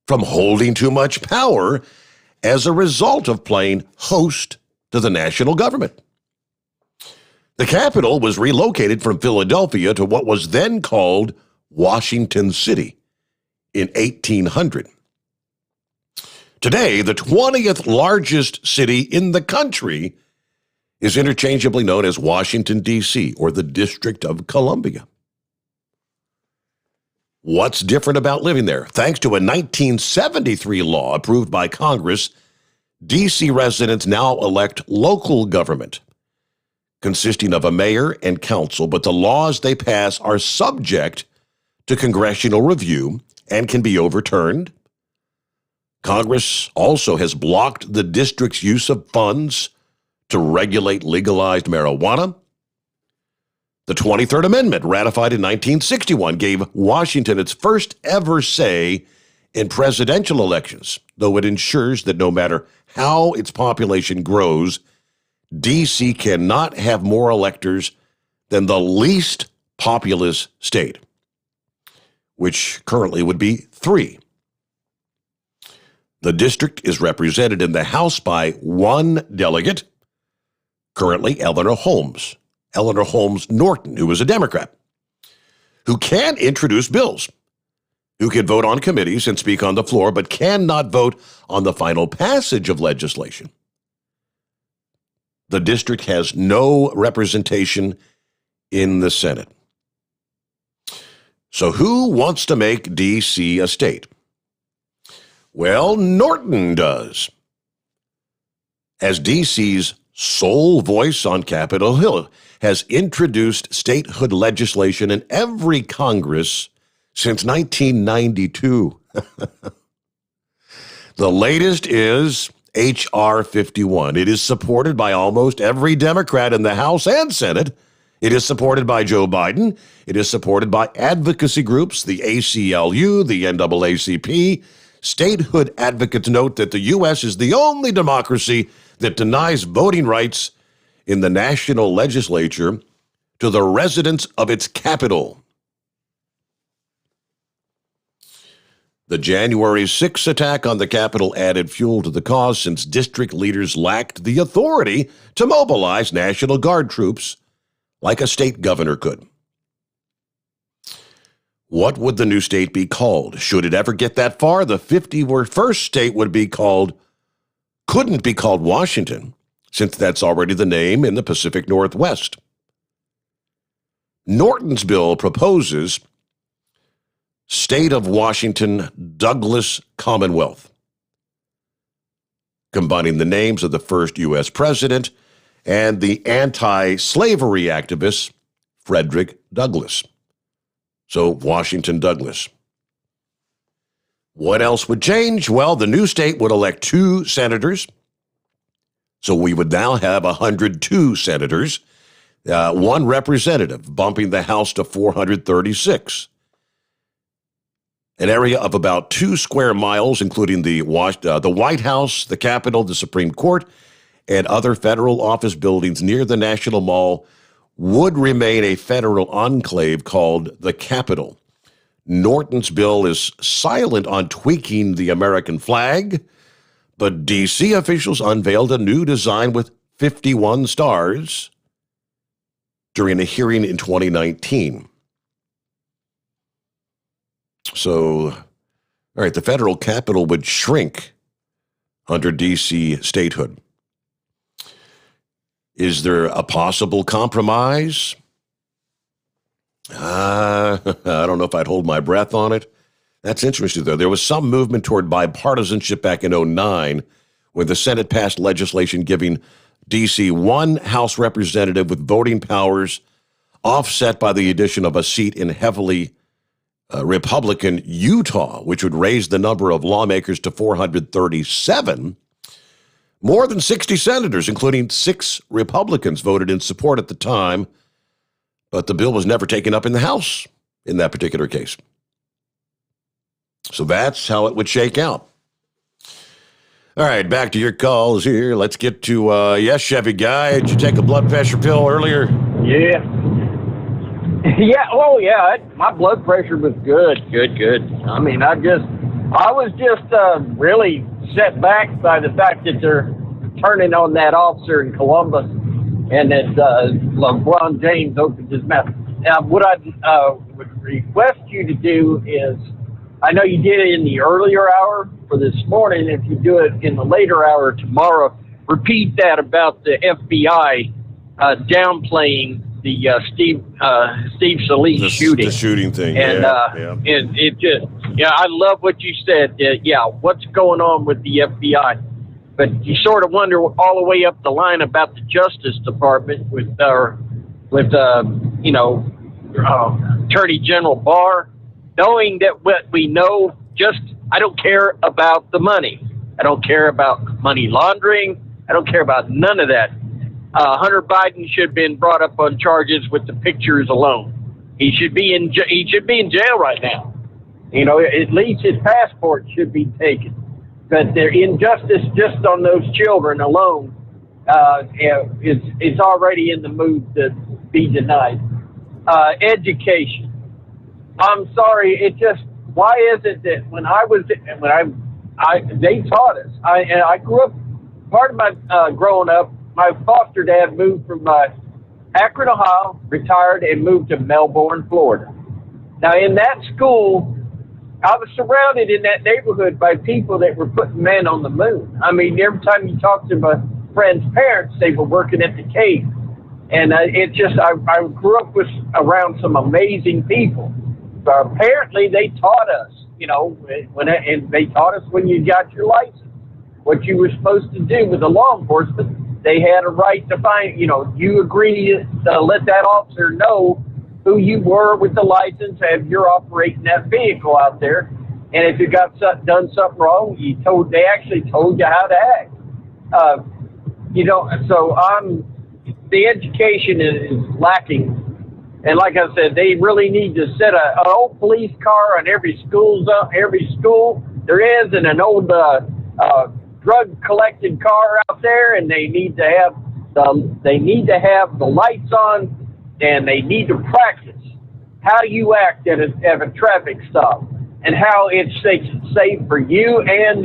Speaker 2: from holding too much power as a result of playing host to the national government. The capital was relocated from Philadelphia to what was then called Washington City in 1800. Today, the 20th largest city in the country is interchangeably known as Washington, D.C., or the District of Columbia. What's different about living there? Thanks to a 1973 law approved by Congress, D.C. residents now elect local government, consisting of a mayor and council, but the laws they pass are subject to congressional review and can be overturned. Congress also has blocked the district's use of funds to regulate legalized marijuana. The 23rd Amendment, ratified in 1961, gave Washington its first ever say in presidential elections, though it ensures that no matter how its population grows, D.C. cannot have more electors than the least populous state, which currently would be 3. The district is represented in the House by 1 delegate, currently Eleanor Holmes Norton, who is a Democrat, who can introduce bills, who can vote on committees and speak on the floor, but cannot vote on the final passage of legislation. The district has no representation in the Senate. So who wants to make D.C. a state? Well, Norton does. As D.C.'s sole voice on Capitol Hill, has introduced statehood legislation in every Congress since 1992. The latest is H.R. 51. It is supported by almost every Democrat in the House and Senate. It is supported by Joe Biden. It is supported by advocacy groups, the ACLU, the NAACP. Statehood advocates note that the U.S. is the only democracy that denies voting rights in the national legislature to the residents of its capital. The January 6th attack on the Capitol added fuel to the cause, since district leaders lacked the authority to mobilize National Guard troops like a state governor could. What would the new state be called? Should it ever get that far, the 51st state couldn't be called Washington, since that's already the name in the Pacific Northwest. Norton's bill proposes State of Washington Douglas Commonwealth, combining the names of the first U.S. president and the anti-slavery activist Frederick Douglass. So, Washington Douglas. What else would change? Well, the new state would elect 2 senators. So we would now have 102 senators, 1 representative, bumping the House to 436. An area of about 2 square miles, including the White House, the Capitol, the Supreme Court, and other federal office buildings near the National Mall, would remain a federal enclave called the Capitol. Norton's bill is silent on tweaking the American flag, but D.C. officials unveiled a new design with 51 stars during a hearing in 2019. So, all right, the federal capital would shrink under D.C. statehood. Is there a possible compromise? I don't know if I'd hold my breath on it. That's interesting, though. There was some movement toward bipartisanship back in 2009 when the Senate passed legislation giving D.C. 1 House representative with voting powers, offset by the addition of a seat in heavily Republican Utah, which would raise the number of lawmakers to 437. More than 60 senators, including 6 Republicans, voted in support at the time, but the bill was never taken up in the House in that particular case. So that's how it would shake out. All right, back to your calls here. Let's get to, yes, Chevy Guy. Did you take a blood pressure pill earlier?
Speaker 6: Yeah. Yeah, oh yeah, my blood pressure was good. I mean, I was just really set back by the fact that they're turning on that officer in Columbus and that LeBron James opened his mouth. Now, what I would request you to do is, I know you did it in the earlier hour for this morning. If you do it in the later hour tomorrow, repeat that about the FBI downplaying the Steve Solis shooting.
Speaker 2: The shooting thing,
Speaker 6: and, And it just, I love what you said. What's going on with the FBI? But you sort of wonder all the way up the line about the Justice Department with Attorney General Barr, knowing that what we know, I don't care about the money. I don't care about money laundering. I don't care about none of that. Hunter Biden should have been brought up on charges with the pictures alone. He should be in jail right now. At least his passport should be taken. But their injustice just on those children alone is already in the mood to be denied. Education. I'm sorry. Why is it that they taught us? I grew up. Part of my growing up, my foster dad moved from Akron, Ohio, retired, and moved to Melbourne, Florida. Now, in that school, I was surrounded in that neighborhood by people that were putting men on the moon. I mean, every time you talk to my friend's parents, they were working at the cave. And I grew up around some amazing people. But apparently, they taught us, and they taught us when you got your license, what you were supposed to do with the law enforcement. They had a right to find, you agree to let that officer know who you were with the license and you're operating that vehicle out there. And if you got done something wrong, they actually told you how to act. So the education is lacking. And like I said, they really need to set an old police car on every school there is, and an old drug collected car out there, and they need to have the lights on, and they need to practice how you act at a traffic stop and how it's safe for you and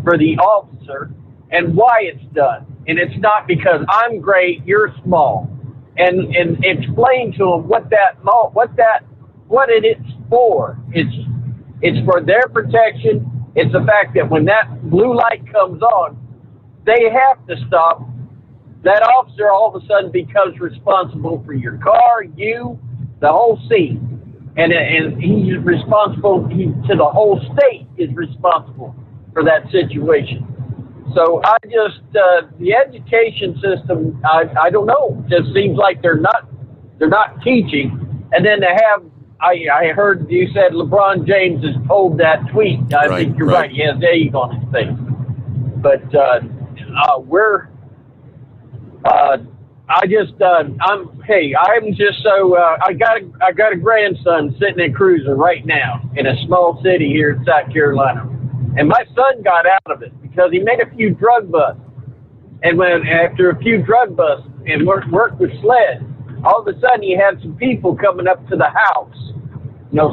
Speaker 6: for the officer, and why it's done. And it's not because I'm great, you're small. And explain to them what it for. It's for their protection. It's the fact that when that blue light comes on, they have to stop. That officer all of a sudden becomes responsible for your car, you, the whole scene. And he's responsible, to the whole state is responsible for that situation. So I just, the education system, I don't know, just seems like they're not teaching. And then to have, I heard you said LeBron James has pulled that tweet. I think you're right. He has egg on his face. But I'm just so, I got a grandson sitting in Cruiser right now in a small city here in South Carolina. And my son got out of it because he made a few drug busts. And after a few drug busts and worked with SLED, all of a sudden he had some people coming up to the house,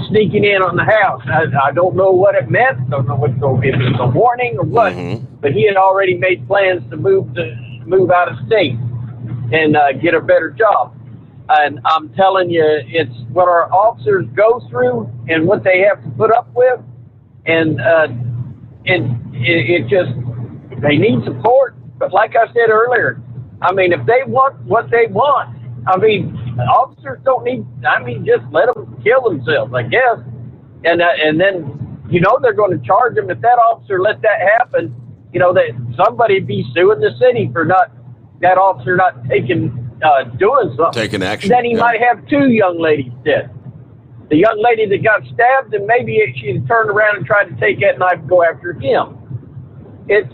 Speaker 6: sneaking in on the house. I don't know what it meant. Don't know if it was a warning or what. But he had already made plans to move out of state and get a better job. And I'm telling you, it's what our officers go through and what they have to put up with. And it just, they need support. But like I said earlier, I mean, if they want what they want, I mean, officers don't need, just let them kill themselves, I guess. And then, they're going to charge them. If that officer let that happen, that somebody be suing the city for that officer not doing something.
Speaker 2: Taking action.
Speaker 6: Then he might have two young ladies dead. The young lady that got stabbed, and maybe she turned around and tried to take that knife and go after him. It's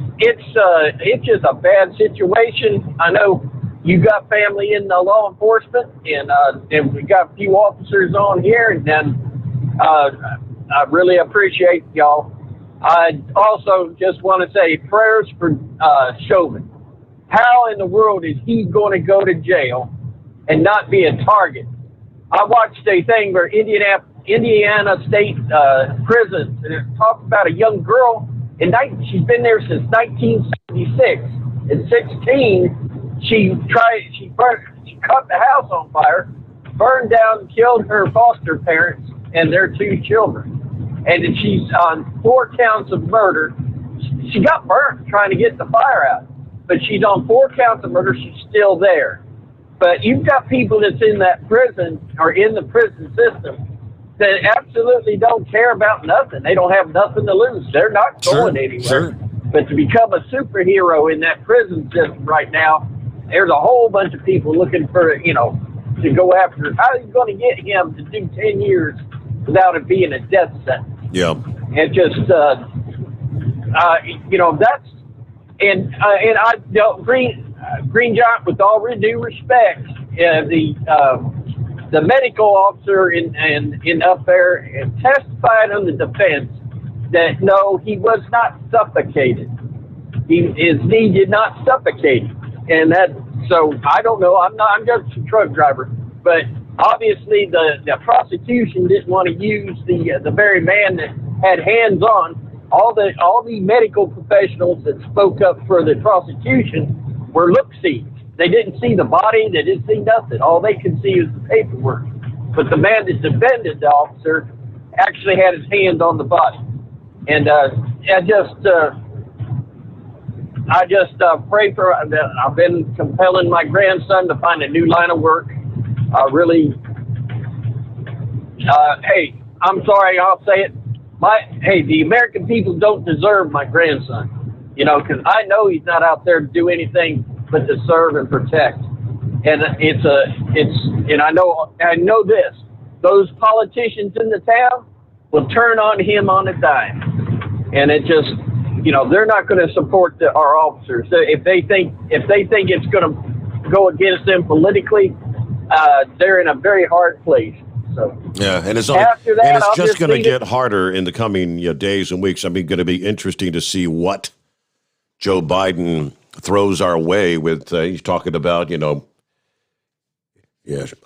Speaker 6: just a bad situation. I know you got family in the law enforcement, and we got a few officers on here, and then I really appreciate y'all. I also just want to say prayers for Chauvin. How in the world is he going to go to jail and not be a target? I watched a thing where Indiana State Prison, and it talks about a young girl, and she's been there since 1976. At 16, she cut the house on fire, burned down and killed her foster parents and their two children. And she's on 4 counts of murder. She got burnt trying to get the fire out, but she's on 4 counts of murder. She's still there. But you've got people that's in that prison or in the prison system that absolutely don't care about nothing. They don't have nothing to lose. They're not going anywhere.
Speaker 2: Sure.
Speaker 6: But to become a superhero in that prison system right now, there's a whole bunch of people looking for, to go after. How are you going to get him to do 10 years without it being a death sentence?
Speaker 2: Yeah.
Speaker 6: And just, that's, and I don't, Green Giant, with all due respect, the medical officer in up there testified on the defense that no, he was not suffocated. His knee did not suffocate him. And so I don't know. I'm just a truck driver, but obviously the prosecution didn't want to use the very man that had hands on. All the medical professionals that spoke up for the prosecution were look-sees. They didn't see the body. They didn't see nothing. All they could see was the paperwork. But the man that defended the officer actually had his hands on the body. And I just pray for. I've been compelling my grandson to find a new line of work. Hey, I'm sorry, I'll say it. The American people don't deserve my grandson, because I know he's not out there to do anything but to serve and protect. And and I know this, those politicians in the town will turn on him on a dime. And it just, they're not going to support our officers. If they think it's going to go against them politically, they're in a very hard place. So
Speaker 2: yeah, and it's just going to get harder in the coming days and weeks. Going to be interesting to see what Joe Biden throws our way with. He's talking about, I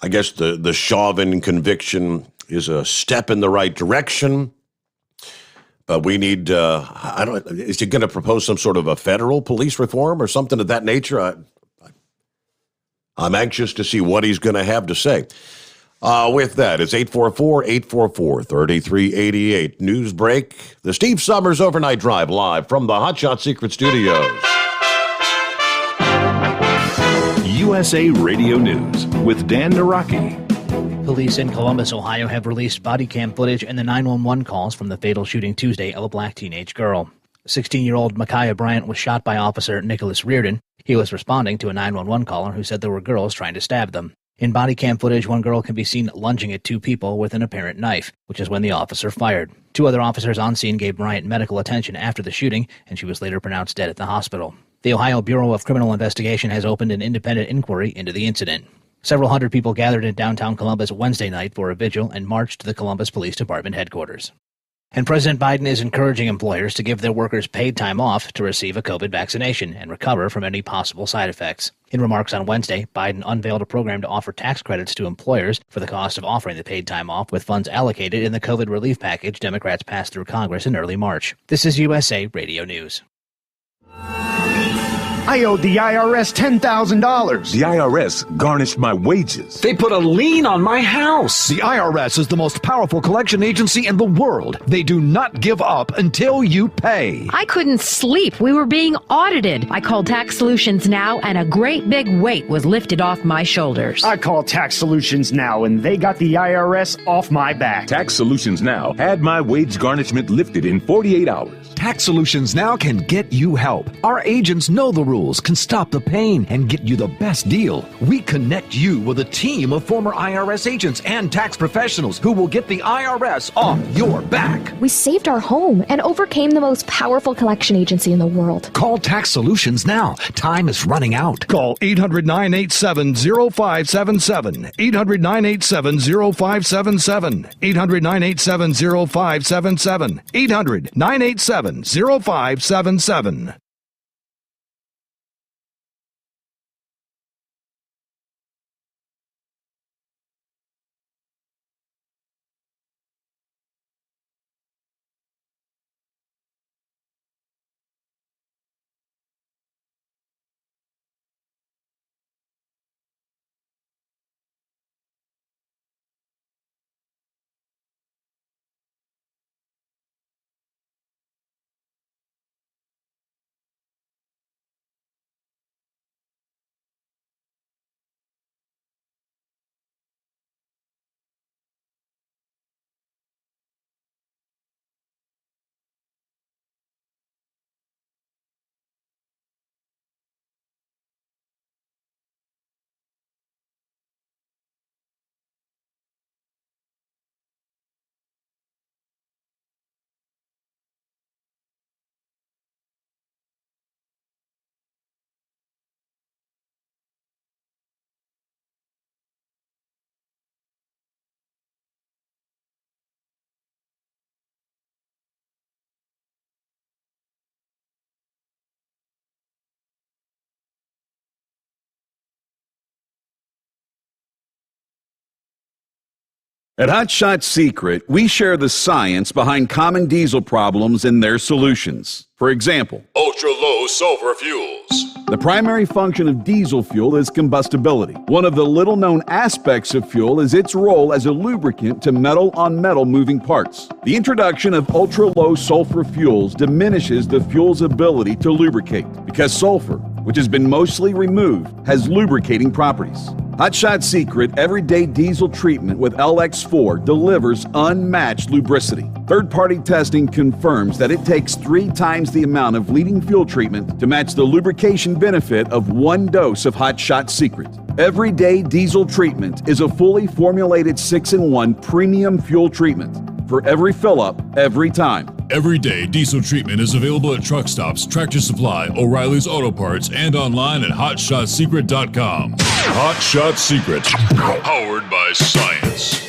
Speaker 2: guess the Chauvin conviction is a step in the right direction, but we need. Is he going to propose some sort of a federal police reform or something of that nature? I'm anxious to see what he's going to have to say. With that, it's 844-844-3388. News break. The Steve Summers Overnight Drive live from the Hot Shot Secret Studios.
Speaker 15: USA Radio News with Dan Naraki.
Speaker 4: Police in Columbus, Ohio have released body cam footage and the 911 calls from the fatal shooting Tuesday of a black teenage girl. 16-year-old Micaiah Bryant was shot by Officer Nicholas Reardon. He was responding to a 911 caller who said there were girls trying to stab them. In body cam footage, one girl can be seen lunging at two people with an apparent knife, which is when the officer fired. Two other officers on scene gave Bryant medical attention after the shooting, and she was later pronounced dead at the hospital. The Ohio Bureau of Criminal Investigation has opened an independent inquiry into the incident. Several hundred people gathered in downtown Columbus Wednesday night for a vigil and marched to the Columbus Police Department headquarters. And President Biden is encouraging employers to give their workers paid time off to receive a COVID vaccination and recover from any possible side effects. In remarks on Wednesday, Biden unveiled a program to offer tax credits to employers for the cost of offering the paid time off, with funds allocated in the COVID relief package Democrats passed through Congress in early March. This is USA Radio News.
Speaker 20: I owed the IRS $10,000.
Speaker 21: The IRS garnished my wages.
Speaker 22: They put a lien on my house. The IRS is the most powerful collection agency in the world. They do not give up until you pay.
Speaker 23: I couldn't sleep. We were being audited. I called Tax Solutions Now, and a great big weight was lifted off my shoulders.
Speaker 20: I called Tax Solutions Now, and they got the IRS off my back.
Speaker 21: Tax Solutions Now had my wage garnishment lifted in 48 hours.
Speaker 22: Tax Solutions Now can get you help. Our agents know the rules, can stop the pain, and get you the best deal. We connect you with a team of former IRS agents and tax professionals who will get the IRS off your back.
Speaker 24: We saved our home and overcame the most powerful collection agency in the world.
Speaker 22: Call Tax Solutions now. Time is running out.
Speaker 10: Call 800-987-0577. 800-987-0577. 800-987-0577. 800-987-0577.
Speaker 12: At Hot Shot Secret, we share the science behind common diesel problems and their solutions. For example,
Speaker 13: ultra-low sulfur fuels.
Speaker 12: The primary function of diesel fuel is combustibility. One of the little-known aspects of fuel is its role as a lubricant to metal-on-metal moving parts. The introduction of ultra-low sulfur fuels diminishes the fuel's ability to lubricate because sulfur, which has been mostly removed, has lubricating properties. Hot Shot Secret Everyday Diesel Treatment with LX4 delivers unmatched lubricity. Third-party testing confirms that it takes 3 times the amount of leading fuel treatment to match the lubrication benefit of 1 dose of Hot Shot Secret. Everyday Diesel Treatment is a fully formulated 6-in-1 premium fuel treatment for every fill-up, every time.
Speaker 13: Everyday Diesel Treatment is available at truck stops, Tractor Supply, O'Reilly's Auto Parts, and online at HotShotSecret.com. Hot Shot Secret, powered by science.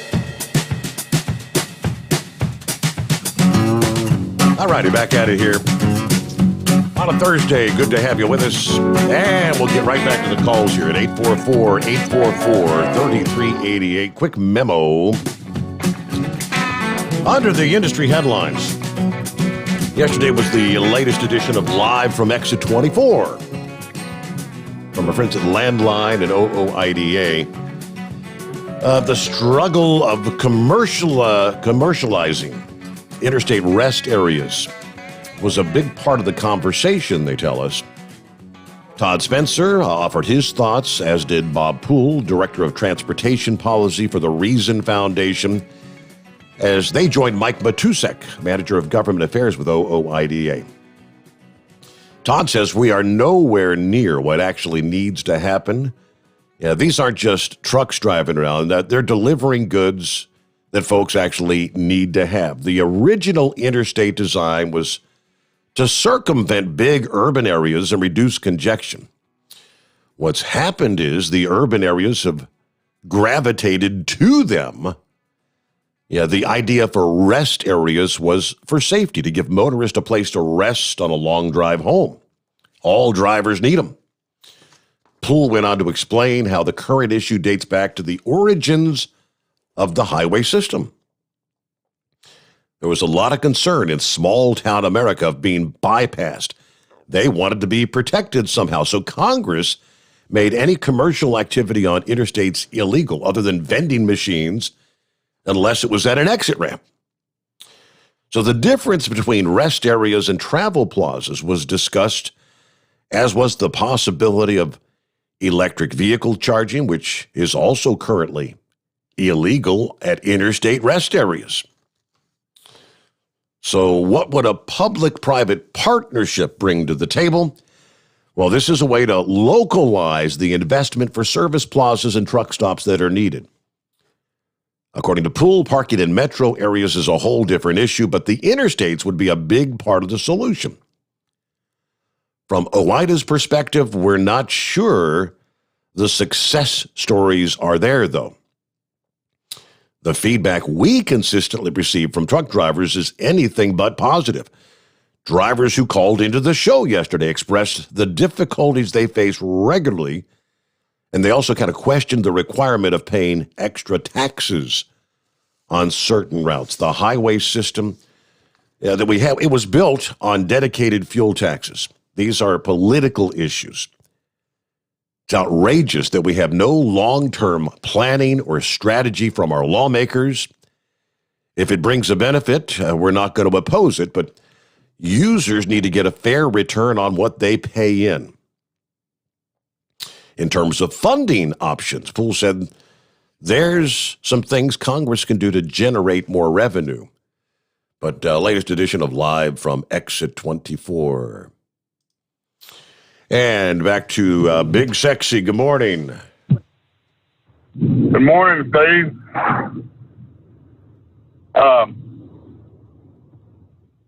Speaker 2: All righty, back at it here on a Thursday. Good to have you with us. And we'll get right back to the calls here at 844-844-3388. Quick memo under the industry headlines. Yesterday was the latest edition of Live from Exit 24 from our friends at Landline and OOIDA. The struggle of commercializing interstate rest areas was a big part of the conversation, they tell us. Todd Spencer offered his thoughts, as did Bob Poole, Director of Transportation Policy for the Reason Foundation, as they joined Mike Matusek, Manager of Government Affairs with OOIDA. Todd says we are nowhere near what actually needs to happen. Yeah, these aren't just trucks driving around. They're delivering goods that folks actually need to have. The original interstate design was to circumvent big urban areas and reduce congestion. What's happened is the urban areas have gravitated to them. Yeah, the idea for rest areas was for safety, to give motorists a place to rest on a long drive home. All drivers need them. Poole went on to explain how the current issue dates back to the origins of the highway system. There was a lot of concern in small-town America of being bypassed. They wanted to be protected somehow, so Congress made any commercial activity on interstates illegal other than vending machines unless it was at an exit ramp. So the difference between rest areas and travel plazas was discussed, as was the possibility of electric vehicle charging, which is also currently illegal at interstate rest areas. So what would a public-private partnership bring to the table? Well, this is a way to localize the investment for service plazas and truck stops that are needed. According to Poole, parking in metro areas is a whole different issue, but the interstates would be a big part of the solution. From OOIDA's perspective, we're not sure the success stories are there, though. The feedback we consistently receive from truck drivers is anything but positive. Drivers who called into the show yesterday expressed the difficulties they face regularly, and they also kind of questioned the requirement of paying extra taxes on certain routes. The highway system that we have, it was built on dedicated fuel taxes. These are political issues. It's outrageous that we have no long-term planning or strategy from our lawmakers. If it brings a benefit, we're not going to oppose it, but users need to get a fair return on what they pay in. In terms of funding options, Poole said there's some things Congress can do to generate more revenue. But latest edition of Live from Exit 24. And back to Big Sexy. Good morning.
Speaker 5: Good morning, Steve.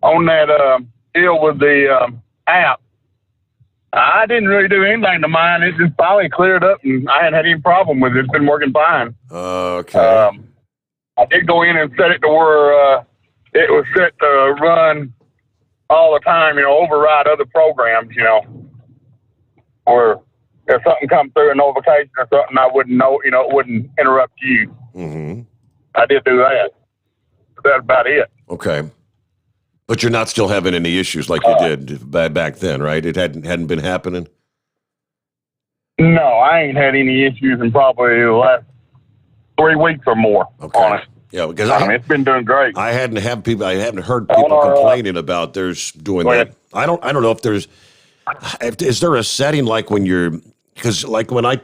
Speaker 5: On that deal with the app, I didn't really do anything to mine. It just finally cleared up, and I hadn't had any problem with it. It's been working fine.
Speaker 2: Okay.
Speaker 5: I did go in and set it to where it was set to run all the time, override other programs, or if something comes through, a notification or something, I wouldn't know, it wouldn't interrupt you.
Speaker 2: Mm-hmm.
Speaker 5: I did do that. That's about it.
Speaker 2: Okay. But you're not still having any issues like you did back then, right? It hadn't been happening?
Speaker 5: No, I ain't had any issues in probably the last 3 weeks or more on it.
Speaker 2: Yeah, because
Speaker 5: it's been doing great.
Speaker 2: I hadn't heard people complaining about theirs doing that. I don't know if there's. Is there a setting like when you're, because like when I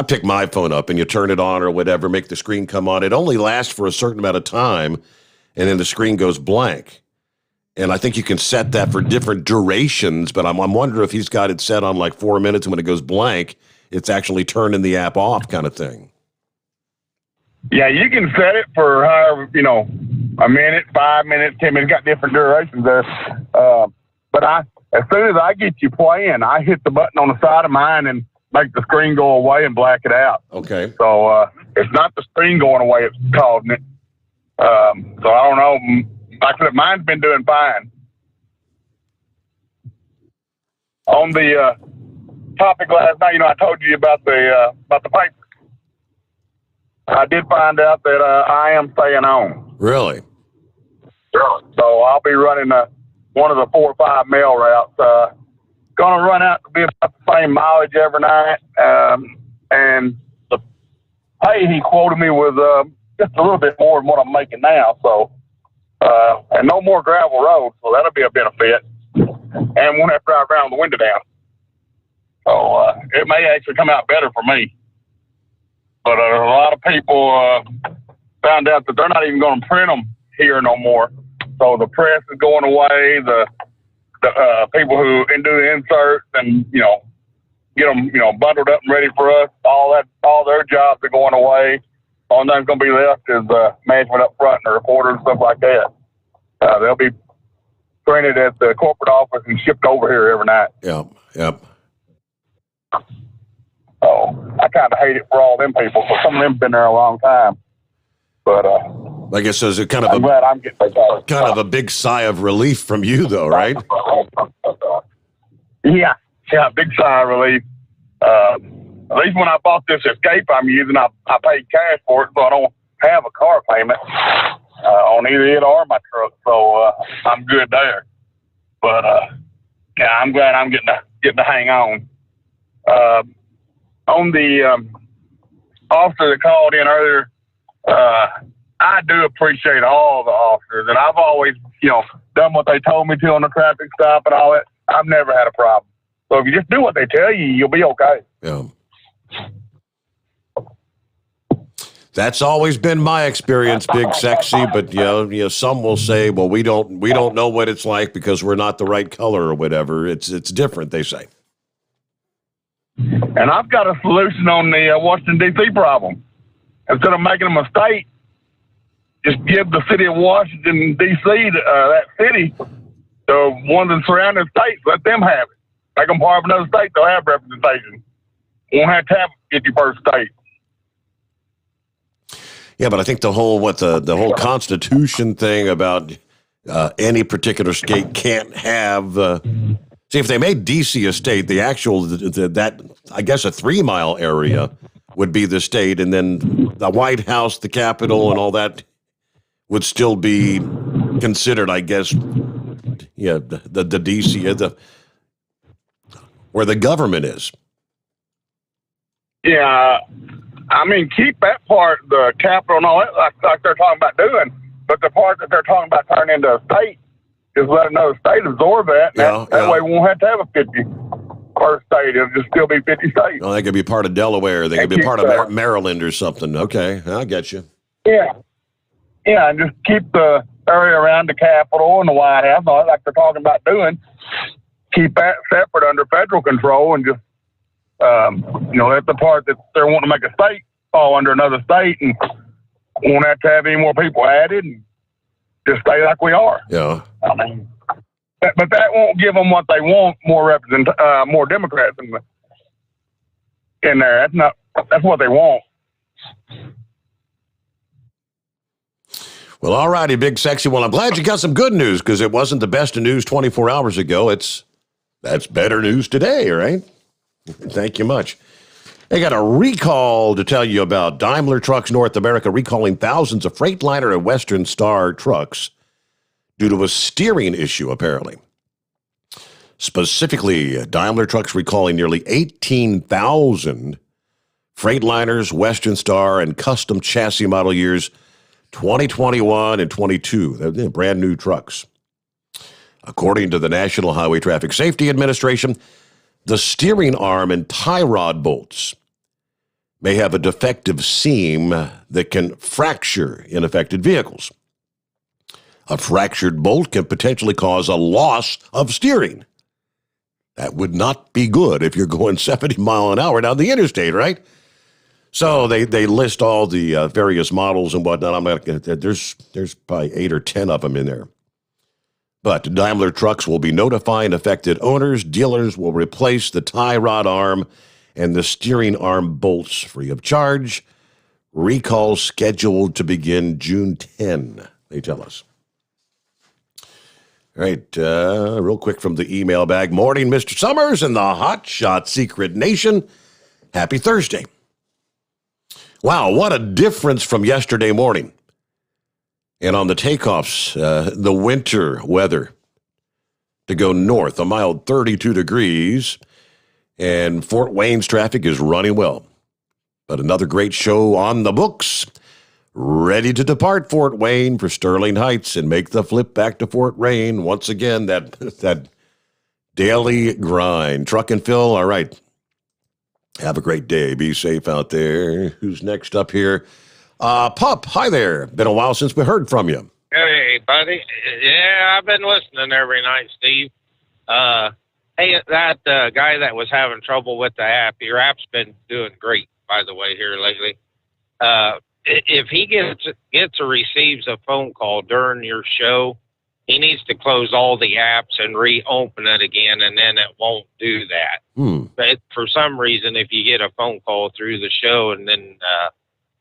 Speaker 2: pick my phone up and you turn it on or whatever, make the screen come on, it only lasts for a certain amount of time, and then the screen goes blank. And I think you can set that for different durations, but I'm wondering if he's got it set on like 4 minutes, and when it goes blank, it's actually turning the app off kind of thing.
Speaker 5: Yeah, you can set it for however, a minute, 5 minutes, 10 minutes, got different durations there. But as soon as I get you playing, I hit the button on the side of mine and make the screen go away and black it out.
Speaker 2: Okay.
Speaker 5: So it's not the screen going away, it's causing it. So I don't know. Like I said, mine's been doing fine. On the topic last night, I told you about the paper. I did find out that I am staying on.
Speaker 2: Really?
Speaker 5: So I'll be running one of the 4 or 5 mail routes. Going to run out to be about the same mileage every night. And pay he quoted me was just a little bit more than what I'm making now. So, and no more gravel roads, so that'll be a benefit. And won't have to drive around with the window down. So it may actually come out better for me. But a lot of people found out that they're not even going to print them here no more. So the press is going away. The people who do the inserts and get them bundled up and ready for us. All their jobs are going away. All that's going to be left is management up front and the reporters and stuff like that. They'll be printed at the corporate office and shipped over here every night.
Speaker 2: Yep.
Speaker 5: So I kind of hate it for all them people. So some of them have been there a long time. But
Speaker 2: I guess there's a kind of
Speaker 5: I'm glad I'm getting
Speaker 2: a big sigh of relief from you, though, right?
Speaker 5: Yeah, big sigh of relief. At least when I bought this Escape I'm using, I paid cash for it, so I don't have a car payment on either it or my truck. So I'm good there. But I'm glad I'm getting to hang on. On the officer that called in earlier, I do appreciate all the officers, and I've always, done what they told me to on the traffic stop and all that. I've never had a problem. So if you just do what they tell you, you'll be okay.
Speaker 2: Yeah. That's always been my experience, Big Sexy. But some will say, "Well, we don't know what it's like because we're not the right color or whatever." It's different, they say.
Speaker 5: And I've got a solution on the Washington D.C. problem. Instead of making them a state, just give the city of Washington D.C. That city to one of the surrounding states. Let them have it. Make them part of another state. They'll have representation. Won't have to have a 51st state.
Speaker 2: Yeah, but I think the whole Constitution thing about any particular state can't have. See, if they made D.C. a state, the actual that I guess a 3-mile area would be the state, and then the White House, the Capitol, and all that would still be considered, I guess. Yeah, the D.C. Where the government is.
Speaker 5: Yeah. I mean, keep that part, the capital and all that, like they're talking about doing. But the part that they're talking about turning into a state is let another state absorb that. That way we won't have to have a 51st state. It'll just still be 50 states.
Speaker 2: Oh, they could be part of Delaware. They could be part of Maryland or something. Okay, I get you.
Speaker 5: Yeah. Yeah, and just keep the area around the Capitol and the White House, like they're talking about doing. Keep that separate under federal control and just let the part that they're wanting to make a state fall under another state and won't have to have any more people added and just stay like we are.
Speaker 2: Yeah.
Speaker 5: I mean, but that won't give them what they want, more Democrats in there. That's what they want.
Speaker 2: Well, all righty, Big Sexy. Well, I'm glad you got some good news because it wasn't the best of news 24 hours ago. That's better news today, right? Thank you much. They got a recall to tell you about. Daimler Trucks North America recalling thousands of Freightliner and Western Star trucks due to a steering issue, apparently. Specifically, Daimler Trucks recalling nearly 18,000 Freightliners, Western Star, and custom chassis model years 2021 and 22. They're brand new trucks. According to the National Highway Traffic Safety Administration, the steering arm and tie rod bolts may have a defective seam that can fracture in affected vehicles. A fractured bolt can potentially cause a loss of steering. That would not be good if you're going 70 miles an hour down the interstate, right? So they list all the various models and whatnot. I'm not gonna, there's probably 8 or 10 of them in there. But Daimler Trucks will be notifying affected owners. Dealers will replace the tie rod arm and the steering arm bolts free of charge. Recall scheduled to begin June 10, they tell us. All right, real quick from the email bag. Morning, Mr. Sommers and the Hot Shot Secret Nation. Happy Thursday. Wow, what a difference from yesterday morning. And on the takeoffs, the winter weather to go north, a mild 32 degrees, and Fort Wayne's traffic is running well. But another great show on the books. Ready to depart Fort Wayne for Sterling Heights and make the flip back to Fort Wayne. Once again, that daily grind. Truck and Phil, all right. Have a great day. Be safe out there. Who's next up here? Pup, hi there. Been a while since we heard from you.
Speaker 11: Hey, buddy. Yeah, I've been listening every night, Steve. Hey, that guy that was having trouble with the app, your app's been doing great, by the way, here lately. If he gets or receives a phone call during your show, he needs to close all the apps and reopen it again, and then it won't do that. But for some reason, if you get a phone call through the show and then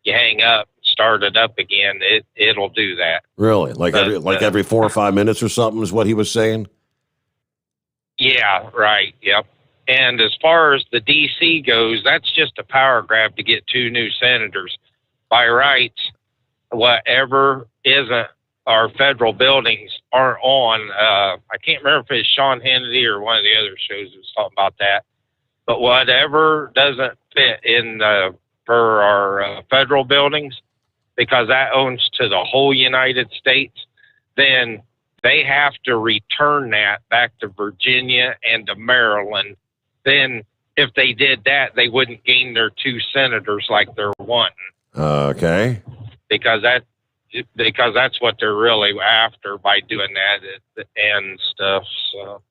Speaker 11: you hang up, start it up again, it'll do that.
Speaker 2: Really? Every 4 or 5 minutes or something is what he was saying?
Speaker 11: Yeah, right, yep. And as far as the D.C. goes, that's just a power grab to get 2 new senators. By rights, whatever isn't our federal buildings aren't on. I can't remember if it's Sean Hannity or one of the other shows that was talking about that. But whatever doesn't fit in for our federal buildings, because that owns to the whole United States, then they have to return that back to Virginia and to Maryland. Then if they did that, they wouldn't gain their 2 senators like they're wanting.
Speaker 2: Okay.
Speaker 11: Because that's what they're really after by doing that and stuff. So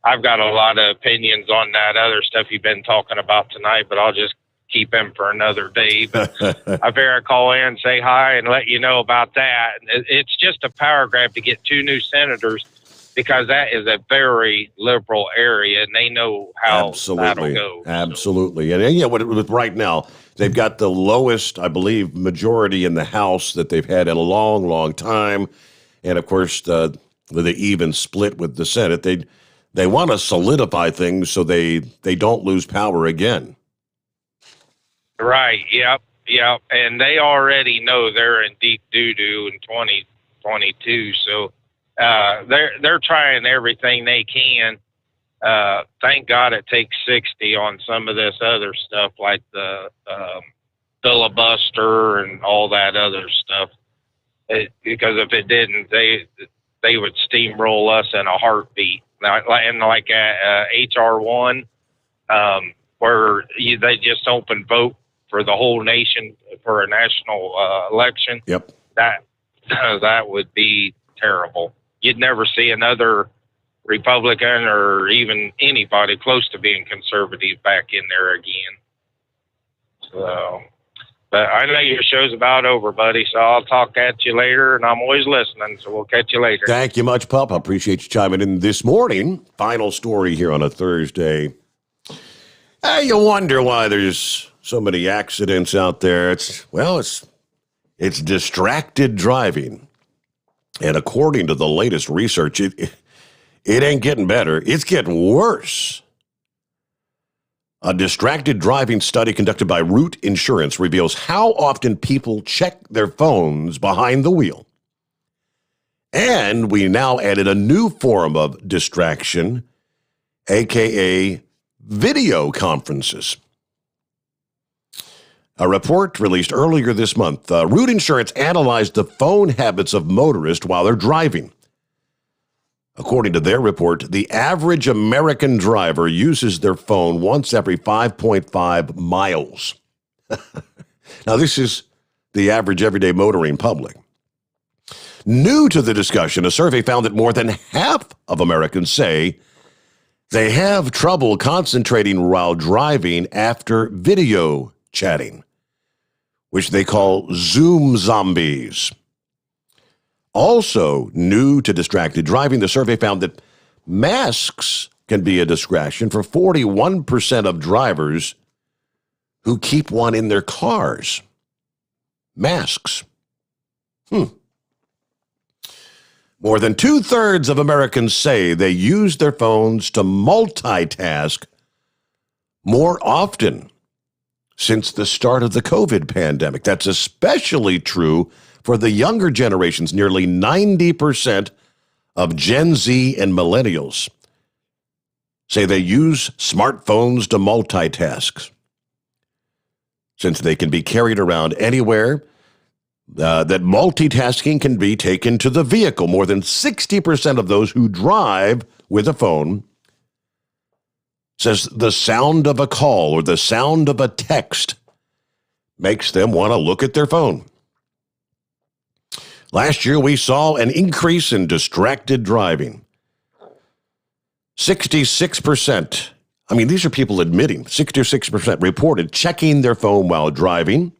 Speaker 11: I've got a lot of opinions on that other stuff you've been talking about tonight, but I'll just keep them for another day. But I figure I call in, say hi, and let you know about that. It's just a power grab to get 2 new senators, because that is a very liberal area, and they know how that'll go.
Speaker 2: Absolutely. And yeah, with right now, they've got the lowest, I believe, majority in the House that they've had in a long, long time. And, of course, the even split with the Senate. They want to solidify things so they don't lose power again.
Speaker 11: Right, yep. And they already know they're in deep doo-doo in 2022, so they're trying everything they can. Thank God it takes 60 on some of this other stuff, like the filibuster and all that other stuff. Because if it didn't, they would steamroll us in a heartbeat. Like HR 1, where they just open vote for the whole nation for a national election.
Speaker 2: Yep.
Speaker 11: That would be terrible. You'd never see another Republican or even anybody close to being conservative back in there again. So, but I know your show's about over, buddy, so I'll talk at you later, and I'm always listening, so we'll catch you later.
Speaker 2: Thank you much, Pup. I appreciate you chiming in this morning. Final story here on a Thursday. You wonder why there's so many accidents out there. It's distracted driving. And according to the latest research, it ain't getting better. It's getting worse. A distracted driving study conducted by Root Insurance reveals how often people check their phones behind the wheel. And we now added a new form of distraction, a.k.a. video conferences. A report released earlier this month, Root Insurance analyzed the phone habits of motorists while they're driving. According to their report, the average American driver uses their phone once every 5.5 miles. Now, this is the average everyday motoring public. New to the discussion, a survey found that more than half of Americans say they have trouble concentrating while driving after video chatting, which they call Zoom zombies. Also new to distracted driving, the survey found that masks can be a distraction for 41% of drivers who keep one in their cars. Masks. More than 2/3 of Americans say they use their phones to multitask more often since the start of the COVID pandemic. That's especially true for the younger generations. Nearly 90% of Gen Z and millennials say they use smartphones to multitask. since they can be carried around anywhere, that multitasking can be taken to the vehicle. More than 60% of those who drive with a phone says the sound of a call or the sound of a text makes them want to look at their phone. Last year, we saw an increase in distracted driving. 66%, these are people admitting, 66% reported checking their phone while driving,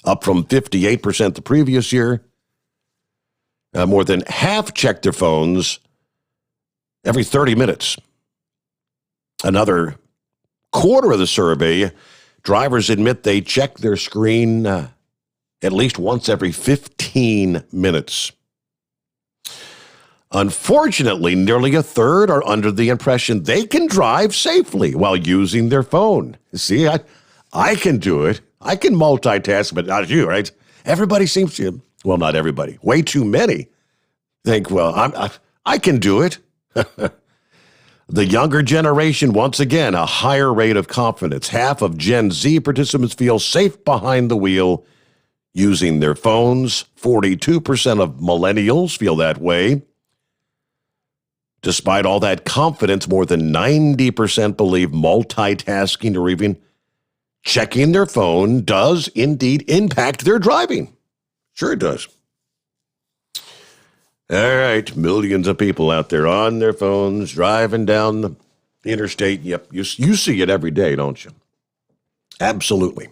Speaker 2: up from 58% the previous year. More than half checked their phones every 30 minutes. Another quarter of the survey, drivers admit they check their screen at least once every 15 minutes. Unfortunately, nearly a third are under the impression they can drive safely while using their phone. See, I can do it. I can multitask, but not you, right? Everybody seems to, well, not everybody, way too many think, well, I can do it. The younger generation, once again, a higher rate of confidence. Half of Gen Z participants feel safe behind the wheel using their phones. 42% of millennials feel that way. Despite all that confidence, more than 90% believe multitasking or even checking their phone does indeed impact their driving. Sure it does. All right, millions of people out there on their phones, driving down the interstate. Yep, you see it every day, don't you? Absolutely.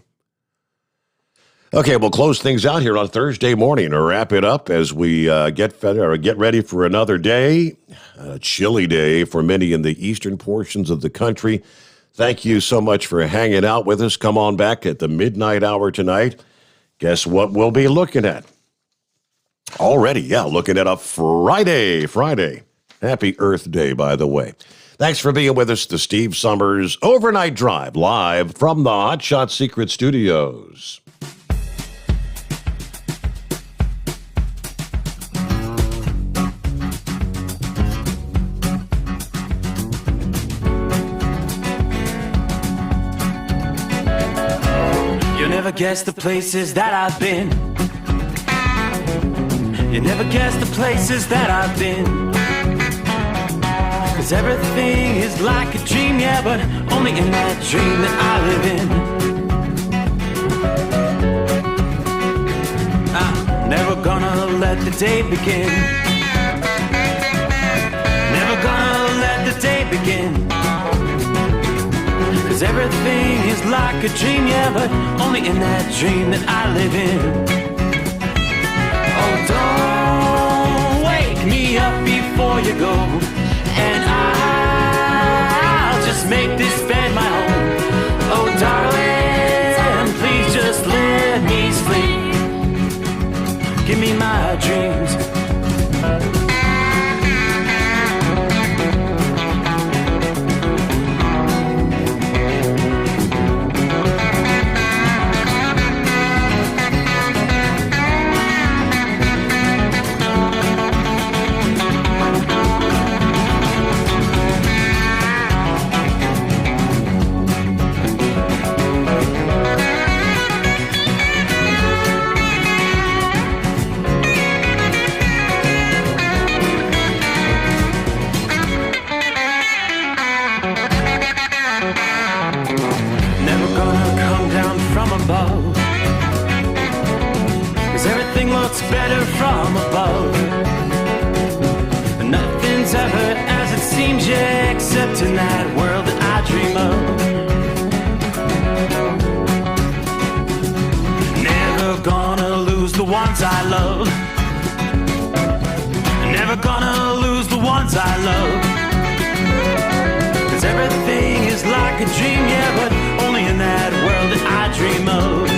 Speaker 2: Okay, we'll close things out here on Thursday morning or wrap it up as we get ready for another day, a chilly day for many in the eastern portions of the country. Thank you so much for hanging out with us. Come on back at the midnight hour tonight. Guess what we'll be looking at? Already, looking at a Friday. Happy Earth Day, by the way. Thanks for being with us. The Steve Sommers Overnight Drive, live from the Hot Shot Secret Studios.
Speaker 3: You'll never guess the places that I've been. You never guess the places that I've been. 'Cause everything is like a dream, yeah, but only in that dream that I live in. I'm never gonna let the day begin. Never gonna let the day begin. 'Cause everything is like a dream, yeah, but only in that dream that I live in. Oh, don't wake me up before you go, and I'll just make this bed my home. Oh, darling, please just let me sleep. Give me my dreams. Above, 'cause everything looks better from above. Nothing's ever as it seems, yeah, except in that world that I dream of. Never gonna lose the ones I love. Never gonna lose the ones I love. 'Cause everything is like a dream, yeah, but only in that world that I dream of.